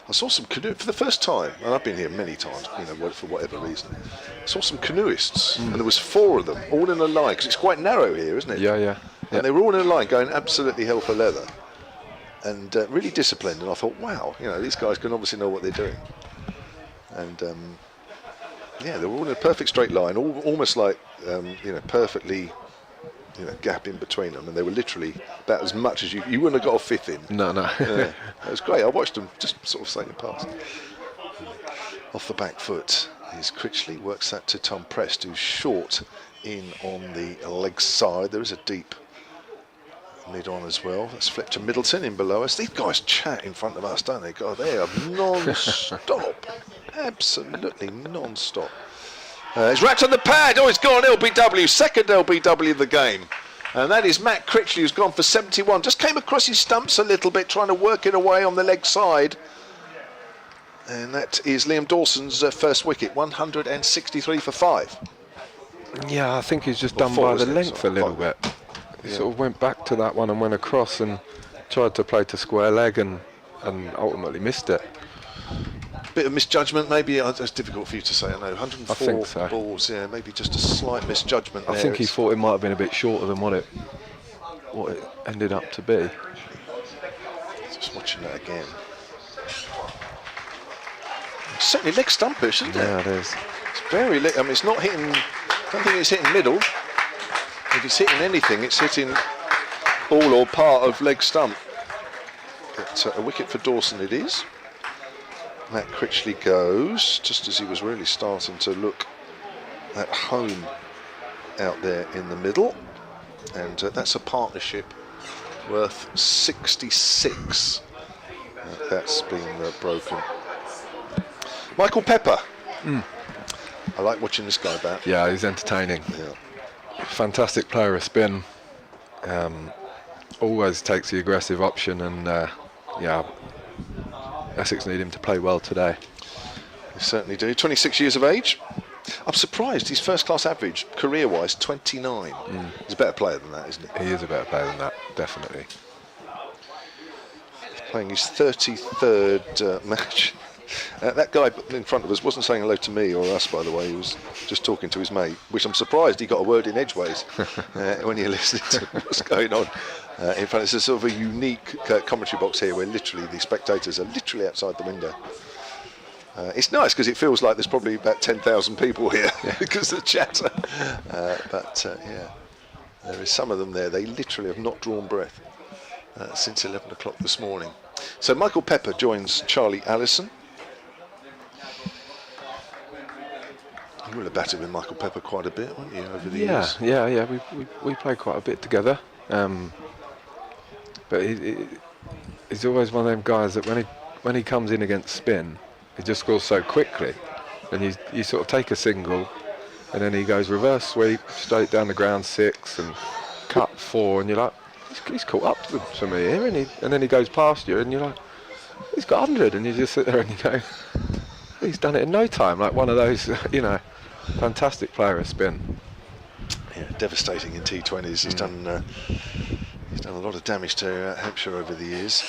Speaker 4: I saw some canoe for the first time, and I've been here many times, for whatever reason. I saw some canoeists, and there was 4 of them, all in a line, because it's quite narrow here, isn't it?
Speaker 8: Yeah.
Speaker 4: And they were all in a line going absolutely hell for leather. And really disciplined. And I thought, wow, you know, these guys can obviously know what they're doing. And yeah, they were all in a perfect straight line, almost like, you know, perfectly, you know, gap in between them. And they were literally about as much as you wouldn't have got a fifth in.
Speaker 8: No.
Speaker 4: Yeah, it was great. I watched them just sort of sailing past. Off the back foot is Critchley, works that to Tom Prest, who's short in on the leg side. There is a deep mid on as well. Let's flip to Middleton in below us. These guys chat in front of us, don't they? God, they are non-stop. Absolutely non-stop. It's wrapped on the pad. Oh, it's gone LBW. Second LBW of the game. And that is Matt Critchley, who's gone for 71. Just came across his stumps a little bit, trying to work it away on the leg side. And that is Liam Dawson's first wicket, 163 for 5.
Speaker 8: Yeah, I think he's just done by the length a little bit. He sort of went back to that one and went across and tried to play to square leg and ultimately missed it.
Speaker 4: Bit of misjudgment, maybe. It's difficult for you to say. I know 104
Speaker 8: I think so.
Speaker 4: balls. Yeah, maybe just a slight misjudgment.
Speaker 8: I
Speaker 4: there.
Speaker 8: think he thought it might have been a bit shorter than what it ended up to be.
Speaker 4: Just watching that again. It's certainly leg stumpish, isn't it?
Speaker 8: Yeah, it is.
Speaker 4: It's very. I mean, it's not hitting. I don't think it's hitting middle. If it's hitting anything, it's hitting all or part of leg stump. But a wicket for Dawson it is. Matt Critchley goes just as he was really starting to look at home out there in the middle, and that's a partnership worth 66. That's been broken. Michael Pepper. I like watching this guy bat.
Speaker 8: Yeah, he's entertaining.
Speaker 4: Yeah.
Speaker 8: Fantastic player of spin. Always takes the aggressive option, and yeah, Essex need him to play well today.
Speaker 4: They certainly do. 26 years of age. I'm surprised his first class average, career-wise, 29. He's a better player than that, isn't he?
Speaker 8: He is a better player than that, definitely.
Speaker 4: He's playing his 33rd match. That guy in front of us wasn't saying hello to me or us, by the way. He was just talking to his mate, which I'm surprised he got a word in edgeways when you're listening to what's going on. In fact, it's a sort of a unique commentary box here where literally the spectators are literally outside the window. It's nice because it feels like there's probably about 10,000 people here because of the chatter. Yeah, there is some of them there. They literally have not drawn breath since 11 o'clock this morning. So Michael Pepper joins Charlie Allison. You will have batted with Michael Pepper quite a bit, won't you, over the years?
Speaker 8: Yeah. We played quite a bit together. But he's always one of them guys that when he comes in against spin, he just scores so quickly. And you sort of take a single, and then he goes reverse sweep, straight down the ground 6, and cut 4, and you're like, he's caught up to some of here, and then he goes past you, and you're like, he's got 100, and you just sit there and you go, he's done it in no time, like one of those, you know, fantastic player of spin.
Speaker 4: Yeah, devastating in T20s. He's done a lot of damage to Hampshire over the years.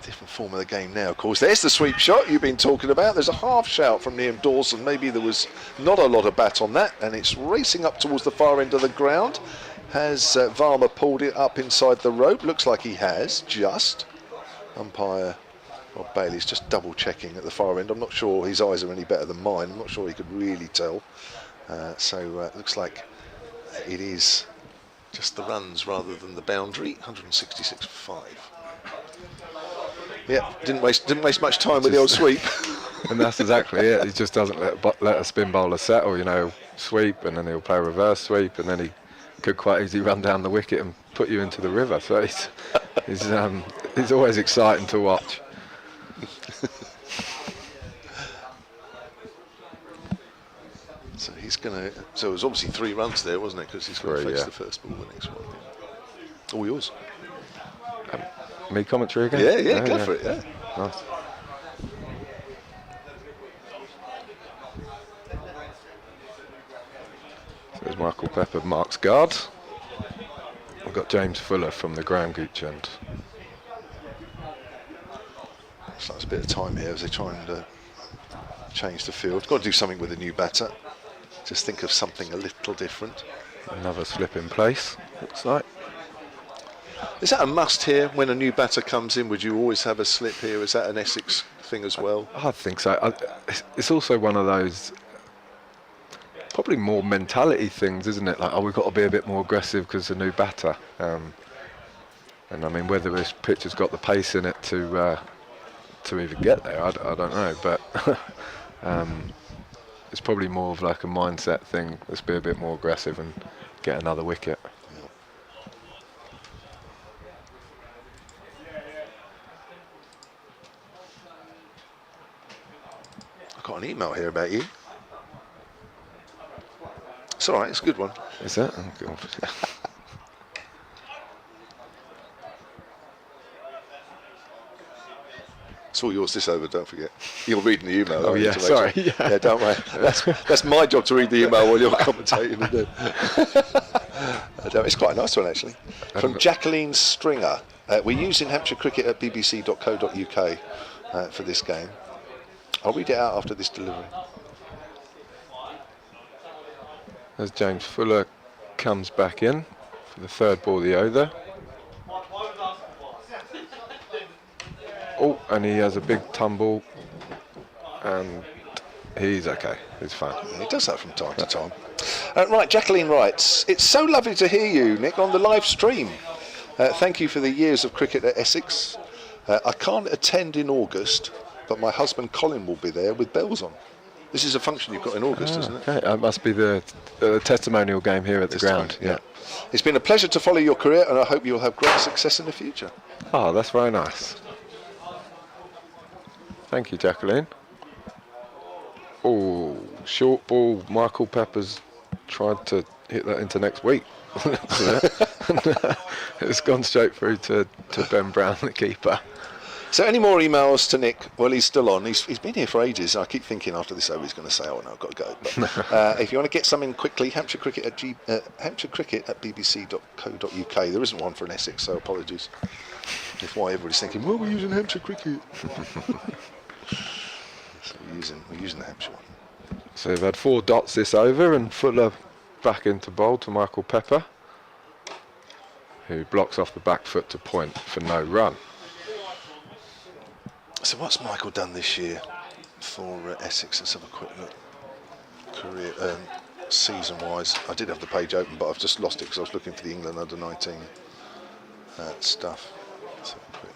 Speaker 4: Different form of the game now, of course. There's the sweep shot you've been talking about. There's a half shout from Liam Dawson. Maybe there was not a lot of bat on that, and it's racing up towards the far end of the ground. Has Varma pulled it up inside the rope? Looks like he has, just. Umpire Rob Bailey's just double checking at the far end. I'm not sure his eyes are any better than mine. I'm not sure he could really tell. It looks like it is just the runs rather than the boundary. 166 for 5. Yeah, didn't waste much time with the old sweep.
Speaker 8: And that's exactly it. He just doesn't let a spin bowler settle, you know, sweep, and then he'll play a reverse sweep, and then he could quite easily run down the wicket and put you into the river. So he's always exciting to watch.
Speaker 4: So he's going to. So it was obviously 3 runs there, wasn't it? Because he's going to face the first ball, the next one. All yours.
Speaker 8: Me commentary again?
Speaker 4: Yeah, go for it. Yeah.
Speaker 8: Nice. So there's Michael Pepper, Mark's guard. We've got James Fuller from the Graham Gooch end.
Speaker 4: So that's a bit of time here as they try and change the field. Got to do something with a new batter. Just think of something a little different.
Speaker 8: Another slip in place. looks like.
Speaker 4: Is that a must here when a new batter comes in? Would you always have a slip here? Is that an Essex thing as well?
Speaker 8: I think so. It's also one of those probably more mentality things, isn't it? Like, oh, we've got to be a bit more aggressive because the new batter. And I mean, whether this pitch has got the pace in it to even get there, I don't know. But it's probably more of like a mindset thing. Let's be a bit more aggressive and get another wicket.
Speaker 4: I've got an email here about you. It's all right, it's a good one.
Speaker 8: Is it? Oh, God.
Speaker 4: It's all yours this over, don't forget. You're reading the email.
Speaker 8: Oh,
Speaker 4: aren't you,
Speaker 8: yeah,
Speaker 4: to make
Speaker 8: sorry.
Speaker 4: sure?
Speaker 8: Yeah.
Speaker 4: Yeah, don't worry. That's my job to read the email while you're commentating. It's quite a nice one, actually. From Jacqueline Stringer. We're using Hampshire Cricket at bbc.co.uk for this game. I'll read it out after this delivery.
Speaker 8: As James Fuller comes back in for the third ball of the over. Oh, and he has a big tumble, and he's okay. He's fine.
Speaker 4: Yeah, he does that from time to time. Right, Jacqueline writes, it's so lovely to hear you, Nick, on the live stream. Thank you for the years of cricket at Essex. I can't attend in August, but my husband Colin will be there with bells on. This is a function you've got in August, isn't it?
Speaker 8: Okay, it must be the testimonial game here at the ground.
Speaker 4: Time, yeah. It's been a pleasure to follow your career, and I hope you'll have great success in the future.
Speaker 8: Oh, that's very nice. Thank you, Jacqueline. Oh, short ball. Michael Pepper's tried to hit that into next week. It's gone straight through to Ben Brown, the keeper.
Speaker 4: So any more emails to Nick? Well, he's still on. He's been here for ages. I keep thinking after this over he's going to say, oh no, I've got to go. But if you want to get something quickly, Hampshire Cricket at bbc.co.uk. There isn't one for an Essex, so apologies. If why everybody's thinking, well, we're using Hampshire Cricket. So we're using the Hampshire one.
Speaker 8: So we've had 4 dots this over, and Fuller back into bowl to Michael Pepper, who blocks off the back foot to point for no run.
Speaker 4: So what's Michael done this year for Essex? Let's have a quick look. Career, season-wise, I did have the page open, but I've just lost it because I was looking for the England under-19 stuff. Let's have a quick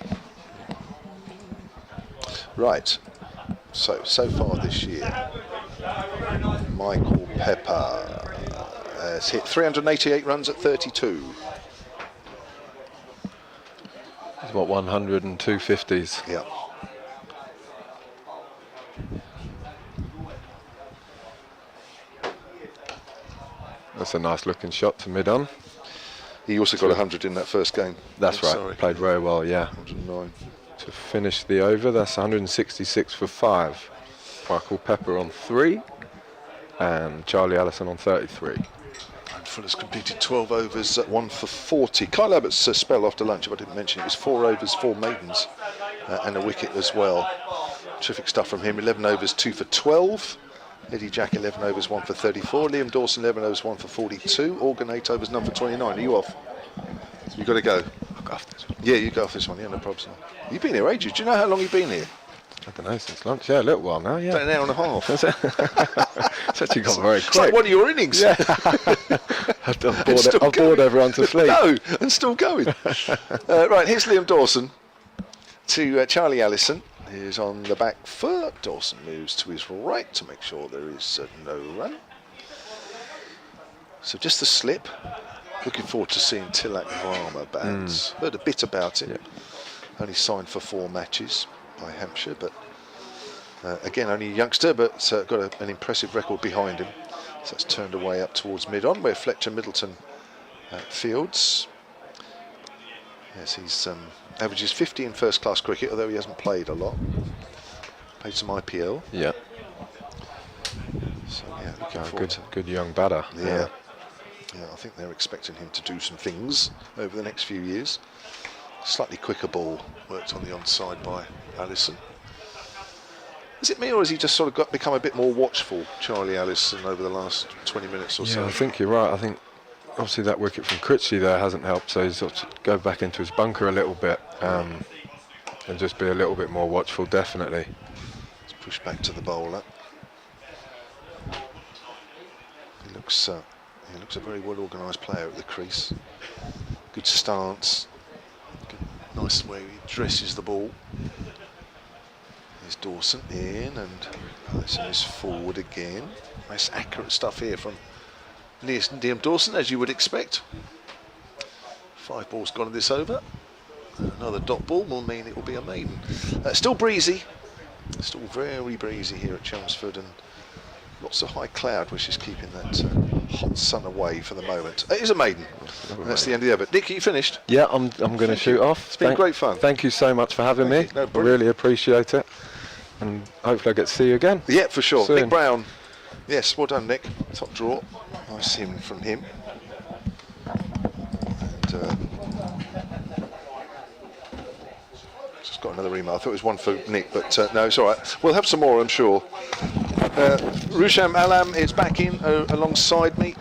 Speaker 4: look. Right. So far this year, Michael Pepper has hit 388 runs at 32.
Speaker 8: He's what, 102 50s?
Speaker 4: Yeah.
Speaker 8: That's a nice looking shot to mid-on.
Speaker 4: He also got 100 in that first game.
Speaker 8: That's right.
Speaker 4: Sorry.
Speaker 8: Played very well, yeah.
Speaker 4: 109.
Speaker 8: To finish the over, that's 166 for 5. Michael Pepper on 3, and Charlie Allison on 33.
Speaker 4: And Fuller's completed 12 overs at 1 for 40. Kyle Abbott's spell after lunch, if I didn't mention it, was 4 overs, 4 maidens, and a wicket as well. Terrific stuff from him. 11 overs, 2 for 12. Eddie Jack, 11 overs, 1 for 34. Liam Dawson, 11 overs, 1 for 42. Organ, 8 overs, none for 29. Are you off? You got to go.
Speaker 8: I'll go off this one.
Speaker 4: Yeah, you go off this one. Yeah, no problems. You've been here ages. Do you know how long you've been here?
Speaker 8: I don't know, since lunch. Yeah, a little while now, yeah.
Speaker 4: About an hour and a half.
Speaker 8: It's actually gone very quick.
Speaker 4: It's like one of your innings.
Speaker 8: Yeah. I've bored everyone to sleep.
Speaker 4: No, and still going. Right, here's Liam Dawson to Charlie Allison, who's on the back foot. Dawson moves to his right to make sure there is no run. So just the slip. Looking forward to seeing Tilak Varma bats. Heard a bit about it. Yeah. Only signed for 4 matches by Hampshire, but again, only a youngster, but got an impressive record behind him. So that's turned away up towards mid-on, where Fletcher Middleton fields. Yes, he's averages 50 in first-class cricket, although he hasn't played a lot. Played some IPL.
Speaker 8: Yeah.
Speaker 4: So yeah, looking forward to
Speaker 8: good young batter.
Speaker 4: Yeah. Yeah, I think they're expecting him to do some things over the next few years. Slightly quicker ball worked on the onside by Allison. Is it me, or has he just sort of become a bit more watchful, Charlie Allison, over the last 20 minutes or so?
Speaker 8: Yeah, I think you're right. I think obviously that wicket from Critchley there hasn't helped, so he's got to go back into his bunker a little bit and just be a little bit more watchful, definitely.
Speaker 4: Let's push back to the bowler. He looks a very well organised player at the crease. Good stance. Good, nice way he dresses the ball. There's Dawson in, and Allison is forward again. Nice accurate stuff here from Liam Dawson, as you would expect. 5 balls gone in this over. Another dot ball will mean it will be a maiden. Still breezy. Still very breezy here at Chelmsford, and lots of high cloud, which is keeping that hot sun away for the moment. It is a maiden. That's the end of the over. Nick, are you finished?
Speaker 8: Yeah, I'm going to shoot off.
Speaker 4: It's been great fun.
Speaker 8: Thank you so much for having me.
Speaker 4: No,
Speaker 8: I really appreciate it, and hopefully I get to see you again.
Speaker 4: Yeah, for sure.
Speaker 8: Soon.
Speaker 4: Nick Brown. Yes, well done, Nick. Top draw. Nice him from him. And, just got another email. I thought it was one for Nick, but no, it's all right. We'll have some more, I'm sure. Rusham Alam is back in alongside me.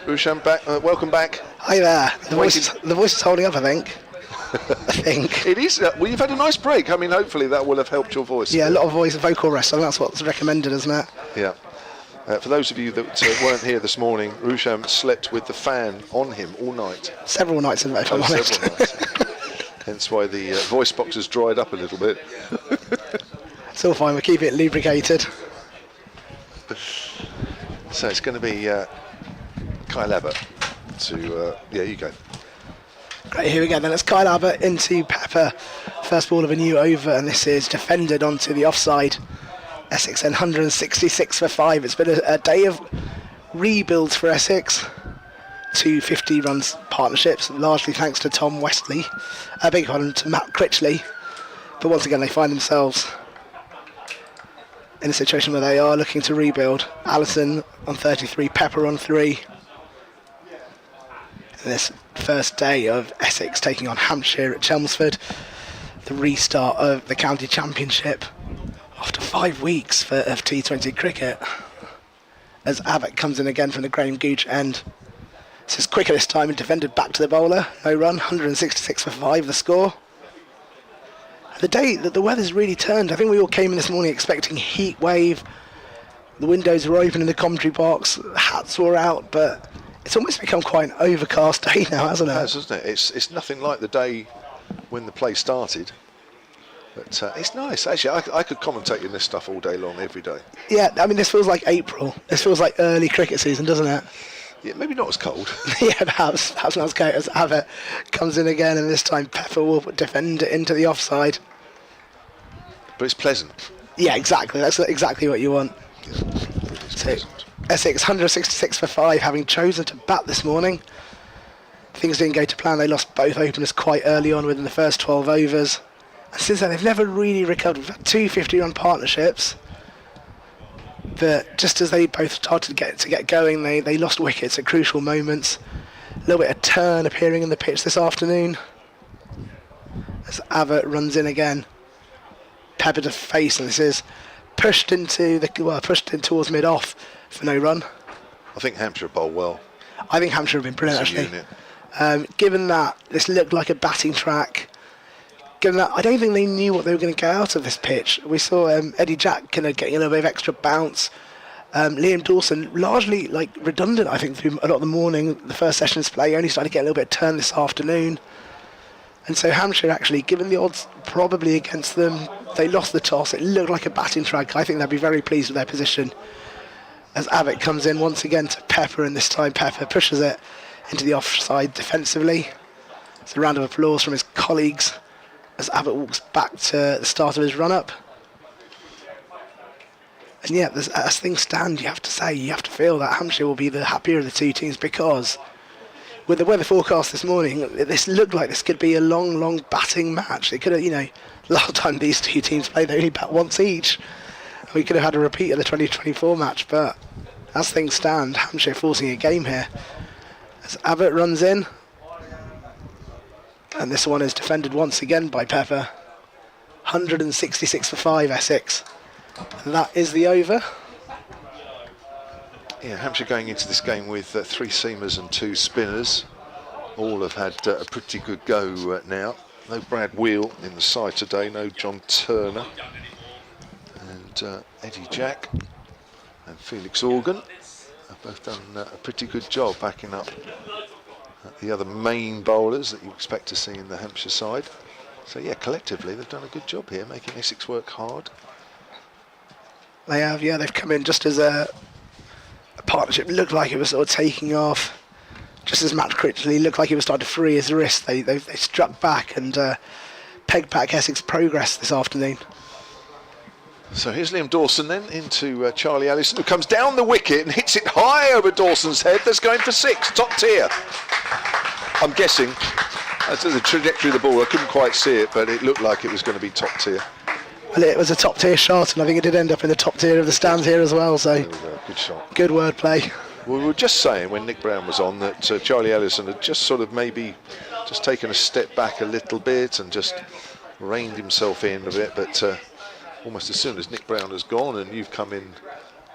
Speaker 4: Rusham, back. Welcome back.
Speaker 5: Hi there. The voice is holding up, I think. I think.
Speaker 4: It is. Well, you've had a nice break. I mean, hopefully that will have helped your voice.
Speaker 5: Yeah, a lot of vocal rest. I think that's what's recommended, isn't it?
Speaker 4: Yeah. For those of you that weren't here this morning, Rusham slept with the fan on him all night.
Speaker 5: Several nights, if I'm honest.
Speaker 4: Several nights. Hence why the voice box has dried up a little bit.
Speaker 5: It's all fine. We'll keep it lubricated.
Speaker 4: So it's going to be Kyle Abbott to... yeah, you go.
Speaker 5: Great, here we go then. It's Kyle Abbott into Pepper. First ball of a new over, and this is defended onto the offside. Essex and 166 for 5. It's been a day of rebuilds for Essex. 2 50 runs partnerships, largely thanks to Tom Westley. I beg your pardon, to Matt Critchley. But once again, they find themselves in a situation where they are looking to rebuild. Allison on 33, Pepper on 3. And this first day of Essex taking on Hampshire at Chelmsford. The restart of the County Championship after 5 weeks of T20 cricket. As Abbott comes in again from the Graham Gooch end. This is quicker this time and defended back to the bowler. No run, 166 for 5 the score. The day that the weather's really turned. I think we all came in this morning expecting heat wave. The windows were open in the commentary box, hats were out, but it's almost become quite an overcast day now, hasn't it?
Speaker 4: It has, hasn't it? It's nothing like the day when the play started. But it's nice, actually. I could commentate in this stuff all day long, every day.
Speaker 5: Yeah, I mean, this feels like April. This feels like early cricket season, doesn't it?
Speaker 4: Yeah, maybe not as cold.
Speaker 5: Yeah, perhaps not as cold as Abbott comes in again, and this time Pepper will defend it into the offside.
Speaker 4: But it's pleasant.
Speaker 5: Yeah, exactly. That's exactly what you want.
Speaker 4: Yeah,
Speaker 5: So, Essex 166 for 5, having chosen to bat this morning. Things didn't go to plan. They lost both openers quite early on within the first 12 overs. And since then, they've never really recovered. We've had 2 50-run partnerships. But just as they both started to get going, they lost wickets at crucial moments. A little bit of turn appearing in the pitch this afternoon. As Abbott runs in again. Pepper to face, and this is pushed in towards mid-off for no run.
Speaker 4: I think Hampshire bowled well.
Speaker 5: I think Hampshire have been brilliant,
Speaker 4: As a
Speaker 5: actually. Given that this looked like a batting track, given that I don't think they knew what they were going to get out of this pitch. We saw Eddie Jack kind of getting a little bit of extra bounce. Liam Dawson largely redundant, I think, through a lot of the morning. The first session's play only started to get a little bit of turn this afternoon. And so Hampshire, actually, given the odds probably against them, they lost the toss. It looked like a batting track. I think they'll be very pleased with their position. As Abbott comes in once again to Pepper, and this time Pepper pushes it into the offside defensively. It's a round of applause from his colleagues as Abbott walks back to the start of his run-up. And yeah, as things stand, you have to feel that Hampshire will be the happier of the two teams, because with the weather forecast this morning, this looked like this could be a long batting match. It could have, last time these two teams played, they only bat once each. We could have had a repeat of the 2024 match, but as things stand, Hampshire forcing a game here. As Abbott runs in, and this one is defended once again by Pepper. 166 for 5, Essex. That is the over.
Speaker 4: Yeah, Hampshire going into this game with 3 seamers and 2 spinners. All have had a pretty good go now. No Brad Wheel in the side today, no John Turner. And Eddie Jack and Felix Organ have both done a pretty good job backing up the other main bowlers that you expect to see in the Hampshire side. So yeah, collectively they've done a good job here, making Essex work hard.
Speaker 5: They have, yeah, they've come in just as a partnership looked like it was sort of taking off. Just as Matt Critchley looked like he was starting to free his wrist, they struck back and pegged back Essex progress this afternoon.
Speaker 4: So here's Liam Dawson then into Charlie Allison, who comes down the wicket and hits it high over Dawson's head. That's going for 6, top tier. I'm guessing, as to the trajectory of the ball, I couldn't quite see it, but it looked like it was going to be top tier.
Speaker 5: Well, it was a top tier shot, and I think it did end up in the top tier of the stands here as well, so
Speaker 4: Good shot.
Speaker 5: good wordplay.
Speaker 4: We were just saying when Nick Brown was on that Charlie Allison had just sort of maybe just taken a step back a little bit and just reined himself in a bit, but almost as soon as Nick Brown has gone and you've come in,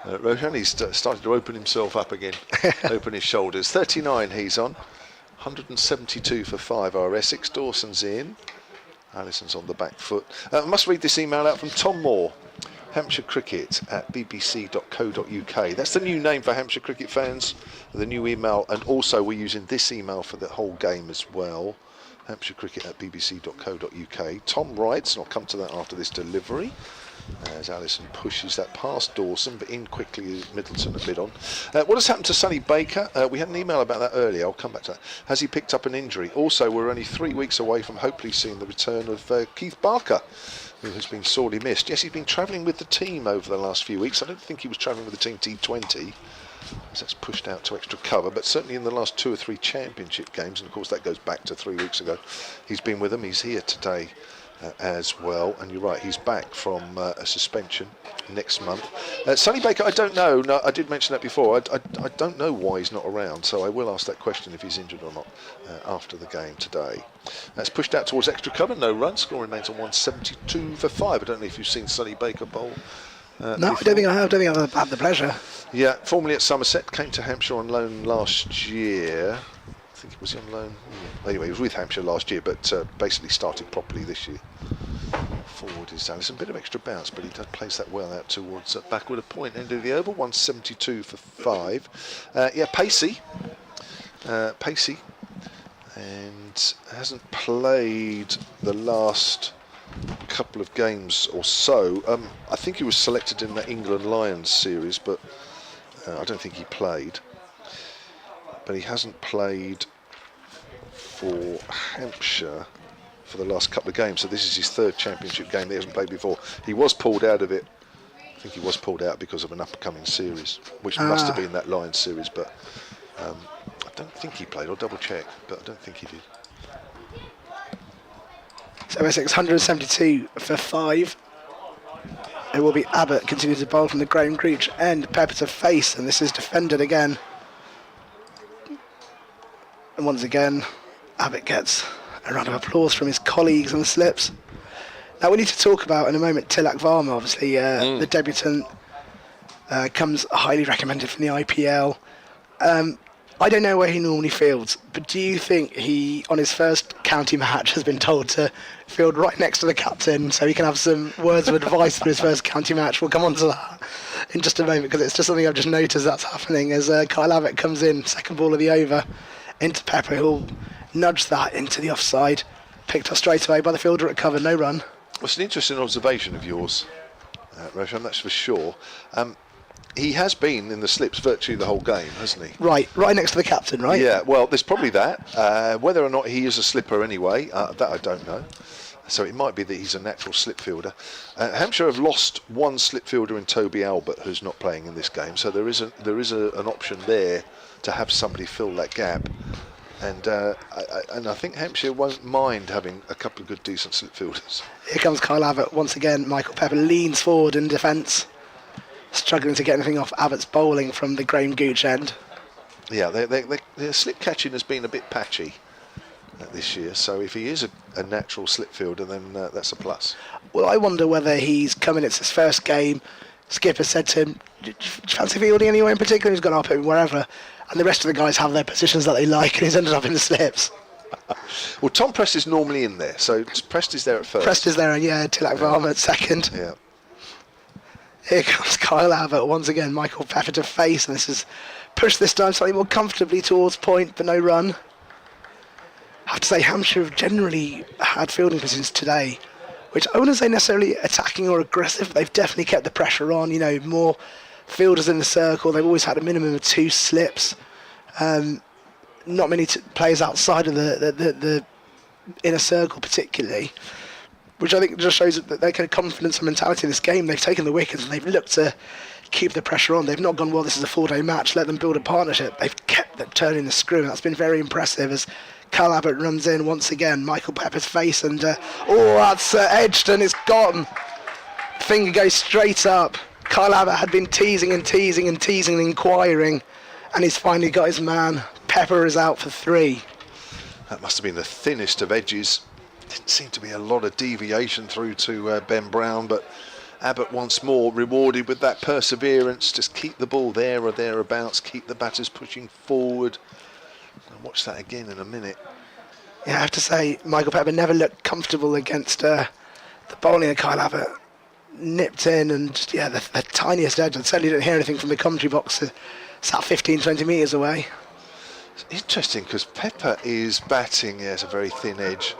Speaker 4: Roshan, he's started to open himself up again, open his shoulders. 39 he's on, 172 for 5 are Essex. Dawson's in, Allison's on the back foot. I must read this email out from Tom Moore. Hampshire Cricket at bbc.co.uk. That's the new name for Hampshire Cricket fans, the new email, and also we're using this email for the whole game as well. Hampshire Cricket at bbc.co.uk. Tom writes, and I'll come to that after this delivery, as Allison pushes that past Dawson, but in quickly is Middleton at mid-on. What has happened to Sonny Baker? We had an email about that earlier, I'll come back to that. Has he picked up an injury? Also, we're only 3 weeks away from hopefully seeing the return of Keith Barker, who has been sorely missed. Yes, he's been travelling with the team over the last few weeks. I don't think he was travelling with the team T20, as that's pushed out to extra cover, but certainly in the last 2 or 3 championship games, and of course that goes back to 3 weeks ago, he's been with them. He's here today as well, and you're right, he's back from a suspension next month. Sonny Baker, I don't know. No, I did mention that before. I don't know why he's not around, so I will ask that question if he's injured or not after the game today. That's pushed out towards extra cover, no run. Score remains on 172 for 5. I don't know if you've seen Sonny Baker bowl.
Speaker 5: No,
Speaker 4: before.
Speaker 5: I don't think I have. I don't think I've had the pleasure.
Speaker 4: Yeah, formerly at Somerset, came to Hampshire on loan last year. I think it was on loan. Anyway, he was with Hampshire last year, but basically started properly this year. Forward is Allison, a bit of extra bounce, but he does place that well out towards backward a point. End of the over, 172 for 5. Yeah, pacey, and hasn't played the last couple of games or so. I think he was selected in the England Lions series, but I don't think he played. But he hasn't played for Hampshire for the last couple of games, so this is his 3rd championship game that he hasn't played before. He was pulled out of it. I think he was pulled out because of an upcoming series, which must have been that Lions series, but I don't think he played. I'll double check, but I don't think he did.
Speaker 5: So Essex 172 for 5. It will be Abbott continuing to bowl from the Graham Gooch end. Pepper to face, and this is defended again. And once again, Abbott gets a round of applause from his colleagues on the slips. Now we need to talk about in a moment Tilak Varma, obviously the debutant, comes highly recommended from the IPL. I don't know where he normally fields, but do you think he, on his first county match, has been told to field right next to the captain so he can have some words of advice for his first county match? We'll come on to that in just a moment, because it's just something I've just noticed that's happening as Kyle Abbott comes in, second ball of the over, into Pepper, who'll nudge that into the offside. Picked up straight away by the fielder at cover, no run.
Speaker 4: Well, it's an interesting observation of yours, Roshan, that's for sure. He has been in the slips virtually the whole game, hasn't he?
Speaker 5: Right next to the captain, right?
Speaker 4: Yeah, well, there's probably that. Whether or not he is a slipper anyway, that I don't know. So it might be that he's a natural slip fielder. Hampshire have lost one slip fielder in Toby Albert, who's not playing in this game. So there is an option there to have somebody fill that gap. And I think Hampshire won't mind having a couple of good, decent slip fielders.
Speaker 5: Here comes Kyle Abbott once again. Michael Pepper leans forward in defence, struggling to get anything off Abbott's bowling from the Graham Gooch end.
Speaker 4: Yeah, their slip catching has been a bit patchy this year. So if he is a natural slip fielder, then that's a plus.
Speaker 5: Well, I wonder whether he's coming. It's his first game. Skipper said to him, "Do you fancy fielding anywhere in particular?" He's gone, "I'll put him wherever." And the rest of the guys have their positions that they like, and he's ended up in the slips.
Speaker 4: Well, Tom Prest is normally in there, so Prest is there at first.
Speaker 5: Prest is there, and Tilak Varma at second.
Speaker 4: Yeah.
Speaker 5: Here comes Kyle Abbott once again. Michael Pepper to face, and this is pushed this time slightly more comfortably towards point, but no run. I have to say, Hampshire have generally had fielding positions today, which I wouldn't say necessarily attacking or aggressive, but they've definitely kept the pressure on. More fielders in the circle. They've always had a minimum of 2 slips. Not many players outside of the inner circle particularly, which I think just shows that their kind of confidence and mentality in this game. They've taken the wickets and they've looked to keep the pressure on. They've not gone, well, this is a 4-day match, let them build a partnership. They've kept them turning the screw, and that's been very impressive as Kyle Abbott runs in once again. Michael Pepper's face, and that's edged, and it's gone. Finger goes straight up. Kyle Abbott had been teasing and inquiring, and he's finally got his man. Pepper is out for 3.
Speaker 4: That must have been the thinnest of edges. Didn't seem to be a lot of deviation through to Ben Brown, but Abbott once more rewarded with that perseverance. Just keep the ball there or thereabouts, keep the batters pushing forward. I'll watch that again in a minute.
Speaker 5: Yeah, I have to say, Michael Pepper never looked comfortable against the bowling of Kyle Abbott. Nipped in, and the tiniest edge. I certainly didn't hear anything from the commentary box. Sat 15-20 metres away.
Speaker 4: It's interesting because Pepper is batting as a very thin edge.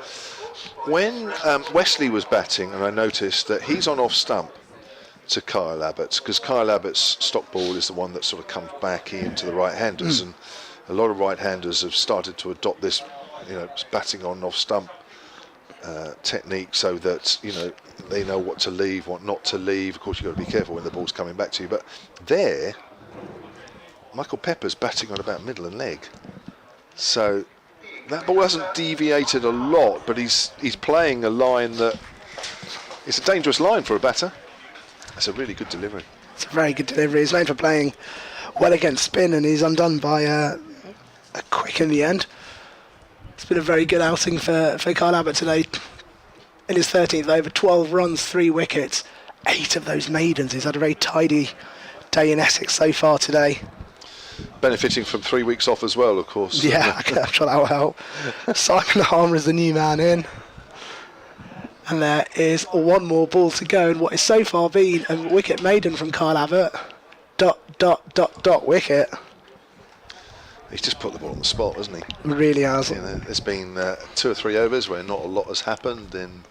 Speaker 4: When Wesley was batting, and I noticed that he's on off stump to Kyle Abbott's, because Kyle Abbott's stock ball is the one that sort of comes back into the right-handers, and a lot of right-handers have started to adopt this, batting on off stump technique, so that they know what to leave, what not to leave. Of course, you've got to be careful when the ball's coming back to you. But there, Michael Pepper's batting on about middle and leg, so that ball hasn't deviated a lot, but he's playing a line that it's a dangerous line for a batter. That's a really good delivery.
Speaker 5: It's a very good delivery. He's known for playing well against spin, and he's undone by a quick in the end. It's been a very good outing for Kyle Abbott today. In his 13th over, 12 runs, 3 wickets, 8 of those maidens. He's had a very tidy day in Essex so far today.
Speaker 4: Benefiting from 3 weeks off as well, of course.
Speaker 5: Yeah, I'm sure that will help. Simon Harmer is the new man in. And there is one more ball to go, and what is so far been a wicket maiden from Kyle Abbott. ... wicket.
Speaker 4: He's just put the ball on the spot, hasn't he?
Speaker 5: Really has.
Speaker 4: There's been 2 or 3 overs where not a lot has happened, then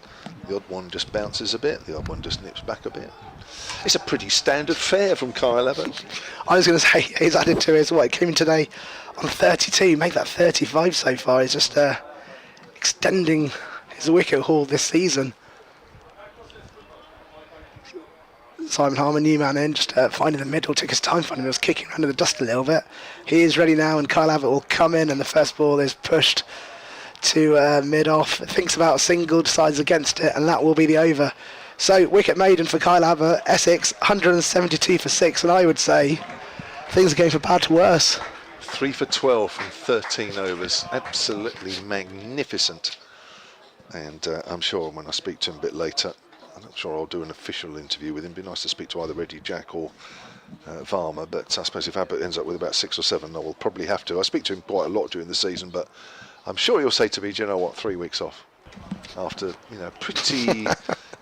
Speaker 4: the odd one just bounces a bit, the odd one just nips back a bit. It's a pretty standard fare from Kyle Abbott.
Speaker 5: I was going to say, he's added to his, it came in today on 32, make that 35 so far. He's just extending his wicket haul this season. Simon Harmer, new man in, just finding the middle, took his time finding it, was kicking around in the dust a little bit. He is ready now, and Kyle Abbott will come in, and the first ball is pushed to mid-off. Thinks about a single, decides against it, and that will be the over. So, wicket maiden for Kyle Abbott, Essex, 172 for 6, and I would say things are going from bad to worse.
Speaker 4: 3 for 12 from 13 overs, absolutely magnificent. And I'm sure when I speak to him a bit later, I'm not sure I'll do an official interview with him. It'd be nice to speak to either Reggie Jack or Varma, but I suppose if Abbott ends up with about 6 or 7, I will probably have to. I speak to him quite a lot during the season, but I'm sure he'll say to me, do you know what, 3 weeks off after, pretty,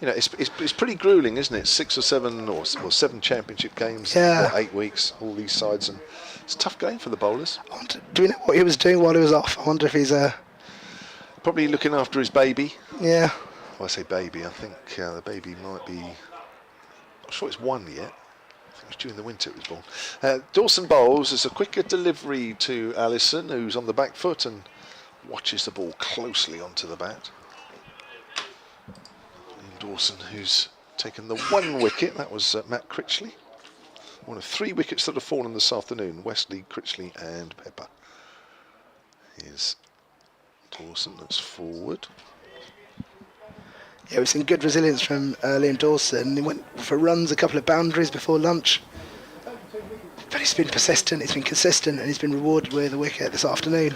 Speaker 4: it's pretty grueling, isn't it? 6 or 7 or 7 championship games, 8 weeks, all these sides, and it's a tough game for the bowlers.
Speaker 5: Do we know what he was doing while he was off? I wonder if he's
Speaker 4: probably looking after his baby.
Speaker 5: Yeah.
Speaker 4: Well, I say baby, I think the baby might be, I'm not sure it's 1 yet. I think it was during the winter it was born. Dawson bowls as a quicker delivery to Allison, who's on the back foot and watches the ball closely onto the bat. And Dawson, who's taken the 1 wicket, that was Matt Critchley. One of 3 wickets that have fallen this afternoon, Wesley, Critchley and Pepper. Here's Dawson, that's forward.
Speaker 5: Yeah, we've seen good resilience from Liam Dawson. He went for runs, a couple of boundaries before lunch. But he's been persistent, he's been consistent, and he's been rewarded with a wicket this afternoon.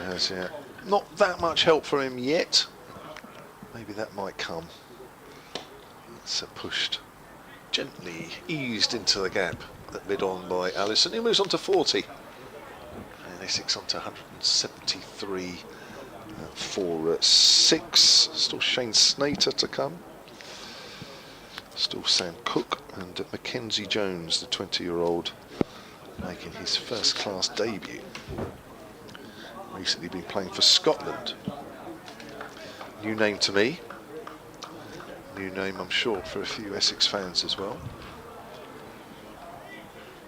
Speaker 4: Yes, yeah. Not that much help for him yet. Maybe that might come. It's pushed gently, eased into the gap that led on by Allison. He moves on to 40. And Essex on to 173 for 6. Still Shane Snater to come. Still Sam Cook and Mackenzie Jones, the 20-year-old, making his first class debut. Recently been playing for Scotland. New name to me. New name, I'm sure, for a few Essex fans as well.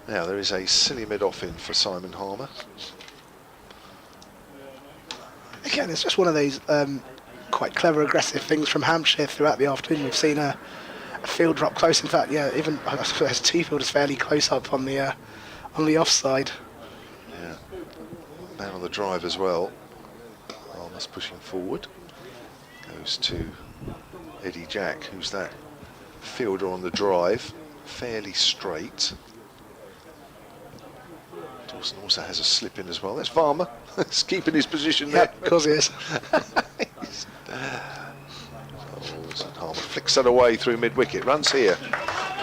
Speaker 4: Now there is a silly mid-off in for Simon Harmer.
Speaker 5: Again, it's just one of those quite clever, aggressive things from Hampshire throughout the afternoon. We've seen a field drop close. In fact, yeah, even I suppose two fielders fairly close up on the offside.
Speaker 4: Yeah, man on the drive as well. Harmer's pushing forward. Goes to Eddie Jack, who's that fielder on the drive, fairly straight. Dawson also has a slip in as well. That's Varmer. He's keeping his position there.
Speaker 5: Yep, of course he is.
Speaker 4: And Harmer flicks that away through mid-wicket. Runs here.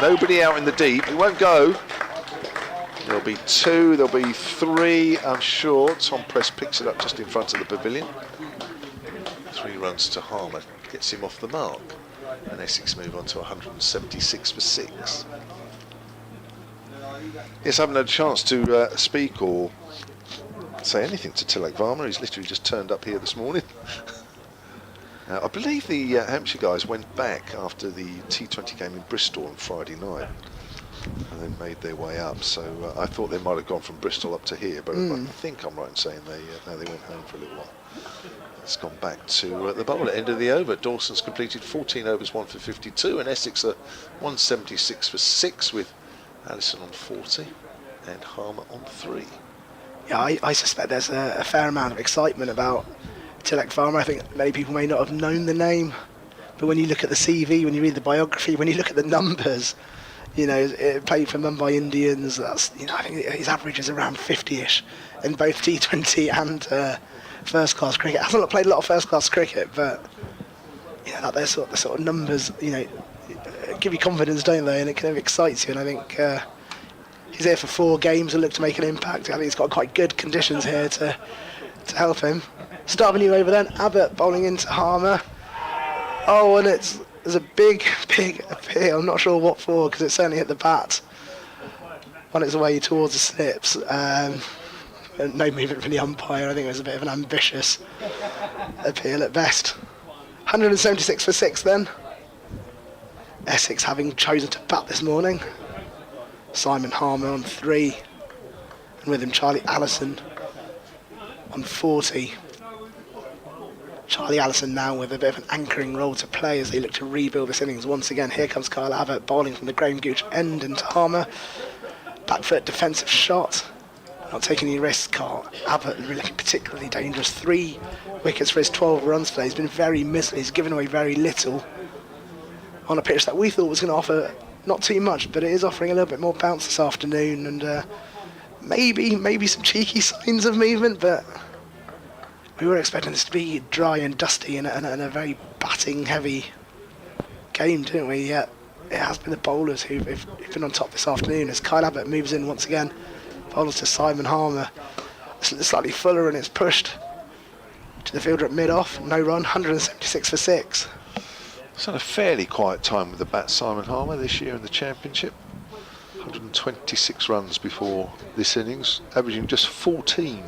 Speaker 4: Nobody out in the deep. He won't go. There'll be 2, there'll be 3, I'm sure. Tom Press picks it up just in front of the pavilion. 3 runs to Harmer. Gets him off the mark. And Essex move on to 176 for 6. Yes, I haven't had a chance to speak or say anything to Tilak Varma. He's literally just turned up here this morning. I believe the Hampshire guys went back after the T20 game in Bristol on Friday night and then made their way up. So I thought they might have gone from Bristol up to here, but I think I'm right in saying they went home for a little while. It's gone back to the bowl at end of the over. Dawson's completed 14 overs, 1 for 52, and Essex are 176 for 6 with Allison on 40 and Harmer on 3.
Speaker 5: Yeah, I suspect there's a fair amount of excitement about Tilak Varma. I think many people may not have known the name, but when you look at the CV, when you read the biography, when you look at the numbers, you know, it played for Mumbai Indians. That's, you know, I think his average is around 50-ish in both T20 and first class cricket. Hasn't played a lot of first class cricket, but you know, the sort of numbers, you know, give you confidence, don't they? And it kind of excites you. And I think he's here for 4 games and look to make an impact. I think he's got quite good conditions here to help him. Start of a new over then. Abbott bowling into Harmer. Oh, and there's a big appeal. I'm not sure what for, because it certainly hit the bat on its way towards the slips. No movement from the umpire. I think it was a bit of an ambitious appeal at best. 176 for 6 then. Essex having chosen to bat this morning. Simon Harmer on 3, and with him Charlie Allison on 40. Charlie Allison now with a bit of an anchoring role to play as they look to rebuild this innings once again. Here comes Kyle Abbott bowling from the Graham Gooch end into Harmer. Back foot defensive shot. Not taking any risks. Kyle Abbott really looking particularly dangerous. 3 wickets for his 12 runs today. He's been very missing. He's given away very little on a pitch that we thought was going to offer not too much, but it is offering a little bit more bounce this afternoon, and maybe some cheeky signs of movement, but we were expecting this to be dry and dusty and a very batting heavy game, didn't we? Yet it has been the bowlers who've been on top this afternoon as Kyle Abbott moves in once again. Bowlers to Simon Harmer. Slightly fuller, and it's pushed to the fielder at mid-off. No run, 176 for 6.
Speaker 4: He's had a fairly quiet time with the bat, Simon Harmer, this year in the Championship. 126 runs before this innings, averaging just 14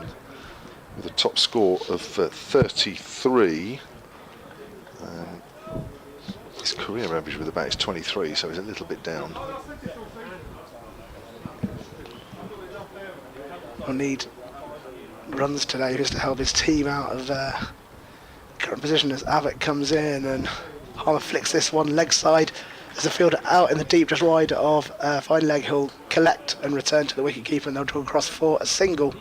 Speaker 4: with a top score of 33. His career average with the bat is 23, so he's a little bit down.
Speaker 5: He'll need runs today just to help his team out of current position as Abbott comes in, and Harmer flicks this one leg side as the fielder out in the deep just wide of fine leg. He'll collect and return to the wicket keeper, and they'll draw across for a single.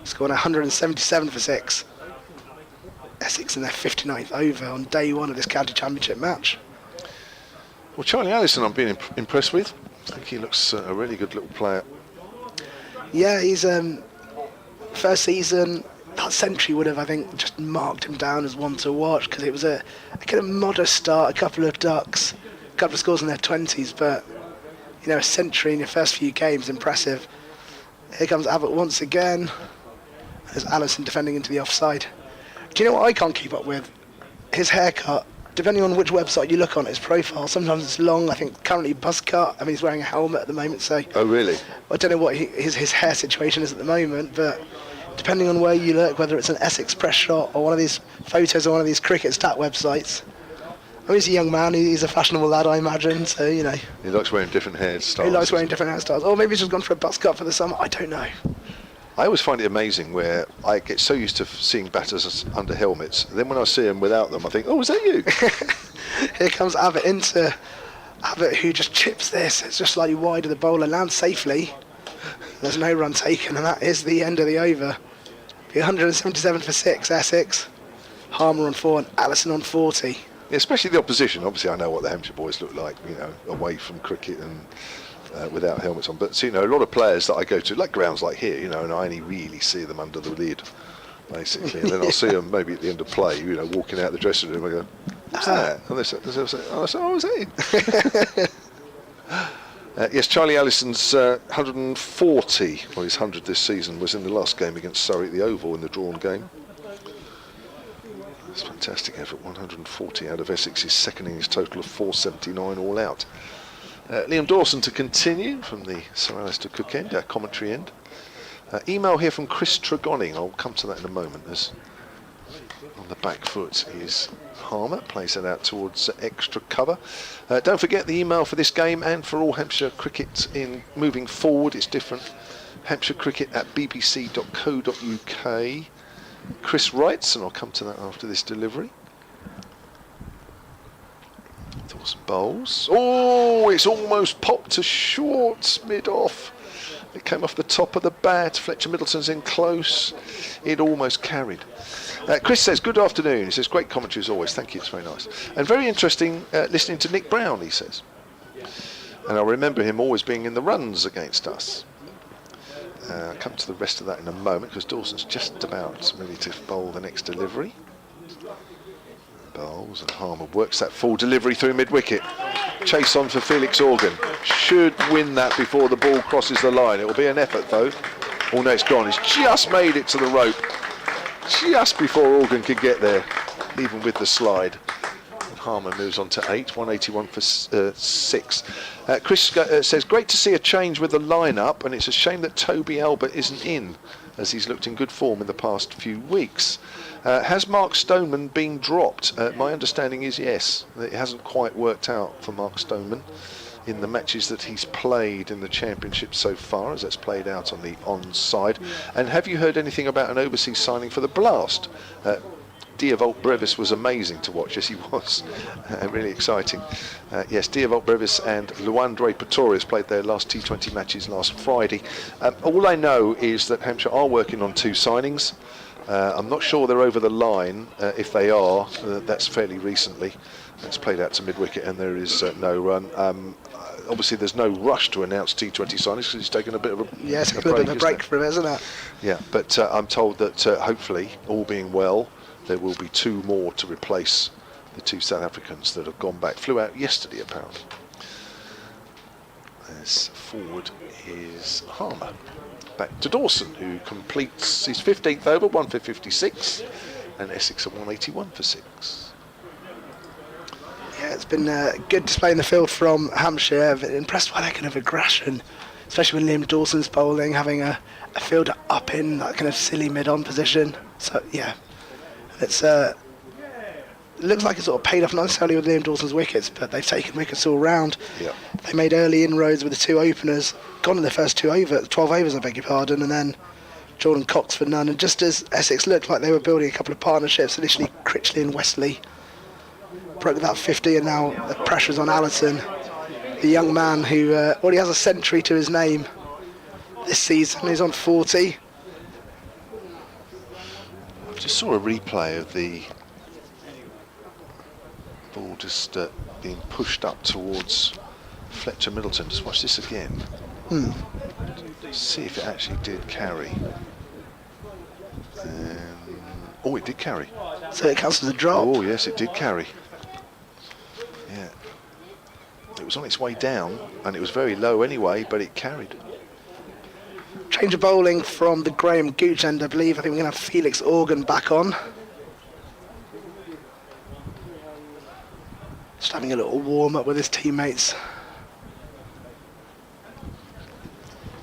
Speaker 5: Scoring 177 for 6. Essex in their 59th over on day 1 of this county championship match.
Speaker 4: Well, Charlie Allison I'm being impressed with. I think he looks a really good little player.
Speaker 5: Yeah, he's first season, that century would have, I think, just marked him down as one to watch, because it was a kind of modest start, a couple of ducks, a couple of scores in their 20s, but a century in your first few games, impressive. Here comes Abbott once again. There's Allison defending into the offside. Do you know what I can't keep up with? His haircut. Depending on which website you look on, his profile, sometimes it's long. I think currently buzz cut. I mean, he's wearing a helmet at the moment, so.
Speaker 4: Oh, really?
Speaker 5: I don't know what his hair situation is at the moment, but depending on where you look, whether it's an Essex press shot or one of these photos on one of these cricket stat websites. I mean, he's a young man. He's a fashionable lad, I imagine. So
Speaker 4: He likes wearing different hairstyles.
Speaker 5: He likes wearing different hairstyles. Or maybe he's just gone for a buzz cut for the summer. I don't know.
Speaker 4: I always find it amazing where I get so used to seeing batters under helmets. Then when I see them without them, I think, oh, is that you?
Speaker 5: Here comes Abbott into Abbott, who just chips this. It's just slightly wide of the bowler, lands safely. There's no run taken, and that is the end of the over. Be 177 for 6, Essex. Harmer on 4 and Allison on 40.
Speaker 4: Yeah, especially the opposition. Obviously, I know what the Hampshire boys look like, away from cricket and without helmets on. But, a lot of players that I go to, like grounds like here, and I only really see them under the lid, basically. And then I'll see them maybe at the end of play, walking out the dressing room. I go, what's that? And they say, oh, is that it? Yes, Charlie Allison's 140, his 100 this season, was in the last game against Surrey at the Oval in the drawn game. That's a fantastic effort, 140 out of Essex's second innings total of 479 all out. Liam Dawson to continue from the Sir Alistair Cook end, our commentary end. Email here from Chris Tregonning. I'll come to that in a moment. As on the back foot is Harmer, plays it out towards extra cover. Don't forget the email for this game and for all Hampshire cricket in moving forward. It's different. hampshirecricket@bbc.co.uk. Chris writes, and I'll come to that after this delivery. Dawson bowls. Oh, it's almost popped to short mid-off. It came off the top of the bat. Fletcher Middleton's in close. It almost carried. Chris says, good afternoon. He says, great commentary as always. Thank you, it's very nice. And very interesting listening to Nick Brown, he says. And I remember him always being in the runs against us. I'll come to the rest of that in a moment, because Dawson's just about ready to bowl the next delivery. Bowls, and Harmer works that full delivery through mid-wicket. Chase on for Felix Organ. Should win that before the ball crosses the line. It will be an effort though. Oh no, it's gone. He's just made it to the rope. Just before Organ could get there, even with the slide. And Harmer moves on to 8, 181 for 6. Chris says, great to see a change with the line-up, and it's a shame that Toby Albert isn't in, as he's looked in good form in the past few weeks. Has Mark Stoneman been dropped? My understanding is yes. It hasn't quite worked out for Mark Stoneman in the matches that he's played in the Championship so far, as that's played out on the onside. And have you heard anything about an overseas signing for the Blast? Diovolt Brevis was amazing to watch. Yes, he was. Really exciting. Yes, Diovolt Brevis and Luandre Pretorius played their last T20 matches last Friday. All I know is that Hampshire are working on 2 signings. I'm not sure they're over the line. If they are, that's fairly recently. It's played out to mid-wicket and there is no run. Obviously, there's no rush to announce T20 signings because it's taken a bit of a
Speaker 5: it's a bit of a break for him, isn't it?
Speaker 4: Yeah, but I'm told that hopefully, all being well, there will be 2 more to replace the 2 South Africans that have gone back. Flew out yesterday, apparently. As forward is Harmer. Back to Dawson, who completes his 15th over, 1 for 56, and Essex at 181 for 6.
Speaker 5: Yeah, it's been a good display in the field from Hampshire. I've been impressed by that kind of aggression, especially when Liam Dawson's bowling, having a fielder up in that kind of silly mid-on position. So, yeah, it's looks like it's sort of paid off, not necessarily with Liam Dawson's wickets, but they've taken wickets all round.
Speaker 4: Yep.
Speaker 5: They made early inroads with the 2 openers, gone in the first 12 overs, I beg your pardon, and then Jordan Cox for none. And just as Essex looked like they were building a couple of partnerships, initially Critchley and Wesley broke that 50, and now the pressure's on Allison, the young man who already has a century to his name this season. He's on 40.
Speaker 4: I just saw a replay of the ball just being pushed up towards Fletcher Middleton. Just watch this again. See if it actually did carry. And it did carry.
Speaker 5: So it counts as a drop.
Speaker 4: Oh, yes, it did carry. Yeah. It was on its way down, and it was very low anyway, but it carried.
Speaker 5: Change of bowling from the Graham Gooch end, I believe. I think we're going to have Felix Organ back on. Just having a little warm-up with his teammates.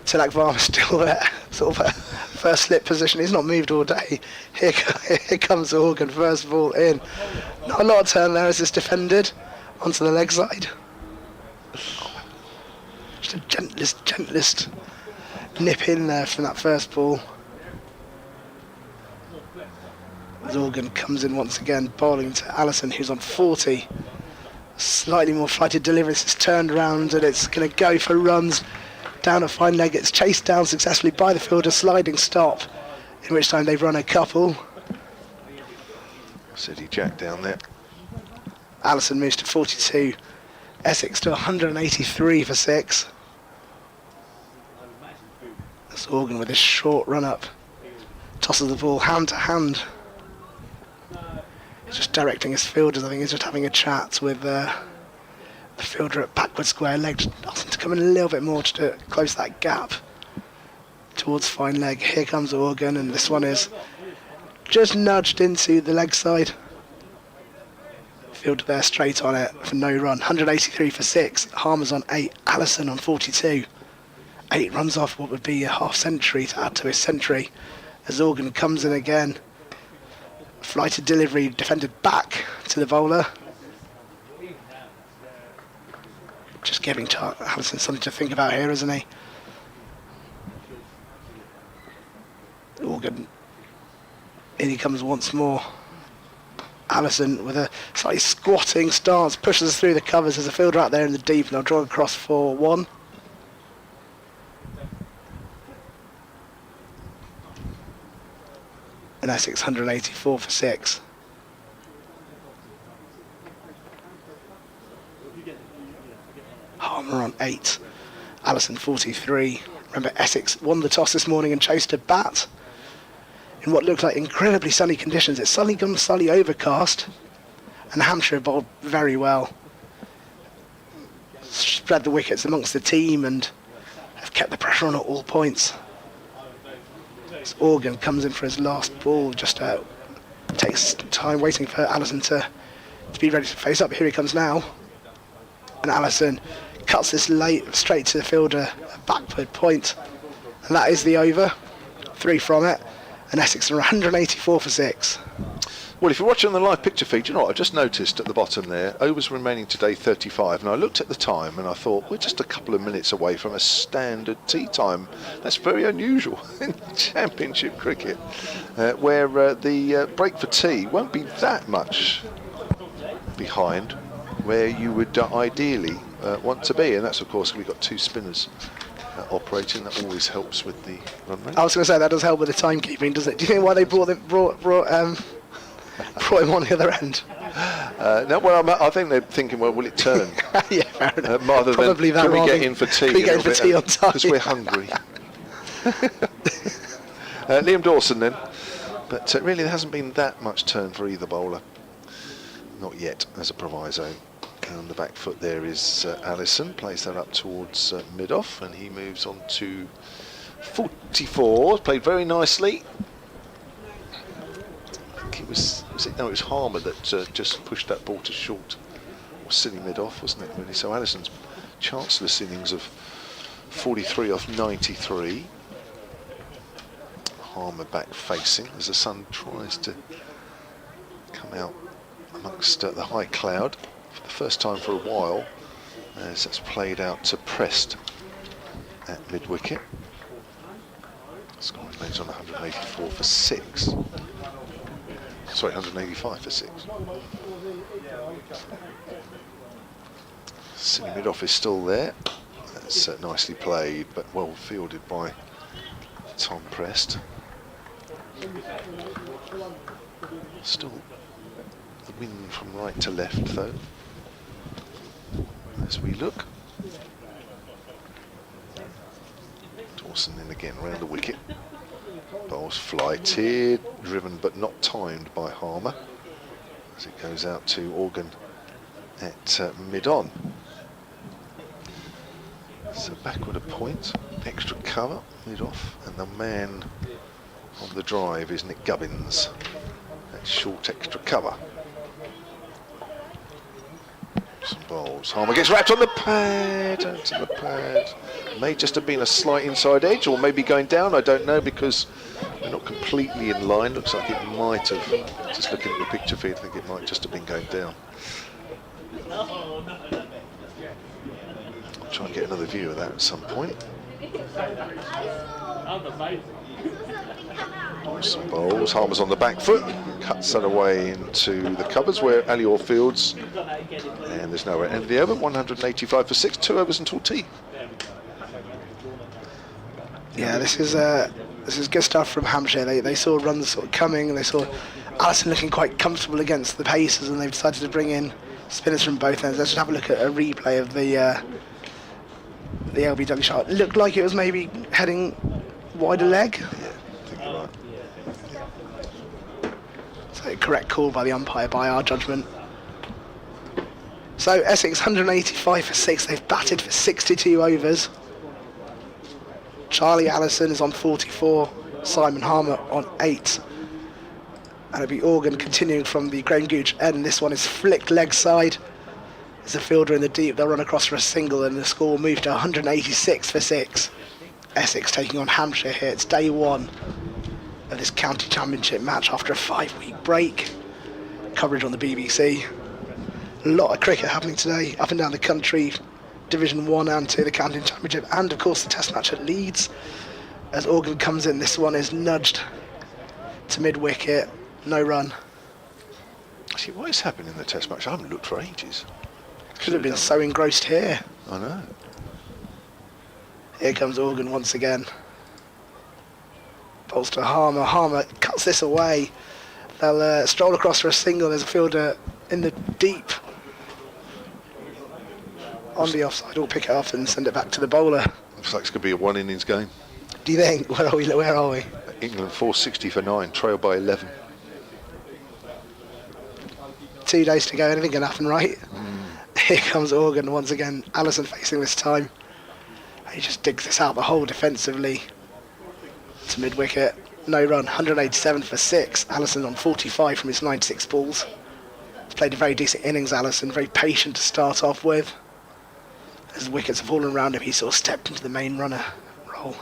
Speaker 5: Tilak Varma still there, sort of a first slip position. He's not moved all day. Here comes Organ, first ball in. Not a lot of turn there as it's defended onto the leg side. Just a gentlest nip in there from that first ball. As Organ comes in once again, bowling to Allison, who's on 40. Slightly more flighted delivery. It's turned around and it's going to go for runs. Down a fine leg, it's chased down successfully by the fielder, sliding stop, in which time they've run a couple.
Speaker 4: City Jack down there.
Speaker 5: Allison moves to 42, Essex to 183 for 6. That's Organ with his short run up, tosses the ball hand to hand. He's just directing his fielders. I think he's just having a chat with the fielder at backward square leg, just asking to come in a little bit more to close that gap towards fine leg. Here comes Organ, and this one is just nudged into the leg side. Fielder there straight on it for no run. 183 for 6. Harmer's on 8. Allison on 42. 8 runs off what would be a half century to add to his century. As Organ comes in again. Flighted delivery defended back to the bowler. Just giving Allison something to think about here, isn't he? Organ. In he comes once more. Allison with a slightly squatting stance pushes us through the covers. There's a fielder out there in the deep, and they'll draw across for 1. And Essex 184 for 6. Harmer on 8. Allison 43. Remember, Essex won the toss this morning and chose to bat in what looked like incredibly sunny conditions. It's suddenly gone slightly overcast, and Hampshire bowled very well. Spread the wickets amongst the team and have kept the pressure on at all points. As Organ comes in for his last ball, just takes time waiting for Allison to be ready to face up. Here he comes now. And Allison cuts this late straight to the fielder, a backward point. And that is the over. 3 from it. And Essex are 184 for 6.
Speaker 4: Well, if you're watching the live picture feed, you know what I just noticed at the bottom there, overs remaining today 35, and I looked at the time and I thought, we're just a couple of minutes away from a standard tea time. That's very unusual in Championship cricket, where the break for tea won't be that much behind where you would ideally want to be, and that's of course we've got 2 spinners operating. That always helps with the run rate.
Speaker 5: I was going to say that does help with the timekeeping, does it? Do you think why they brought him on the other end?
Speaker 4: No, well, I think they're thinking, well, will it turn?
Speaker 5: Yeah, fair enough.
Speaker 4: Rather
Speaker 5: Probably
Speaker 4: than,
Speaker 5: that.
Speaker 4: can we get in for tea?
Speaker 5: Can we get in for tea on time?
Speaker 4: Because we're hungry. Liam Dawson then. But really there hasn't been that much turn for either bowler. Not yet, as a proviso. On the back foot there is Allison, plays that up towards mid-off, and he moves on to 44, played very nicely. I think it was Harmer that just pushed that ball to short, or silly mid-off, wasn't it really? So Allison's chanceless innings of 43 off 93. Harmer back facing as the sun tries to come out amongst the high cloud for the first time for a while, as that's played out to Prest at mid-wicket. Score remains on 184 for 6. Sorry, 185 for 6. Silly mid-off is still there. That's nicely played, but well fielded by Tom Prest. Still the wind from right to left though, as we look. Dawson in again around the wicket. Bowls flighted, driven but not timed by Harmer as it goes out to Organ at mid-on. So backward a point, extra cover, mid-off, and the man on the drive is Nick Gubbins. That's short extra cover. Some bowls. Harmer gets wrapped on the pad, onto the pad. May just have been a slight inside edge, or maybe going down, I don't know, because we're not completely in line. Looks like it might have, just looking at the picture feed, I think it might just have been going down. I'll try and get another view of that at some point. Some bowls. Harmer's on the back foot, cuts that away into the covers where Alior fields, and there's no end of the over. 185 for 6, 2 overs until tea.
Speaker 5: Yeah, this is good stuff from Hampshire. They saw runs sort of coming, and they saw Allison looking quite comfortable against the Pacers, and they've decided to bring in spinners from both ends. Let's just have a look at a replay of the LBW shot. It looked like it was maybe heading wider leg.
Speaker 4: Yeah, I think you're right.
Speaker 5: So correct call by the umpire, by our judgment. So Essex 185 for 6. They've batted for 62 overs. Charlie Allison is on 44. Simon Harmer on 8. And it'll be Organ continuing from the Graham Gooch end. This one is flicked leg side. There's a fielder in the deep. They'll run across for a single, and the score will move to 186 for 6. Essex taking on Hampshire here. It's day 1 of this county championship match after a 5-week break. Coverage on the BBC. A lot of cricket happening today, up and down the country. Division 1 and 2, the county championship, and of course the test match at Leeds. As Organ comes in, this one is nudged to mid-wicket. No run.
Speaker 4: See, what is happening in the test match? I haven't looked for ages.
Speaker 5: Could have been so engrossed here.
Speaker 4: I know.
Speaker 5: Here comes Organ once again. Bowls to Harmer. Harmer cuts this away. They'll stroll across for a single. There's a fielder in the deep. On the offside, we'll pick it up and send it back to the bowler.
Speaker 4: Looks like it's going to be a one-innings game.
Speaker 5: Do you think? Where are we?
Speaker 4: England 460 for 9, trailed by 11.
Speaker 5: 2 days to go, anything can happen, right? Here comes Organ once again. Allison facing this time. He just digs this out the hole defensively to mid-wicket. No run, 187 for 6. Allison on 45 from his 96 balls. He's played a very decent innings, Allison. Very patient to start off with. As the wickets have fallen around him, he sort of stepped into the main runner role.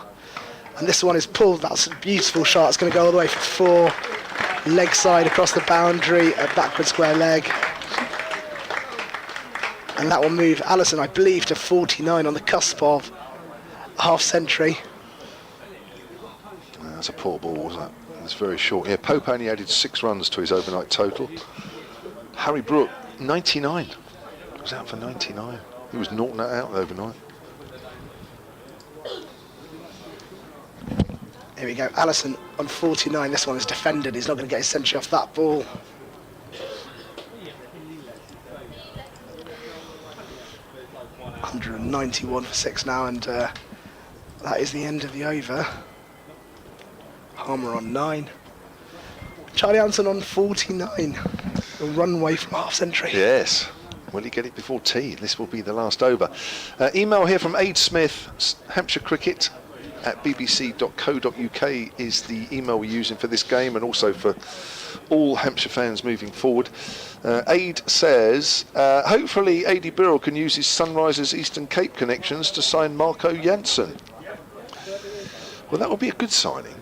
Speaker 5: And this one is pulled. That's a beautiful shot. It's going to go all the way for 4. Leg side across the boundary, a backward square leg. And that will move Allison, I believe, to 49 on the cusp of a half century.
Speaker 4: That's a poor ball, wasn't it? It's very short. Yeah, Pope only added 6 runs to his overnight total. Harry Brook, 99. He was out for 99. He was knocking that out overnight.
Speaker 5: Here we go, Allison on 49. This one is defended. He's not going to get his century off that ball. $191 for 6 now, and that is the end of the over. Harmer on 9. Charlie Allison on 49. A run away from half century.
Speaker 4: Yes. Will he get it before tea? This will be the last over. Email here from Aid Smith, Hampshire Cricket at bbc.co.uk is the email we're using for this game, and also for all Hampshire fans moving forward. Aid says, hopefully A.D. Birrell can use his Sunrisers Eastern Cape connections to sign Marco Jansen. Well, that would be a good signing.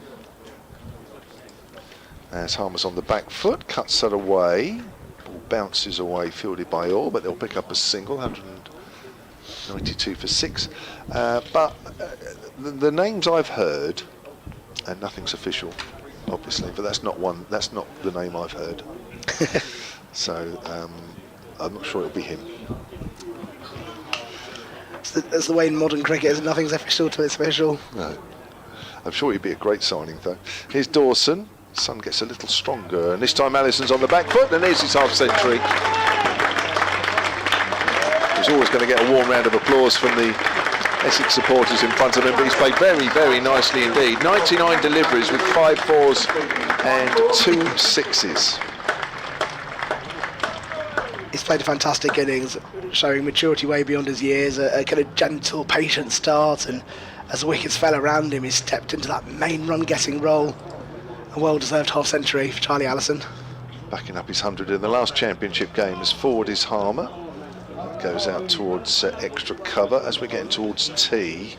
Speaker 4: As Harmer's on the back foot, cuts that away. Ball bounces away, fielded by Orr, but they'll pick up a single, 192 for 6. But the names I've heard, and nothing's official, obviously, but that's not the name I've heard. So I'm not sure it'll be him.
Speaker 5: That's the way in modern cricket is. Nothing's official till it's official.
Speaker 4: No. I'm sure he'd be a great signing, though. Here's Dawson. Sun gets a little stronger, and this time Allison's on the back foot, and there's his half century. He's always going to get a warm round of applause from the Essex supporters in front of him, but he's played very, very nicely indeed. 99 deliveries with 5 4s and 2 6s.
Speaker 5: He's played a fantastic innings, showing maturity way beyond his years, a kind of gentle, patient start, and as the wickets fell around him, he stepped into that main run-getting role. A well-deserved half-century for Charlie Allison.
Speaker 4: Backing up his 100 in the last championship game as forward is Harmer. Goes out towards extra cover as we're getting towards tea.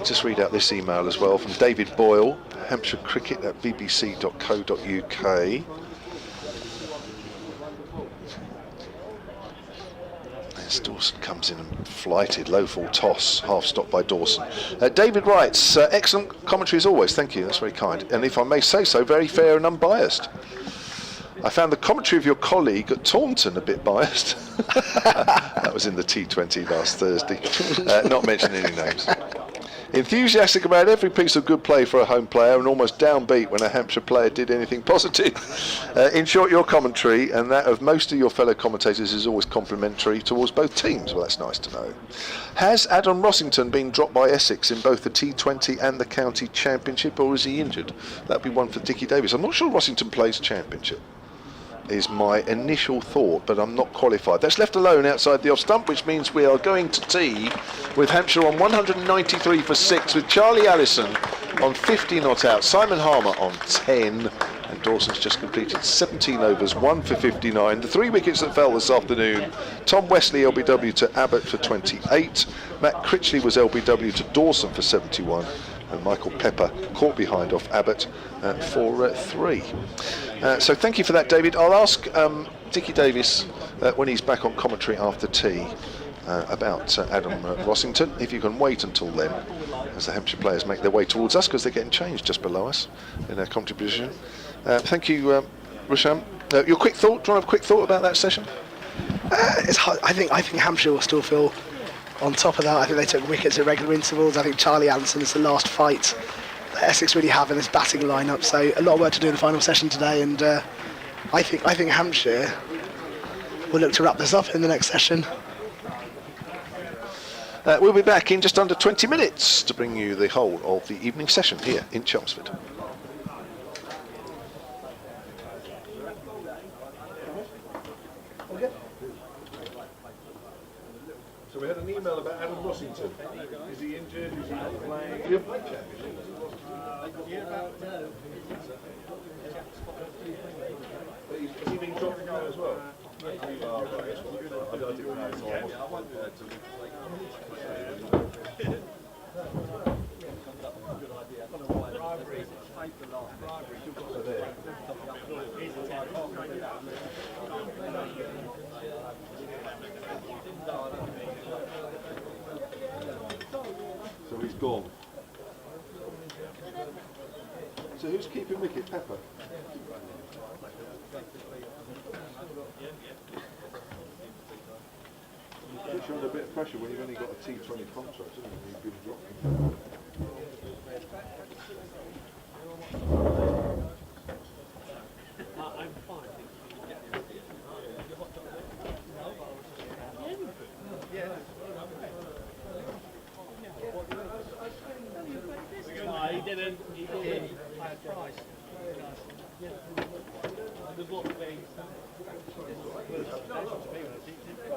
Speaker 4: Just read out this email as well from David Boyle, Hampshire Cricket at bbc.co.uk. As Dawson comes in and flighted, low full toss, half stopped by Dawson. David writes, excellent commentary as always, thank you, that's very kind. And if I may say so, very fair and unbiased. I found the commentary of your colleague at Taunton a bit biased. That was in the T20 last Thursday, not mentioning any names. Enthusiastic about every piece of good play for a home player and almost downbeat when a Hampshire player did anything positive. In short, your commentary and that of most of your fellow commentators is always complimentary towards both teams. Well, that's nice to know. Has Adam Rossington been dropped by Essex in both the T20 and the County Championship, or is he injured? That'd be one for Dickie Davis. I'm not sure Rossington plays Championship, is my initial thought, but I'm not qualified. That's left alone outside the off stump, which means we are going to tea with Hampshire on 193 for 6, with Charlie Allison on 50 not out, Simon Harmer on 10, and Dawson's just completed 17 overs, 1 for 59. The 3 wickets that fell this afternoon: Tom Wesley LBW to Abbott for 28, Matt Critchley was LBW to Dawson for 71, and Michael Pepper caught behind off Abbott for 3. So thank you for that, David. I'll ask Dickie Davis when he's back on commentary after tea about Adam Rossington, if you can wait until then, as the Hampshire players make their way towards us, because they're getting changed just below us in their commentary position. Thank you, Rusham. Your quick thought? Do you want to have a quick thought about that session?
Speaker 5: It's hard. I think Hampshire will still feel on top of that. I think they took wickets at regular intervals. I think Charlie Allison is the last fight that Essex really have in this batting lineup. So a lot of work to do in the final session today, and I think Hampshire will look to wrap this up in the next session.
Speaker 4: We'll be back in just under 20 minutes to bring you the whole of the evening session here in Chelmsford.
Speaker 9: So we had an email about Adam Rossington. Is he injured? Is he not playing? He'll play championship. But has he been dropped now as well? I didn't know, so I wasn't prepared to. So he's gone. So who's keeping wicket? Pepper? Puts you under a bit of pressure when you've only got a T20 contract, isn't it? You've been dropping.
Speaker 3: I'm fine. No, he didn't. He did. I had price. The book being.
Speaker 9: I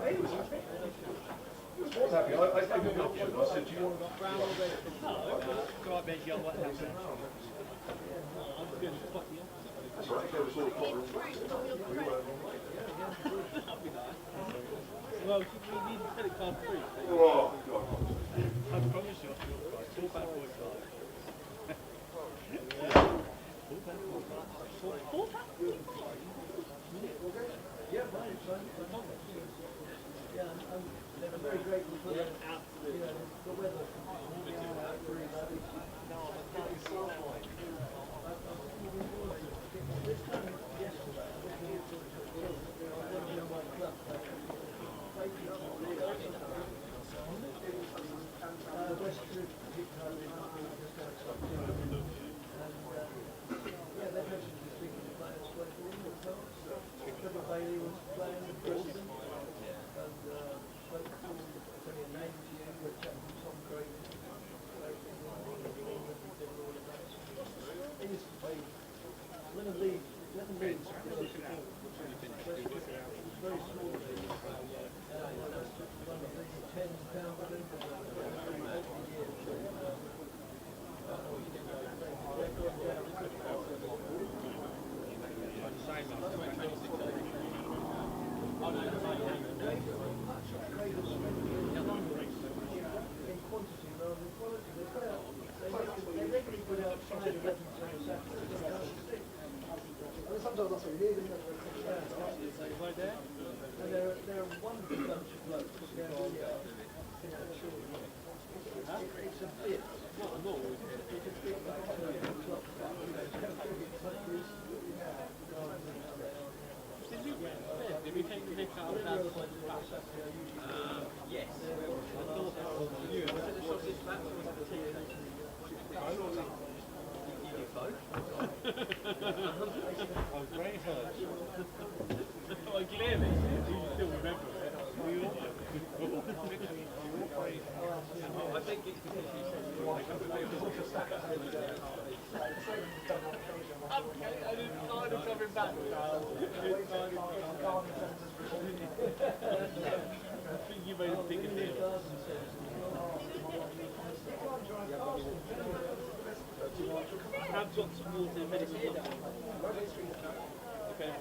Speaker 9: was happy. I gave him the option. I said, do you want to
Speaker 3: Brown already? No, right, Ben, you what happened? I'm good. Fuck you.
Speaker 9: That's right. There was all the Potter and
Speaker 3: Well, you need to get it card free.
Speaker 9: oh, God.
Speaker 3: I promise you, full back forward card. Full back? I'm very grateful for that. Absolutely. The weather.
Speaker 5: Sometimes that's what you need, isn't it? And they're a wonderful bunch of blokes. It's a bit.
Speaker 3: Did we take the nick out of that? Yes.
Speaker 9: I was very hurt.
Speaker 3: Well, clearly, you still remember it. We all do. I think it's because you said you wanted to okay, I didn't mind him coming back. I think you made a bigger deal. I've got some water in minutes. Okay,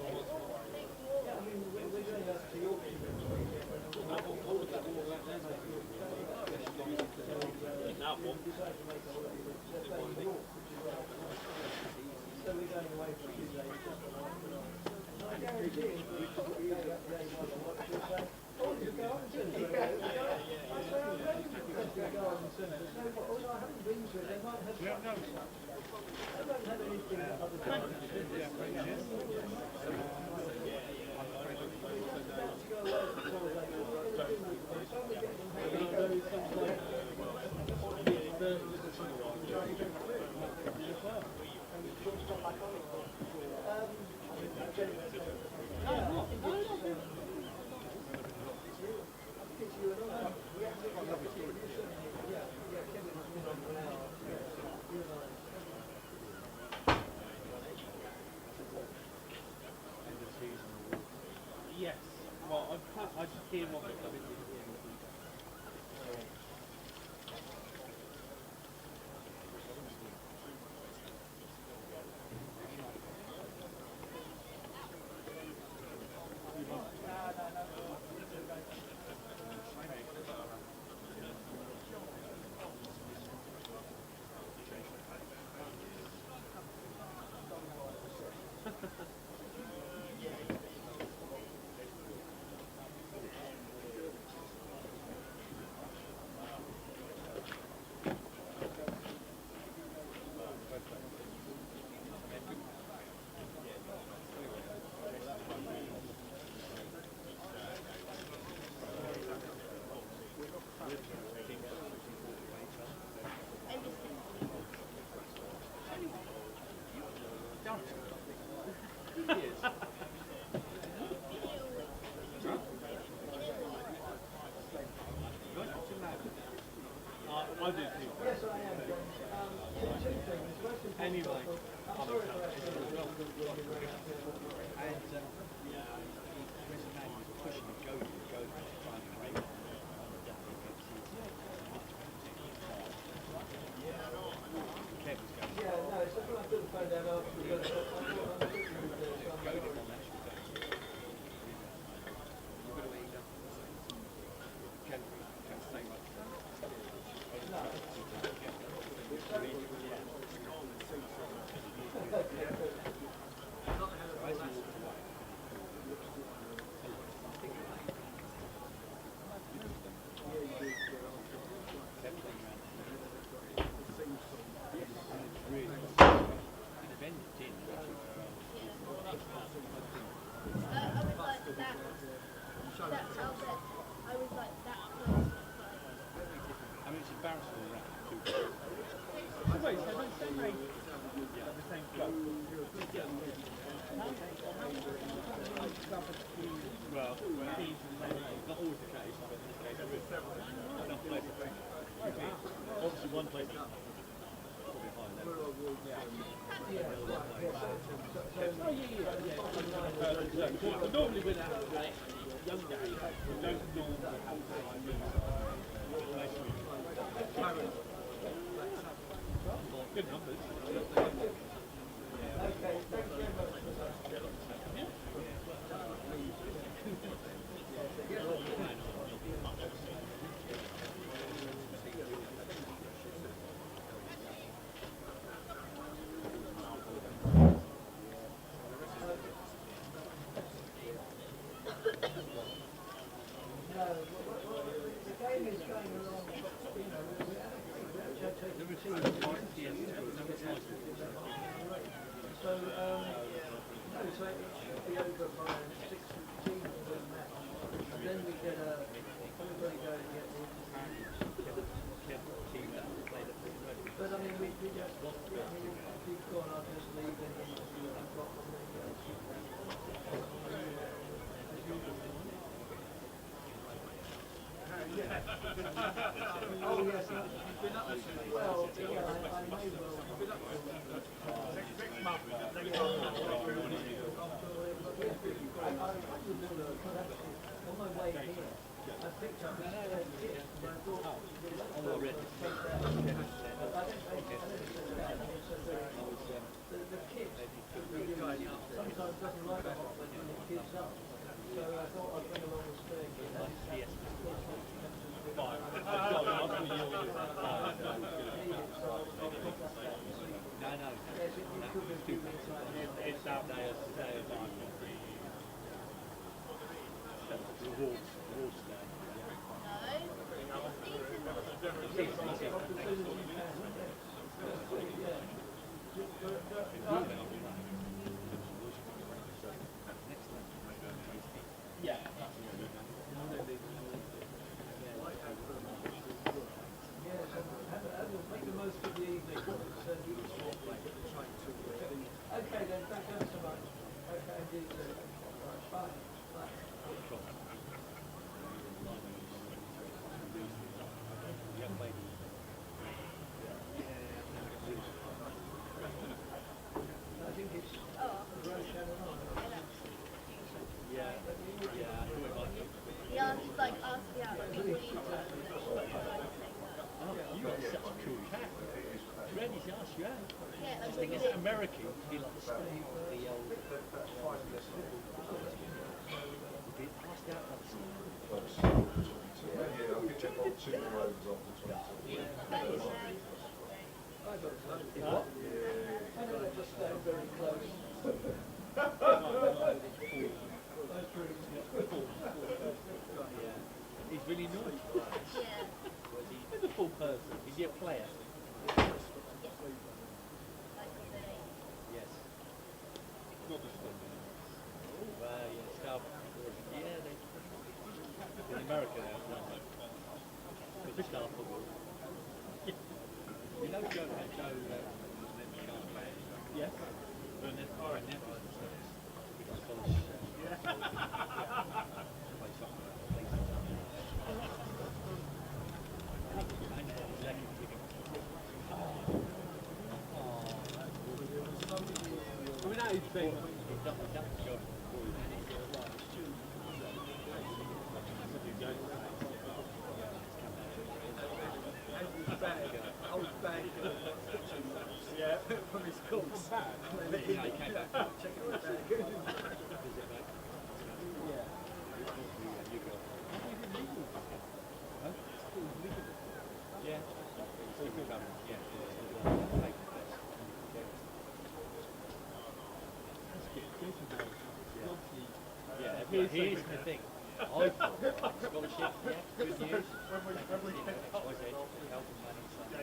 Speaker 3: yes. Well, I just came off it. I do too. Yes, I am. Anyway, I'm sorry about that. Yeah, no, it's just when I put the phone down after Well, not always the case, but in this case there is. Obviously one place is probably higher level. Normally when younger age, you don't normally have good numbers. Okay, thank you very much. American, he likes to stay the old. He's really nice. He's a full person. Is he a player? Yes. Not the star. Well, yeah, star. Yeah, they. In America, now, no. But the star football. You know Joe? Yes. Yeah, from his course. Here's the thing. I thought scholarship, yeah, good news. When we kicked off, was it help and money? But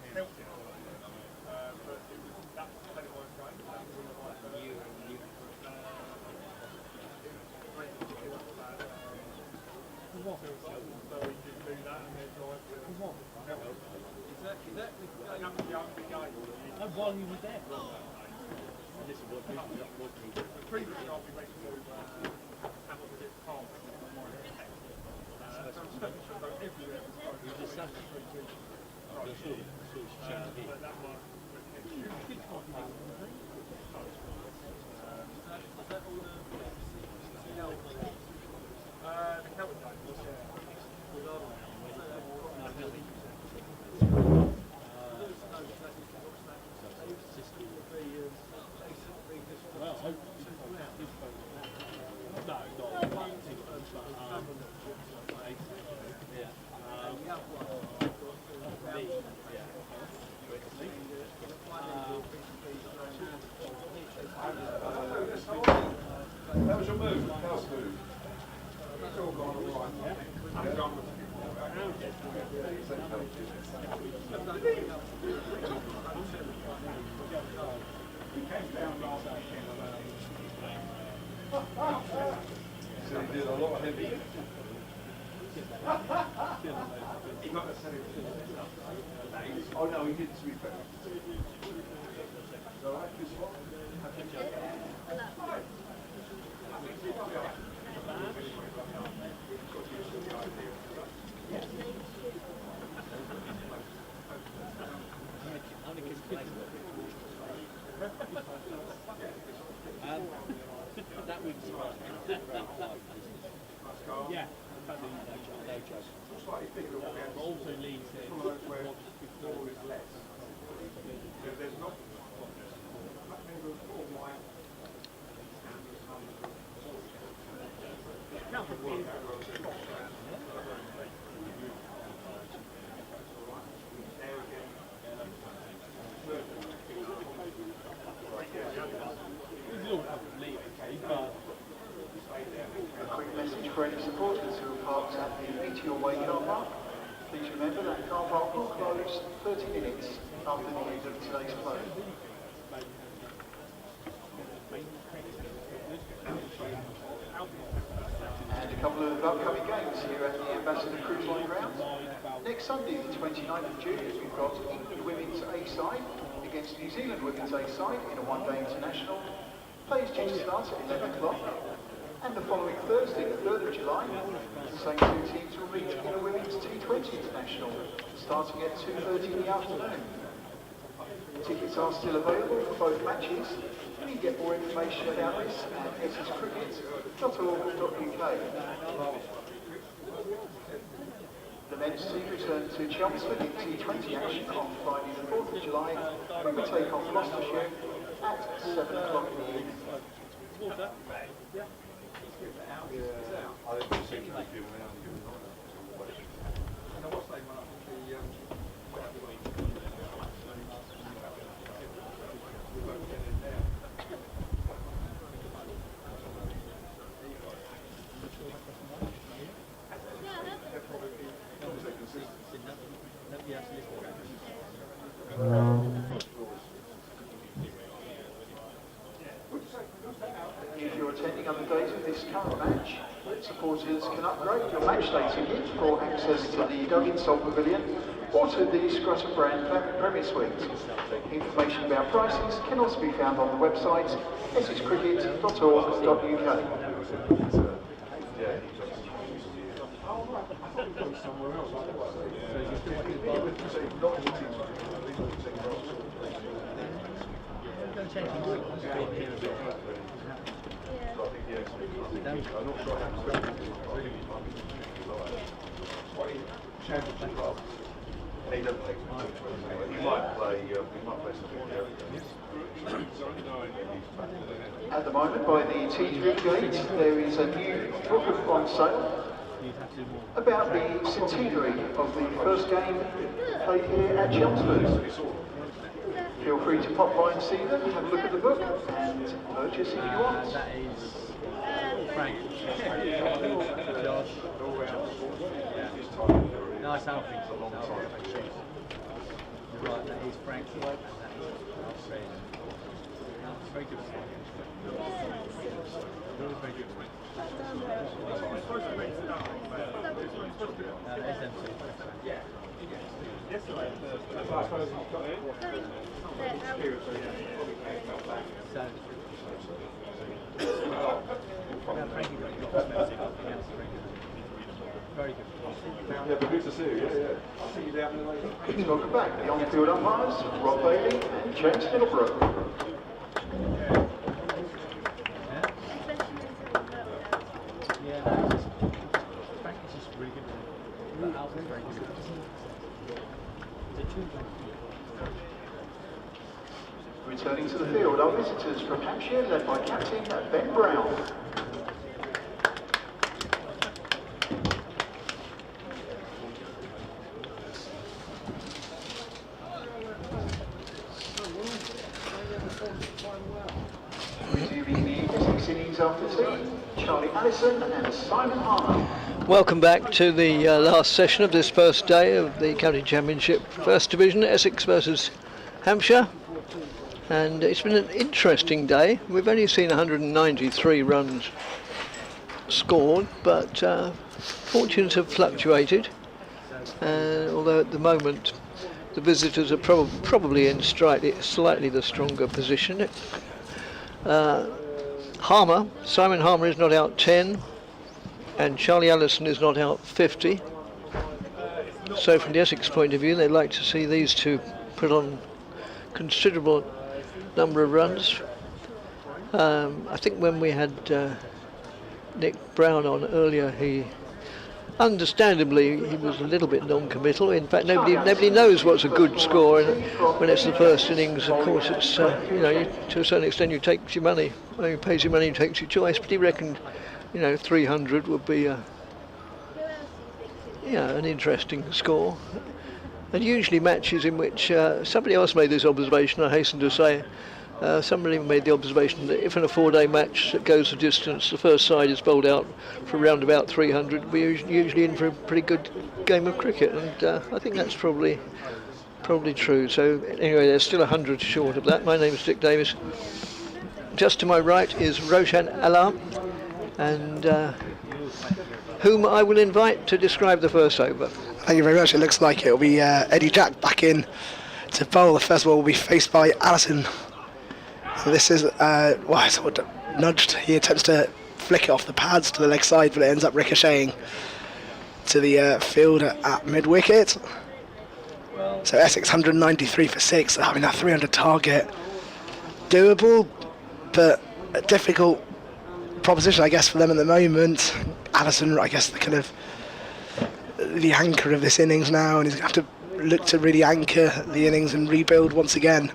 Speaker 3: it was that kind of one right. So we did do that and then exactly. And while you were there. And this is what previously I'll be making to have a visit Carl. Everywhere. You just sat there. No,
Speaker 9: did a lot of heavy. Not necessarily. Oh no, he did, to be fair. So I this one.
Speaker 3: That would surprise me. Yeah, no choice.
Speaker 9: Slightly bigger, but
Speaker 3: Also leads
Speaker 9: some of those where more is less. There's not. I think there's more wide.
Speaker 7: A quick message for any supporters who are parked at the Meteor Way car park. Please remember that car park will close 30 minutes after the end of today's play. And a couple of upcoming games here at the Ambassador Cruise Line grounds. Next Sunday, the 29th of June, we've got England Women's A-side against New Zealand Women's A-side in a one-day international. Play is due to start at 11 o'clock. And the following Thursday, the 3rd of July, the same two teams will meet in a Women's T20 International, starting at 2:30 in the afternoon. Tickets are still available for both matches. You can get more information about this at essexcricket.org.uk. The men's team return to Chelmsford in T20 action on Friday the 4th of July, when we take on Gloucestershire at 7 o'clock in the evening.
Speaker 9: I think we seem to be doing now. And what's they went up
Speaker 7: If you're attending other days of this current match, supporters can upgrade your match day ticket for access to the Doug Insult Pavilion or to the Scrutter Brand Premier Suite. Information about prices can also be found on the website essexcricket.org.uk.
Speaker 9: Championship club. He doesn't take much. He might play something there.
Speaker 7: At the moment, by the T3 gate, there is a new booklet on sale about the centenary of the first game played here at Chelmsford. Feel free to pop by and see them, have a look at the book, and purchase if you want.
Speaker 3: Frank. Josh. Nice outfit. You're right, that is Frank. And that is very good. Very good. Yeah.
Speaker 9: Yesterday, the last person who got in.
Speaker 3: Very good.
Speaker 9: Yeah, but good to see you. Yeah. I'll see you down there later.
Speaker 7: Welcome back. The on-field umpires, Rob Bailey and James Middlebrook.
Speaker 3: Frank is just really good. Alvin's very good.
Speaker 7: Returning to the field are visitors from Hampshire, led by captain Ben Brown. Resuming the Essex innings after tea, Charlie Allison and Simon Harmer.
Speaker 1: Welcome back to the last session of this first day of the County Championship First Division, Essex versus Hampshire. And it's been an interesting day. We've only seen 193 runs scored, but fortunes have fluctuated. Although at the moment the visitors are probably in slightly the stronger position. Simon Harmer is not out 10, and Charlie Allison is not out 50. So from the Essex point of view, they'd like to see these two put on considerable number of runs. I think when we had Nick Brown on earlier, understandably he was a little bit non-committal. In fact, nobody knows what's a good score, and when it's the first innings, of course, it's to a certain extent you take your money. He pays your money, takes your choice. But he reckoned, 300 would be an interesting score. And usually matches in which somebody else made this observation, I hasten to say. Somebody made the observation that if in a 4-day match that goes the distance, the first side is bowled out for around about 300, we're usually in for a pretty good game of cricket, and I think that's probably true. So anyway, there's still 100 short of that. My name is Dick Davis. Just to my right is Roshan Allah, and whom I will invite to describe the first over.
Speaker 5: Thank you very much. It looks like it'll be Eddie Jack back in to bowl. The first ball will be faced by Allison. So this is sort of nudged. He attempts to flick it off the pads to the leg side, but it ends up ricocheting to the fielder at mid-wicket. So Essex 193 for 6. I mean, that 300 target, doable, but a difficult proposition, I guess, for them at the moment. Allison, I guess, the anchor of this innings now, and he's going to have to look to really anchor the innings and rebuild once again,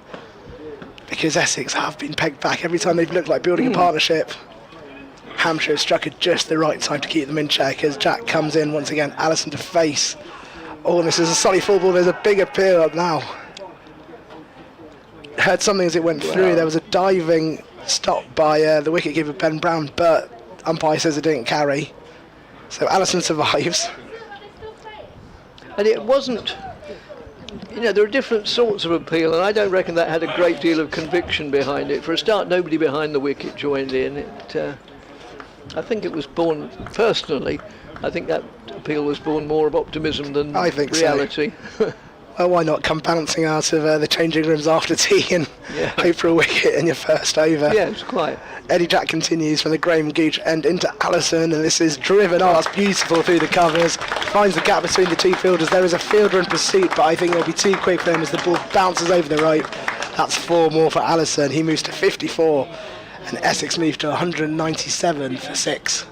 Speaker 5: because Essex have been pegged back every time they've looked like building a partnership. Hampshire have struck at just the right time to keep them in check as Jack comes in once again. Allison to face. Oh, this is a solid full ball. There's a big appeal up now. Heard something as it went through. There was a diving stop by the wicketkeeper Ben Brown, but umpire says it didn't carry. So Allison survives.
Speaker 1: And it wasn't, there are different sorts of appeal, and I don't reckon that had a great deal of conviction behind it. For a start, nobody behind the wicket joined in. I think it was born, personally, I think that appeal was born more of optimism than reality. So.
Speaker 5: Well, why not come bouncing out of the changing rooms after tea and hope for a wicket in your first over?
Speaker 1: Yes, quite.
Speaker 5: Eddie Jack continues from the Graham Gooch end into Allison, and this is driven. Oh, that's beautiful through the covers. Finds the gap between the two fielders. There is a fielder in pursuit, but I think it'll be too quick for him as the ball bounces over the rope. That's 4 more for Allison. He moves to 54, and Essex move to 197 for 6.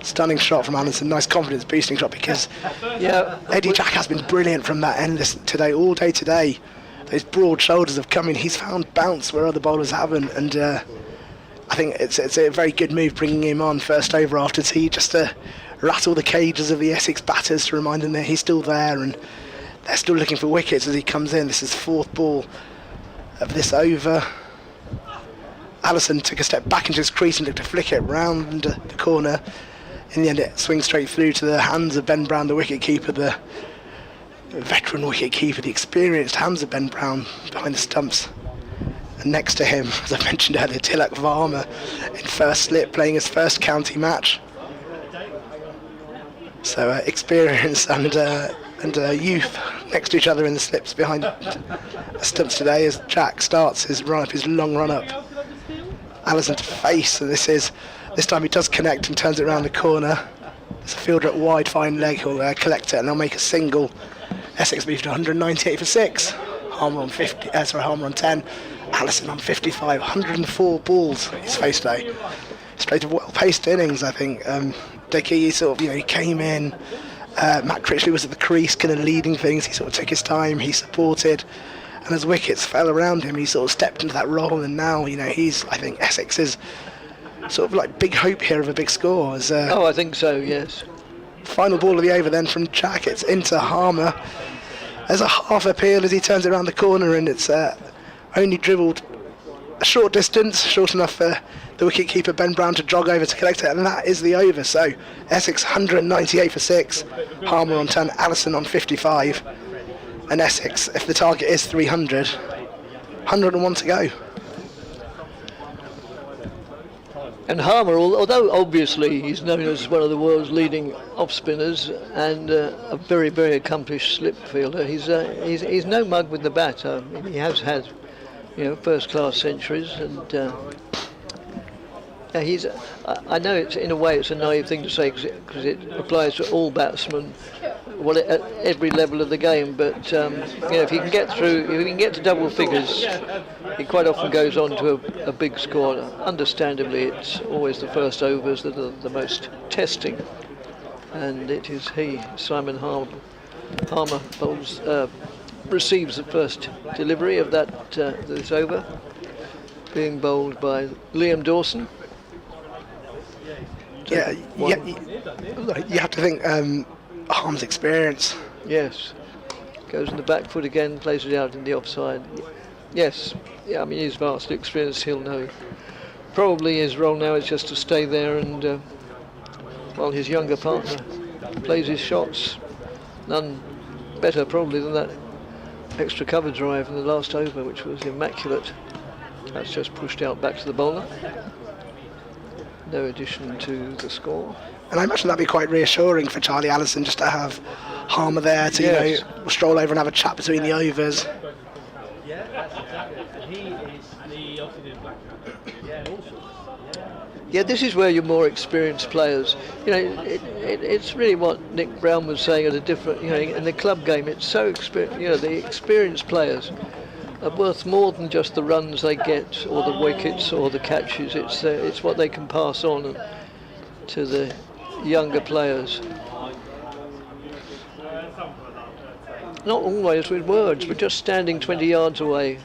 Speaker 5: Stunning shot from Allison, nice confidence boosting shot, because Eddie Jack has been brilliant from that end today, all day today. Those broad shoulders have come in. He's found bounce where other bowlers haven't, and I think it's a very good move bringing him on first over after tea, just to rattle the cages of the Essex batters to remind them that he's still there and they're still looking for wickets as he comes in. This is 4th ball of this over. Allison took a step back into his crease and looked to flick it round the corner. In the end, it swings straight through to the hands of Ben Brown, the wicket-keeper, the veteran wicket-keeper, the experienced hands of Ben Brown behind the stumps. And next to him, as I mentioned earlier, Tilak Varma in first slip, playing his first county match. So experience and youth next to each other in the slips behind the stumps today as Jack starts his run-up, his long run-up. Allison to face, and this time he does connect and turns it around the corner. There's a fielder at wide, fine leg who'll collect it, and they'll make a single. Essex move to 198 for 6. Harmer on 10. Allison on 55. 104 balls he's faced today. Straight of well-paced innings, I think. Dickey he came in. Matt Critchley was at the crease, kind of leading things. He sort of took his time. He supported. And as wickets fell around him, he sort of stepped into that role, and now, I think Essex's sort of like big hope here of a big score.
Speaker 1: I think so, yes.
Speaker 5: Final ball of the over then from Jack. It's into Harmer. There's a half appeal as he turns it around the corner, and it's only dribbled a short distance, short enough for the wicket-keeper Ben Brown to jog over to collect it, and that is the over. So Essex 198 for 6, Harmer on 10, Allison on 55, and Essex, if the target is 300, 101 to go.
Speaker 1: And Harmer, although obviously he's known as one of the world's leading off-spinners and a very, very accomplished slip fielder, he's no mug with the bat. He has had, first-class centuries, and he's. I know it's in a way it's a naive thing to say because it applies to all batsmen, at every level of the game. But if he can get to double figures, he quite often goes on to a big score. Understandably, it's always the first overs that are the most testing, and it is Simon Harmer, receives the first delivery of this over, being bowled by Liam Dawson.
Speaker 5: Yeah, you have to think Harm's experience.
Speaker 1: Yes, goes in the back foot again, plays it out in the offside. Yes, I mean he's vastly experienced. He'll know. Probably his role now is just to stay there and while his younger partner plays his shots. None better probably than that extra cover drive in the last over, which was immaculate. That's just pushed out back to the bowler. No addition to the score.
Speaker 5: And I imagine that'd be quite reassuring for Charlie Allison just to have Harmer there to stroll over and have a chat between the overs.
Speaker 1: Yeah, this is where your more experienced players, it's really what Nick Brown was saying at a different, in the club game, it's so experienced, the experienced players are worth more than just the runs they get or the wickets or the catches. It's what they can pass on to the younger players. Not always with words, but just standing 20 yards away,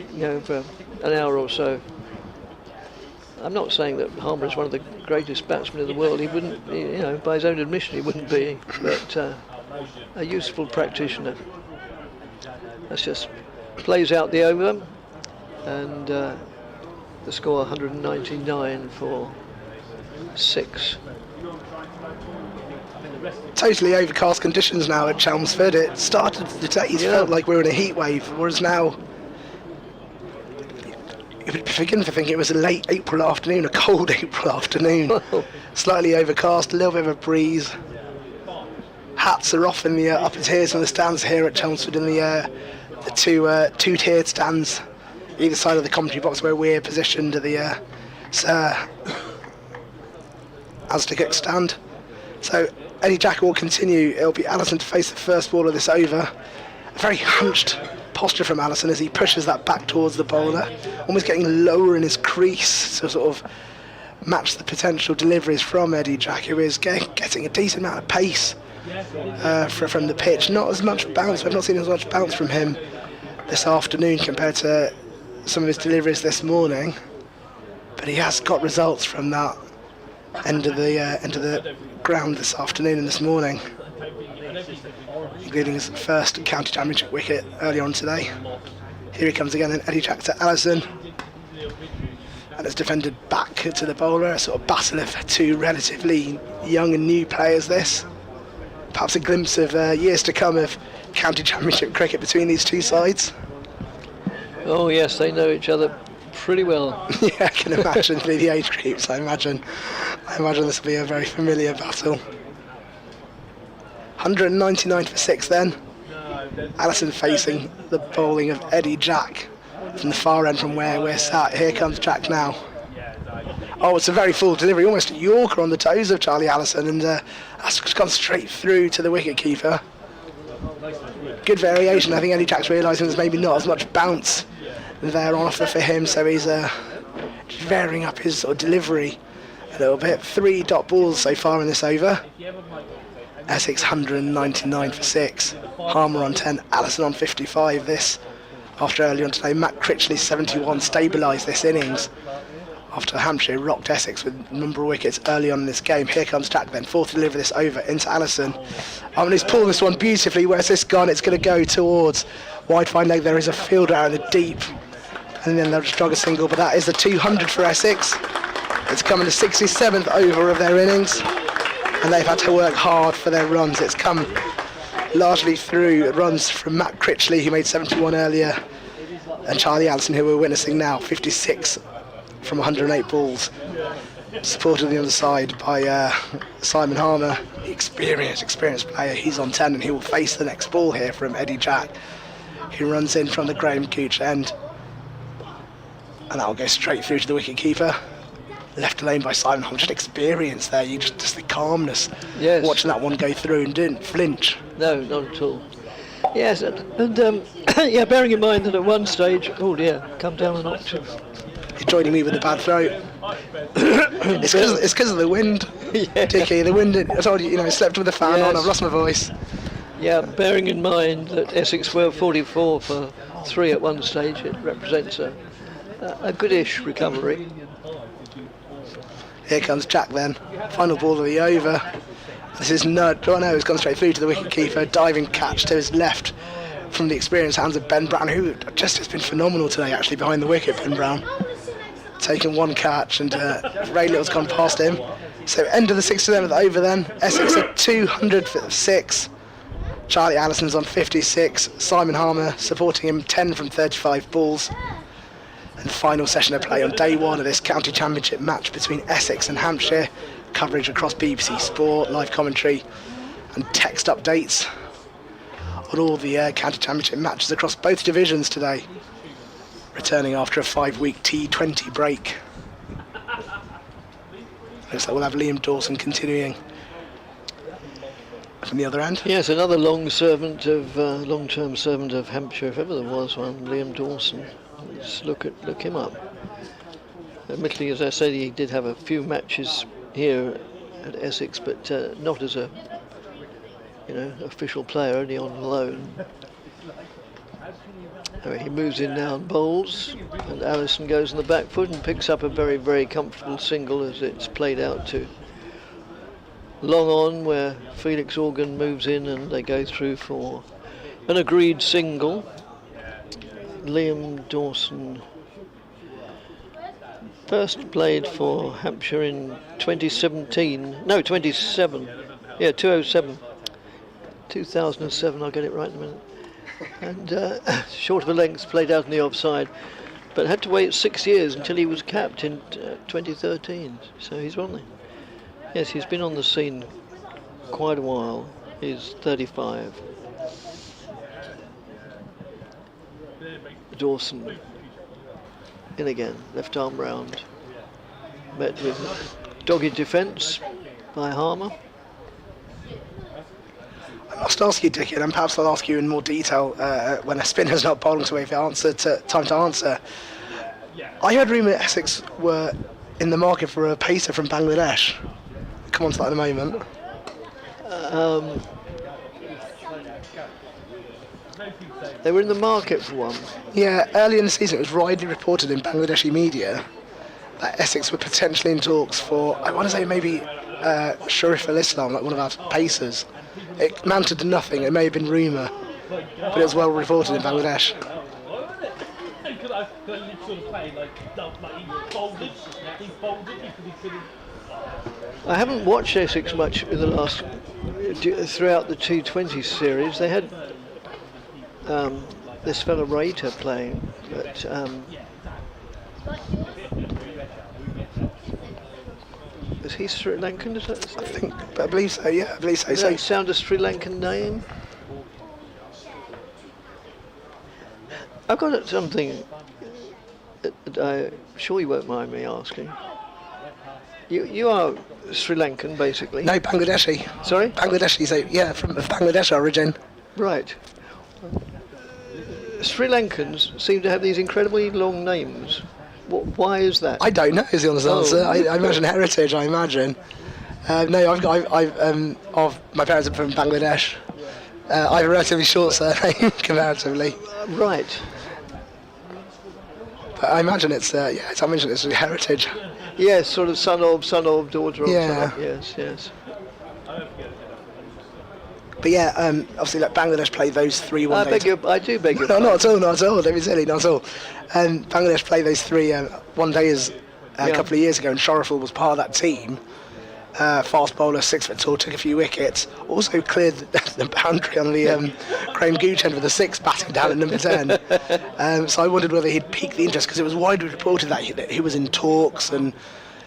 Speaker 1: for an hour or so. I'm not saying that Harmer is one of the greatest batsmen in the world. He wouldn't, by his own admission, he wouldn't be, but a useful practitioner. That's just plays out the over, and the score 199 for 6.
Speaker 5: Totally overcast conditions now at Chelmsford. It started the days felt like we were in a heat wave, whereas now you would begin to think it was a late April afternoon, a cold April afternoon. Slightly overcast, a little bit of a breeze. Hats are off in the upper tiers of the stands here at Chelmsford in the two-tiered stands either side of the commentary box where we're positioned at the Aztec stand. So Eddie Jacker will continue. It'll be Allison to face the first ball of this over. A very hunched posture from Allison as he pushes that back towards the bowler, almost getting lower in his crease to sort of match the potential deliveries from Eddie Jacker, who is getting a decent amount of pace from the pitch. Not as much bounce. We've not seen as much bounce from him this afternoon compared to some of his deliveries this morning, but he has got results from that end of the ground this afternoon and this morning, including his first county championship wicket early on today. Here he comes again, and Eddie Jacker to Allison, and it's defended back to the bowler. A sort of battle of two relatively young and new players. This perhaps a glimpse of years to come of county championship cricket between these two sides.
Speaker 1: Oh yes, they know each other pretty well.
Speaker 5: Yeah, I can imagine through the age groups. I imagine this will be a very familiar battle. 199 for 6 then. Allison facing the bowling of Eddie Jack from the far end from where we're sat. Here comes Jack now. Oh, it's a very full delivery, almost a Yorker on the toes of Charlie Allison, and that's gone straight through to the wicket keeper. Good variation. I think Eddie Jack's realising there's maybe not as much bounce there on offer for him, so he's just varying up his sort of delivery a little bit. 3 dot balls so far in this over. Essex 199 for 6. Harmer on 10, Allison on 55. This after early on today. Matt Critchley 71 stabilised this innings after Hampshire rocked Essex with a number of wickets early on in this game. Here comes Jack then, 4th to deliver this over into Allison. And he's pulled this one beautifully. Where's this gone? It's going to go towards wide fine leg. There is a fielder out in the deep, and then they'll just jog a single, but that is the 200 for Essex. It's coming to 67th over of their innings, and they've had to work hard for their runs. It's come largely through runs from Matt Critchley, who made 71 earlier, and Charlie Allison, who we're witnessing now, 56 from 108 balls. supported on the other side by Simon Harmer, experienced player. He's on 10 and he will face the next ball here from Eddie Jack, who runs in from the Graham Gooch end. And that will go straight through to the wicket keeper. Left alone by Simon Harmer. Just experience there. You just the calmness.
Speaker 1: Yes.
Speaker 5: Watching that one go through and didn't flinch.
Speaker 1: No, not at all. Yes, and yeah, bearing in mind that at one stage, oh dear, come down an octave.
Speaker 5: He's joining me with the bad throat. It's because of the wind.
Speaker 1: Yeah.
Speaker 5: Dickie, the wind. I told you, I slept with the fan on.
Speaker 1: Yes.
Speaker 5: I've lost my voice.
Speaker 1: Yeah, bearing in mind that Essex were 44 for 3 at one stage, it represents a goodish recovery.
Speaker 5: Here comes Jack then. Final ball of the over. This is nudge. Oh no, it's gone straight through to the wicket keeper. Diving catch to his left from the experienced hands of Ben Brown, who just has been phenomenal today, actually, behind the wicket. Ben Brown taking one catch, and Ray Little's gone past him. So end of the 67th over then. Essex at 206. Charlie Allison's on 56. Simon Harmer supporting him 10 from 35 balls. And final session of play on day one of this county championship match between Essex and Hampshire. Coverage across BBC Sport, live commentary and text updates on all the county championship matches across both divisions today. Returning after a 5-week T20 break. Looks like we'll have Liam Dawson continuing from the other end.
Speaker 1: Yes, another long-term servant of Hampshire, if ever there was one, Liam Dawson. Let's look him up. Admittedly, as I said, he did have a few matches here at Essex, but not as a official player, only on loan. He moves in now and bowls, and Allison goes on the back foot and picks up a very, very comfortable single as it's played out to long on, where Felix Organ moves in and they go through for an agreed single. Liam Dawson first played for Hampshire in 2007. Yeah, 2007, I'll get it right in a minute. And short of a length, played out in the offside, but had to wait 6 years until he was capped in 2013. So he's on there. Yes, he's been on the scene quite a while. He's 35. Dawson in again, left arm round, met with dogged defence by Harmer.
Speaker 5: I must ask you, Dickie, and perhaps I'll ask you in more detail when a spinner's not bowling to wait for time to answer. I heard rumour Essex were in the market for a pacer from Bangladesh. Come on to that in a moment.
Speaker 1: They were in the market for one.
Speaker 5: Yeah, early in the season it was widely reported in Bangladeshi media that Essex were potentially in talks for, I want to say maybe Sharif al-Islam, like one of our pacers. It amounted to nothing, it may have been rumour, but it was well reported in Bangladesh.
Speaker 1: I haven't watched Essex much in the last, throughout the T20 series. They had this fellow Rater playing, but is he Sri Lankan? Is that?
Speaker 5: I believe so. Yeah, I believe so.
Speaker 1: Does that sound a Sri Lankan name? I've got something that I'm sure you won't mind me asking. You are Sri Lankan, basically.
Speaker 5: No, Bangladeshi.
Speaker 1: Sorry?
Speaker 5: Bangladeshi, so yeah, from Bangladesh origin.
Speaker 1: Right. Sri Lankans seem to have these incredibly long names. Why is that?
Speaker 5: I don't know is the honest answer. I imagine heritage, I imagine. No, my parents are from Bangladesh. I have a relatively short surname, comparatively.
Speaker 1: Right.
Speaker 5: But I imagine it's heritage.
Speaker 1: Yes, sort of son of, daughter of.
Speaker 5: Yeah.
Speaker 1: Son. Yes.
Speaker 5: But yeah, obviously, like Bangladesh play those 3 one days.
Speaker 1: I do beg your
Speaker 5: No,
Speaker 1: pardon.
Speaker 5: not at all. Don't be silly, not at all. Bangladesh play those 3 one days a couple of years ago, and Shariful was part of that team. Fast bowler, 6 foot tall, took a few wickets. Also cleared the boundary on the Graham Gooch end with a 6 batting down at number 10. So I wondered whether he'd piqued the interest, because it was widely reported that he was in talks, and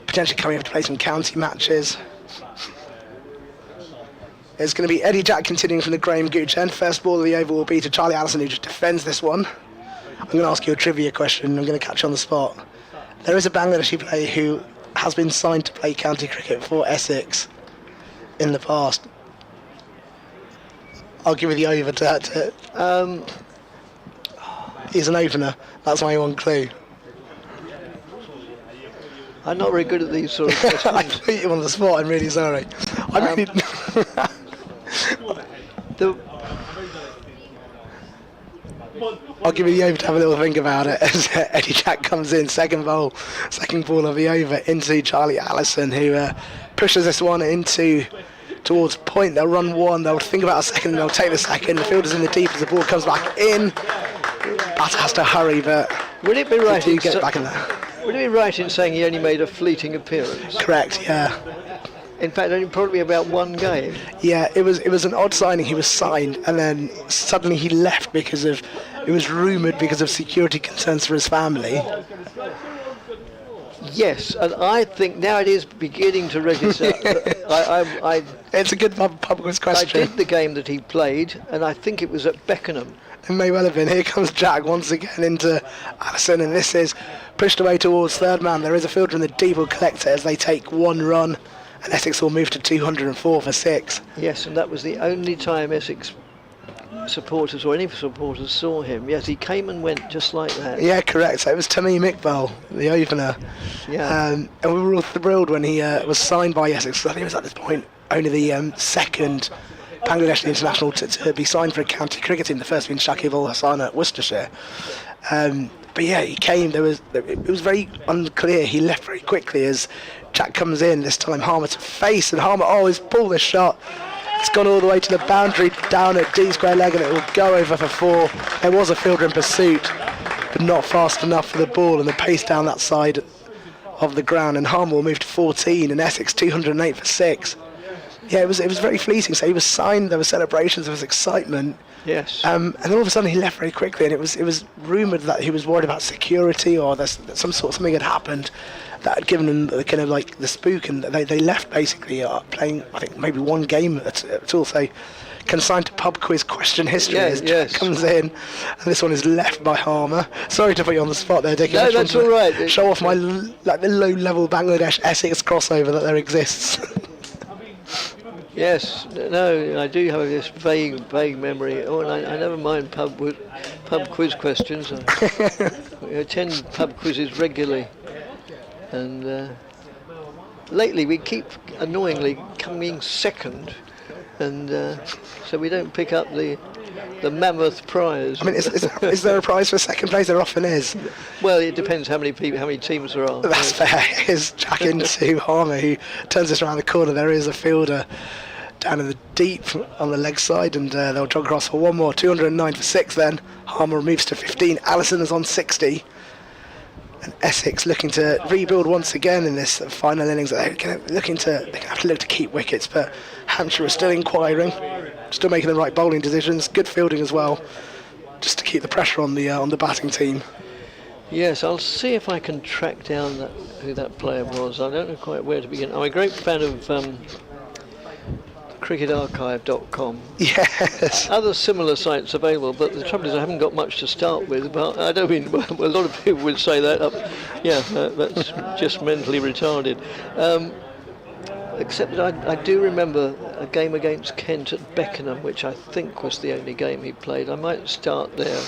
Speaker 5: potentially coming up to play some county matches. It's going to be Eddie Jack continuing from the Graham Gooch end. First ball of the over will be to Charlie Allison, who just defends this one. I'm going to ask you a trivia question. I'm going to catch you on the spot. There is a Bangladeshi player who has been signed to play county cricket for Essex in the past. I'll give you the over to that. He's an opener. That's my one clue.
Speaker 1: I'm not very good at these sort of questions.
Speaker 5: I put you on the spot. I'm really sorry. I'll give you the over to have a little think about it as Eddie Jack comes in, second ball of the over into Charlie Allison, who pushes this one towards point. They'll run one, they'll think about a second, and they'll take the second. The fielder's in the deep as the ball comes back in. Batter has to hurry, but
Speaker 1: would it be right?
Speaker 5: Get back in there.
Speaker 1: Would it be right in saying he only made a fleeting appearance?
Speaker 5: Correct. Yeah.
Speaker 1: In fact, only probably about one game.
Speaker 5: Yeah, it was an odd signing. He was signed, and then suddenly he left because of, it was rumoured because of security concerns for his family.
Speaker 1: Yes, and I think now it is beginning to register.
Speaker 5: It's a good pub quiz question.
Speaker 1: I did the game that he played, and I think it was at Beckenham.
Speaker 5: It may well have been. Here comes Jack once again into Allison, and this is pushed away towards third man. There is a fielder in the deep who'll collect it as they take one run, and Essex will move to 204 for 6.
Speaker 1: Yes, and that was the only time Essex supporters or any supporters saw him. Yes, he came and went just like that.
Speaker 5: Yeah, correct. So it was Tamim Iqbal, the opener.
Speaker 1: Yeah.
Speaker 5: And we were all thrilled when he was signed by Essex. I think it was at this point only the second Bangladeshi international to be signed for a county cricket team, the first being Shakib Ul Hasan at Worcestershire. But yeah, he came. It was very unclear. He left very quickly as Jack comes in. This time Harmer to face, and Harmer, he's pulled this shot. It's gone all the way to the boundary, down at D square leg, and it will go over for 4. There was a fielder in pursuit, but not fast enough for the ball, and the pace down that side of the ground, and Harmer will move to 14, and Essex 208 for 6. Yeah, it was very fleeting. So he was signed. There were celebrations. There was excitement.
Speaker 1: Yes.
Speaker 5: And all of a sudden he left very quickly, and it was rumoured that he was worried about security, or that something had happened that had given him the kind of like the spook, and they left basically playing, I think, maybe one game at all. So consigned to pub quiz question history as Jack comes in, and this one is left by Harmer. Sorry to put you on the spot there, Dick.
Speaker 1: No, that's all right.
Speaker 5: Show off my the low level Bangladesh Essex crossover that there exists.
Speaker 1: Yes, no, I do have this vague memory. Oh, and I never mind pub quiz questions. I attend pub quizzes regularly, and lately we keep annoyingly coming second, and so we don't pick up the mammoth prize.
Speaker 5: I mean, is there a prize for second place? There often is.
Speaker 1: Well, it depends how many teams there are.
Speaker 5: That's fair. Here's Jack into Harmer, who turns this around the corner. There is a fielder down in the deep on the leg side, and they'll jog across for one more. 209 for 6 then. Harmer moves to 15. Allison is on 60. And Essex looking to rebuild once again in this final innings. They're going to have to look to keep wickets, but Hampshire are still inquiring, still making the right bowling decisions. Good fielding as well, just to keep the pressure on the batting team.
Speaker 1: Yes, I'll see if I can track down who that player was. I don't know quite where to begin. I'm a great fan of cricketarchive.com.
Speaker 5: Yes.
Speaker 1: Other similar sites available, but the trouble is I haven't got much to start with. But I don't mean, well, a lot of people would say that. That's just mentally retarded. Except that I do remember a game against Kent at Beckenham, which I think was the only game he played. I might start there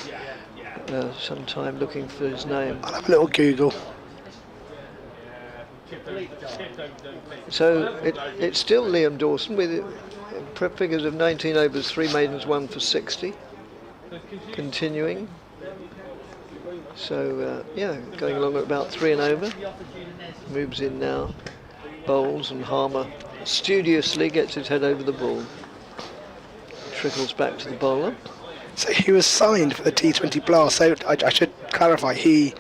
Speaker 1: sometime looking for his name.
Speaker 5: I'll have a little Google.
Speaker 1: So it's still Liam Dawson with figures of 19 overs, 3 maidens, 1 for 60. Continuing. So going along at about 3 and over. Moves in now. Bowls, and Harmer studiously gets his head over the ball. Trickles back to the bowler.
Speaker 5: So he was signed for the T20 Blast. So I should clarify, he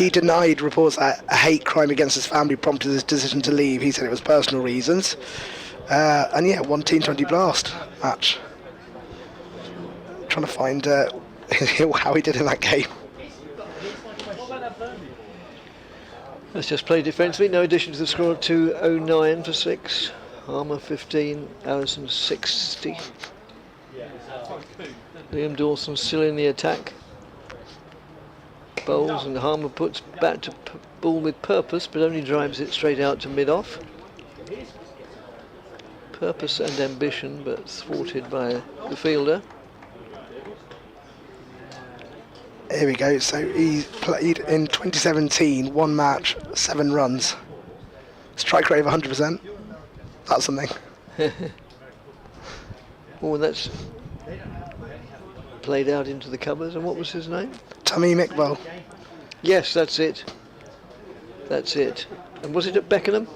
Speaker 5: denied reports that a hate crime against his family prompted his decision to leave. He said it was personal reasons. One T20 Blast match. Trying to find how he did in that game.
Speaker 1: Let's just play defensively. No addition to the score of 209 for 6. Harmer 15, Allison 60. Liam Dawson still in the attack. Bowls, and Harmer puts back to ball with purpose, but only drives it straight out to mid-off. Purpose and ambition, but thwarted by the fielder.
Speaker 5: Here we go. So he played in 2017, 1 match, 7 runs. Strike rate of 100%. That's something.
Speaker 1: Oh, that's played out into the covers. And what was his name?
Speaker 5: Tommy McBell.
Speaker 1: Yes, that's it. That's it. And was it at Beckenham?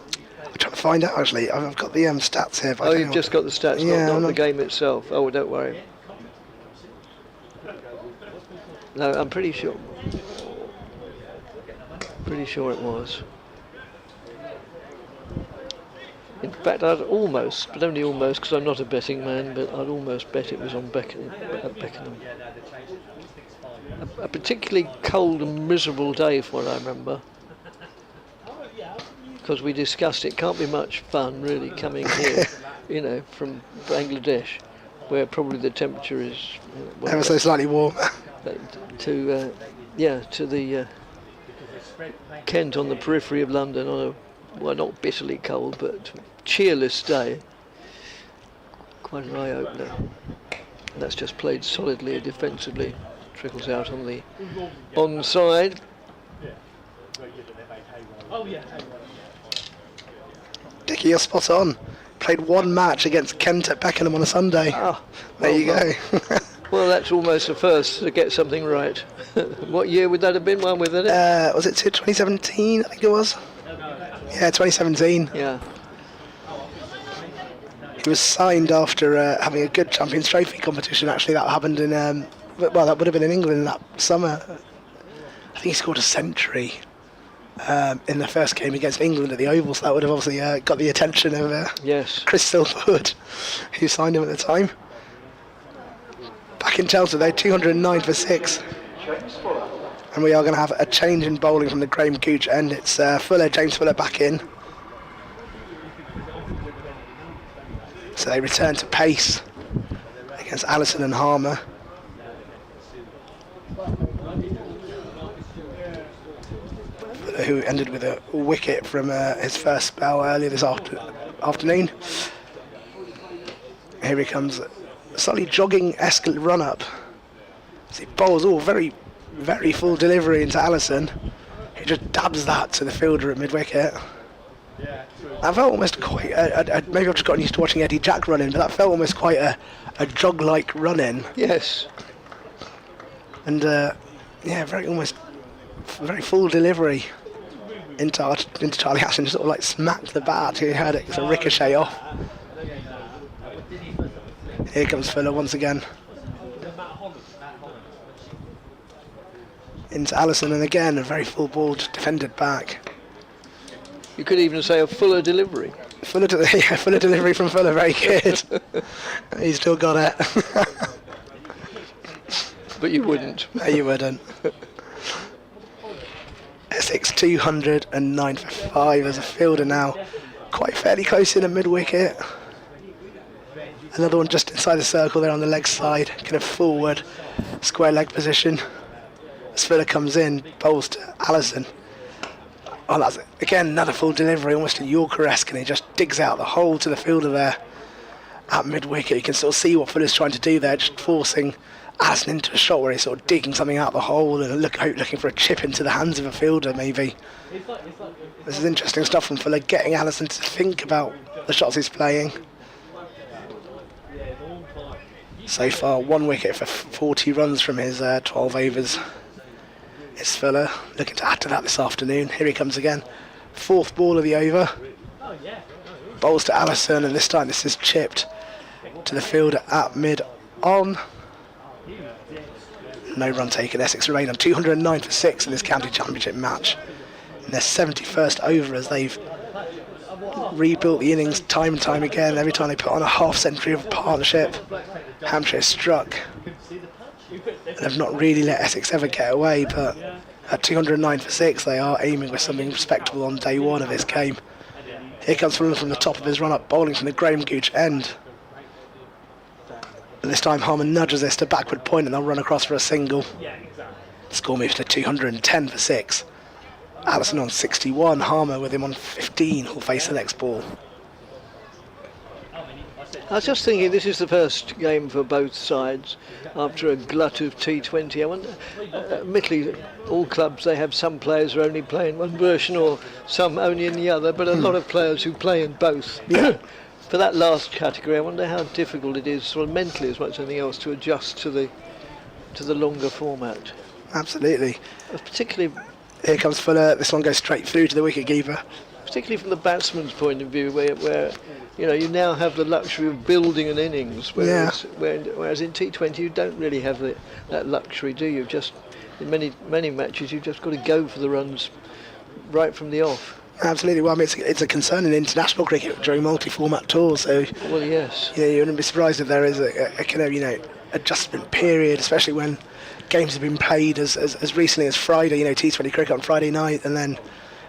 Speaker 5: I'm trying to find out actually. I've got the stats here. But
Speaker 1: Oh,
Speaker 5: I don't
Speaker 1: you've
Speaker 5: know.
Speaker 1: just got the stats,
Speaker 5: Yeah,
Speaker 1: not
Speaker 5: I'm
Speaker 1: the
Speaker 5: not-
Speaker 1: game itself. Oh, don't worry. No, I'm pretty sure. Pretty sure it was. In fact, I'd almost, but only almost, because I'm not a betting man, but I'd almost bet it was on Beckenham. A particularly cold and miserable day, for what I remember. Because we discussed it can't be much fun, really, coming here, you know, from Bangladesh, where probably the temperature is
Speaker 5: Ever so slightly warm.
Speaker 1: to the Kent on the periphery of London on a, well, not bitterly cold but cheerless day. Quite an eye-opener. And that's just played solidly defensively. Trickles out on the onside.
Speaker 5: Dickie, you're spot on. Played 1 match against Kent at Beckenham on a Sunday.
Speaker 1: Ah,
Speaker 5: There you go.
Speaker 1: Well, that's almost a first to get something right. What year would that have been? One with it?
Speaker 5: Was it 2017? I think it was. Yeah, 2017.
Speaker 1: Yeah.
Speaker 5: He was signed after having a good Champions Trophy competition. Actually, that happened in well, that would have been in England that summer. I think he scored a century in the first game against England at the Oval. So that would have obviously got the attention of
Speaker 1: Yes.
Speaker 5: Chris Silverwood, who signed him at the time. Back in Chelsea, though, 209 for 6. And we are going to have a change in bowling from the Graham Gooch end. It's James Fuller back in. So they return to pace against Allison and Harmer. Fuller, who ended with a wicket from his first spell earlier this afternoon. Here he comes. Slightly jogging-esque run-up. See, bowls all very, very full delivery into Allison. He just dabs that to the fielder at mid-wicket. That felt almost quite. Maybe I've just gotten used to watching Eddie Jack run in, but that felt almost quite a jog-like run-in.
Speaker 1: Yes.
Speaker 5: And very full delivery into Charlie Ashton. Just sort of like smacked the bat. He heard it sort of ricochet off. Here comes Fuller once again. Into Allison, and again a very full ball just defended back.
Speaker 1: You could even say a Fuller delivery.
Speaker 5: Fuller delivery from Fuller, very good. He's still got it.
Speaker 1: But you wouldn't.
Speaker 5: No, you wouldn't. Essex 209 for 5 as a fielder now. Quite fairly close in at mid-wicket. Another one just inside the circle there on the leg side, kind of forward, square leg position. As Fuller comes in, bowls to Allison. Oh, that's it. Again, another full delivery, almost a Yorker-esque, and he just digs out the hole to the fielder there at mid-wicket. You can sort of see what Fuller's trying to do there, just forcing Allison into a shot where he's sort of digging something out the hole and looking for a chip into the hands of a fielder, maybe. This is interesting stuff from Fuller, getting Allison to think about the shots he's playing. So far, 1 wicket for 40 runs from his 12 overs. It's Fuller looking to add to that this afternoon. Here he comes again. 4th ball of the over. Bowls to Allison, and this time this is chipped to the fielder at mid-on. No run taken. Essex remain on 209 for 6 in this county championship match. In their 71st over, as they've rebuilt the innings time and time again. Every time they put on a half-century of partnership, Hampshire struck and have not really let Essex ever get away, but At 209 for 6, they are aiming for something respectable on day one of this game. Here comes Fulham from the top of his run-up, bowling from the Graham Gooch end. And this time Harmer nudges this to backward point and they'll run across for a single. The score moves to 210 for 6. Allison on 61, Harmer with him on 15 will face the next ball.
Speaker 1: I was just thinking this is the first game for both sides after a glut of T20. I wonder, admittedly, all clubs, they have some players who are only playing one version or some only in the other, but a lot of players who play in both.
Speaker 5: Yeah.
Speaker 1: For that last category, I wonder how difficult it is, sort of mentally as much as anything else, to adjust to the longer format.
Speaker 5: Absolutely.
Speaker 1: Particularly,
Speaker 5: Here comes Fuller, this one goes straight through to the wicketkeeper.
Speaker 1: particularly from the batsman's point of view, where you now have the luxury of building an innings, whereas in T20 you don't really have that luxury, do you? Just in many matches you've just got to go for the runs right from the off.
Speaker 5: Absolutely. Well, I mean, it's a concern in international cricket during multi-format tours. So,
Speaker 1: well, yes,
Speaker 5: you wouldn't be surprised if there is a kind of adjustment period, especially when games have been played as recently as Friday. T20 cricket on Friday night, and then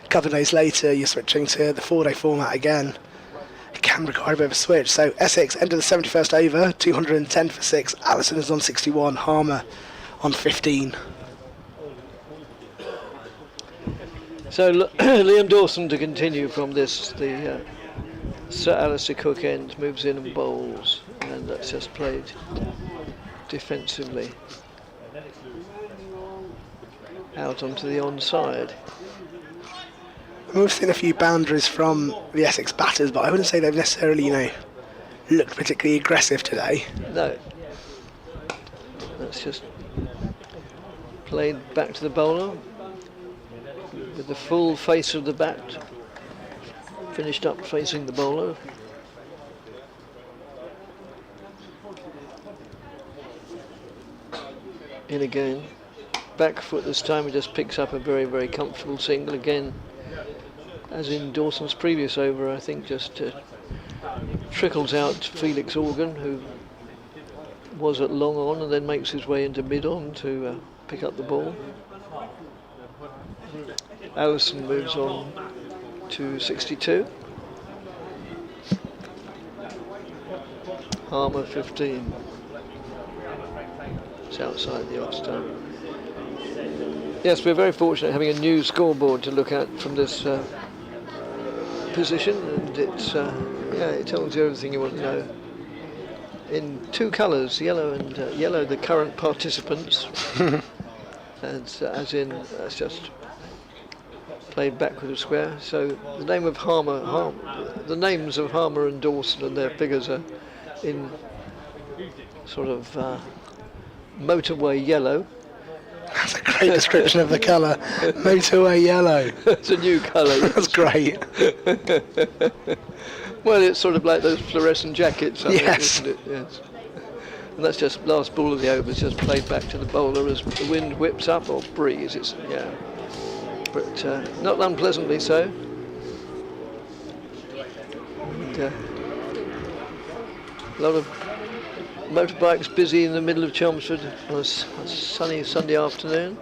Speaker 5: a couple of days later you're switching to the 4-day format again. It can require a bit of a switch. So Essex enter the 71st over, 210 for 6. Allison is on 61, Harmer on 15.
Speaker 1: So Liam Dawson to continue from this. The Sir Alistair Cook end moves in and bowls, and that's just played defensively out onto the onside.
Speaker 5: We've seen a few boundaries from the Essex batters, but I wouldn't say they've necessarily, looked particularly aggressive today.
Speaker 1: No. That's just played back to the bowler with the full face of the bat finished up facing the bowler. In again. Back foot this time, he just picks up a very, very comfortable single again. As in Dawson's previous over, I think just trickles out Felix Organ, who was at long on and then makes his way into mid on to pick up the ball. Allison moves on to 62. Harmer 15. It's outside the off stump. Yes, we're very fortunate having a new scoreboard to look at from this position, and it tells you everything you want to know. In two colours, yellow and yellow, the current participants, and as in that's just played backward of square. So the name of the names of Harmer and Dawson and their figures are in sort of motorway yellow.
Speaker 5: That's a great description of the colour. Motorway yellow.
Speaker 1: It's a new colour.
Speaker 5: That's great.
Speaker 1: Well, it's sort of like those fluorescent jackets, I think,
Speaker 5: Yes.
Speaker 1: isn't it? Yes. And that's just last ball of the over. It's just played back to the bowler as the wind whips up, or breeze. But not unpleasantly so. And, a lot of motorbikes busy in the middle of Chelmsford on a sunny Sunday afternoon.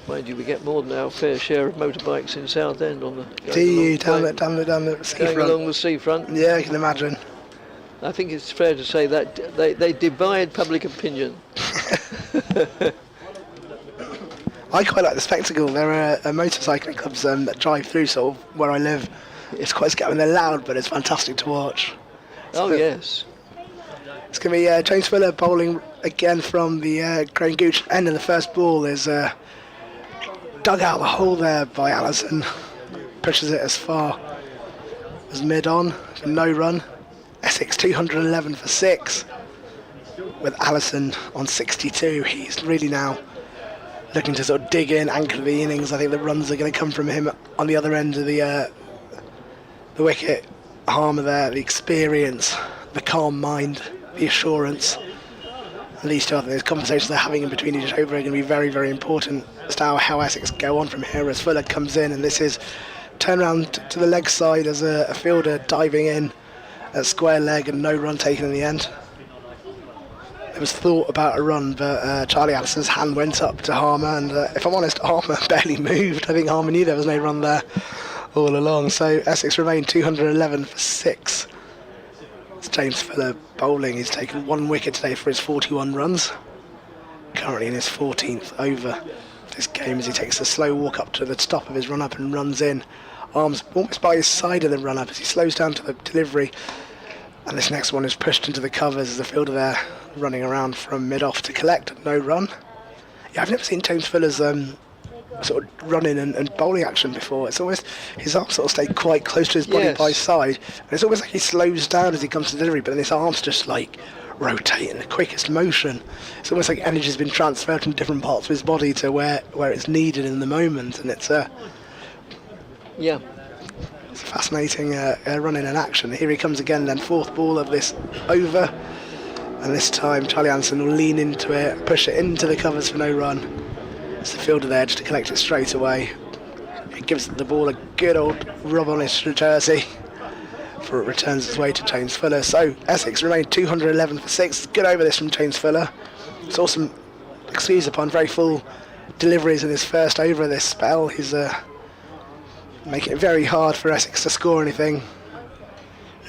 Speaker 1: Mind you, we get more than our fair share of motorbikes in Southend on the.
Speaker 5: Do you down the seafront?
Speaker 1: Going along the seafront.
Speaker 5: Yeah, I can imagine.
Speaker 1: I think it's fair to say that they divide public opinion.
Speaker 5: I quite like the spectacle. There are motorcycling clubs that drive through sort of where I live. It's quite scary. They're loud, but it's fantastic to watch.
Speaker 1: Oh, yes.
Speaker 5: It's going to be James Fuller bowling again from the Crane Gooch end, and the first ball is dug out the hole there by Allison. Pushes it as far as mid on for no run. Essex 211 for 6 with Allison on 62. He's really now looking to sort of dig in, anchor the innings. I think the runs are going to come from him on the other end of the wicket. Harmer there, the experience, the calm mind, the assurance. At least I think those conversations they're having in between each over are going to be very, very important as to how Essex go on from here as Fuller comes in, and this is turn around to the leg side as a fielder diving in at square leg and no run taken in the end. there was thought about a run, but Charlie Addison's hand went up to Harmer, and if I'm honest, Harmer barely moved. I think Harmer knew there was no run there all along. So Essex remained 211 for 6. It's James Fuller bowling. He's taken 1 wicket today for his 41 runs. Currently in his 14th over this game as he takes a slow walk up to the top of his run-up and runs in. Arms almost by his side of the run-up as he slows down to the delivery. And this next one is pushed into the covers as the fielder there running around from mid-off to collect. No run. Yeah, I've never seen James Fuller's sort of running and bowling action before. It's almost, his arms sort of stay quite close to his body by his side. And it's almost like he slows down as he comes to delivery, but then his arms just like rotate in the quickest motion. It's almost like energy has been transferred from different parts of his body to where it's needed in the moment. And it's it's a fascinating running in action. Here he comes again then, 4th ball of this over. And this time Charlie Anderson will lean into it, push it into the covers for no run. It's the fielder there just to collect it straight away. It gives the ball a good old rub on his jersey before it returns its way to James Fuller. So Essex remained 211 for 6. Good over this from James Fuller. Saw some excuse upon very full deliveries in his first over of this spell. He's making it very hard for Essex to score anything.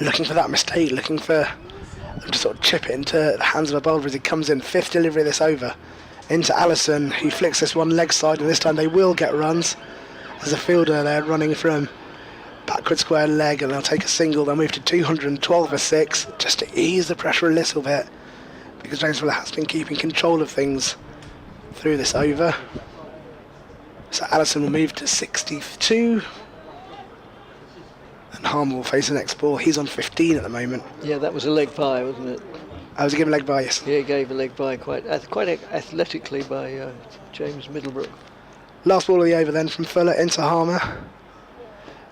Speaker 5: Looking for that mistake, looking for them to sort of chip it into the hands of a bowler as he comes in. 5th delivery of this over into Allison, who flicks this one leg side, and this time they will get runs. There's a fielder there running from backward square leg, and they'll take a single. They'll move to 212 for 6 just to ease the pressure a little bit, because James Fuller has been keeping control of things through this over. So Allison will move to 62, and Harmer will face the next ball. He's on 15 at the moment.
Speaker 1: Yeah, that was a leg bye, wasn't it?
Speaker 5: I was given leg bye, yes.
Speaker 1: Yeah, he gave a leg bye quite athletically by James Middlebrook.
Speaker 5: Last ball of the over then from Fuller into Harmer.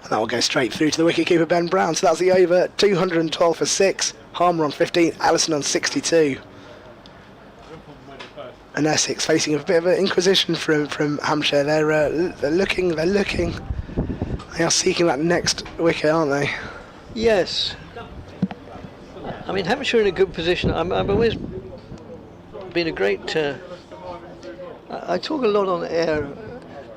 Speaker 5: And that will go straight through to the wicketkeeper Ben Brown. So that's the over, 212 for 6. Harmer on 15, Allison on 62. And Essex facing a bit of an inquisition from Hampshire. They're looking. They are seeking that next wicket, aren't they?
Speaker 1: Yes. I mean, Hampshire in a good position. I've always been a great... I talk a lot on air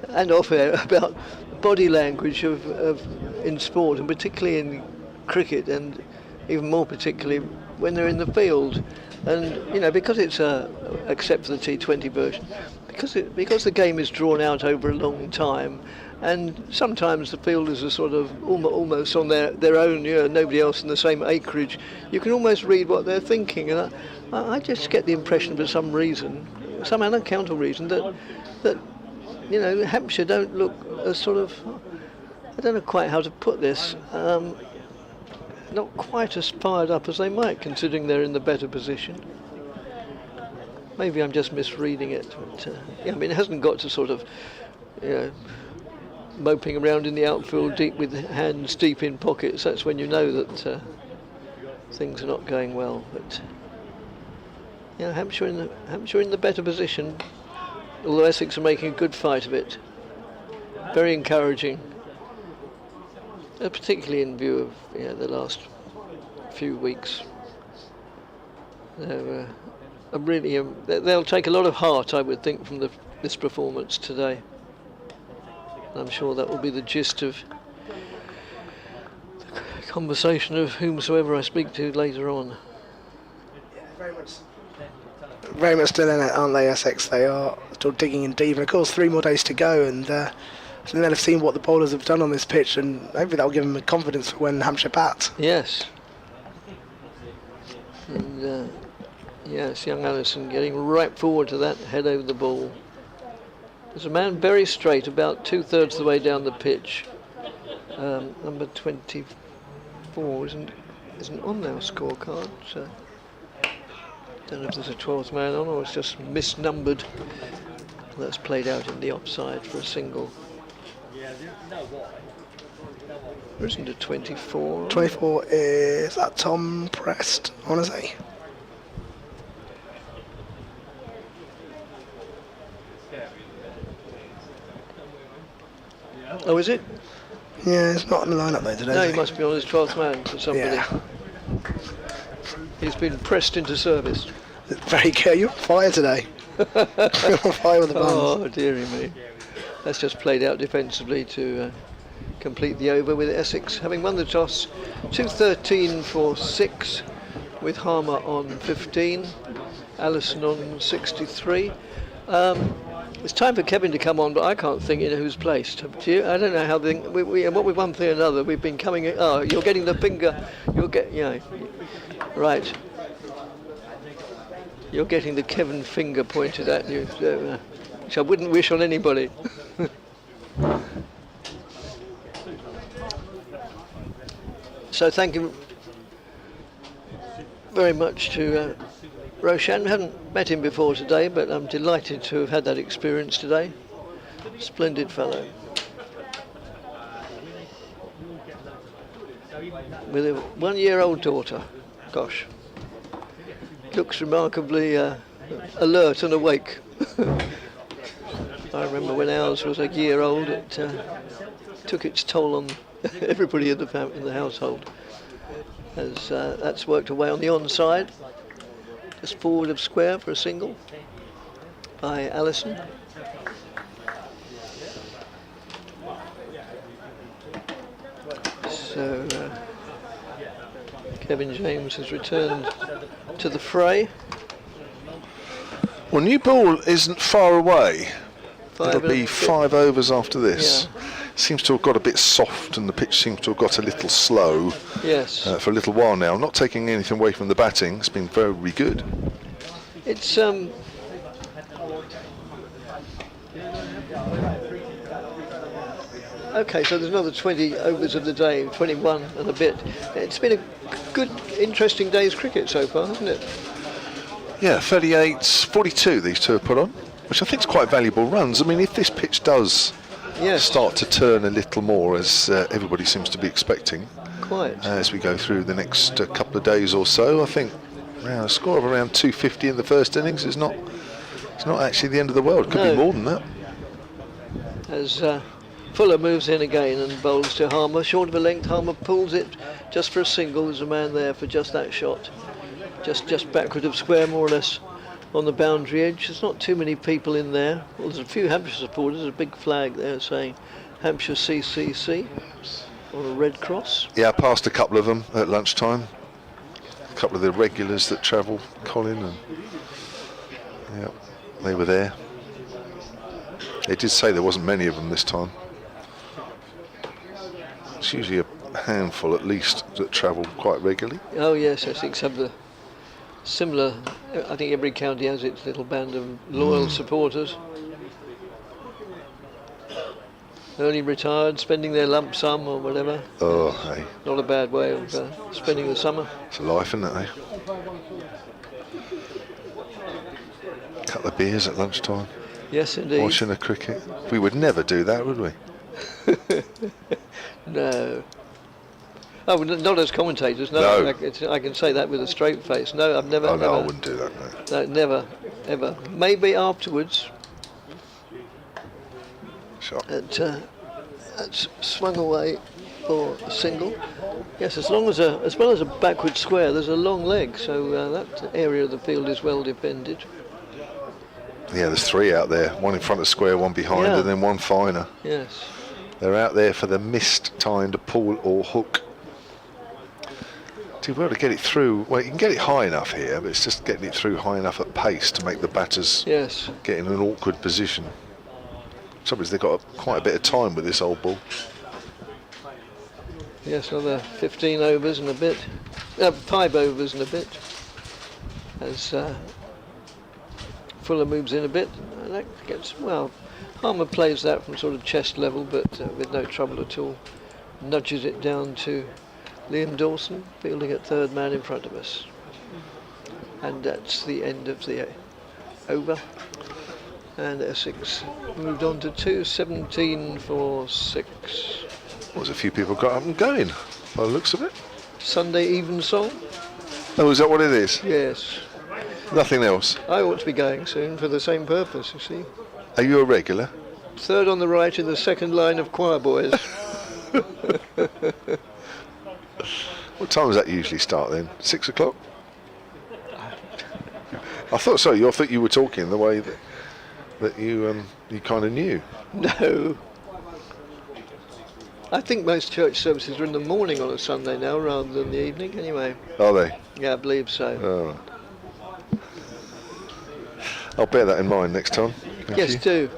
Speaker 1: and off air about body language in sport, and particularly in cricket, and even more particularly when they're in the field. And, you know, because it's except for the T20 version, because the game is drawn out over a long time, and sometimes the fielders are sort of almost on their own, you know, nobody else in the same acreage. You can almost read what they're thinking, and I just get the impression for some reason, some unaccountable reason, that you know, Hampshire don't look as sort of, I don't know quite how to put this, not quite as fired up as they might, considering they're in the better position. Maybe I'm just misreading it, but yeah, I mean, it hasn't got to sort of, you know, moping around in the outfield deep with hands deep in pockets. That's when you know that things are not going well. But you know, Hampshire in the better position, although Essex are making a good fight of it. Very encouraging, particularly in view of, you know, the last few weeks. They're really they'll take a lot of heart, I would think, from this performance today. I'm sure that will be the gist of the conversation of whomsoever I speak to later on.
Speaker 5: Yeah, very much still in it, aren't they, Essex? They are still digging in deep, and of course 3 more days to go, and I think they'll have seen what the bowlers have done on this pitch, and maybe that'll give them confidence for when Hampshire bats.
Speaker 1: Yes. And yes, young Allison getting right forward to that head over the ball. There's a man very straight, about 2/3 of the way down the pitch. Number 24 isn't on our scorecard, so don't know if there's a 12th man on or it's just misnumbered. That's played out in the offside for a single. There isn't a 24.
Speaker 5: 24 is that Tom Prest, I want to say.
Speaker 1: Oh, is it?
Speaker 5: Yeah, it's not in the lineup though today.
Speaker 1: No, he must be on his 12th man for somebody.
Speaker 5: Yeah.
Speaker 1: He's been pressed into service.
Speaker 5: Very good. You're on fire today. You're on fire with the buns.
Speaker 1: Oh, dearie me. That's just played out defensively to complete the over, with Essex having won the toss. 213 for 6, with Harmer on 15, Allison on 63. It's time for Kevin to come on, but I can't think who's placed. Do you? I don't know how what with one thing or another, we've been coming. Oh, you're getting the finger. Right. You're getting the Kevin finger pointed at you, which I wouldn't wish on anybody. So thank you very much to Roshan. We haven't met him before today, but I'm delighted to have had that experience today. Splendid fellow. With a 1-year-old daughter. Gosh. Looks remarkably alert and awake. I remember when ours was a year old, it took its toll on everybody in the household. As that's worked away on the onside. Just forward of square for a single by Allison. So Kevin James has returned to the fray.
Speaker 4: Well, new ball isn't far away. It'll be 5 overs after this.
Speaker 1: Yeah.
Speaker 4: Seems to have got a bit soft, and the pitch seems to have got a little slow.
Speaker 1: Yes.
Speaker 4: For a little while now. Not taking anything away from the batting. It's been very good.
Speaker 1: It's okay, so there's another 20 overs of the day, 21 and a bit. It's been a good, interesting day's cricket so far, hasn't it?
Speaker 4: Yeah, 38, 42 these two have put on, which I think is quite valuable runs. I mean, if this pitch does start to turn a little more, as everybody seems to be expecting,
Speaker 1: quite,
Speaker 4: as we go through the next couple of days or so, I think a score of around 250 in the first innings is not actually the end of the world. Could be more than that. As
Speaker 1: Fuller moves in again and bowls to Harmer, short of a length. Harmer pulls it just for a single. There's a man there for just that shot, just backward of square, more or less, on the boundary edge. There's not too many people in there. Well, there's a few Hampshire supporters. There's a big flag there saying Hampshire CCC on a red cross.
Speaker 4: Yeah, I passed a couple of them at lunchtime. A couple of the regulars that travel, Colin, and yeah, they were there. They did say there wasn't many of them this time. It's usually a handful at least that travel quite regularly.
Speaker 1: Oh yes, Essex have the similar. I think every county has its little band of loyal supporters. Early retired, spending their lump sum or whatever.
Speaker 4: Oh, hey.
Speaker 1: Not a bad way of spending the summer.
Speaker 4: It's a life, isn't it, eh? A couple of beers at lunchtime.
Speaker 1: Yes, indeed.
Speaker 4: Watching the cricket. We would never do that, would we?
Speaker 1: No. Oh, not as commentators. No. I can say that with a straight face. No, I've never.
Speaker 4: Oh no,
Speaker 1: never,
Speaker 4: I wouldn't do that. No.
Speaker 1: No, never, ever. Maybe afterwards.
Speaker 4: Shot.
Speaker 1: That's swung away for a single. Yes, as well as a backward square, there's a long leg, so that area of the field is well defended.
Speaker 4: Yeah, there's 3 out there. One in front of square, one behind, and then one finer.
Speaker 1: Yes.
Speaker 4: They're out there for the missed-timed pull or hook. To be able to get it through, well, you can get it high enough here, but it's just getting it through high enough at pace to make the batters get in an awkward position. Trouble is they've got quite a bit of time with this old ball.
Speaker 1: Yes, another 15 overs and a bit. 5 overs and a bit. As Fuller moves in a bit. And that gets, well, Harmer plays that from sort of chest level, but with no trouble at all. Nudges it down to Liam Dawson, fielding at third man in front of us. And that's the end of the over. And Essex moved on to 217 for 6.
Speaker 4: Well, there's a few people got up and going, by the looks of it.
Speaker 1: Sunday evensong.
Speaker 4: Oh, is that what it is?
Speaker 1: Yes.
Speaker 4: Nothing else?
Speaker 1: I ought to be going soon for the same purpose, you see.
Speaker 4: Are you a regular?
Speaker 1: Third on the right in the second line of choir boys.
Speaker 4: What time does that usually start then? 6 o'clock? I thought so. I thought you were talking the way that you kind of knew.
Speaker 1: No. I think most church services are in the morning on a Sunday now rather than the evening anyway.
Speaker 4: Are they?
Speaker 1: Yeah, I believe so.
Speaker 4: Oh. I'll bear that in mind next time. Thank
Speaker 1: Yes,
Speaker 4: you.
Speaker 1: do.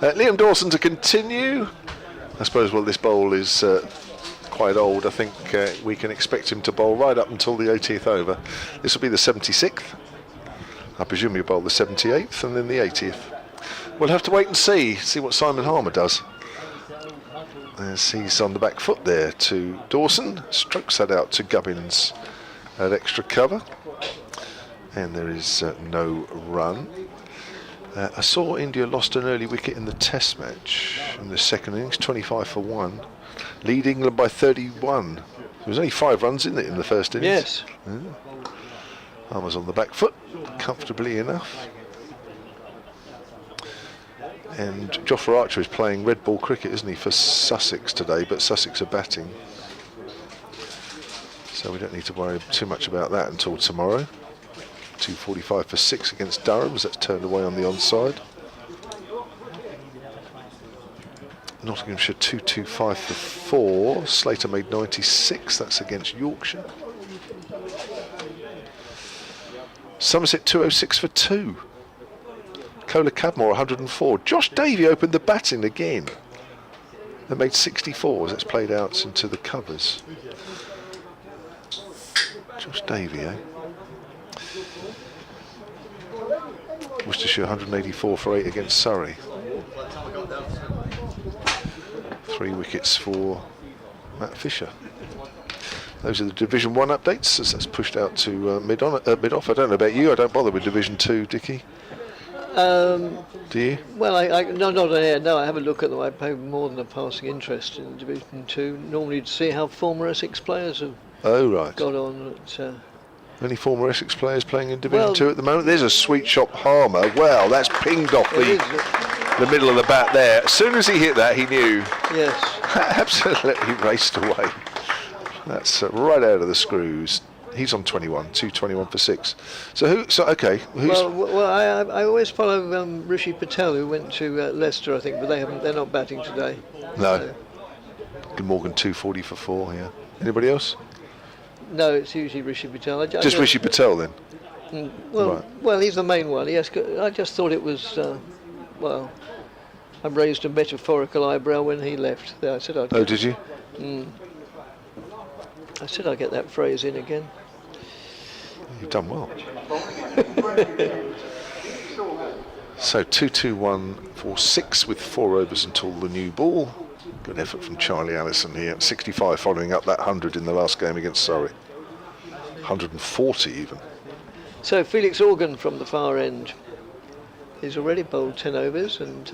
Speaker 4: Liam Dawson to continue. I suppose, well, this bowl is quite old. I think we can expect him to bowl right up until the 80th over. This will be the 76th. I presume he'll bowl the 78th and then the 80th. We'll have to wait and see what Simon Harmer does. As he's on the back foot there to Dawson, strokes that out to Gubbins at extra cover, and there is no run. I saw India lost an early wicket in the Test match in the second innings, 25 for 1, lead England by 31. There was only 5 runs in it in the first innings.
Speaker 1: Yes.
Speaker 4: Harmer's on the back foot, comfortably enough. And Jofra Archer is playing red ball cricket, isn't he, for Sussex today, but Sussex are batting. So we don't need to worry too much about that until tomorrow. 245 for 6 against Durham, as that's turned away on the onside. Nottinghamshire 225 for 4. Slater made 96, that's against Yorkshire. Somerset 206 for 2. Cola Cadmore 104. Josh Davey opened the batting again. They made 64 as it's played out into the covers. Josh Davey, eh? Worcestershire 184 for 8 against Surrey. 3 wickets for Matt Fisher. Those are the Division 1 updates as that's pushed out to mid-off. I don't know about you, I don't bother with Division 2, Dickie. Do you?
Speaker 1: Well, I not on air. No, I have a look at them. I pay more than a passing interest in Division 2. Normally to see how former Essex players have got on.
Speaker 4: Any former Essex players playing in Division 2 at the moment? There's a sweet shot Harmer. Well, that's pinged off the middle of the bat there. As soon as he hit that, he knew.
Speaker 1: Yes.
Speaker 4: Absolutely raced away. That's right out of the screws. He's on 21, 221 for 6. So okay.
Speaker 1: I always follow Rishi Patel, who went to Leicester, I think, but they're not batting today.
Speaker 4: No.
Speaker 1: So.
Speaker 4: Morgan 240 for 4. Yeah. Anybody else?
Speaker 1: No, it's usually Rishi Patel.
Speaker 4: Just Rishi Patel then.
Speaker 1: Well, he's the main one. Yes, I just thought it was. I raised a metaphorical eyebrow when he left. I said I'd.
Speaker 4: Oh, did you?
Speaker 1: I said I'd get that phrase in again.
Speaker 4: You've done well. So 221 for 6 with 4 overs until the new ball. Good effort from Charlie Allison here. 65 following up that 100 in the last game against Surrey. 140 even.
Speaker 1: So Felix Organ from the far end. He's already bowled 10 overs and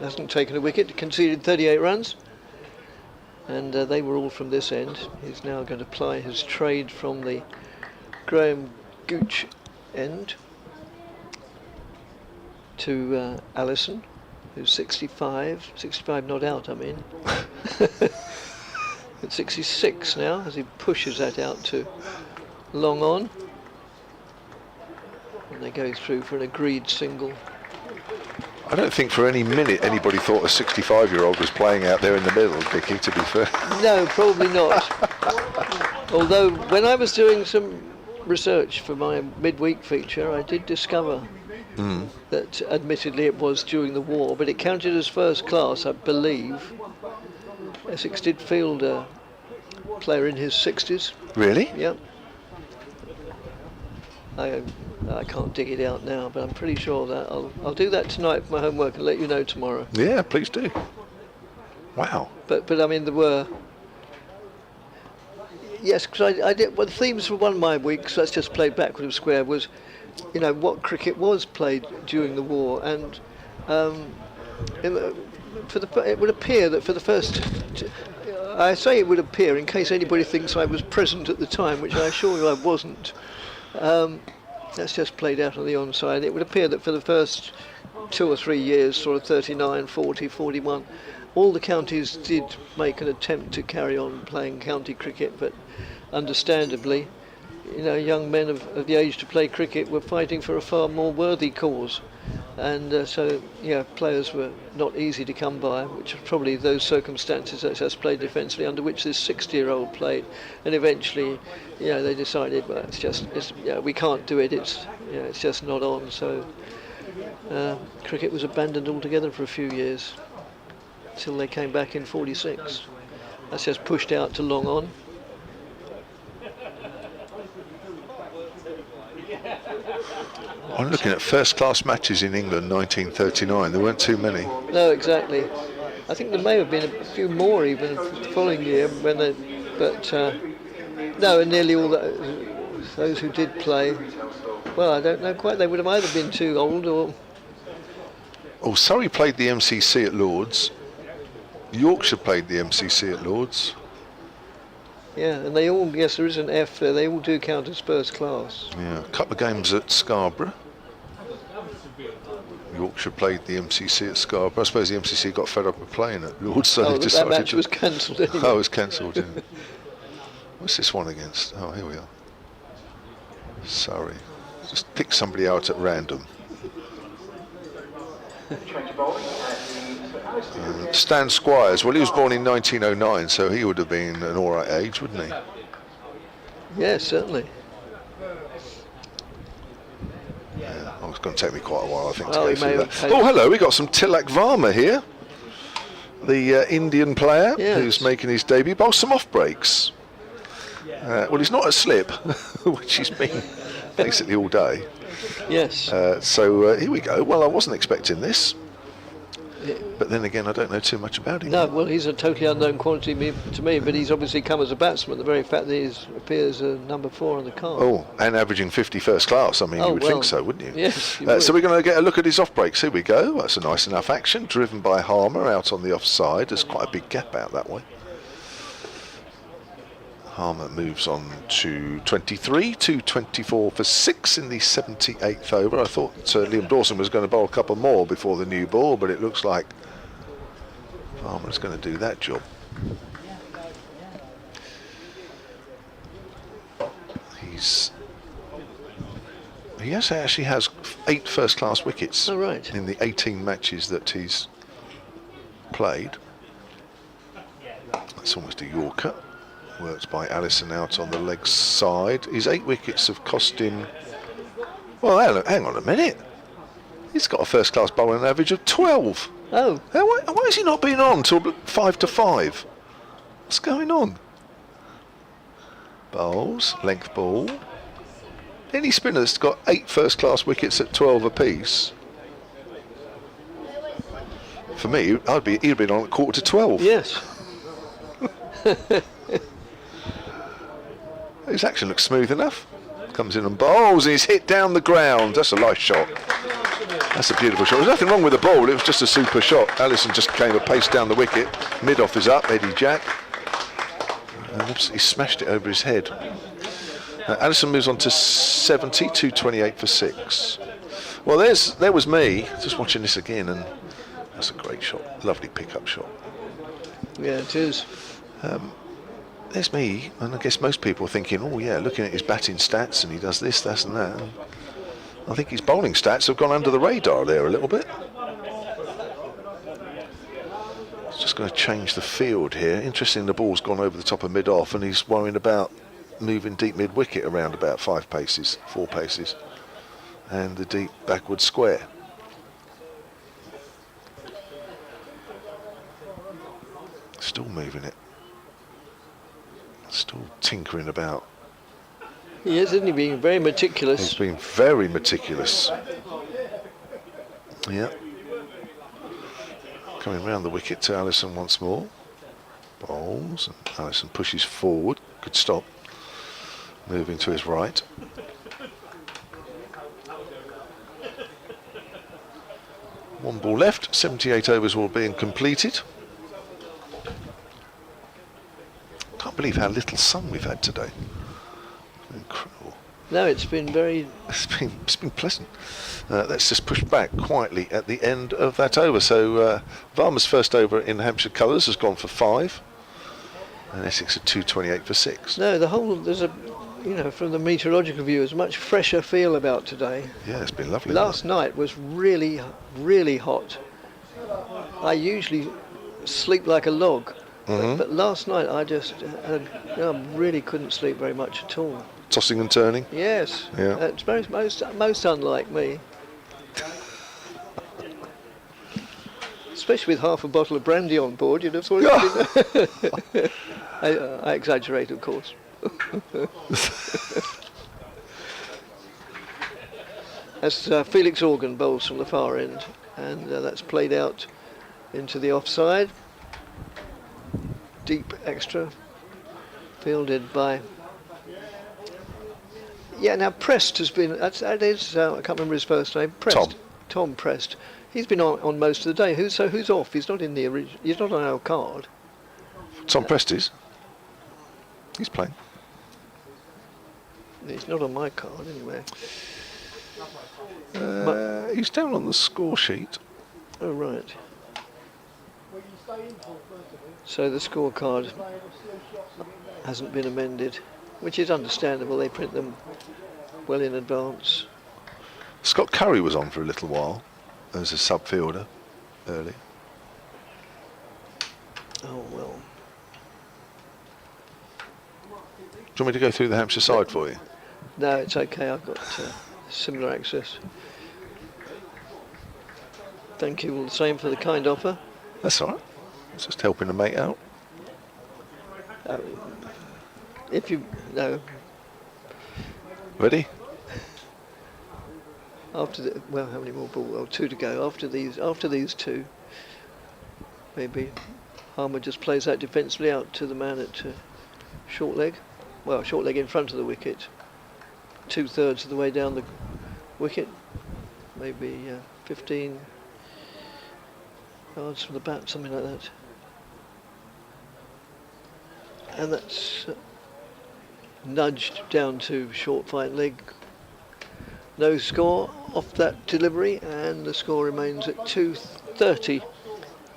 Speaker 1: hasn't taken a wicket, conceded 38 runs. And they were all from this end. He's now going to ply his trade from the Graham Gooch end to Allison, who's 65 not out, I mean. At 66 now, as he pushes that out to long on. And they go through for an agreed single.
Speaker 4: I don't think for any minute anybody thought a 65-year-old was playing out there in the middle, Dickie, to be fair.
Speaker 1: No, probably not. Although, when I was doing some research for my midweek feature, I did discover that, admittedly, it was during the war, but it counted as first class, I believe. Essex did field a player in his 60s.
Speaker 4: Really?
Speaker 1: Yep. I can't dig it out now, but I'm pretty sure that I'll do that tonight for my homework and let you know tomorrow.
Speaker 4: Yeah, please do. Wow.
Speaker 1: But I mean, there were. Yes, because I did. Well, the themes for one of my weeks, let's just play backward and square, was, what cricket was played during the war, and it would appear that for the first. I say it would appear in case anybody thinks I was present at the time, which I assure you I wasn't. That's just played out on the onside. It would appear that for the first 2 or 3 years, sort of 39, 40, 41, all the counties did make an attempt to carry on playing county cricket, but understandably young men of the age to play cricket were fighting for a far more worthy cause. And so players were not easy to come by, which are probably those circumstances that us played defensively under which this 60-year-old played. And eventually, they decided, well, we can't do it. It's just not on. So cricket was abandoned altogether for a few years until they came back in '46. That's just pushed out to long on.
Speaker 4: I'm looking at first-class matches in England, 1939. There weren't too many.
Speaker 1: No, exactly. I think there may have been a few more even the following year no, and nearly all those who did play. Well, I don't know quite. They would have either been too old or.
Speaker 4: Oh, Surrey played the MCC at Lords. Yorkshire played the MCC at Lords.
Speaker 1: Yeah, and they all, yes, there is an F there. They all do count as first class.
Speaker 4: Yeah, a couple of games at Scarborough. Yorkshire played the MCC at Scarborough. I suppose the MCC got fed up with playing at Lords, so they decided
Speaker 1: that match was cancelled anyway.
Speaker 4: Oh, it was cancelled. Yeah. What's this one against? Oh, here we are. Sorry, just pick somebody out at random. Stan Squires. Well, he was born in 1909, so he would have been an all right age, wouldn't he?
Speaker 1: Yes, certainly.
Speaker 4: Oh, it's going to take me quite a while, I think, to
Speaker 1: Oh,
Speaker 4: go
Speaker 1: he
Speaker 4: through
Speaker 1: may
Speaker 4: that.
Speaker 1: have
Speaker 4: Oh, hello, we got some Tilak Varma here. The Indian player
Speaker 1: Yes.
Speaker 4: who's making his debut. Bowls some off breaks. Well, he's not a slip, which he's been basically all day.
Speaker 1: Yes.
Speaker 4: So here we go. Well, I wasn't expecting this. But then again, I don't know too much about him.
Speaker 1: No, well, he's a totally unknown quantity to me, but he's obviously come as a batsman. The very fact that he appears number 4 on the card.
Speaker 4: Oh, and averaging 50 first class. I mean, you would think so, wouldn't you?
Speaker 1: Yes. You
Speaker 4: so we're going to get a look at his off breaks. Here we go. That's a nice enough action. Driven by Harmer out on the offside. There's quite a big gap out that way. Harmer moves on to 23 to 24 for 6 in the 78th over. I thought Liam Dawson was going to bowl a couple more before the new ball, but it looks like Harmer's going to do that job. He actually has 8 first-class wickets in the 18 matches that he's played. That's almost a Yorker. Worked by Allison out on the leg side. His 8 wickets have cost him. Well, hang on a minute. He's got a first-class bowling average of 12.
Speaker 1: Oh.
Speaker 4: Why has he not been on till 5 to 5? What's going on? Bowls, length ball. Any spinner that's got 8 first-class wickets at 12 apiece. For me, he'd have been on at 11:45.
Speaker 1: Yes.
Speaker 4: His action looks smooth enough. Comes in and bowls, and he's hit down the ground. That's a nice shot. That's a beautiful shot. There's nothing wrong with the ball. It was just a super shot. Allison just came a pace down the wicket. Mid-off is up. Eddie Jack. And absolutely smashed it over his head. Allison moves on to 70 to 28 for 6. Well, there was me just watching this again, and that's a great shot. Lovely pick-up shot.
Speaker 1: Yeah, it is.
Speaker 4: There's me, and I guess most people are thinking, oh yeah, looking at his batting stats, and he does this, that and that. And I think his bowling stats have gone under the radar there a little bit. It's just going to change the field here. Interesting, the ball's gone over the top of mid-off, and he's worrying about moving deep mid-wicket around about 4 paces, and the deep backward square. Still moving it. Still tinkering about.
Speaker 1: He is, isn't he? Being very meticulous.
Speaker 4: He's been very meticulous. Yeah. Coming round the wicket to Allison once more. Bowls, and Allison pushes forward. Good stop. Moving to his right. One ball left. 78 overs will be completed. Can't believe how little sun we've had today. Incredible.
Speaker 1: No, it's been very.
Speaker 4: It's been pleasant. Let's just push back quietly at the end of that over. So Varma's first over in Hampshire colours has gone for 5, and Essex at 228 for 6.
Speaker 1: No, there's a you know, from the meteorological view, is a much fresher feel about today.
Speaker 4: Yeah, it's been lovely.
Speaker 1: Last night was really, really hot. I usually sleep like a log, but last night I just really couldn't sleep very much at all.
Speaker 4: Tossing and turning.
Speaker 1: Yes,
Speaker 4: Yeah.
Speaker 1: it's most unlike me. Especially with half a bottle of brandy on board, you'd have thought it. I exaggerate, of course. As Felix Organ bowls from the far end, and that's played out into the offside. Deep extra, fielded by. Yeah, now Prest has been. That is. I can't remember his first name. Prest. Tom Prest. He's been on most of the day. Who's off? He's not in the original. He's not on our card.
Speaker 4: Tom Prest is. He's playing.
Speaker 1: He's not on my card anyway.
Speaker 4: He's down on the score sheet.
Speaker 1: Oh right. So the scorecard hasn't been amended, which is understandable. They print them well in advance.
Speaker 4: Scott Curry was on for a little while as a sub fielder early.
Speaker 1: Oh well.
Speaker 4: Do you want me to go through the Hampshire side for you?
Speaker 1: No, it's okay. I've got similar access. Thank you all the same for the kind offer.
Speaker 4: That's all right. It's just helping a mate out.
Speaker 1: If you no.
Speaker 4: Ready?
Speaker 1: After the how many more balls? Well, 2 to go. After these 2, maybe Harmer just plays that defensively out to the man at short leg. Well, short leg in front of the wicket. 2/3 of the way down the wicket. Maybe 15 yards from the bat, something like that. And that's nudged down to short fine leg. No score off that delivery, and the score remains at 230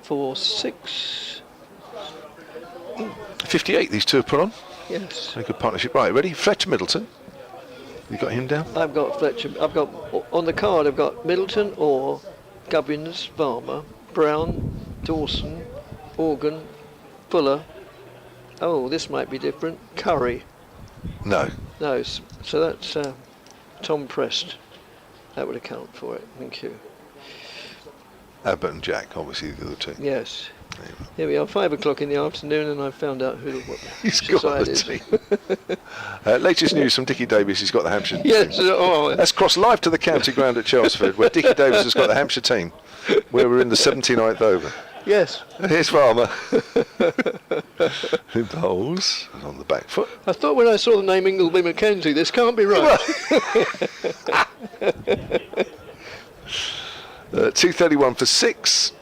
Speaker 1: for 6.
Speaker 4: 58 these two have put on.
Speaker 1: Yes.
Speaker 4: Very good partnership. Right, ready? Fletcher Middleton. You got him down?
Speaker 1: I've got Fletcher. I've got on the card. I've got Middleton, Orr, Gubbins, Varmer, Brown, Dawson, Organ, Fuller. Oh, this might be different. Curry.
Speaker 4: No.
Speaker 1: No. So that's Tom Prest. That would account for it. Thank you.
Speaker 4: Abbott and Jack, obviously the other two.
Speaker 1: Yes. Here we are, 5 o'clock in the afternoon, and I've found out what
Speaker 4: He's got
Speaker 1: side
Speaker 4: the
Speaker 1: is.
Speaker 4: team. Latest news from Dickie Davies. He's got the Hampshire.
Speaker 1: Yes. Oh.
Speaker 4: Let's cross live to the county ground at Chelmsford, where Dickie Davies has got the Hampshire team, where we're in the 79th over.
Speaker 1: Yes.
Speaker 4: Here's Farmer. Who bowls on the back foot.
Speaker 1: I thought when I saw the name Ingleby Mackenzie, this can't be right.
Speaker 4: 231 for 6.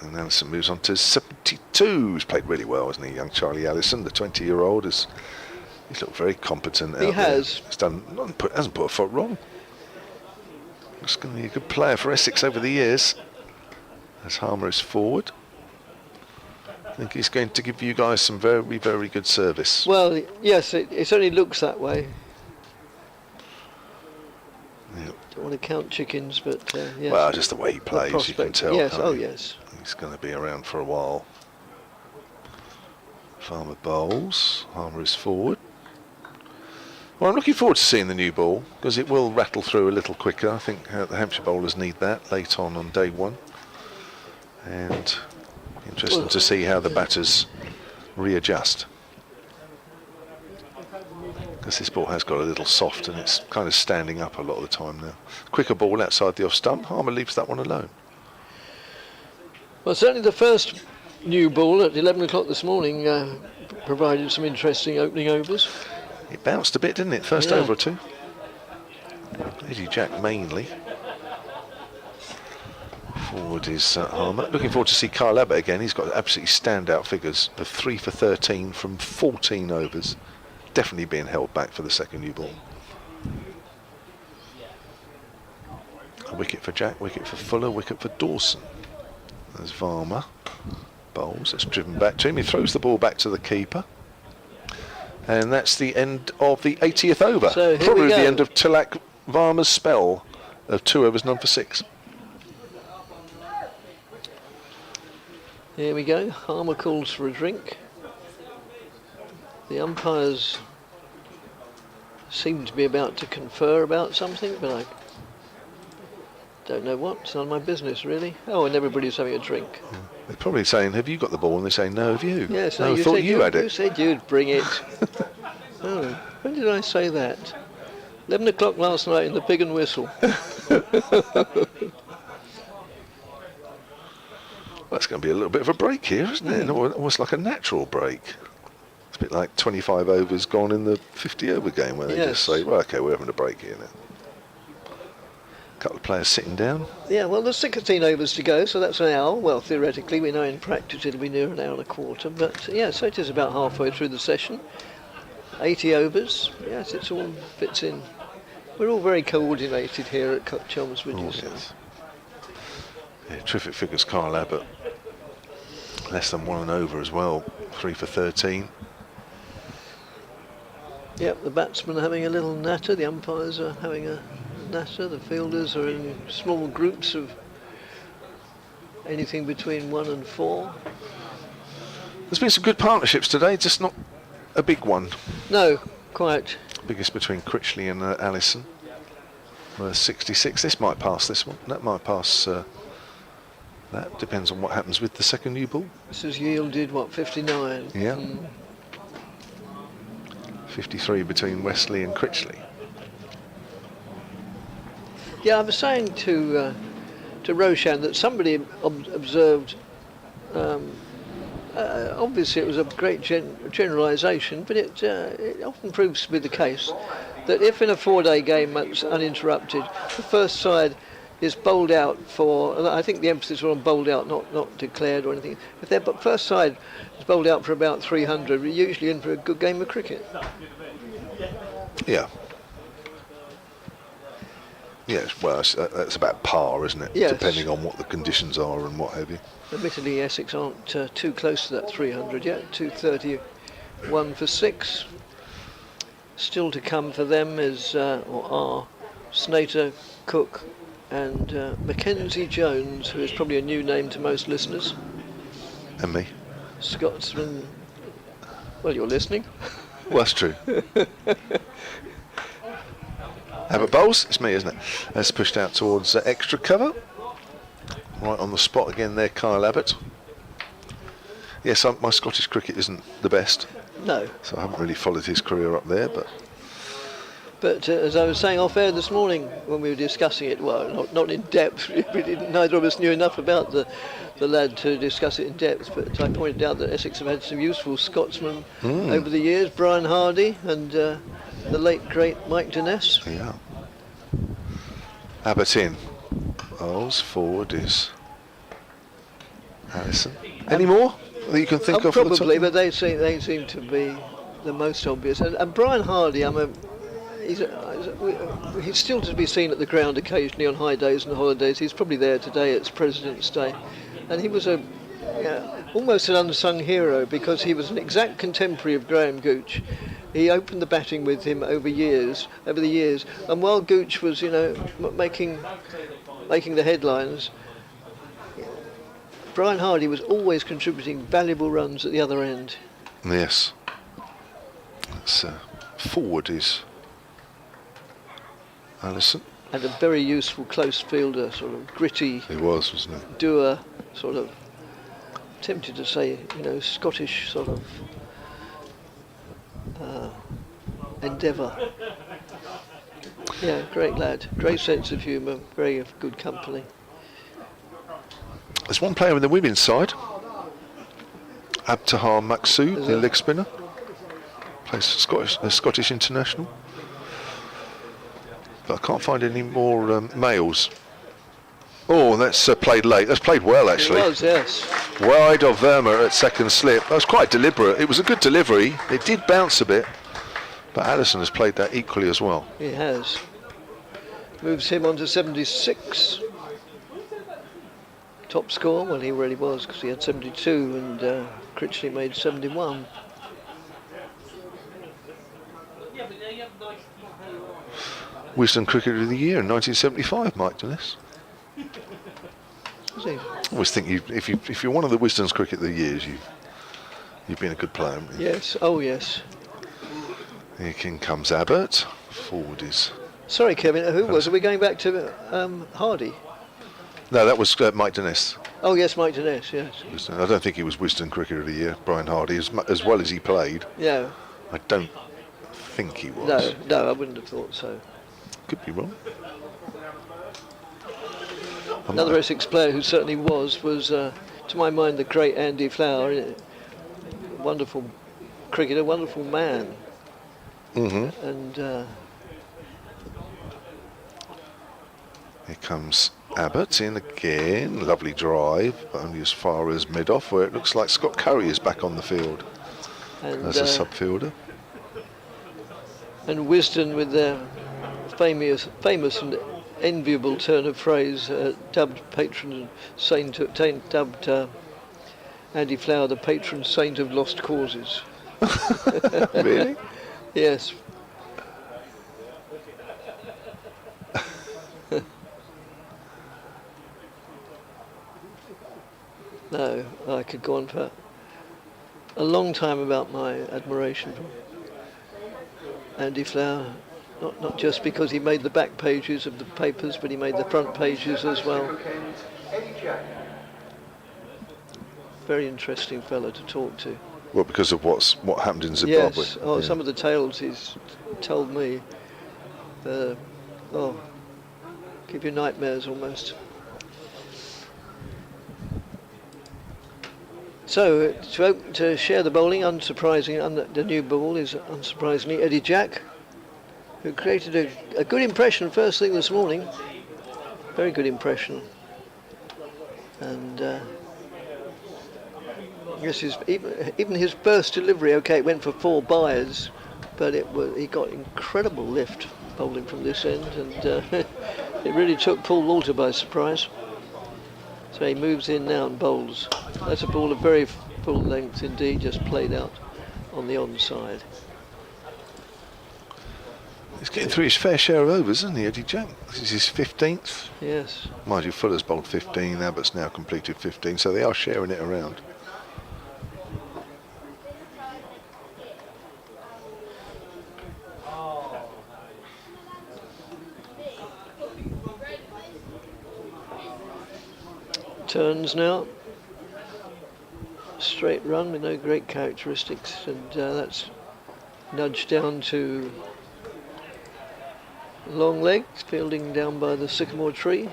Speaker 4: And Allison moves on to 72. He's played really well, hasn't he? Young Charlie Allison, the 20-year-old, he's looked very competent out there.
Speaker 1: He has.
Speaker 4: He's hasn't put a foot wrong. He's going to be a good player for Essex over the years. As Harmer is forward. I think he's going to give you guys some very, very good service.
Speaker 1: Well, yes, it certainly looks that way.
Speaker 4: Yep.
Speaker 1: Don't want to count chickens, but yes.
Speaker 4: Well, just the way he plays, you can
Speaker 1: prospect.
Speaker 4: tell.
Speaker 1: Yes,
Speaker 4: can't
Speaker 1: oh
Speaker 4: you?
Speaker 1: yes.
Speaker 4: He's going to be around for a while. Farmer bowls. Harmer is forward. Well, I'm looking forward to seeing the new ball because it will rattle through a little quicker. I think the Hampshire bowlers need that late on day one. And interesting to see how the batters readjust. Because this ball has got a little soft and it's kind of standing up a lot of the time now. Quicker ball outside the off stump. Harmer leaves that one alone.
Speaker 1: Well, certainly the first new ball at 11 o'clock this morning provided some interesting opening overs.
Speaker 4: It bounced a bit, didn't it? First over or two. Eddie Jack mainly. Forward is Harmer. Looking forward to see Kyle Abbott again. He's got absolutely standout figures of 3 for 13 from 14 overs. Definitely being held back for the second new ball. A wicket for Jack, wicket for Fuller, wicket for Dawson. There's Varmer. Bowls, it's driven back to him. He throws the ball back to the keeper. And that's the end of the 80th over.
Speaker 1: So here
Speaker 4: Probably
Speaker 1: we go.
Speaker 4: the end of Tilak Varma's spell of 2 overs, none for 6.
Speaker 1: Here we go. Harmer calls for a drink. The umpires seem to be about to confer about something, but I don't know what. It's none of my business, really. Oh, and everybody's having a drink.
Speaker 4: They're probably saying, have you got the ball? And they say, no, have you?
Speaker 1: Yes,
Speaker 4: no, I
Speaker 1: you
Speaker 4: thought
Speaker 1: said
Speaker 4: you had
Speaker 1: You
Speaker 4: it.
Speaker 1: said you'd bring it. Oh, when did I say that? 11 o'clock last night in the Pig and Whistle.
Speaker 4: That's going to be a little bit of a break here, isn't it? Almost like a natural break. It's a bit like 25 overs gone in the 50 over game where they just say, well, OK, we're having a break here now. A couple of players sitting down.
Speaker 1: Yeah, well, there's 16 overs to go, so that's an hour. Well, theoretically, we know in practice it'll be near an hour and a quarter. But, yeah, so it is about halfway through the session. 80 overs. Yes, it all fits in. We're all very coordinated here at Chelmsford.
Speaker 4: Yes. Yeah, terrific figures, Kyle Abbott. Less than 1 and over as well. 3 for 13.
Speaker 1: Yep, the batsmen are having a little natter. The umpires are having a natter. The fielders are in small groups of anything between 1 and 4.
Speaker 4: There's been some good partnerships today, just not a big one.
Speaker 1: No, quite.
Speaker 4: Biggest between Critchley and Allison. 66. This might pass this one. That might pass. That depends on what happens with the second new ball.
Speaker 1: This has yielded, what, 59?
Speaker 4: Yeah. 53 between Wesley and Critchley.
Speaker 1: Yeah, I was saying to Roshan that somebody observed. Obviously, it was a great generalisation, but it often proves to be the case that if in a 4-day game that's uninterrupted, the first side is bowled out for, and I think the emphasis was on bowled out, not declared or anything. If their first side is bowled out for about 300, we're usually in for a good game of cricket.
Speaker 4: Yeah. Yes, well, that's about par, isn't it?
Speaker 1: Yes.
Speaker 4: Depending on what the conditions are and what have you.
Speaker 1: Admittedly, Essex aren't too close to that 300 yet. 231 for 6. Still to come for them is or are Snater, Cook, and Mackenzie Jones, who is probably a new name to most listeners.
Speaker 4: And me.
Speaker 1: Scotsman. Well, you're listening.
Speaker 4: Well, that's true. Abbott bowls. It's me, isn't it? That's pushed out towards extra cover. Right on the spot again there, Kyle Abbott. Yes, my Scottish cricket isn't the best. No. So I haven't really followed his career up there, but...
Speaker 1: But as I was saying off air this morning when we were discussing it, well, not in depth, neither of us knew enough about the lad to discuss it in depth, but I pointed out that Essex have had some useful Scotsmen over the years, Brian Hardy and the late great Mike Denness.
Speaker 4: Yeah. Abbott in. Bowls forward is Allison. Any more that you can think of?
Speaker 1: Probably, but they seem to be the most obvious. And Brian Hardy, he's still to be seen at the ground occasionally on high days and holidays. He's probably there today. It's President's Day, and he was almost an unsung hero because he was an exact contemporary of Graham Gooch. He opened the batting with him over the years, and while Gooch was, making the headlines, Brian Hardy was always contributing valuable runs at the other end.
Speaker 4: Yes. That's forward is Allison.
Speaker 1: And a very useful close fielder, sort of gritty.
Speaker 4: He was, wasn't he?
Speaker 1: Doer, sort of, tempted to say, Scottish sort of endeavour. Yeah, great lad, great sense of humour, very good company.
Speaker 4: There's one player in the women's side, Abtahar Maksood, the leg spinner, plays Scottish international. But I can't find any more males. Oh, that's played late. That's played well, actually.
Speaker 1: It was, yes.
Speaker 4: Wide of Verma at second slip. That was quite deliberate. It was a good delivery. It did bounce a bit, but Allison has played that equally as well.
Speaker 1: He has. Moves him on to 76. Top score, well, he really was, because he had 72 and Critchley made 71.
Speaker 4: Wisden Cricketer of the Year in 1975, Mike Dennis.
Speaker 1: Is he?
Speaker 4: I always think if you're one of the Wisden's Cricket of the Years, you've been a good player. Haven't you?
Speaker 1: Yes. Oh, yes.
Speaker 4: Here comes Abbott. Forward is.
Speaker 1: Sorry, Kevin. Who was? Are we going back to Hardy?
Speaker 4: No, that was Mike Dennis.
Speaker 1: Oh, yes, Mike Dennis. Yes.
Speaker 4: I don't think he was Wisden Cricketer of the Year, Brian Hardy, as well as he played.
Speaker 1: Yeah.
Speaker 4: I don't think he was.
Speaker 1: No, I wouldn't have thought so.
Speaker 4: Could be wrong.
Speaker 1: Another Essex player who certainly was, to my mind, the great Andy Flower. Wonderful cricketer, wonderful man.
Speaker 4: Mm-hmm.
Speaker 1: And
Speaker 4: here comes Abbott in again. Lovely drive, but only as far as mid-off, where it looks like Scott Curry is back on the field as a sub-fielder.
Speaker 1: And Wisden, with their famous and enviable turn of phrase, dubbed patron saint, dubbed Andy Flower the patron saint of lost causes.
Speaker 4: Really?
Speaker 1: Yes. No, I could go on for a long time about my admiration for Andy Flower. Not just because he made the back pages of the papers, but he made the front pages as well. Very interesting fellow to talk to.
Speaker 4: Well, because of what happened in Zimbabwe.
Speaker 1: Yes. Oh, yeah. Some of the tales he's told me. Give you nightmares almost. So to share the bowling, unsurprisingly, the new ball is unsurprisingly Eddie Jack, who created a good impression first thing this morning. Very good impression. And yes, even his first delivery, okay, it went for 4 byes, but he got incredible lift bowling from this end, and it really took Paul Walter by surprise. So he moves in now and bowls. That's a ball of very full length indeed, just played out on the onside.
Speaker 4: He's getting through his fair share of overs, isn't he, Eddie Jack? This is his 15th.
Speaker 1: Yes.
Speaker 4: Mind you, Fuller's bowled 15, Abbott's now completed 15, so they are sharing it around.
Speaker 1: Turns now. Straight run with no great characteristics, and that's nudged down to long legs, fielding down by the sycamore tree,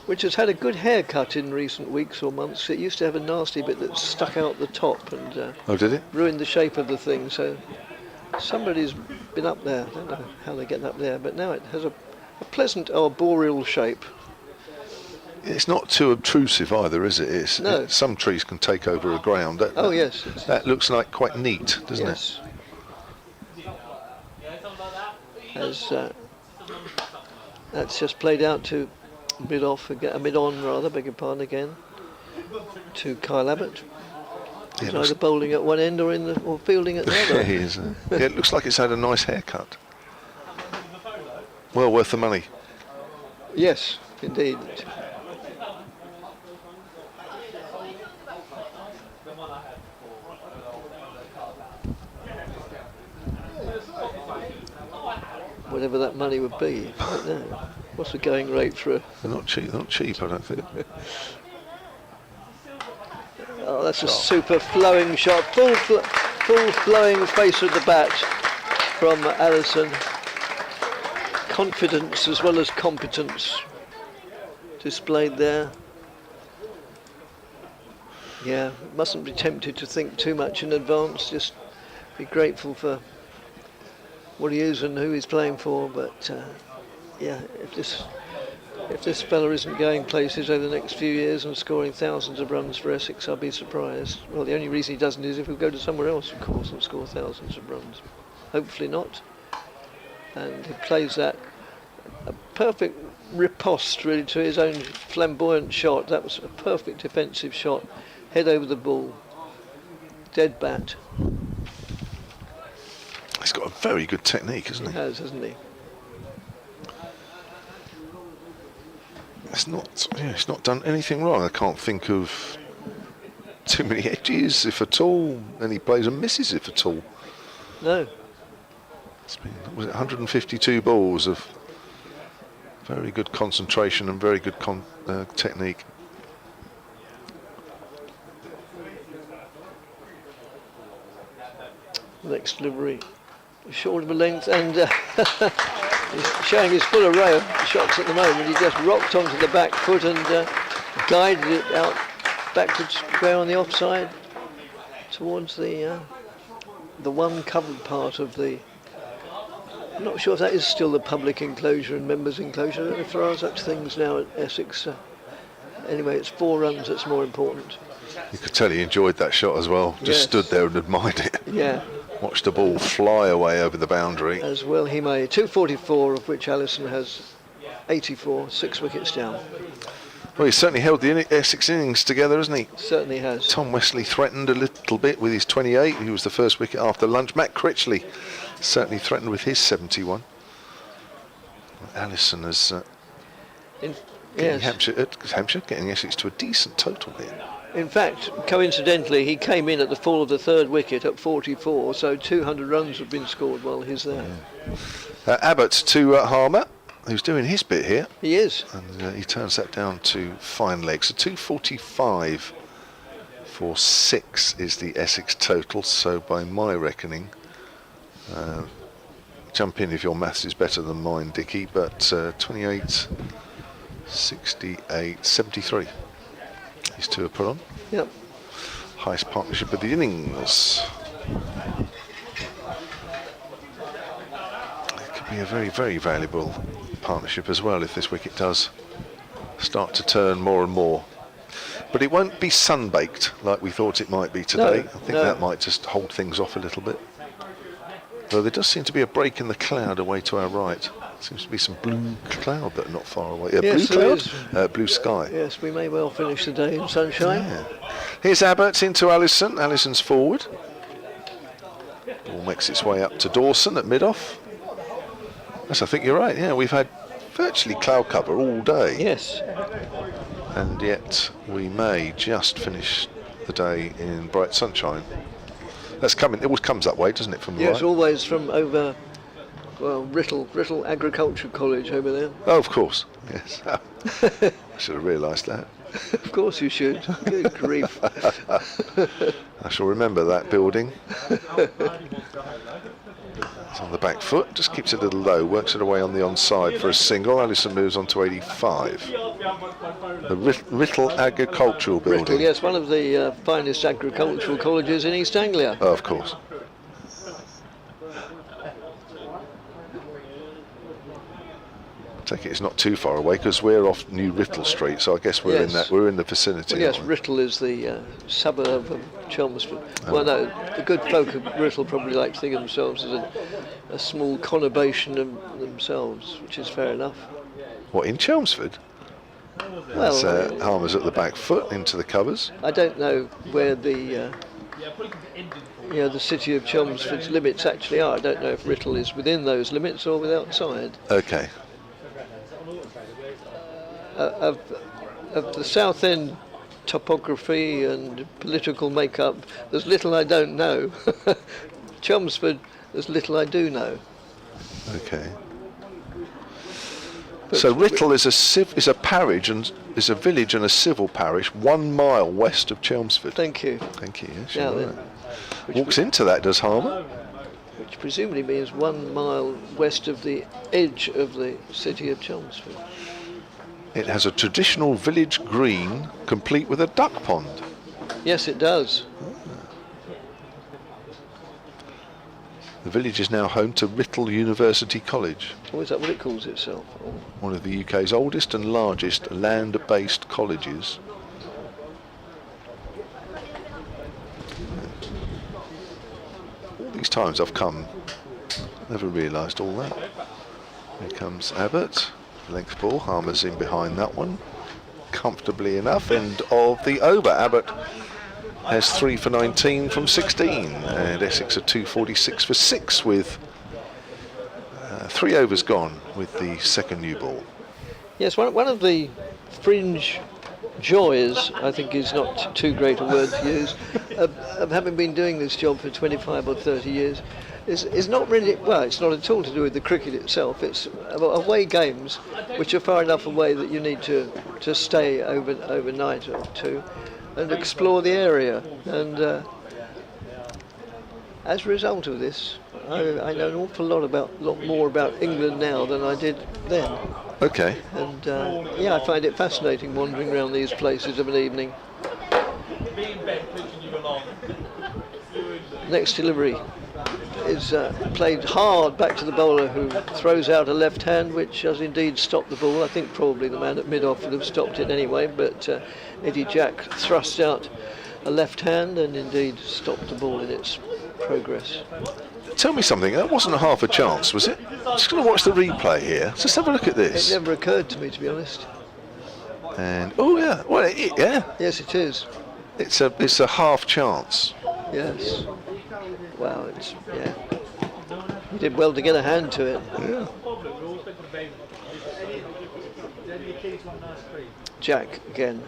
Speaker 1: which has had a good haircut in recent weeks or months. It used to have a nasty bit that stuck out the top and
Speaker 4: oh, did it?
Speaker 1: Ruined the shape of the thing. So somebody's been up there. I don't know how they're getting up there, but now it has a pleasant arboreal shape.
Speaker 4: It's not too obtrusive either, is it?
Speaker 1: No.
Speaker 4: Some trees can take over a ground.
Speaker 1: Yes.
Speaker 4: That looks like quite neat, doesn't
Speaker 1: it? As that's just played out to mid-on rather, beg your pardon again, to Kyle Abbott. He's either bowling at one end or fielding at the other.
Speaker 4: He is. Yeah, it looks like it's had a nice haircut. Well worth the money.
Speaker 1: Yes, indeed. Whatever that money would be. I don't know. What's the going rate for a...
Speaker 4: They're not cheap, I don't think.
Speaker 1: Oh, that's a super flowing shot. Full flowing face of the bat from Allison. Confidence as well as competence displayed there. Yeah, mustn't be tempted to think too much in advance. Just be grateful for what he is and who he's playing for. But yeah, if this fella isn't going places over the next few years and scoring thousands of runs for Essex, I'll be surprised. Well, the only reason he doesn't is if he'll go to somewhere else, of course, and score thousands of runs. Hopefully not. And he plays that a perfect riposte really to his own flamboyant shot. That was a perfect defensive shot, head over the ball, dead bat.
Speaker 4: He's got a very good technique, hasn't
Speaker 1: He
Speaker 4: he?
Speaker 1: has, hasn't he?
Speaker 4: He's not done anything wrong. I can't think of too many edges, if at all. And he plays and misses, if at all.
Speaker 1: No.
Speaker 4: It's been, was it 152 balls of very good concentration and very good technique.
Speaker 1: Next delivery, short of a length, and he's showing his full array of shots at the moment. He just rocked onto the back foot and guided it out backwards square on the offside towards the one covered part of the. I'm not sure if that is still the public enclosure and members' enclosure. I don't know if there are such things now at Essex. Anyway, it's 4 runs that's more important.
Speaker 4: You could tell he enjoyed that shot as well. Just stood there and admired it.
Speaker 1: Yeah.
Speaker 4: Watched the ball fly away over the boundary.
Speaker 1: As well he may. 244, of which Allison has 84, 6 wickets down.
Speaker 4: Well, he's certainly held the Essex innings together, hasn't he?
Speaker 1: Certainly has.
Speaker 4: Tom Wesley threatened a little bit with his 28. He was the first wicket after lunch. Matt Critchley certainly threatened with his 71. Allison has getting Hampshire, getting Essex to a decent total here.
Speaker 1: In fact, coincidentally, he came in at the fall of the 3rd wicket at 44, so 200 runs have been scored while he's there.
Speaker 4: Abbott to Harmer, who's doing his bit here.
Speaker 1: He is.
Speaker 4: And he turns that down to fine legs. So 245 for 6 is the Essex total. So by my reckoning, jump in if your maths is better than mine, Dickie, but 28, 68, 73. These two are put on.
Speaker 1: Yep.
Speaker 4: Highest partnership of the innings. It could be a very, very valuable partnership as well if this wicket does start to turn more and more. But it won't be sun-baked like we thought it might be today.
Speaker 1: No,
Speaker 4: I think that might just hold things off a little bit. Though there does seem to be a break in the cloud away to our right. Seems to be some blue cloud that are not far away.
Speaker 1: Yes,
Speaker 4: blue cloud? Blue sky.
Speaker 1: Yes, we may well finish the day in sunshine.
Speaker 4: Yeah. Here's Abbott into Allison. Allison's forward. Ball makes its way up to Dawson at mid-off. Yes, I think you're right. Yeah, we've had virtually cloud cover all day.
Speaker 1: Yes.
Speaker 4: And yet we may just finish the day in bright sunshine. That's coming. It always comes that way, doesn't it, from the
Speaker 1: Yes,
Speaker 4: right?
Speaker 1: always from over, well, Writtle Agriculture College over there.
Speaker 4: Oh, of course. Yes. I should have realised that.
Speaker 1: Of course you should. Good grief.
Speaker 4: I shall remember that building. It's on the back foot, just keeps it a little low, works it away on the onside for a single. Allison moves on to 85. The Writtle Agricultural Building.
Speaker 1: Writtle, yes, one of the finest agricultural colleges in East Anglia.
Speaker 4: Oh, of course. Take it it's not too far away because we're off New Writtle Street, so I guess we're we're in the vicinity.
Speaker 1: Well, yes,
Speaker 4: aren't we?
Speaker 1: Writtle is the suburb of Chelmsford. Well, no, the good folk of Writtle probably like to think of themselves as a small conurbation of themselves, which is fair enough.
Speaker 4: What, in Chelmsford?
Speaker 1: Well,
Speaker 4: That's Harmer's at the back foot into the covers.
Speaker 1: I don't know where the the city of Chelmsford's limits actually are. I don't know if Writtle is within those limits or outside.
Speaker 4: Okay.
Speaker 1: Of the South End topography and political makeup, there's little I don't know. Chelmsford, there's little I do know.
Speaker 4: Okay.
Speaker 1: But
Speaker 4: So Writtle is a parish and is a village and a civil parish 1 mile west of Chelmsford.
Speaker 1: Thank you.
Speaker 4: Thank you. Yes,
Speaker 1: Now
Speaker 4: you're
Speaker 1: then,
Speaker 4: right. Walks into that, does Harmer?
Speaker 1: which presumably means 1 mile west of the edge of the city of Chelmsford.
Speaker 4: It has a traditional village green, complete with a duck pond.
Speaker 1: Yes, it does.
Speaker 4: The village is now home to Writtle University College,
Speaker 1: Or is that what it calls itself? Oh.
Speaker 4: one of the UK's oldest and largest land-based colleges. All these times I've come, never realised all that. Here comes Abbott, length ball, Harmer's in behind that one, comfortably enough, end of the over. Abbott has 3 for 19 from 16, and Essex are 246 for 6 with 3 overs gone with the second new ball.
Speaker 1: Yes, one of the fringe joys, I think is not too great a word to use, of having been doing this job for 25 or 30 years, is not really, well, it's not at all to do with the cricket itself. It's away games which are far enough away that you need to stay overnight or two and explore the area. And as a result of this, I know an awful lot more about England now than I did then.
Speaker 4: Okay.
Speaker 1: And yeah, I find it fascinating wandering around these places of an evening. Next delivery is played hard back to the bowler, who throws out a left hand, which has indeed stopped the ball. I think probably the man at mid-off would have stopped it anyway, but Eddie Jack thrust out a left hand and indeed stopped the ball in its progress.
Speaker 4: Tell me something, that wasn't a half a chance, was it? I'm just going to watch the replay here. Just have a look at this.
Speaker 1: It never occurred to me, to be honest.
Speaker 4: And oh yeah, well yeah.
Speaker 1: Yes, it is.
Speaker 4: It's a half chance.
Speaker 1: Yes. Wow, yeah. He did well to get a hand to it.
Speaker 4: Yeah.
Speaker 1: Jack again.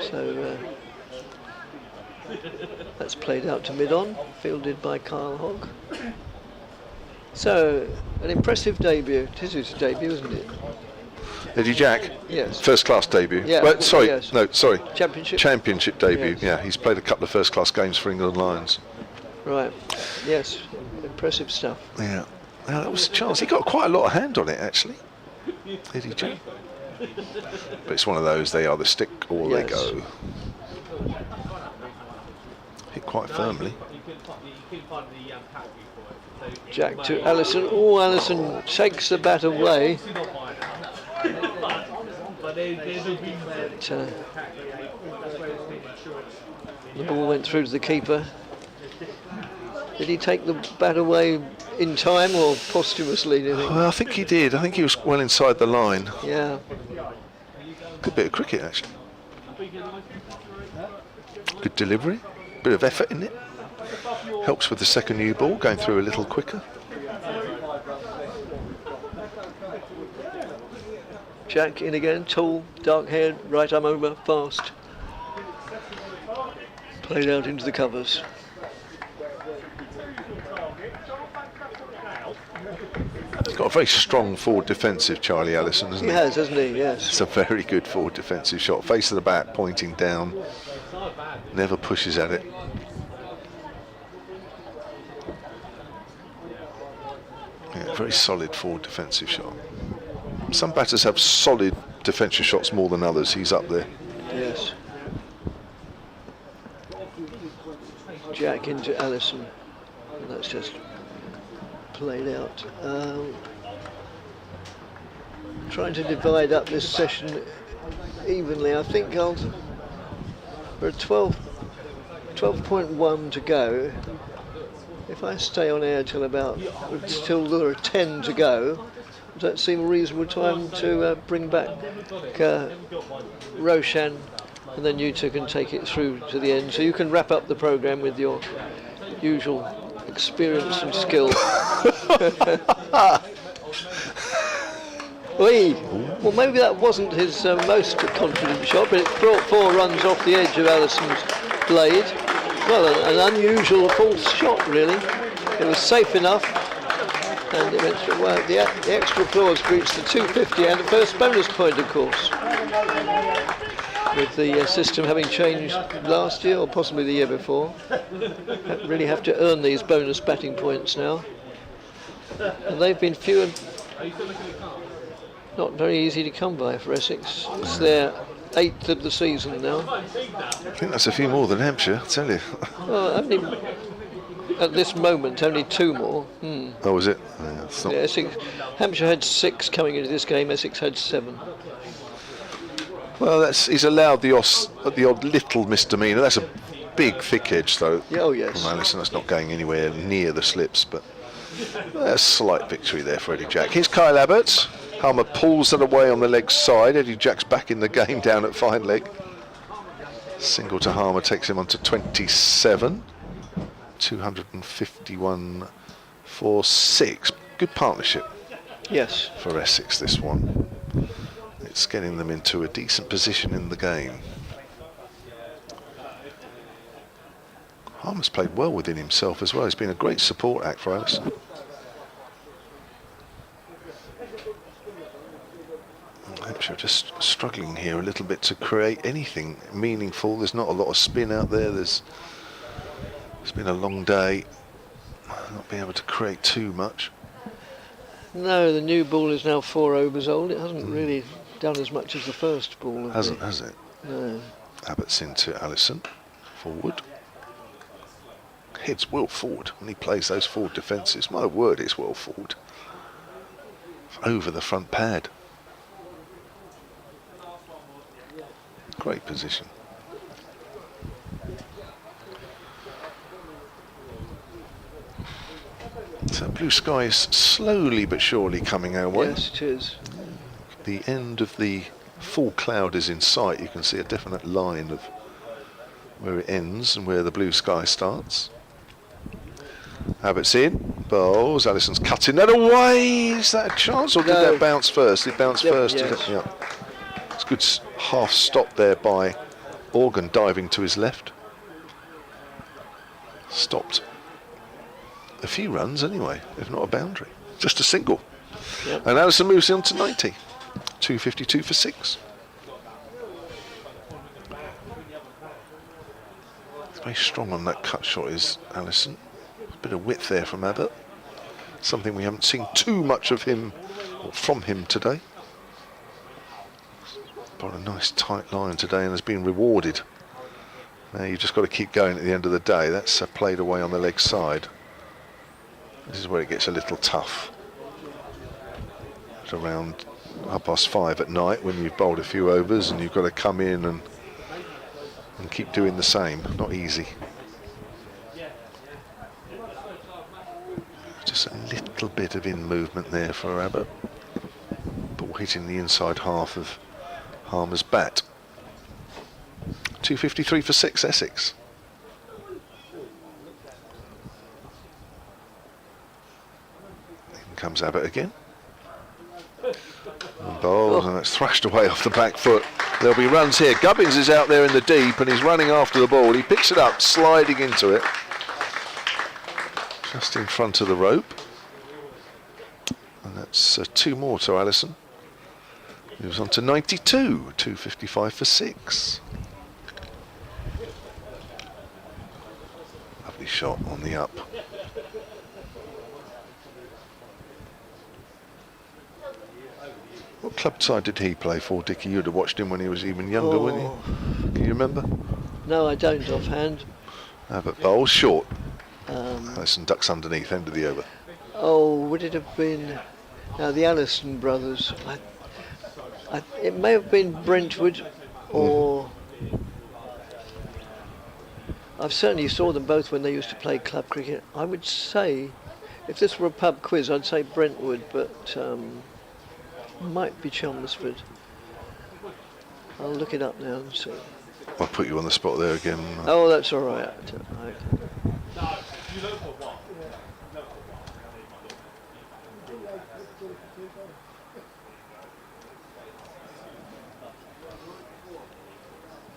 Speaker 1: So that's played out to mid-on, fielded by Kyle Hogg. So an impressive debut. It is his debut, isn't it?
Speaker 4: Eddie Jack?
Speaker 1: Yes.
Speaker 4: First class debut.
Speaker 1: Yeah.
Speaker 4: Well, sorry,
Speaker 1: Yes.
Speaker 4: no, sorry.
Speaker 1: Championship
Speaker 4: debut.
Speaker 1: Yes.
Speaker 4: Yeah, he's played a couple of first class games for England Lions.
Speaker 1: Right. Yes. Impressive stuff.
Speaker 4: Yeah. Now that was a chance. He got quite a lot of hand on it actually. Eddie Jack. But it's one of those, they either stick or they
Speaker 1: Yes.
Speaker 4: go. Hit quite firmly.
Speaker 1: Jack to Allison. Oh, Allison takes the bat away. But, the ball went through to the keeper. Did he take the bat away in time or posthumously, do you think?
Speaker 4: Well, I think he did. I think he was well inside the line.
Speaker 1: Yeah.
Speaker 4: Good bit of cricket actually. Good delivery. Bit of effort in it. Helps with the second new ball, going through a little quicker.
Speaker 1: Jack in again, tall, dark-haired, right arm over, fast. Played out into the covers.
Speaker 4: He's got a very strong forward defensive, Charlie Ellison, hasn't he?
Speaker 1: He has, hasn't he? Yes.
Speaker 4: It's a very good forward defensive shot. Face of the bat, pointing down. Never pushes at it. Yeah, very solid forward defensive shot. Some batters have solid defensive shots more than others. He's up there.
Speaker 1: Yes. Jack into Allison. And that's just played out. Trying to divide up this session evenly. I think we're at 12.1 to go. If I stay on air till there are 10 to go, does that seem a reasonable time to bring back Roshan, and then you two can take it through to the end, so you can wrap up the programme with your usual experience and skill. Well, maybe that wasn't his most confident shot, but it brought 4 runs off the edge of Allison's blade. Well, an unusual false shot, really. It was safe enough, and it went through. Well, the extra applause reached the 250 and the first bonus point, of course. With the system having changed last year, or possibly the year before, really have to earn these bonus batting points now. And they've been few and not very easy to come by for Essex. It's their 8th of the season now.
Speaker 4: I think that's a few more than Hampshire, I tell you.
Speaker 1: Well, only, at this moment, only 2 more.
Speaker 4: Oh, was it? Yeah, it's not-
Speaker 1: Yeah, Essex, Hampshire had 6 coming into this game. Essex had 7.
Speaker 4: Well, he's allowed the odd little misdemeanour. That's a big thick edge, though.
Speaker 1: Yeah, oh yes.
Speaker 4: Well, listen, that's not going anywhere near the slips, but a slight victory there for Eddie Jack. Here's Kyle Abbott. Harmer pulls it away on the leg side. Eddie Jack's back in the game down at fine leg. Single to Harmer takes him on to 27. 251 for 6. Good partnership
Speaker 1: Yes.
Speaker 4: for Essex, this one. It's getting them into a decent position in the game. Harmer's played well within himself as well. He's been a great support act for Allison. Hampshire just struggling here a little bit to create anything meaningful. There's not a lot of spin out there. It's been a long day. Not being able to create too much.
Speaker 1: No, the new ball is now 4 overs old. It hasn't really done as much as the first ball.
Speaker 4: Hasn't, has it?
Speaker 1: No.
Speaker 4: Abbott's into Allison. Forward. Heads well forward when he plays those forward defences. My word, it's well forward. Over the front pad. Great position. So blue sky is slowly but surely coming our way.
Speaker 1: Yes, it is.
Speaker 4: The end of the full cloud is in sight. You can see a definite line of where it ends and where the blue sky starts. Abbott's in, bowls, Allison's cutting that away. Is that a chance, or did that bounce first? It bounced first,
Speaker 1: yes.
Speaker 4: did it? Yeah. It's a good half stop there by Organ, diving to his left. Stopped a few runs anyway, if not a boundary. Just a single.
Speaker 1: Yep.
Speaker 4: And Allison moves on to 90. 252 for 6. Very strong on that cut shot is Allison. A bit of width there from Abbott. Something we haven't seen too much of him or from him today. Got a nice tight line today and has been rewarded. Now you've just got to keep going at the end of the day. That's played away on the leg side. This is where it gets a little tough. At around 5:30 at night, when you've bowled a few overs and you've got to come in and keep doing the same. Not easy. Just a little bit of in movement there for Abbott. Ball hitting the inside half of Harmer's bat. 253 for 6, Essex. In comes Abbott again. And bowls, and it's thrashed away off the back foot. There'll be runs here. Gubbins is out there in the deep and he's running after the ball. He picks it up, sliding into it. Just in front of the rope. And that's 2 more to Allison. Moves on to 92, 255 for 6. Lovely shot on the up. What club side did he play for, Dickie? You'd have watched him when he was even younger, wouldn't you? Can you remember?
Speaker 1: No, I don't offhand.
Speaker 4: Abbott bowls short. Allison ducks underneath, end of the over.
Speaker 1: Oh, would it have been the Allison brothers? It may have been Brentwood, or I've certainly saw them both when they used to play club cricket. I would say, if this were a pub quiz, I'd say Brentwood, but might be Chelmsford. I'll look it up now and see.
Speaker 4: I'll put you on the spot there again.
Speaker 1: Oh, that's all right.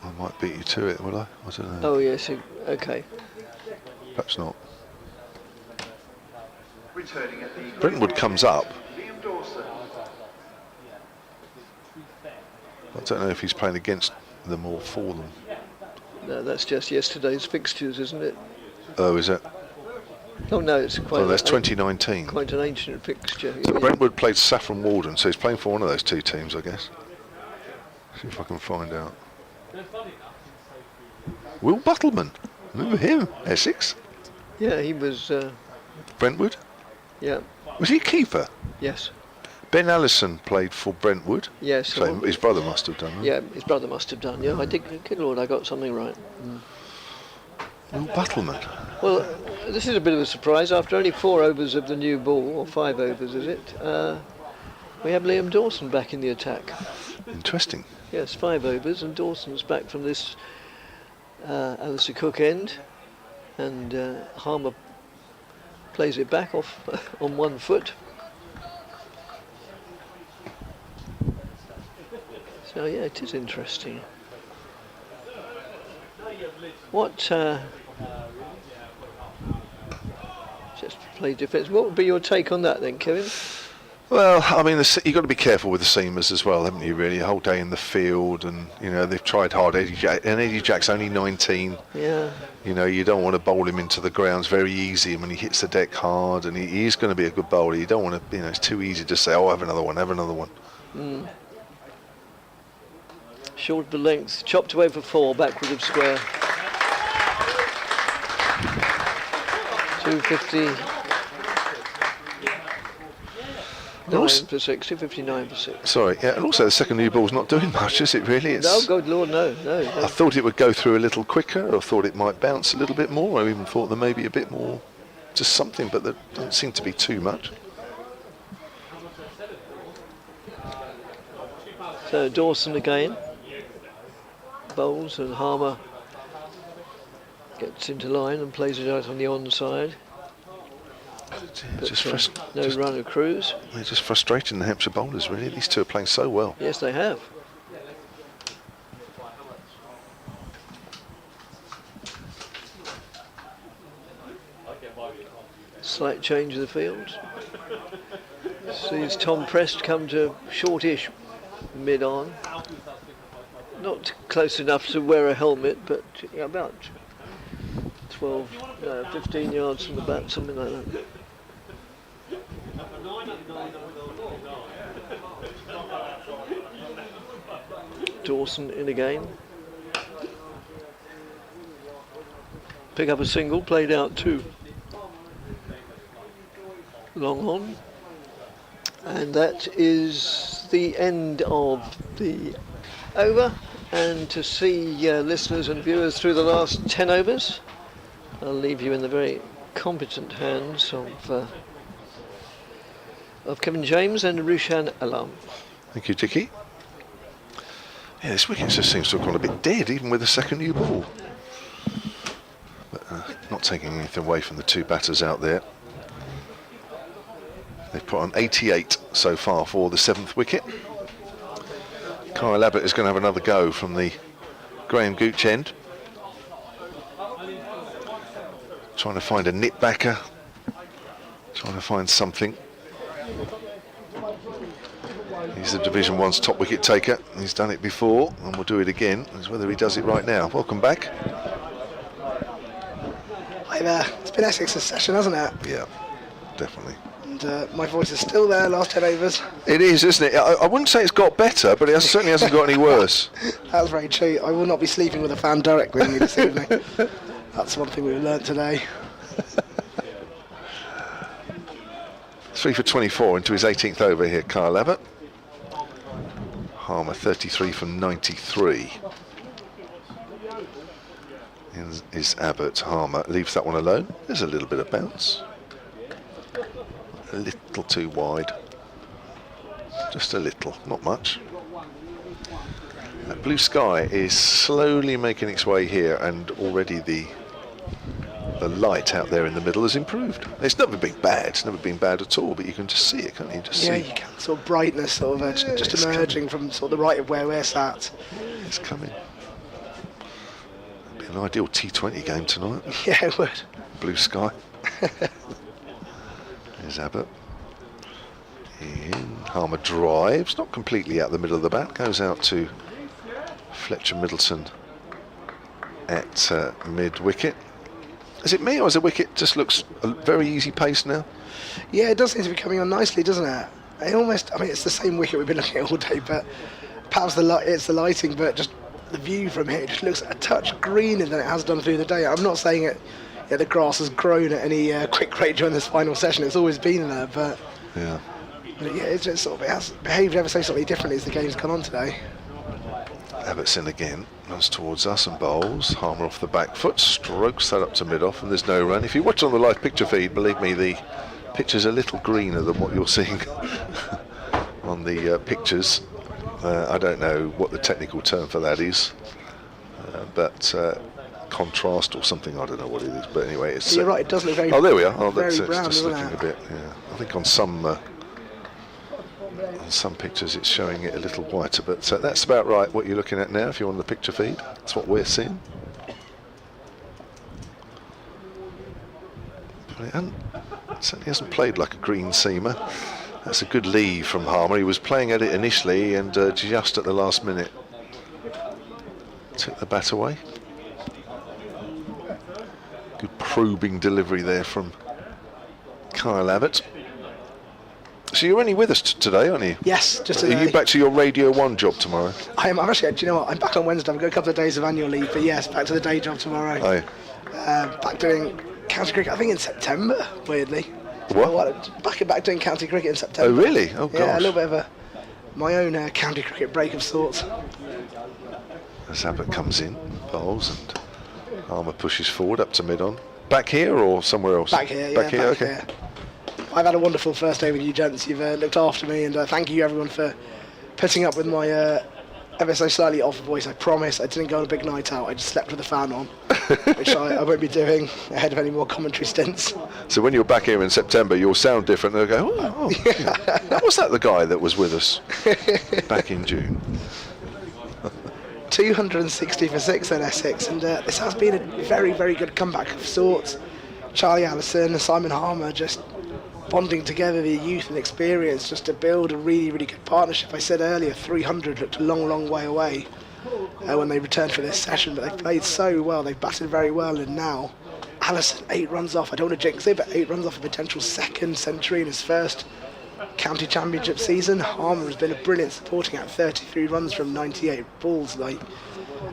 Speaker 4: I might beat you to it, will I? I don't know.
Speaker 1: Oh, yes, okay.
Speaker 4: Perhaps not. Brentwood comes up. I don't know if he's playing against them or for them.
Speaker 1: No, that's just yesterday's fixtures, isn't it?
Speaker 4: Oh, is it?
Speaker 1: Oh no, it's quite.
Speaker 4: Oh, that's 2019.
Speaker 1: Quite an ancient fixture.
Speaker 4: So
Speaker 1: Yeah.
Speaker 4: Brentwood played Saffron Walden, so he's playing for one of those 2 teams, I guess. See if I can find out. Will Buttleman, remember him? Essex.
Speaker 1: Yeah, he was.
Speaker 4: Brentwood.
Speaker 1: Yeah.
Speaker 4: Was he keeper?
Speaker 1: Yes.
Speaker 4: Ben Allison played for Brentwood.
Speaker 1: Yes.
Speaker 4: So his brother must have done. Right?
Speaker 1: Yeah, his brother must have done. Yeah, I did. Good Lord, I got something right.
Speaker 4: Will Buttleman.
Speaker 1: Well, this is a bit of a surprise. After only 4 overs of the new ball, or 5 overs, is it? We have Liam Dawson back in the attack.
Speaker 4: Interesting.
Speaker 1: Yes, 5 overs, and Dawson's back from this Alistair Cook end, and Harmer plays it back off on one foot. So yeah, it is interesting. What just play defence? What would be your take on that then, Kevin?
Speaker 4: Well, I mean, you've got to be careful with the seamers as well, haven't you, really? A whole day in the field, and, you know, they've tried hard. Eddie Jack's only 19.
Speaker 1: Yeah.
Speaker 4: You know, you don't want to bowl him into the grounds very easy. I mean, he hits the deck hard, and he is going to be a good bowler. You don't want to, you know, it's too easy to say, oh, have another one, have another one.
Speaker 1: Mm. Short of the length, chopped away for 4, backward of square. 250. 9 for 60, 59 for 6.
Speaker 4: Sorry, yeah, and also the second new ball's not doing much, is it really? It's,
Speaker 1: no, good Lord, no.
Speaker 4: I thought it would go through a little quicker, or thought it might bounce a little bit more. I even thought there may be a bit more, just something, but there doesn't seem to be too much.
Speaker 1: So Dawson again bowls, and Harmer gets into line and plays it out on the onside. But, no run of cruise.
Speaker 4: They're just frustrating the Hampshire bowlers, really. These two are playing so well.
Speaker 1: Yes, they have. Slight change of the field. Sees Tom Prest come to shortish mid-on. Not close enough to wear a helmet, but about 15 yards from the bat, something like that. Dawson in again. Pick up a single, played out 2. Long on. And that is the end of the over. And to see listeners and viewers through the last 10 overs, I'll leave you in the very competent hands of Kevin James and Rushan Alam.
Speaker 4: Thank you, Dickie. Yeah, this wicket just seems to have gone a bit dead, even with the second new ball. But not taking anything away from the two batters out there. They've put on 88 so far for the 7th wicket. Kyle Abbott is going to have another go from the Graham Gooch end. Trying to find a nip backer. Trying to find something. He's the Division 1's top wicket taker. He's done it before and will do it again. It's whether he does it right now. Welcome back.
Speaker 5: Hi there. It's been Essex's session, hasn't it?
Speaker 4: Yeah, definitely.
Speaker 5: And my voice is still there, last 10 overs.
Speaker 4: It is, isn't it? I wouldn't say it's got better, but it certainly hasn't got any worse.
Speaker 5: That's very true. I will not be sleeping with a fan directly on me this evening. That's one thing we've learnt today.
Speaker 4: 3 for 24 into his 18th over here, Kyle Abbott. Harmer 33 from 93. Is Abbott. Harmer leaves that one alone. There's a little bit of bounce. A little too wide. Just a little, not much. That blue sky is slowly making its way here, and already the light out there in the middle has improved. It's never been bad. It's never been bad at all, but you can just see it, can't you? Just
Speaker 5: yeah,
Speaker 4: see.
Speaker 5: you can. Sort of brightness, sort of just emerging from sort of the right of where we're sat.
Speaker 4: It's coming. It'd be an ideal T20 game tonight.
Speaker 5: Yeah, it would.
Speaker 4: Blue sky. There's Abbott. In. Harmer drives, not completely out the middle of the bat, goes out to Fletcher Middleton at mid-wicket. Is it me, or is the wicket just looks a very easy pace now?
Speaker 5: Yeah, it does seem to be coming on nicely, doesn't it? It almost, I mean, it's the same wicket we've been looking at all day, but perhaps it's the lighting, but just the view from here just looks a touch greener than it has done through the day. I'm not saying it. Yeah, the grass has grown at any quick rate during this final session. It's always been there, but
Speaker 4: yeah,
Speaker 5: it's just sort of, it has behaved ever so slightly differently as the game's gone on today.
Speaker 4: Abbott's in again, runs towards us and bowls. Harmer off the back foot, strokes that up to mid-off, and there's no run. If you watch on the live picture feed, believe me, the picture's a little greener than what you're seeing on the pictures. I don't know what the technical term for that is, but contrast or something. I don't know what it is, but anyway, it's.
Speaker 5: You're right. It does look very.
Speaker 4: Oh, there we are. Oh,
Speaker 5: very
Speaker 4: that's
Speaker 5: brown,
Speaker 4: it's just
Speaker 5: isn't
Speaker 4: looking
Speaker 5: it?
Speaker 4: a bit. Yeah, I think on some pictures it's showing it a little whiter, but that's about right. What you're looking at now, if you're on the picture feed, that's what we're seeing. And certainly hasn't played like a green seamer. That's a good leave from Harmer. He was playing at it initially and just at the last minute took the bat away. Good probing delivery there from Kyle Abbott. So you're only with us today, aren't you?
Speaker 5: Yes, just
Speaker 4: Are
Speaker 5: today.
Speaker 4: you back to your Radio 1 job tomorrow?
Speaker 5: I am. I'm actually. Do you know what? I'm back on Wednesday. I've got a couple of days of annual leave, but yes, back to the day job tomorrow.
Speaker 4: Oh,
Speaker 5: Back doing county cricket. I think in September. Weirdly.
Speaker 4: what?
Speaker 5: Back doing county cricket in September.
Speaker 4: Oh, really? Oh, gosh.
Speaker 5: Yeah, a little bit of my own county cricket break of sorts.
Speaker 4: As Abbott comes in, bowls, and Harmer pushes forward up to mid-on. Back here or somewhere else?
Speaker 5: Back here,
Speaker 4: Back here,
Speaker 5: back
Speaker 4: okay.
Speaker 5: here. I've had a wonderful first day with you gents. You've looked after me, and thank you everyone for putting up with my ever so slightly off voice. I promise I didn't go on a big night out. I just slept with the fan on, which I won't be doing ahead of any more commentary stints.
Speaker 4: So when you're back here in September, you'll sound different. They'll go, oh, yeah. Was that the guy that was with us back in June?
Speaker 5: 260 for 6 in Essex, and this has been a very, very good comeback of sorts. Charlie Allison and Simon Harmer just bonding together their youth and experience just to build a really, really good partnership. I said earlier, 300 looked a long, long way away when they returned for this session, but they've played so well, they've batted very well, and now Allison 8 runs off, I don't want to jinx it, but 8 runs off a potential second century in his first county championship season. Harmer has been a brilliant supporting at 33 runs from 98 balls. Like,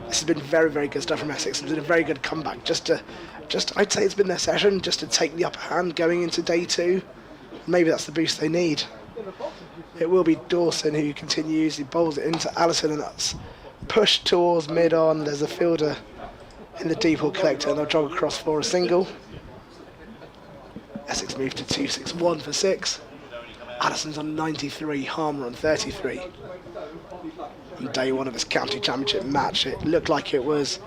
Speaker 5: this has been very, very good stuff from Essex. It's been a very good comeback. I'd say it's been their session just to take the upper hand going into day 2. Maybe that's the boost they need. It will be Dawson who continues. He bowls it into Allison, and that's pushed towards mid-on. There's a fielder in the deep ball collector, and they'll jog across for a single. Essex moved to 261 for 6. Allison's on 93, Harmer on 33. On day 1 of this county championship match, it looked like it was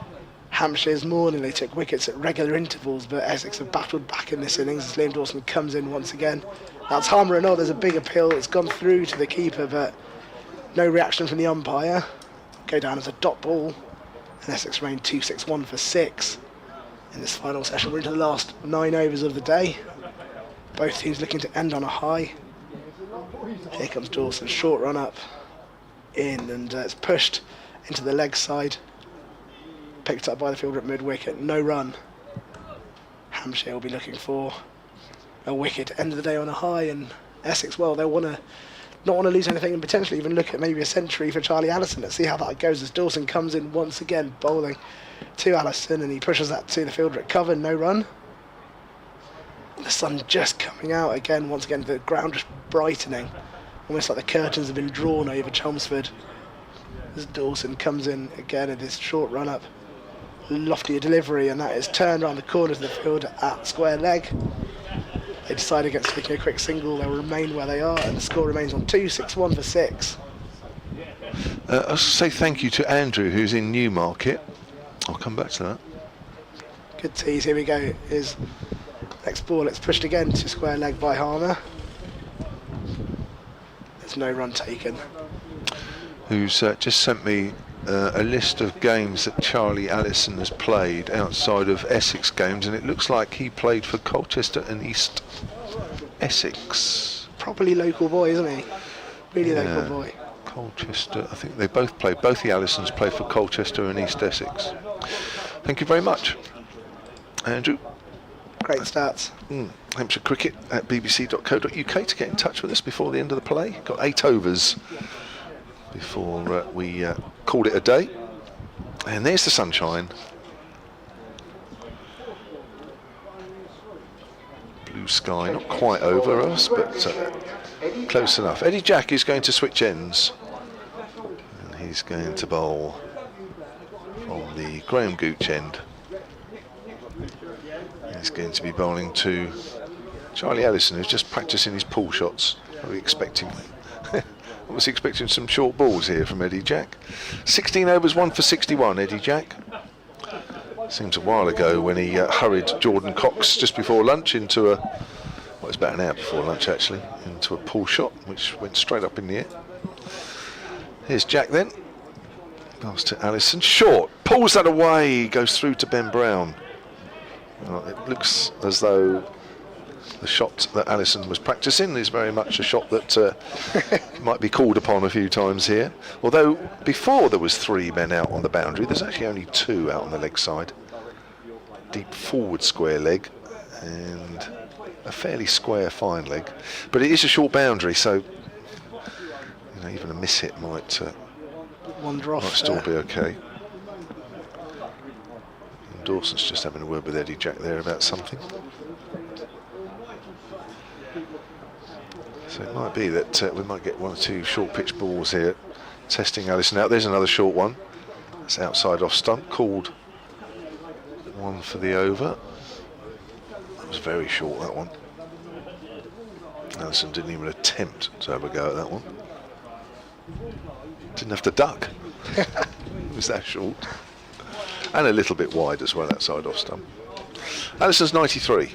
Speaker 5: Hampshire's morning. They took wickets at regular intervals, but Essex have battled back in this innings as Liam Dawson comes in once again. That's Harmer and all. There's a big appeal. It's gone through to the keeper, but no reaction from the umpire. Go down as a dot ball, and Essex remain 261 for 6 in this final session. We're into the last 9 overs of the day. Both teams looking to end on a high. Here comes Dawson, short run up in, and it's pushed into the leg side. Picked up by the fielder at mid-wicket, no run. Hampshire will be looking for a wicket, end of the day on a high, and Essex, well, they'll not want to lose anything and potentially even look at maybe a century for Charlie Allison. Let's see how that goes as Dawson comes in once again, bowling to Allison, and he pushes that to the fielder at cover, no run. The sun just coming out again, once again, the ground just brightening, almost like the curtains have been drawn over Chelmsford. As Dawson comes in again at his short run up, lofty delivery, and that is turned around the corner to the fielder at square leg. They decide against taking a quick single. They'll remain where they are, and the score remains on 261 for 6.
Speaker 4: I'll say thank you to Andrew, who's in Newmarket. I'll come back to that.
Speaker 5: Good tease. Here we go. Is next ball. It's pushed again to square leg by Harmer. There's no run taken.
Speaker 4: Who's just sent me a list of games that Charlie Allison has played outside of Essex games, and it looks like he played for Colchester and East Essex.
Speaker 5: Properly local boy, isn't he? Really local boy.
Speaker 4: Colchester, I think they both the Allisons play for Colchester and East Essex. Thank you very much, Andrew.
Speaker 5: Great stats.
Speaker 4: Hampshire Cricket at bbc.co.uk to get in touch with us before the end of the play. Got 8 overs before we called it a day. And there's the sunshine. Blue sky, not quite over us, but close enough. Eddie Jack is going to switch ends. And he's going to bowl from the Graham Gooch end. He's going to be bowling to Charlie Allison, who's just practicing his pull shots. What are we expecting? I was expecting some short balls here from Eddie Jack. 16 overs, 1 for 61, Eddie Jack. Seems a while ago when he hurried Jordan Cox just before lunch into it was about an hour before lunch actually, into a pull shot which went straight up in the air. Here's Jack then. Pass to Allison. Short. Pulls that away. Goes through to Ben Brown. Well, it looks as though the shot that Allison was practicing is very much a shot that might be called upon a few times here. Although before there was 3 men out on the boundary, there's actually only 2 out on the leg side. Deep forward square leg and a fairly square fine leg. But it is a short boundary, so even a miss hit might
Speaker 5: wander off.
Speaker 4: Might still be okay. And Dawson's just having a word with Eddie Jack there about something. So it might be that we might get 1 or 2 short pitch balls here, testing Allison out. There's another short one. It's outside off stump, called 1 for the over. That was very short, that one. Allison didn't even attempt to have a go at that one. Didn't have to duck. It was that short. And a little bit wide as well outside off stump. Allison's 93.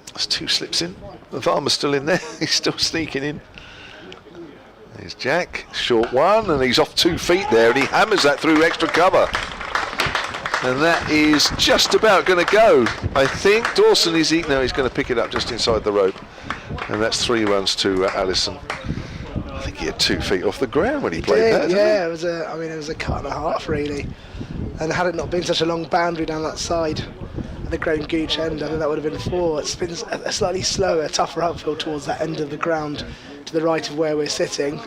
Speaker 4: That's 2 slips in. The Varma's still in there. He's still sneaking in. There's Jack. Short one, and he's off 2 feet there, and he hammers that through extra cover. And that is just about going to go. I think Dawson is he's going to pick it up just inside the rope. And that's 3 runs to Allison. I think he had 2 feet off the ground when he played that.
Speaker 5: Yeah, it was a cut and a half really. And had it not been such a long boundary down that side, at the Graham Gooch end, I think that would have been 4. It's been a slightly slower, tougher upfield towards that end of the ground, to the right of where we're sitting.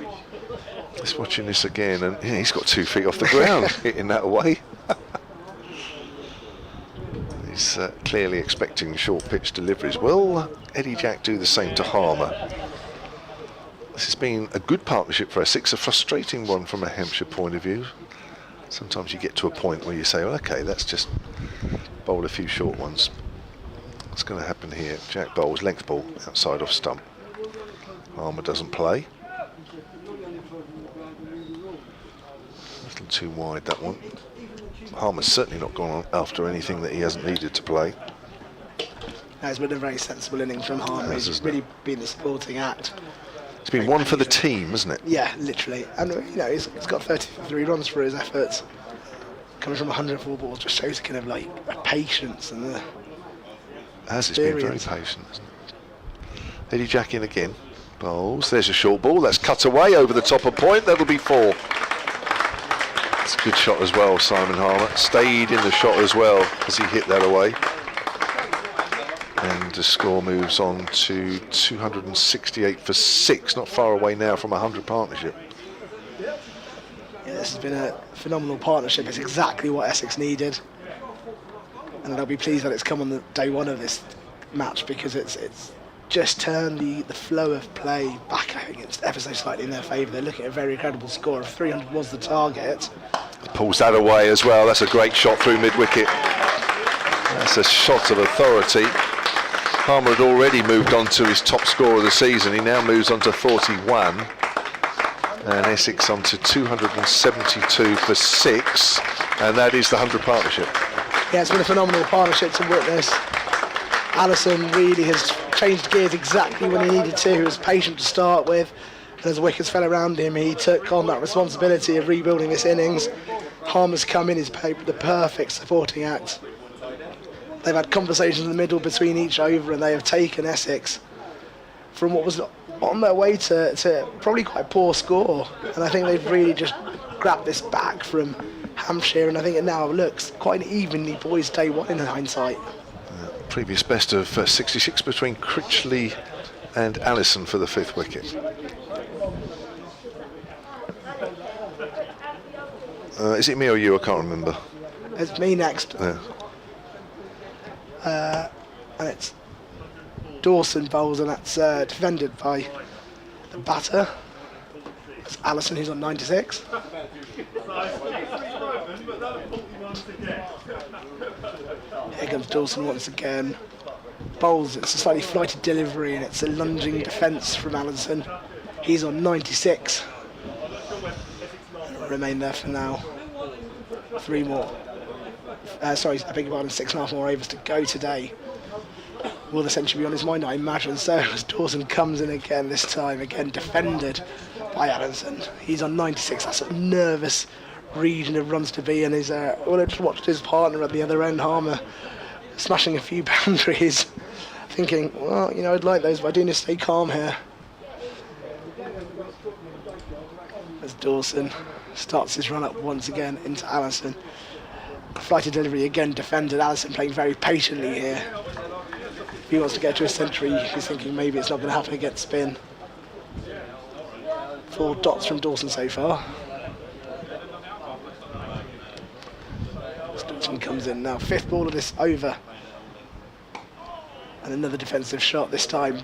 Speaker 4: Just watching this again, and yeah, he's got 2 feet off the ground, hitting that away. He's clearly expecting short pitch deliveries. Will Eddie Jack do the same to Harmer? This has been a good partnership for Essex, a frustrating one from a Hampshire point of view. Sometimes you get to a point where you say, well, okay, let's just bowl a few short ones. What's going to happen here? Jack bowls length ball outside off stump. Harmer doesn't play. A little too wide, that one. Harmer's certainly not gone on after anything that he hasn't needed to play.
Speaker 5: It's been a very sensible innings from Harmer. He's really been the supporting act.
Speaker 4: It's been one for the team, hasn't it?
Speaker 5: Yeah, literally. And he's got 33 runs for his efforts. Coming from 104 balls just shows kind of like a patience and the
Speaker 4: It's been very patient, hasn't it? Eddie Jack in again. Bowls. There's a short ball. That's cut away over the top of point. That'll be 4. It's a good shot as well, Simon Harmer. Stayed in the shot as well as he hit that away. And the score moves on to 268 for 6, not far away now from a 100 partnership.
Speaker 5: Yeah, this has been a phenomenal partnership. It's exactly what Essex needed. And I'll be pleased that it's come on the day 1 of this match, because it's just turned the flow of play back. I think it's ever so slightly in their favour. They're looking at a very credible score of 300 was the target.
Speaker 4: He pulls that away as well. That's a great shot through mid-wicket. That's a shot of authority. Harmer had already moved on to his top score of the season. He now moves on to 41. And Essex on to 272 for 6. And that is the 100 partnership.
Speaker 5: Yeah, it's been a phenomenal partnership to witness. Allison really has changed gears exactly when he needed to. He was patient to start with, and as the wickets fell around him, he took on that responsibility of rebuilding this innings. Harmer's come in, he's the perfect supporting act. They've had conversations in the middle between each over, and they have taken Essex from what was on their way to probably quite a poor score. And I think they've really just grabbed this back from Hampshire, and I think it now looks quite an evenly poised day 1 in hindsight.
Speaker 4: Previous best of 66 between Critchley and Allison for the 5th wicket. Is it me or you? I can't remember.
Speaker 5: It's me next.
Speaker 4: Yeah.
Speaker 5: And it's Dawson bowls, and that's defended by the batter. It's Allison, who's on 96. Here comes Dawson once again. Bowls, it's a slightly flighted delivery, and it's a lunging defence from Allison. He's on 96. remain there for now. 3 more. Sorry, I beg your pardon, 6.5 more overs to go today. Will the century be on his mind? I imagine so, as Dawson comes in again this time, again defended by Allison. He's on 96, that's a nervous region of runs to be, and he's well, I just watched his partner at the other end, Harmer, smashing a few boundaries, thinking, well, you know, I'd like those, but I do need to stay calm here. As Dawson starts his run up once again into Allison. Flighted delivery again defended. Allison playing very patiently here. If he wants to get to a century, he's thinking maybe it's not going to happen against spin. 4 dots from Dawson so far. Dawson comes in now. 5th ball of this over. And another defensive shot this time.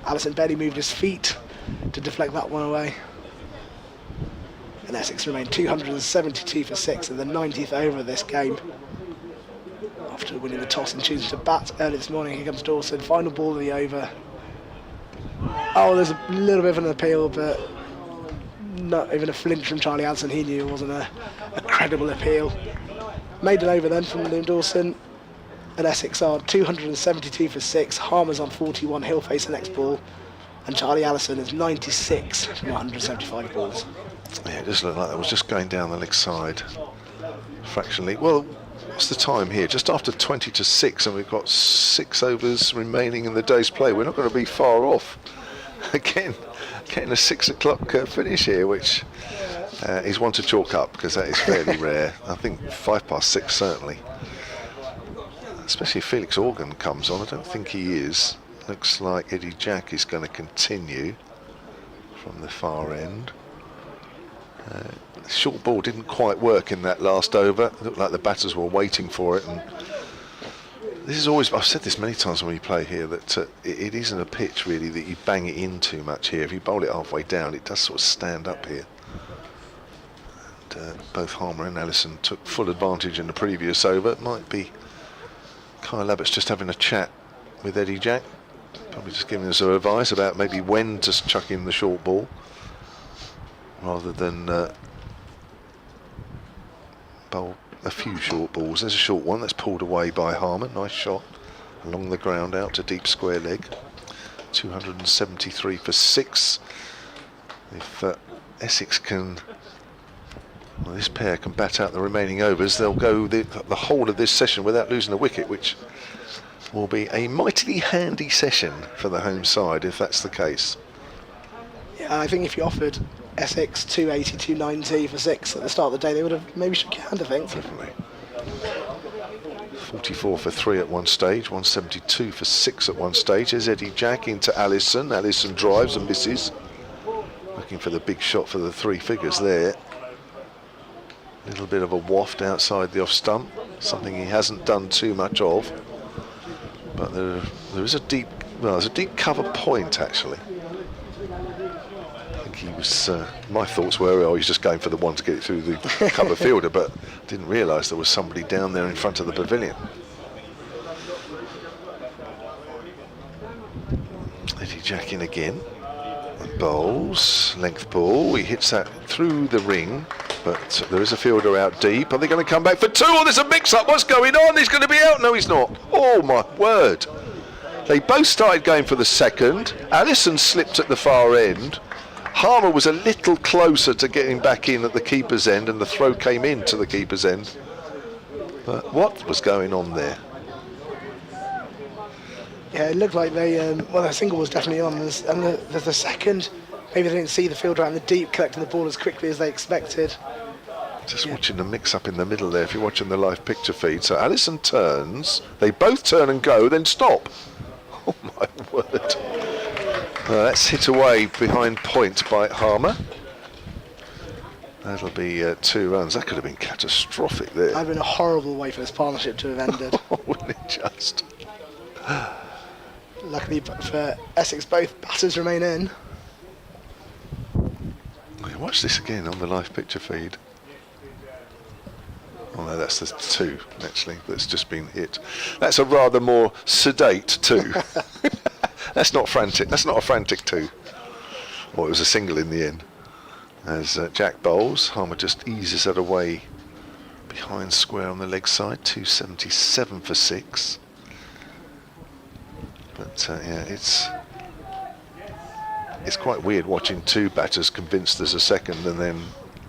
Speaker 5: Allison barely moved his feet to deflect that one away. And Essex remain 272 for 6 in the 90th over of this game. After winning the toss and choosing to bat early this morning, here comes Dawson. Final ball of the over. Oh, there's a little bit of an appeal, but not even a flinch from Charlie Allison. He knew it wasn't a credible appeal. Made it over then from Liam Dawson. And Essex are 272 for 6. Harmer's on 41. He'll face the next ball. And Charlie Allison is 96 from 175 balls.
Speaker 4: Yeah, it does look like that was just going down the leg side fractionally. Well, what's the time here? Just after 20 to 6, and we've got 6 overs remaining in the day's play. We're not going to be far off. Again, getting a 6 o'clock finish here, which is one to chalk up, because that is fairly rare. I think 6:05 certainly. Especially if Felix Organ comes on. I don't think he is. Looks like Eddie Jack is going to continue from the far end. Short ball didn't quite work in that last over. It looked like the batters were waiting for it, and this is always, I've said this many times when we play here, that it isn't a pitch really that you bang it in too much here. If you bowl it halfway down, it does sort of stand up here. And both Harmer and Allison took full advantage in the previous over. It might be Kyle Abbott's just having a chat with Eddie Jack, probably just giving us some advice about maybe when to chuck in the short ball, rather than bowl a few short balls. There's a short one that's pulled away by Harmer. Nice shot along the ground out to deep square leg. 273 for 6. If Essex can, well, this pair can bat out the remaining overs, they'll go the whole of this session without losing a wicket, which will be a mightily handy session for the home side if that's the case.
Speaker 5: Yeah, I think if you offered Essex 280, 290 for 6 at the start of the day, they would have maybe shook your hand, I think.
Speaker 4: Definitely. 44 for 3 at one stage, 172 for 6 at one stage. There's Eddie Jack into Allison. Allison drives and misses. Looking for the big shot for the 3 figures there. A little bit of a waft outside the off stump, something he hasn't done too much of. But there is a deep, well, there's a deep cover point actually. I think he was, my thoughts were, oh, he's just going for the one to get it through the cover fielder, but didn't realise there was somebody down there in front of the pavilion. Eddie Jack in again. Bowls, length ball, he hits that through the ring, but there is a fielder out deep. Are they going to come back for 2? Oh, there's a mix-up, what's going on? He's going to be out. No, he's not. Oh my word. They both started going for the second. Allison slipped at the far end. Harmer was a little closer to getting back in at the keeper's end, and the throw came in to the keeper's end. But what was going on there?
Speaker 5: Yeah, it looked like they, well, their single was definitely on, and the second, maybe they didn't see the fielder out in the deep collecting the ball as quickly as they expected.
Speaker 4: Just watching the mix-up in the middle there, if you're watching the live picture feed. So Allison turns, they both turn and go, then stop. Oh my word. That's hit away behind point by Harmer. That'll be 2 runs. That could have been catastrophic there.
Speaker 5: That would have been a horrible way for this partnership to have ended.
Speaker 4: Wouldn't it just?
Speaker 5: Luckily for Essex, both batters remain in.
Speaker 4: Watch this again on the live picture feed. Oh no, that's the 2 actually that's just been hit. That's a rather more sedate 2. That's not frantic. That's not a frantic 2. Well, it was a single in the end. As Jack bowls, Harmer just eases that away behind square on the leg side, 277 for 6. But yeah, it's quite weird watching two batters convinced there's a second and then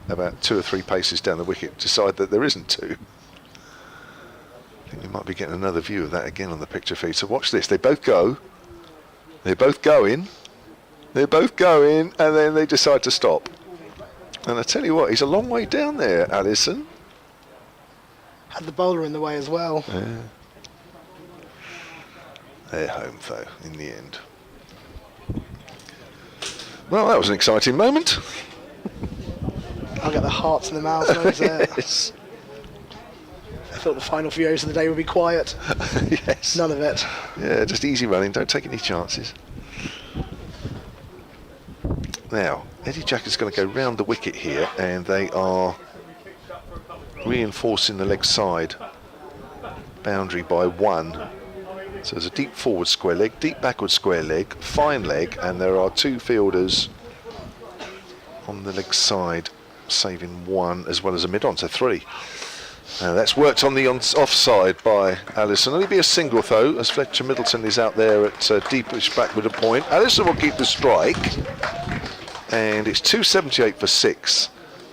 Speaker 4: about 2 or 3 paces down the wicket decide that there isn't two. I think we might be getting another view of that again on the picture feed. So watch this, they both go, they're both going, and then they decide to stop. And I tell you what, he's a long way down there, Allison.
Speaker 5: Had the bowler in the way as well.
Speaker 4: Yeah. They're home though, in the end. Well, that was an exciting moment.
Speaker 5: I'll get the hearts in the mouth.
Speaker 4: Yes.
Speaker 5: I thought the final few overs of the day would be quiet.
Speaker 4: Yes.
Speaker 5: None of it.
Speaker 4: Yeah, just easy running, don't take any chances. Now, Eddie Jack is going to go round the wicket here, and they are reinforcing the leg side boundary by 1. So there's a deep forward square leg, deep backward square leg, fine leg, and there are 2 fielders on the leg side, saving 1 as well as a mid-on, so 3. That's worked on the offside by Allison. Only be a single though, as Fletcher Middleton is out there at deepish backward point. Allison will keep the strike, and it's 278 for 6,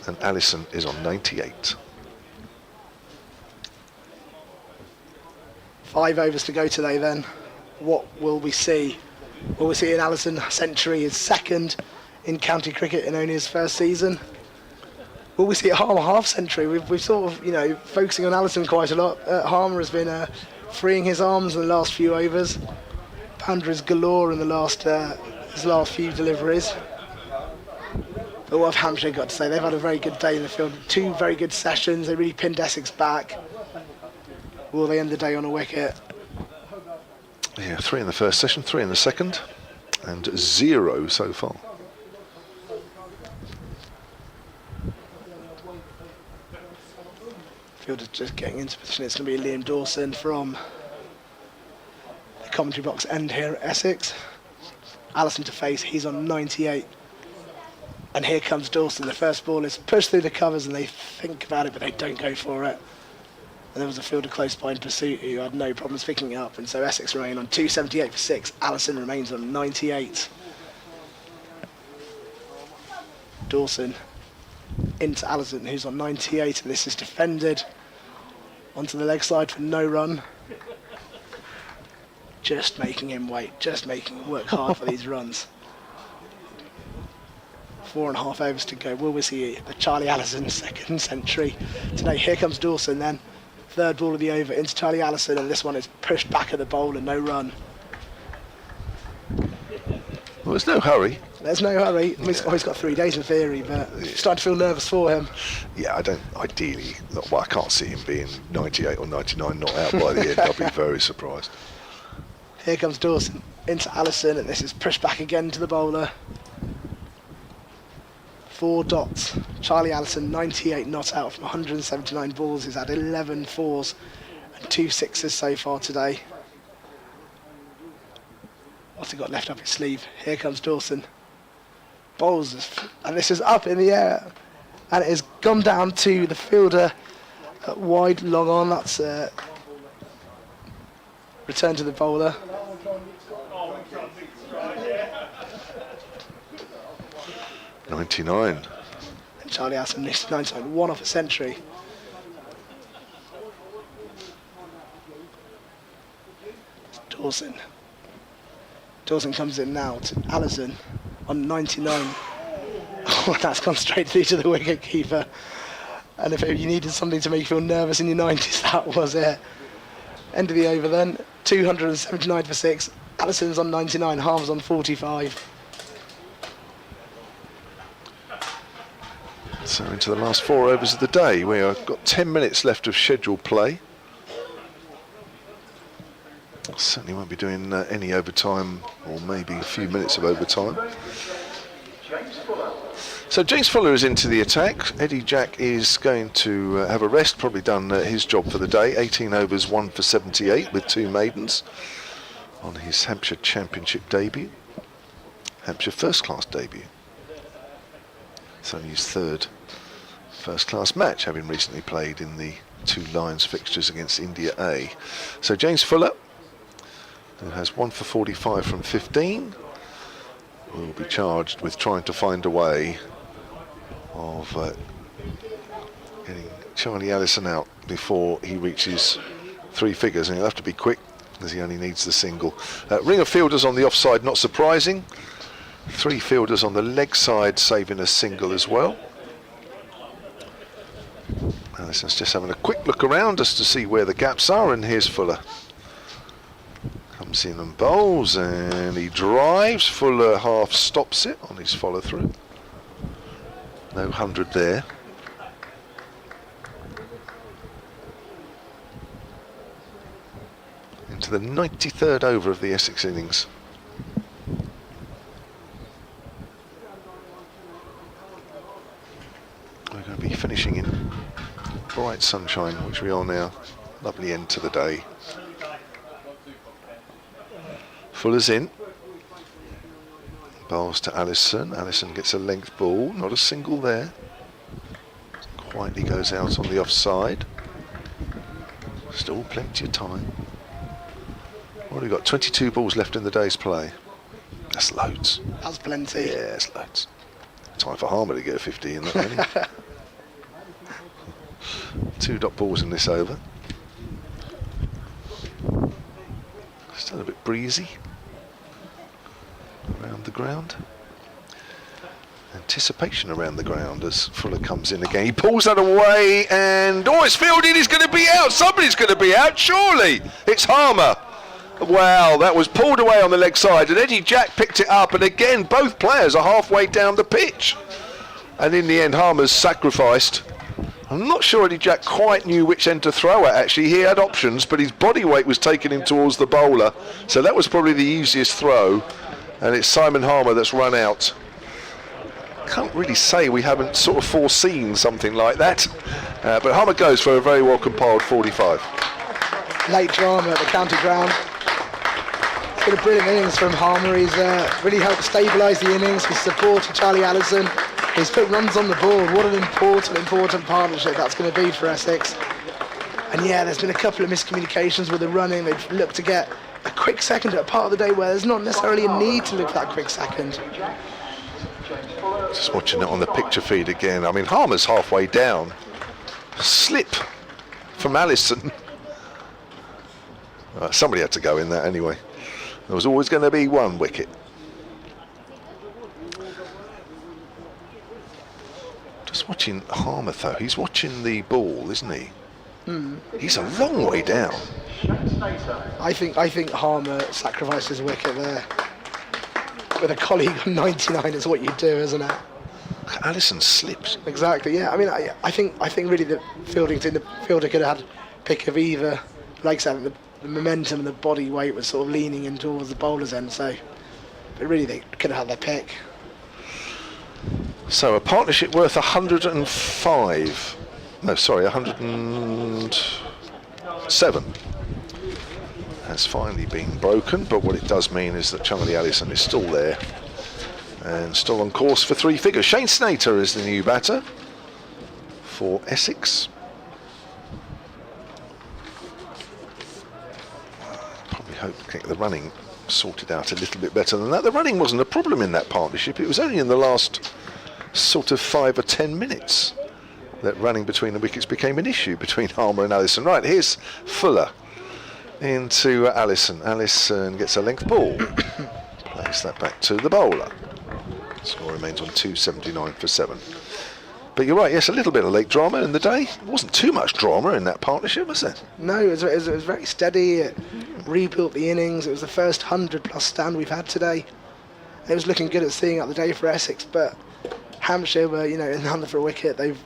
Speaker 4: and Allison is on 98.
Speaker 5: 5 overs to go today then. What will we see? Will we see an Allison century, his second in county cricket in only his first season? Will we see a Harmer half century? We've sort of, focusing on Allison quite a lot. Harmer has been freeing his arms in the last few overs. Boundaries galore in the his last few deliveries. But what have Hampshire got to say? They've had a very good day in the field. 2 very good sessions. They really pinned Essex back. Will they end the day on a wicket?
Speaker 4: Yeah, 3 in the first session, 3 in the second, and 0 so far.
Speaker 5: Fielder just getting into position. It's going to be Liam Dawson from the commentary box end here at Essex. Allison to face, he's on 98. And here comes Dawson. The first ball is pushed through the covers and they think about it, but they don't go for it. And there was a fielder close by in pursuit who had no problems picking it up. And so Essex remain on 278 for 6. Allison remains on 98. Dawson into Allison, who's on 98, and this is defended onto the leg side for no run. Just making him wait, just making him work hard for these runs. 4.5 overs to go. Will we see the Charlie Allison second century today? Here comes Dawson then. 3rd ball of the over into Charlie Allison, and this one is pushed back at the bowler, no run.
Speaker 4: Well, there's no hurry.
Speaker 5: There's no hurry. He's got 3 days in theory, but starting to feel nervous for him.
Speaker 4: Yeah, I don't, ideally, I can't see him being 98 or 99 not out by the end. I'll be very surprised.
Speaker 5: Here comes Dawson into Allison, and this is pushed back again to the bowler. 4 dots. Charlie Allison, 98 not out from 179 balls. He's had 11 fours and 2 sixes so far today. What's he got left up his sleeve? Here comes Dawson. Bowls, and this is up in the air, and it has gone down to the fielder wide, long on. That's return to the bowler.
Speaker 4: '99.
Speaker 5: And Charlie Allison missed 99, 1 off a century. Dawson. Dawson comes in now to Allison on 99. Oh, that's gone straight through to the wicket keeper. And if you needed something to make you feel nervous in your 90s, that was it. End of the over then. 279 for 6. Allison's on 99, Harmer's on 45.
Speaker 4: So into the last 4 overs of the day. We have got 10 minutes left of scheduled play. Certainly won't be doing any overtime, or maybe a few minutes of overtime. So James Fuller is into the attack. Eddie Jack is going to have a rest, probably done his job for the day. 18 overs, 1 for 78 with 2 maidens on his Hampshire Championship debut. Hampshire first class debut. It's only his third first-class match, having recently played in the 2 Lions fixtures against India A. So James Fuller, who has 1 for 45 from 15, will be charged with trying to find a way of getting Charlie Allison out before he reaches 3 figures, and he'll have to be quick as he only needs the single. Ring of fielders on the offside, not surprising. 3 fielders on the leg side, saving a single as well. Allison's just having a quick look around just to see where the gaps are, and here's Fuller. Comes in and bowls, and he drives. Fuller half stops it on his follow through. No 100 there. Into the 93rd over of the Essex innings. We're going to be finishing in bright sunshine, which we are now. Lovely end to the day. Fuller's in. Bowls to Allison. Allison gets a length ball, not a single there. Quietly goes out on the offside. Still plenty of time. What have we got? 22 balls left in the day's play. That's loads.
Speaker 5: That's plenty.
Speaker 4: Yeah, that's loads. Time for Harmer to get a 50 in that inning. 2 dot balls in this over. Still a bit breezy around the ground. Anticipation around the ground as Fuller comes in again. He pulls that away, and it's fielded. He's going to be out. Somebody's going to be out, surely. It's Harmer. Wow, that was pulled away on the leg side, and Eddie Jack picked it up, and again both players are halfway down the pitch, and in the end Harmer's sacrificed. I'm not sure Eddie Jack quite knew which end to throw at. Actually, he had options, but his body weight was taking him towards the bowler, so that was probably the easiest throw, and it's Simon Harmer that's run out. Can't really say we haven't sort of foreseen something like that, but Harmer goes for a very well compiled 45.
Speaker 5: Late drama at the county ground. It's been a brilliant innings from Harmer. He's really helped stabilise the innings. He's supported Charlie Allison. He's put runs on the board. What an important partnership that's going to be for Essex. And yeah, there's been a couple of miscommunications with the running. They've looked to get a quick second at a part of the day where there's not necessarily a need to look for that quick second.
Speaker 4: Just watching it on the picture feed again. I mean, Harmer's halfway down. Slip from Allison. Somebody had to go in that anyway. There was always going to be one wicket. Just watching Harmer though. He's watching the ball, isn't he? He's a long way down.
Speaker 5: I think Harmer sacrificed his wicket there. With a colleague on 99 is what you do, isn't it?
Speaker 4: Allison slipped.
Speaker 5: Exactly. Yeah. I mean, I think really the fielder could have had pick of either. Like I said, the momentum and the body weight was sort of leaning in towards the bowler's end. So, but really they could have had their pick.
Speaker 4: So a partnership worth 105. No, sorry, 107 has finally been broken, but what it does mean is that Charlie Allison is still there and still on course for 3 figures. Shane Snater is the new batter for Essex. Probably hope to get the running sorted out a little bit better than that. The running wasn't a problem in that partnership. It was only in the last sort of 5 or 10 minutes that running between the wickets became an issue between Harmer and Allison. Right, here's Fuller into Allison. Allison gets a length ball. Plays that back to the bowler. Score remains on 279 for 7. But you're right, yes, a little bit of late drama in the day. It wasn't too much drama in that partnership, was it?
Speaker 5: No, it was very steady. It rebuilt the innings. It was the first 100+ stand we've had today. It was looking good at seeing out the day for Essex, but Hampshire were, in the hunt for a wicket. They've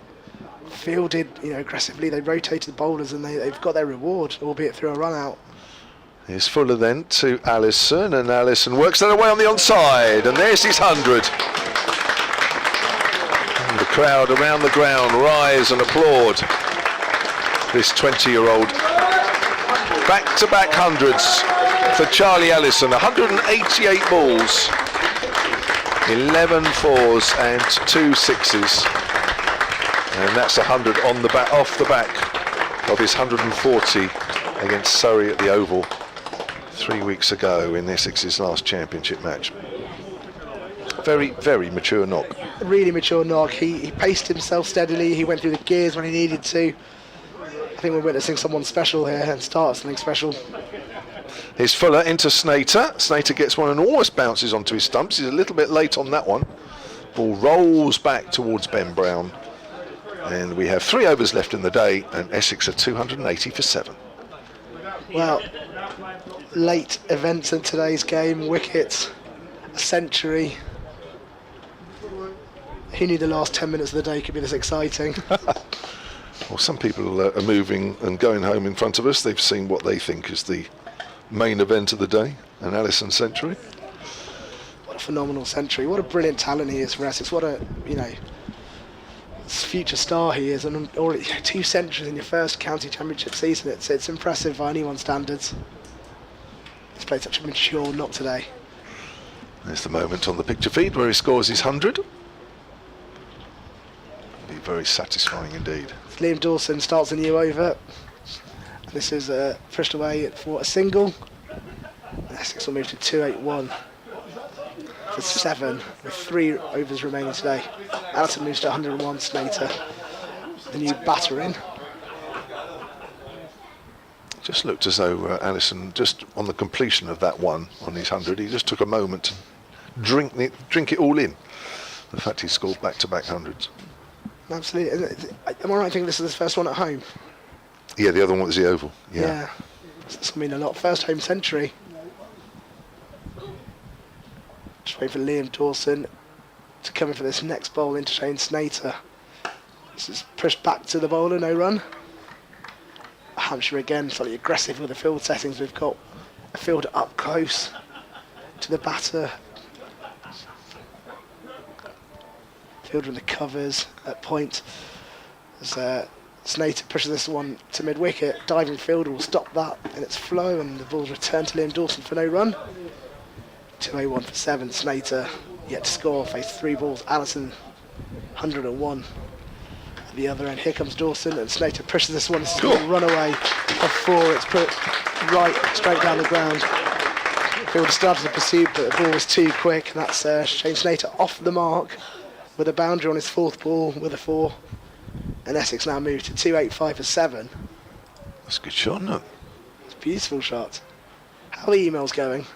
Speaker 5: fielded, aggressively. They rotated the bowlers, and they've got their reward, albeit through a run out.
Speaker 4: Here's Fuller then to Allison, and Allison works that away on the onside, and there's his 100. And the crowd around the ground rise and applaud this 20-year-old. Back-to-back hundreds for Charlie Allison, 188 balls. 11 fours and 2 sixes. And that's 100 on the back, off the back of his 140 against Surrey at the Oval 3 weeks ago in Essex's last championship match. Very, very mature knock.
Speaker 5: Really mature knock. He paced himself steadily. He went through the gears when he needed to. I think we're witnessing someone special here and start something special.
Speaker 4: Here's Fuller into Snater. Snater gets one and almost bounces onto his stumps. He's a little bit late on that one. Ball rolls back towards Ben Brown. And we have 3 overs left in the day, and Essex are 280 for 7.
Speaker 5: Well, late events in today's game. Wickets, a century. Who knew the last 10 minutes of the day could be this exciting?
Speaker 4: Well, some people are moving and going home in front of us. They've seen what they think is the main event of the day, an Allison century.
Speaker 5: What a phenomenal century. What a brilliant talent he is for Essex. What a, future star he is. And already 2 centuries in your first county championship season. It's impressive by anyone's standards. He's played such a mature knock today.
Speaker 4: There's the moment on the picture feed where he scores his 100. Be very satisfying indeed.
Speaker 5: Liam Dawson starts a new over. This is pushed away for a single. Essex will move to 281 for 7 with 3 overs remaining today. Allison moves to 101. Snater, the new batter in.
Speaker 4: Just looked as though Allison, just on the completion of that one on his 100, he just took a moment to drink it all in. The fact he scored back-to-back hundreds.
Speaker 5: Absolutely. Am I right? I think this is his first one at home.
Speaker 4: Yeah, the other one was the Oval. Yeah.
Speaker 5: This will mean a lot. First home century. Just wait for Liam Dawson to come in for this next bowl into Shane Snater. This is pushed back to the bowler, no run. Hampshire again, slightly aggressive with the field settings. We've got a fielder up close to the batter. Fielder in the covers at point. As Snater pushes this one to mid-wicket, diving fielder will stop that in its flow, and the ball's returned to Liam Dawson for no run. 281 for 7. Snater yet to score, faced 3 balls. Allison 101 at the other end. Here comes Dawson, and Snater pushes this one. This is going to run away for 4. It's put right straight down the ground. The fielder started the pursuit, but the ball was too quick, and that's Shane Snater off the mark with a boundary on his 4th ball with a 4. And Essex now move to 285 for 7.
Speaker 4: That's a good shot, isn't it?
Speaker 5: It's a beautiful shot. How are the emails going?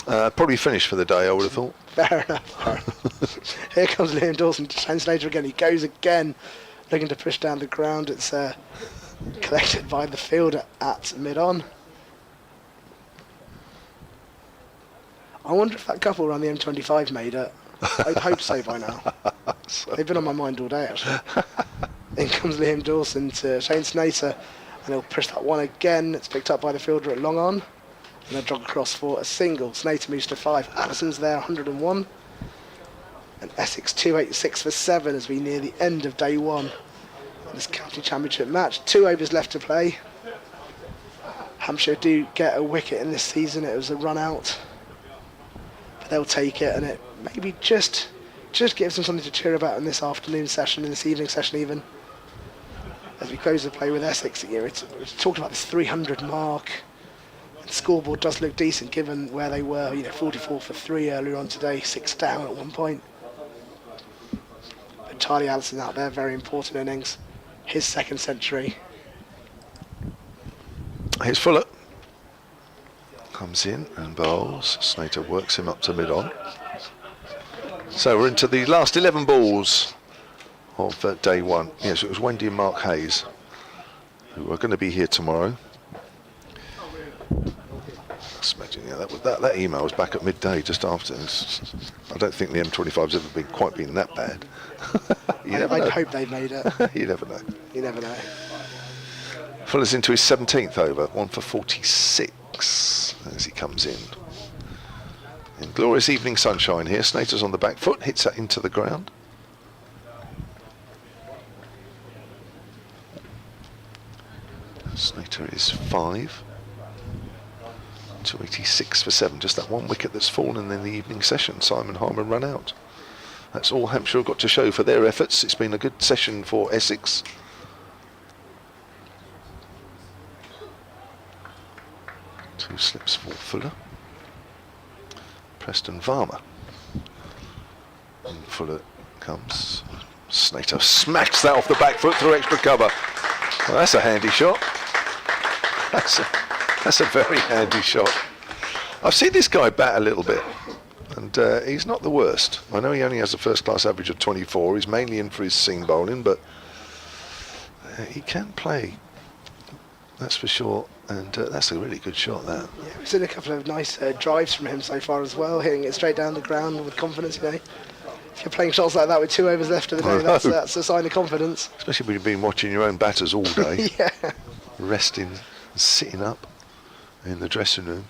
Speaker 4: Probably finished for the day, I would have thought.
Speaker 5: Fair enough. Here comes Liam Dawson to Shane Snater again. He goes again, looking to push down the ground. It's collected by the fielder at mid-on. I wonder if that couple around the M25 made it. I'd hope so by now. They've been on my mind all day, actually. In comes Liam Dawson to Shane Snater, and he'll push that one again. It's picked up by the fielder at long on, and they'll jog across for a single. Snater moves to 5. Allison's there, 101. And Essex 286 for 7 as we near the end of day 1 of this county championship match. 2 overs left to play. Hampshire do get a wicket in this season. It was a run out, but they'll take it, and it maybe just gives them something to cheer about in this afternoon session, in this evening session even. As we close the play with Essex, it's talked about this 300 mark. And the scoreboard does look decent given where they were, 44 for 3 earlier on today, 6 down at one point. But Charlie Allison out there, very important innings. His 2nd century.
Speaker 4: Here's Fuller. Comes in and bowls. Snater works him up to mid-on. So we're into the last 11 balls of day 1. Yes, it was Wendy and Mark Hayes who are going to be here tomorrow. Just imagine, that email was back at midday just after. I don't think the M25's ever quite been that bad.
Speaker 5: I'd hope they made it.
Speaker 4: You never know.
Speaker 5: You never know.
Speaker 4: Fuller's into his 17th over, 1 for 46 as he comes in. In glorious evening sunshine here. Snater's on the back foot, hits that into the ground. Snater is 5. 286 for 7, just that one wicket that's fallen in the evening session. Simon Harmer run out. That's all Hampshire have got to show for their efforts. It's been a good session for Essex. Two slips for Fuller. Preston Varma. And Fuller comes. Snater smacks that off the back foot through extra cover. Well, that's a handy shot. That's a very handy shot. I've seen this guy bat a little bit, and he's not the worst. I know he only has a first-class average of 24. He's mainly in for his seam bowling, but he can play. That's for sure, and that's a really good shot. That.
Speaker 5: Yeah, we've seen a couple of nice drives from him so far as well, hitting it straight down the ground with confidence. You know, if you're playing shots like that with 2 overs left of the day, that's a sign of confidence.
Speaker 4: Especially when you've been watching your own batters all day,
Speaker 5: Yeah.
Speaker 4: resting, sitting up in the dressing room.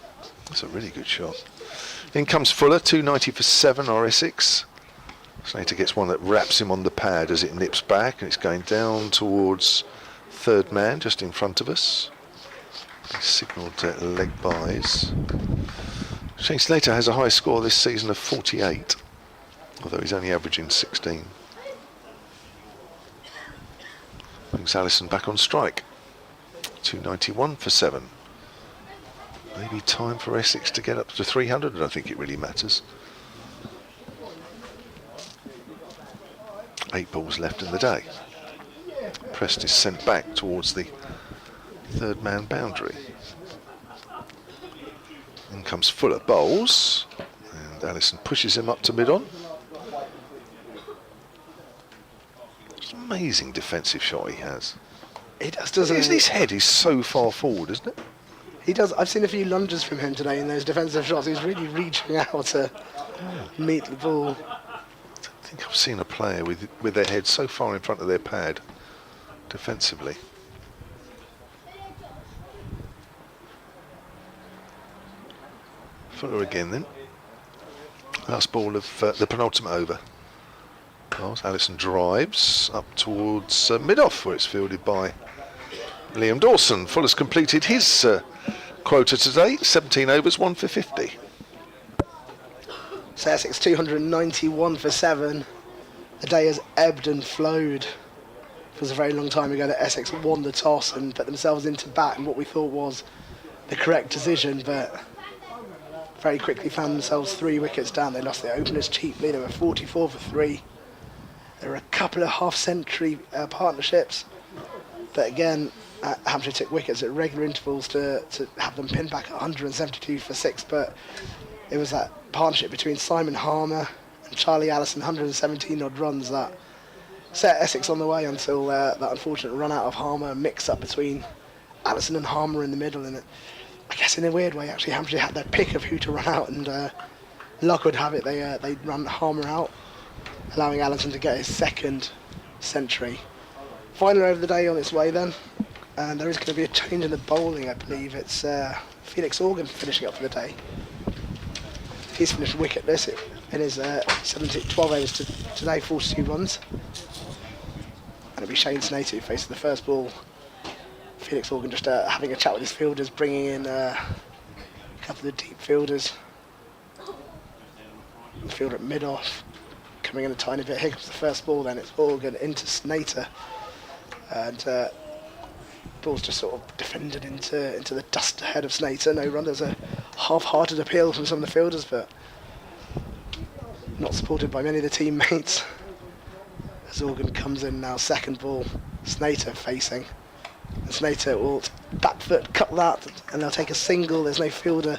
Speaker 4: That's a really good shot. In comes Fuller, 290 for 7, or Essex. Slater gets one that wraps him on the pad as it nips back, and it's going down towards third man, just in front of us. He signalled leg byes. Shane Slater has a high score this season of 48, although he's only averaging 16. Brings Allison back on strike. 291 for 7. Maybe time for Essex to get up to 300. I don't think it really matters. 8 balls left in the day. Prest is sent back towards the third man boundary. In comes Fuller, bowls, and Allison pushes him up to mid-on. It's an amazing defensive shot he has.
Speaker 5: He does, doesn't he?
Speaker 4: His head is so far forward, isn't it?
Speaker 5: He does. I've seen a few lunges from him today in those defensive shots. He's really reaching out to meet the ball.
Speaker 4: I think I've seen a player with their head so far in front of their pad defensively. Fuller again then. Last ball of the penultimate over. Allison drives up towards mid-off, where it's fielded by Liam Dawson. Fuller's completed his quota today, 17 overs, 1 for 50.
Speaker 5: So Essex 291 for 7. The day has ebbed and flowed. It was a very long time ago that Essex won the toss and put themselves into bat in what we thought was the correct decision, but very quickly found themselves 3 wickets down. They lost their openers cheaply. They were 44 for 3. There were a couple of half-century partnerships, but again, Hampshire took wickets at regular intervals to have them pinned back at 172 for 6, but it was that partnership between Simon Harmer and Charlie Allison, 117 odd runs, that set Essex on the way until that unfortunate run out of Harmer, mix up between Allison and Harmer in the middle, and I guess in a weird way actually Hampshire had their pick of who to run out, and luck would have it they run Harmer out, allowing Allison to get his 2nd century. Final over the day on its way then, and there is going to be a change in the bowling. I believe it's Felix Organ finishing up for the day. He's finished wicketless in his 12 overs today, 42 runs. And it'll be Shane Snater who faces the first ball. Felix Organ just having a chat with his fielders, bringing in a couple of the deep fielders. The fielder at mid-off, coming in a tiny bit. Here comes the first ball then, it's Organ into Snater. And ball's just sort of defended into the dust ahead of Snater. No run. There's a half-hearted appeal from some of the fielders, but not supported by many of the teammates. As Organ comes in now, 2nd ball, Snater facing. And Snater will back foot cut that, and they'll take a single. There's no fielder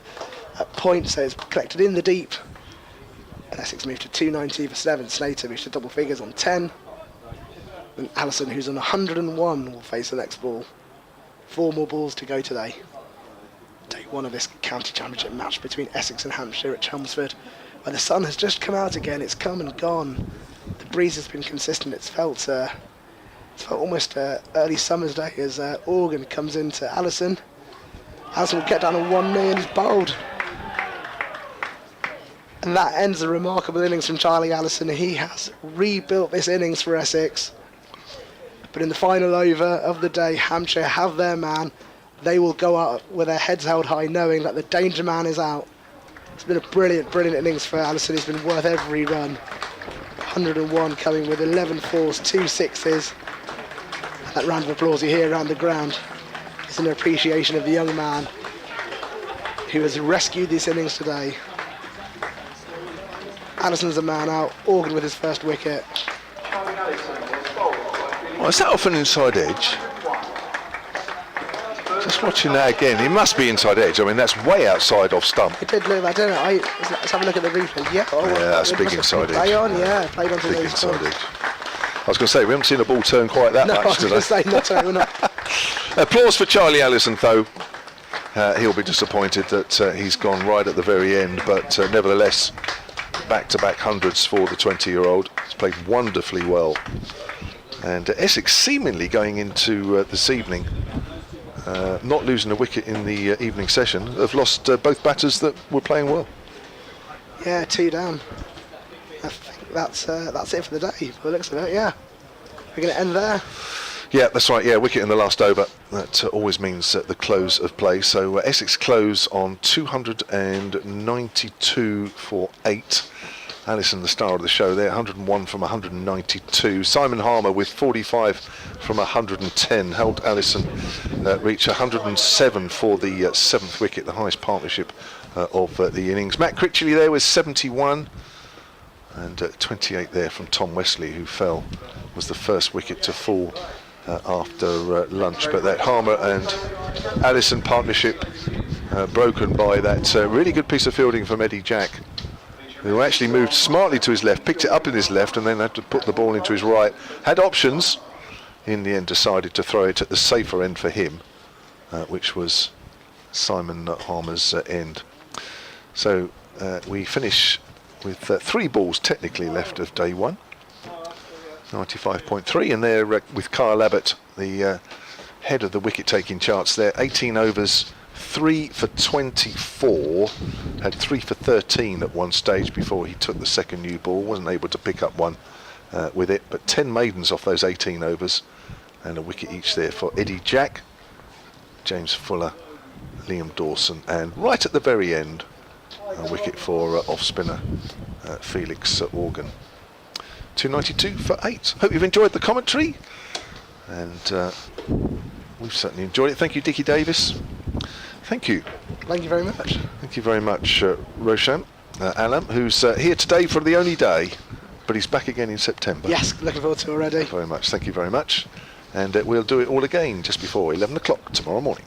Speaker 5: at point, so it's collected in the deep. And Essex moved to 290 for 7. Snater reached the double figures on 10. And Allison, who's on 101, will face the next ball. 4 more balls to go today. Day 1 of this county championship match between Essex and Hampshire at Chelmsford, where the sun has just come out again. It's come and gone. The breeze has been consistent. It's felt almost early summer's day as Organ comes into Allison. Allison will get down on 1 knee and is bowled. And that ends a remarkable innings from Charlie Allison. He has rebuilt this innings for Essex. But in the final over of the day, Hampshire have their man. they will go out with their heads held high, knowing that the danger man is out. It's been a brilliant, brilliant innings for Alison. He's been worth every run. 101 coming with 11 fours, 2 sixes. That round of applause you hear around the ground is an appreciation of the young man who has rescued these innings today. Alison's a man out, Organ with his first wicket.
Speaker 4: Well, is that off an inside edge? Just watching that again, it must be inside edge. I mean, that's way outside off stump.
Speaker 5: It did look, I don't know, let's have a look at the replay. Yeah,
Speaker 4: That's big inside edge.
Speaker 5: Play on, yeah, played onto
Speaker 4: Big
Speaker 5: those
Speaker 4: inside
Speaker 5: points.
Speaker 4: edge. I was going to say, we haven't seen a ball turn quite that
Speaker 5: No, I
Speaker 4: much
Speaker 5: was going
Speaker 4: today.
Speaker 5: to say, not sorry, we're not.
Speaker 4: Applause for Charlie Allison, though. He'll be disappointed that he's gone right at the very end, but nevertheless, back-to-back hundreds for the 20-year-old. He's played wonderfully well. And Essex seemingly going into this evening, not losing a wicket in the evening session, have lost both batters that were playing well.
Speaker 5: Yeah, 2 down. I think that's it for the day, by the looks of it, yeah. We're going to end there.
Speaker 4: Yeah, that's right, yeah, wicket in the last over. That always means the close of play. So Essex close on 292 for 8. Allison, the star of the show there, 101 from 192. Simon Harmer with 45 from 110 helped Allison reach 107 for the 7th wicket, the highest partnership of the innings. Matt Critchley there with 71 and 28 there from Tom Wesley, who fell, was the first wicket to fall after lunch. But that Harmer and Allison partnership broken by that really good piece of fielding from Eddie Jack, who actually moved smartly to his left, picked it up in his left and then had to put the ball into his right. Had options, in the end decided to throw it at the safer end for him, which was Simon Harmer's end. So we finish with 3 balls technically left of day 1. 95.3, and there with Kyle Abbott, the head of the wicket-taking charts there, 18 overs, 3 for 24, had 3 for 13 at one stage before he took the second new ball, wasn't able to pick up one with it, but 10 maidens off those 18 overs, and a wicket each there for Eddie Jack, James Fuller, Liam Dawson, and right at the very end, a wicket for off-spinner Felix Organ. 292 for 8. Hope you've enjoyed the commentary, and we've certainly enjoyed it. Thank you, Dickie Davis. Thank you.
Speaker 5: Thank you very much.
Speaker 4: Thank you very much, Roshan Alam, who's here today for the only day, but he's back again in September.
Speaker 5: Yes, looking forward to it already.
Speaker 4: Very much. Thank you very much. And we'll do it all again just before 11 o'clock tomorrow morning.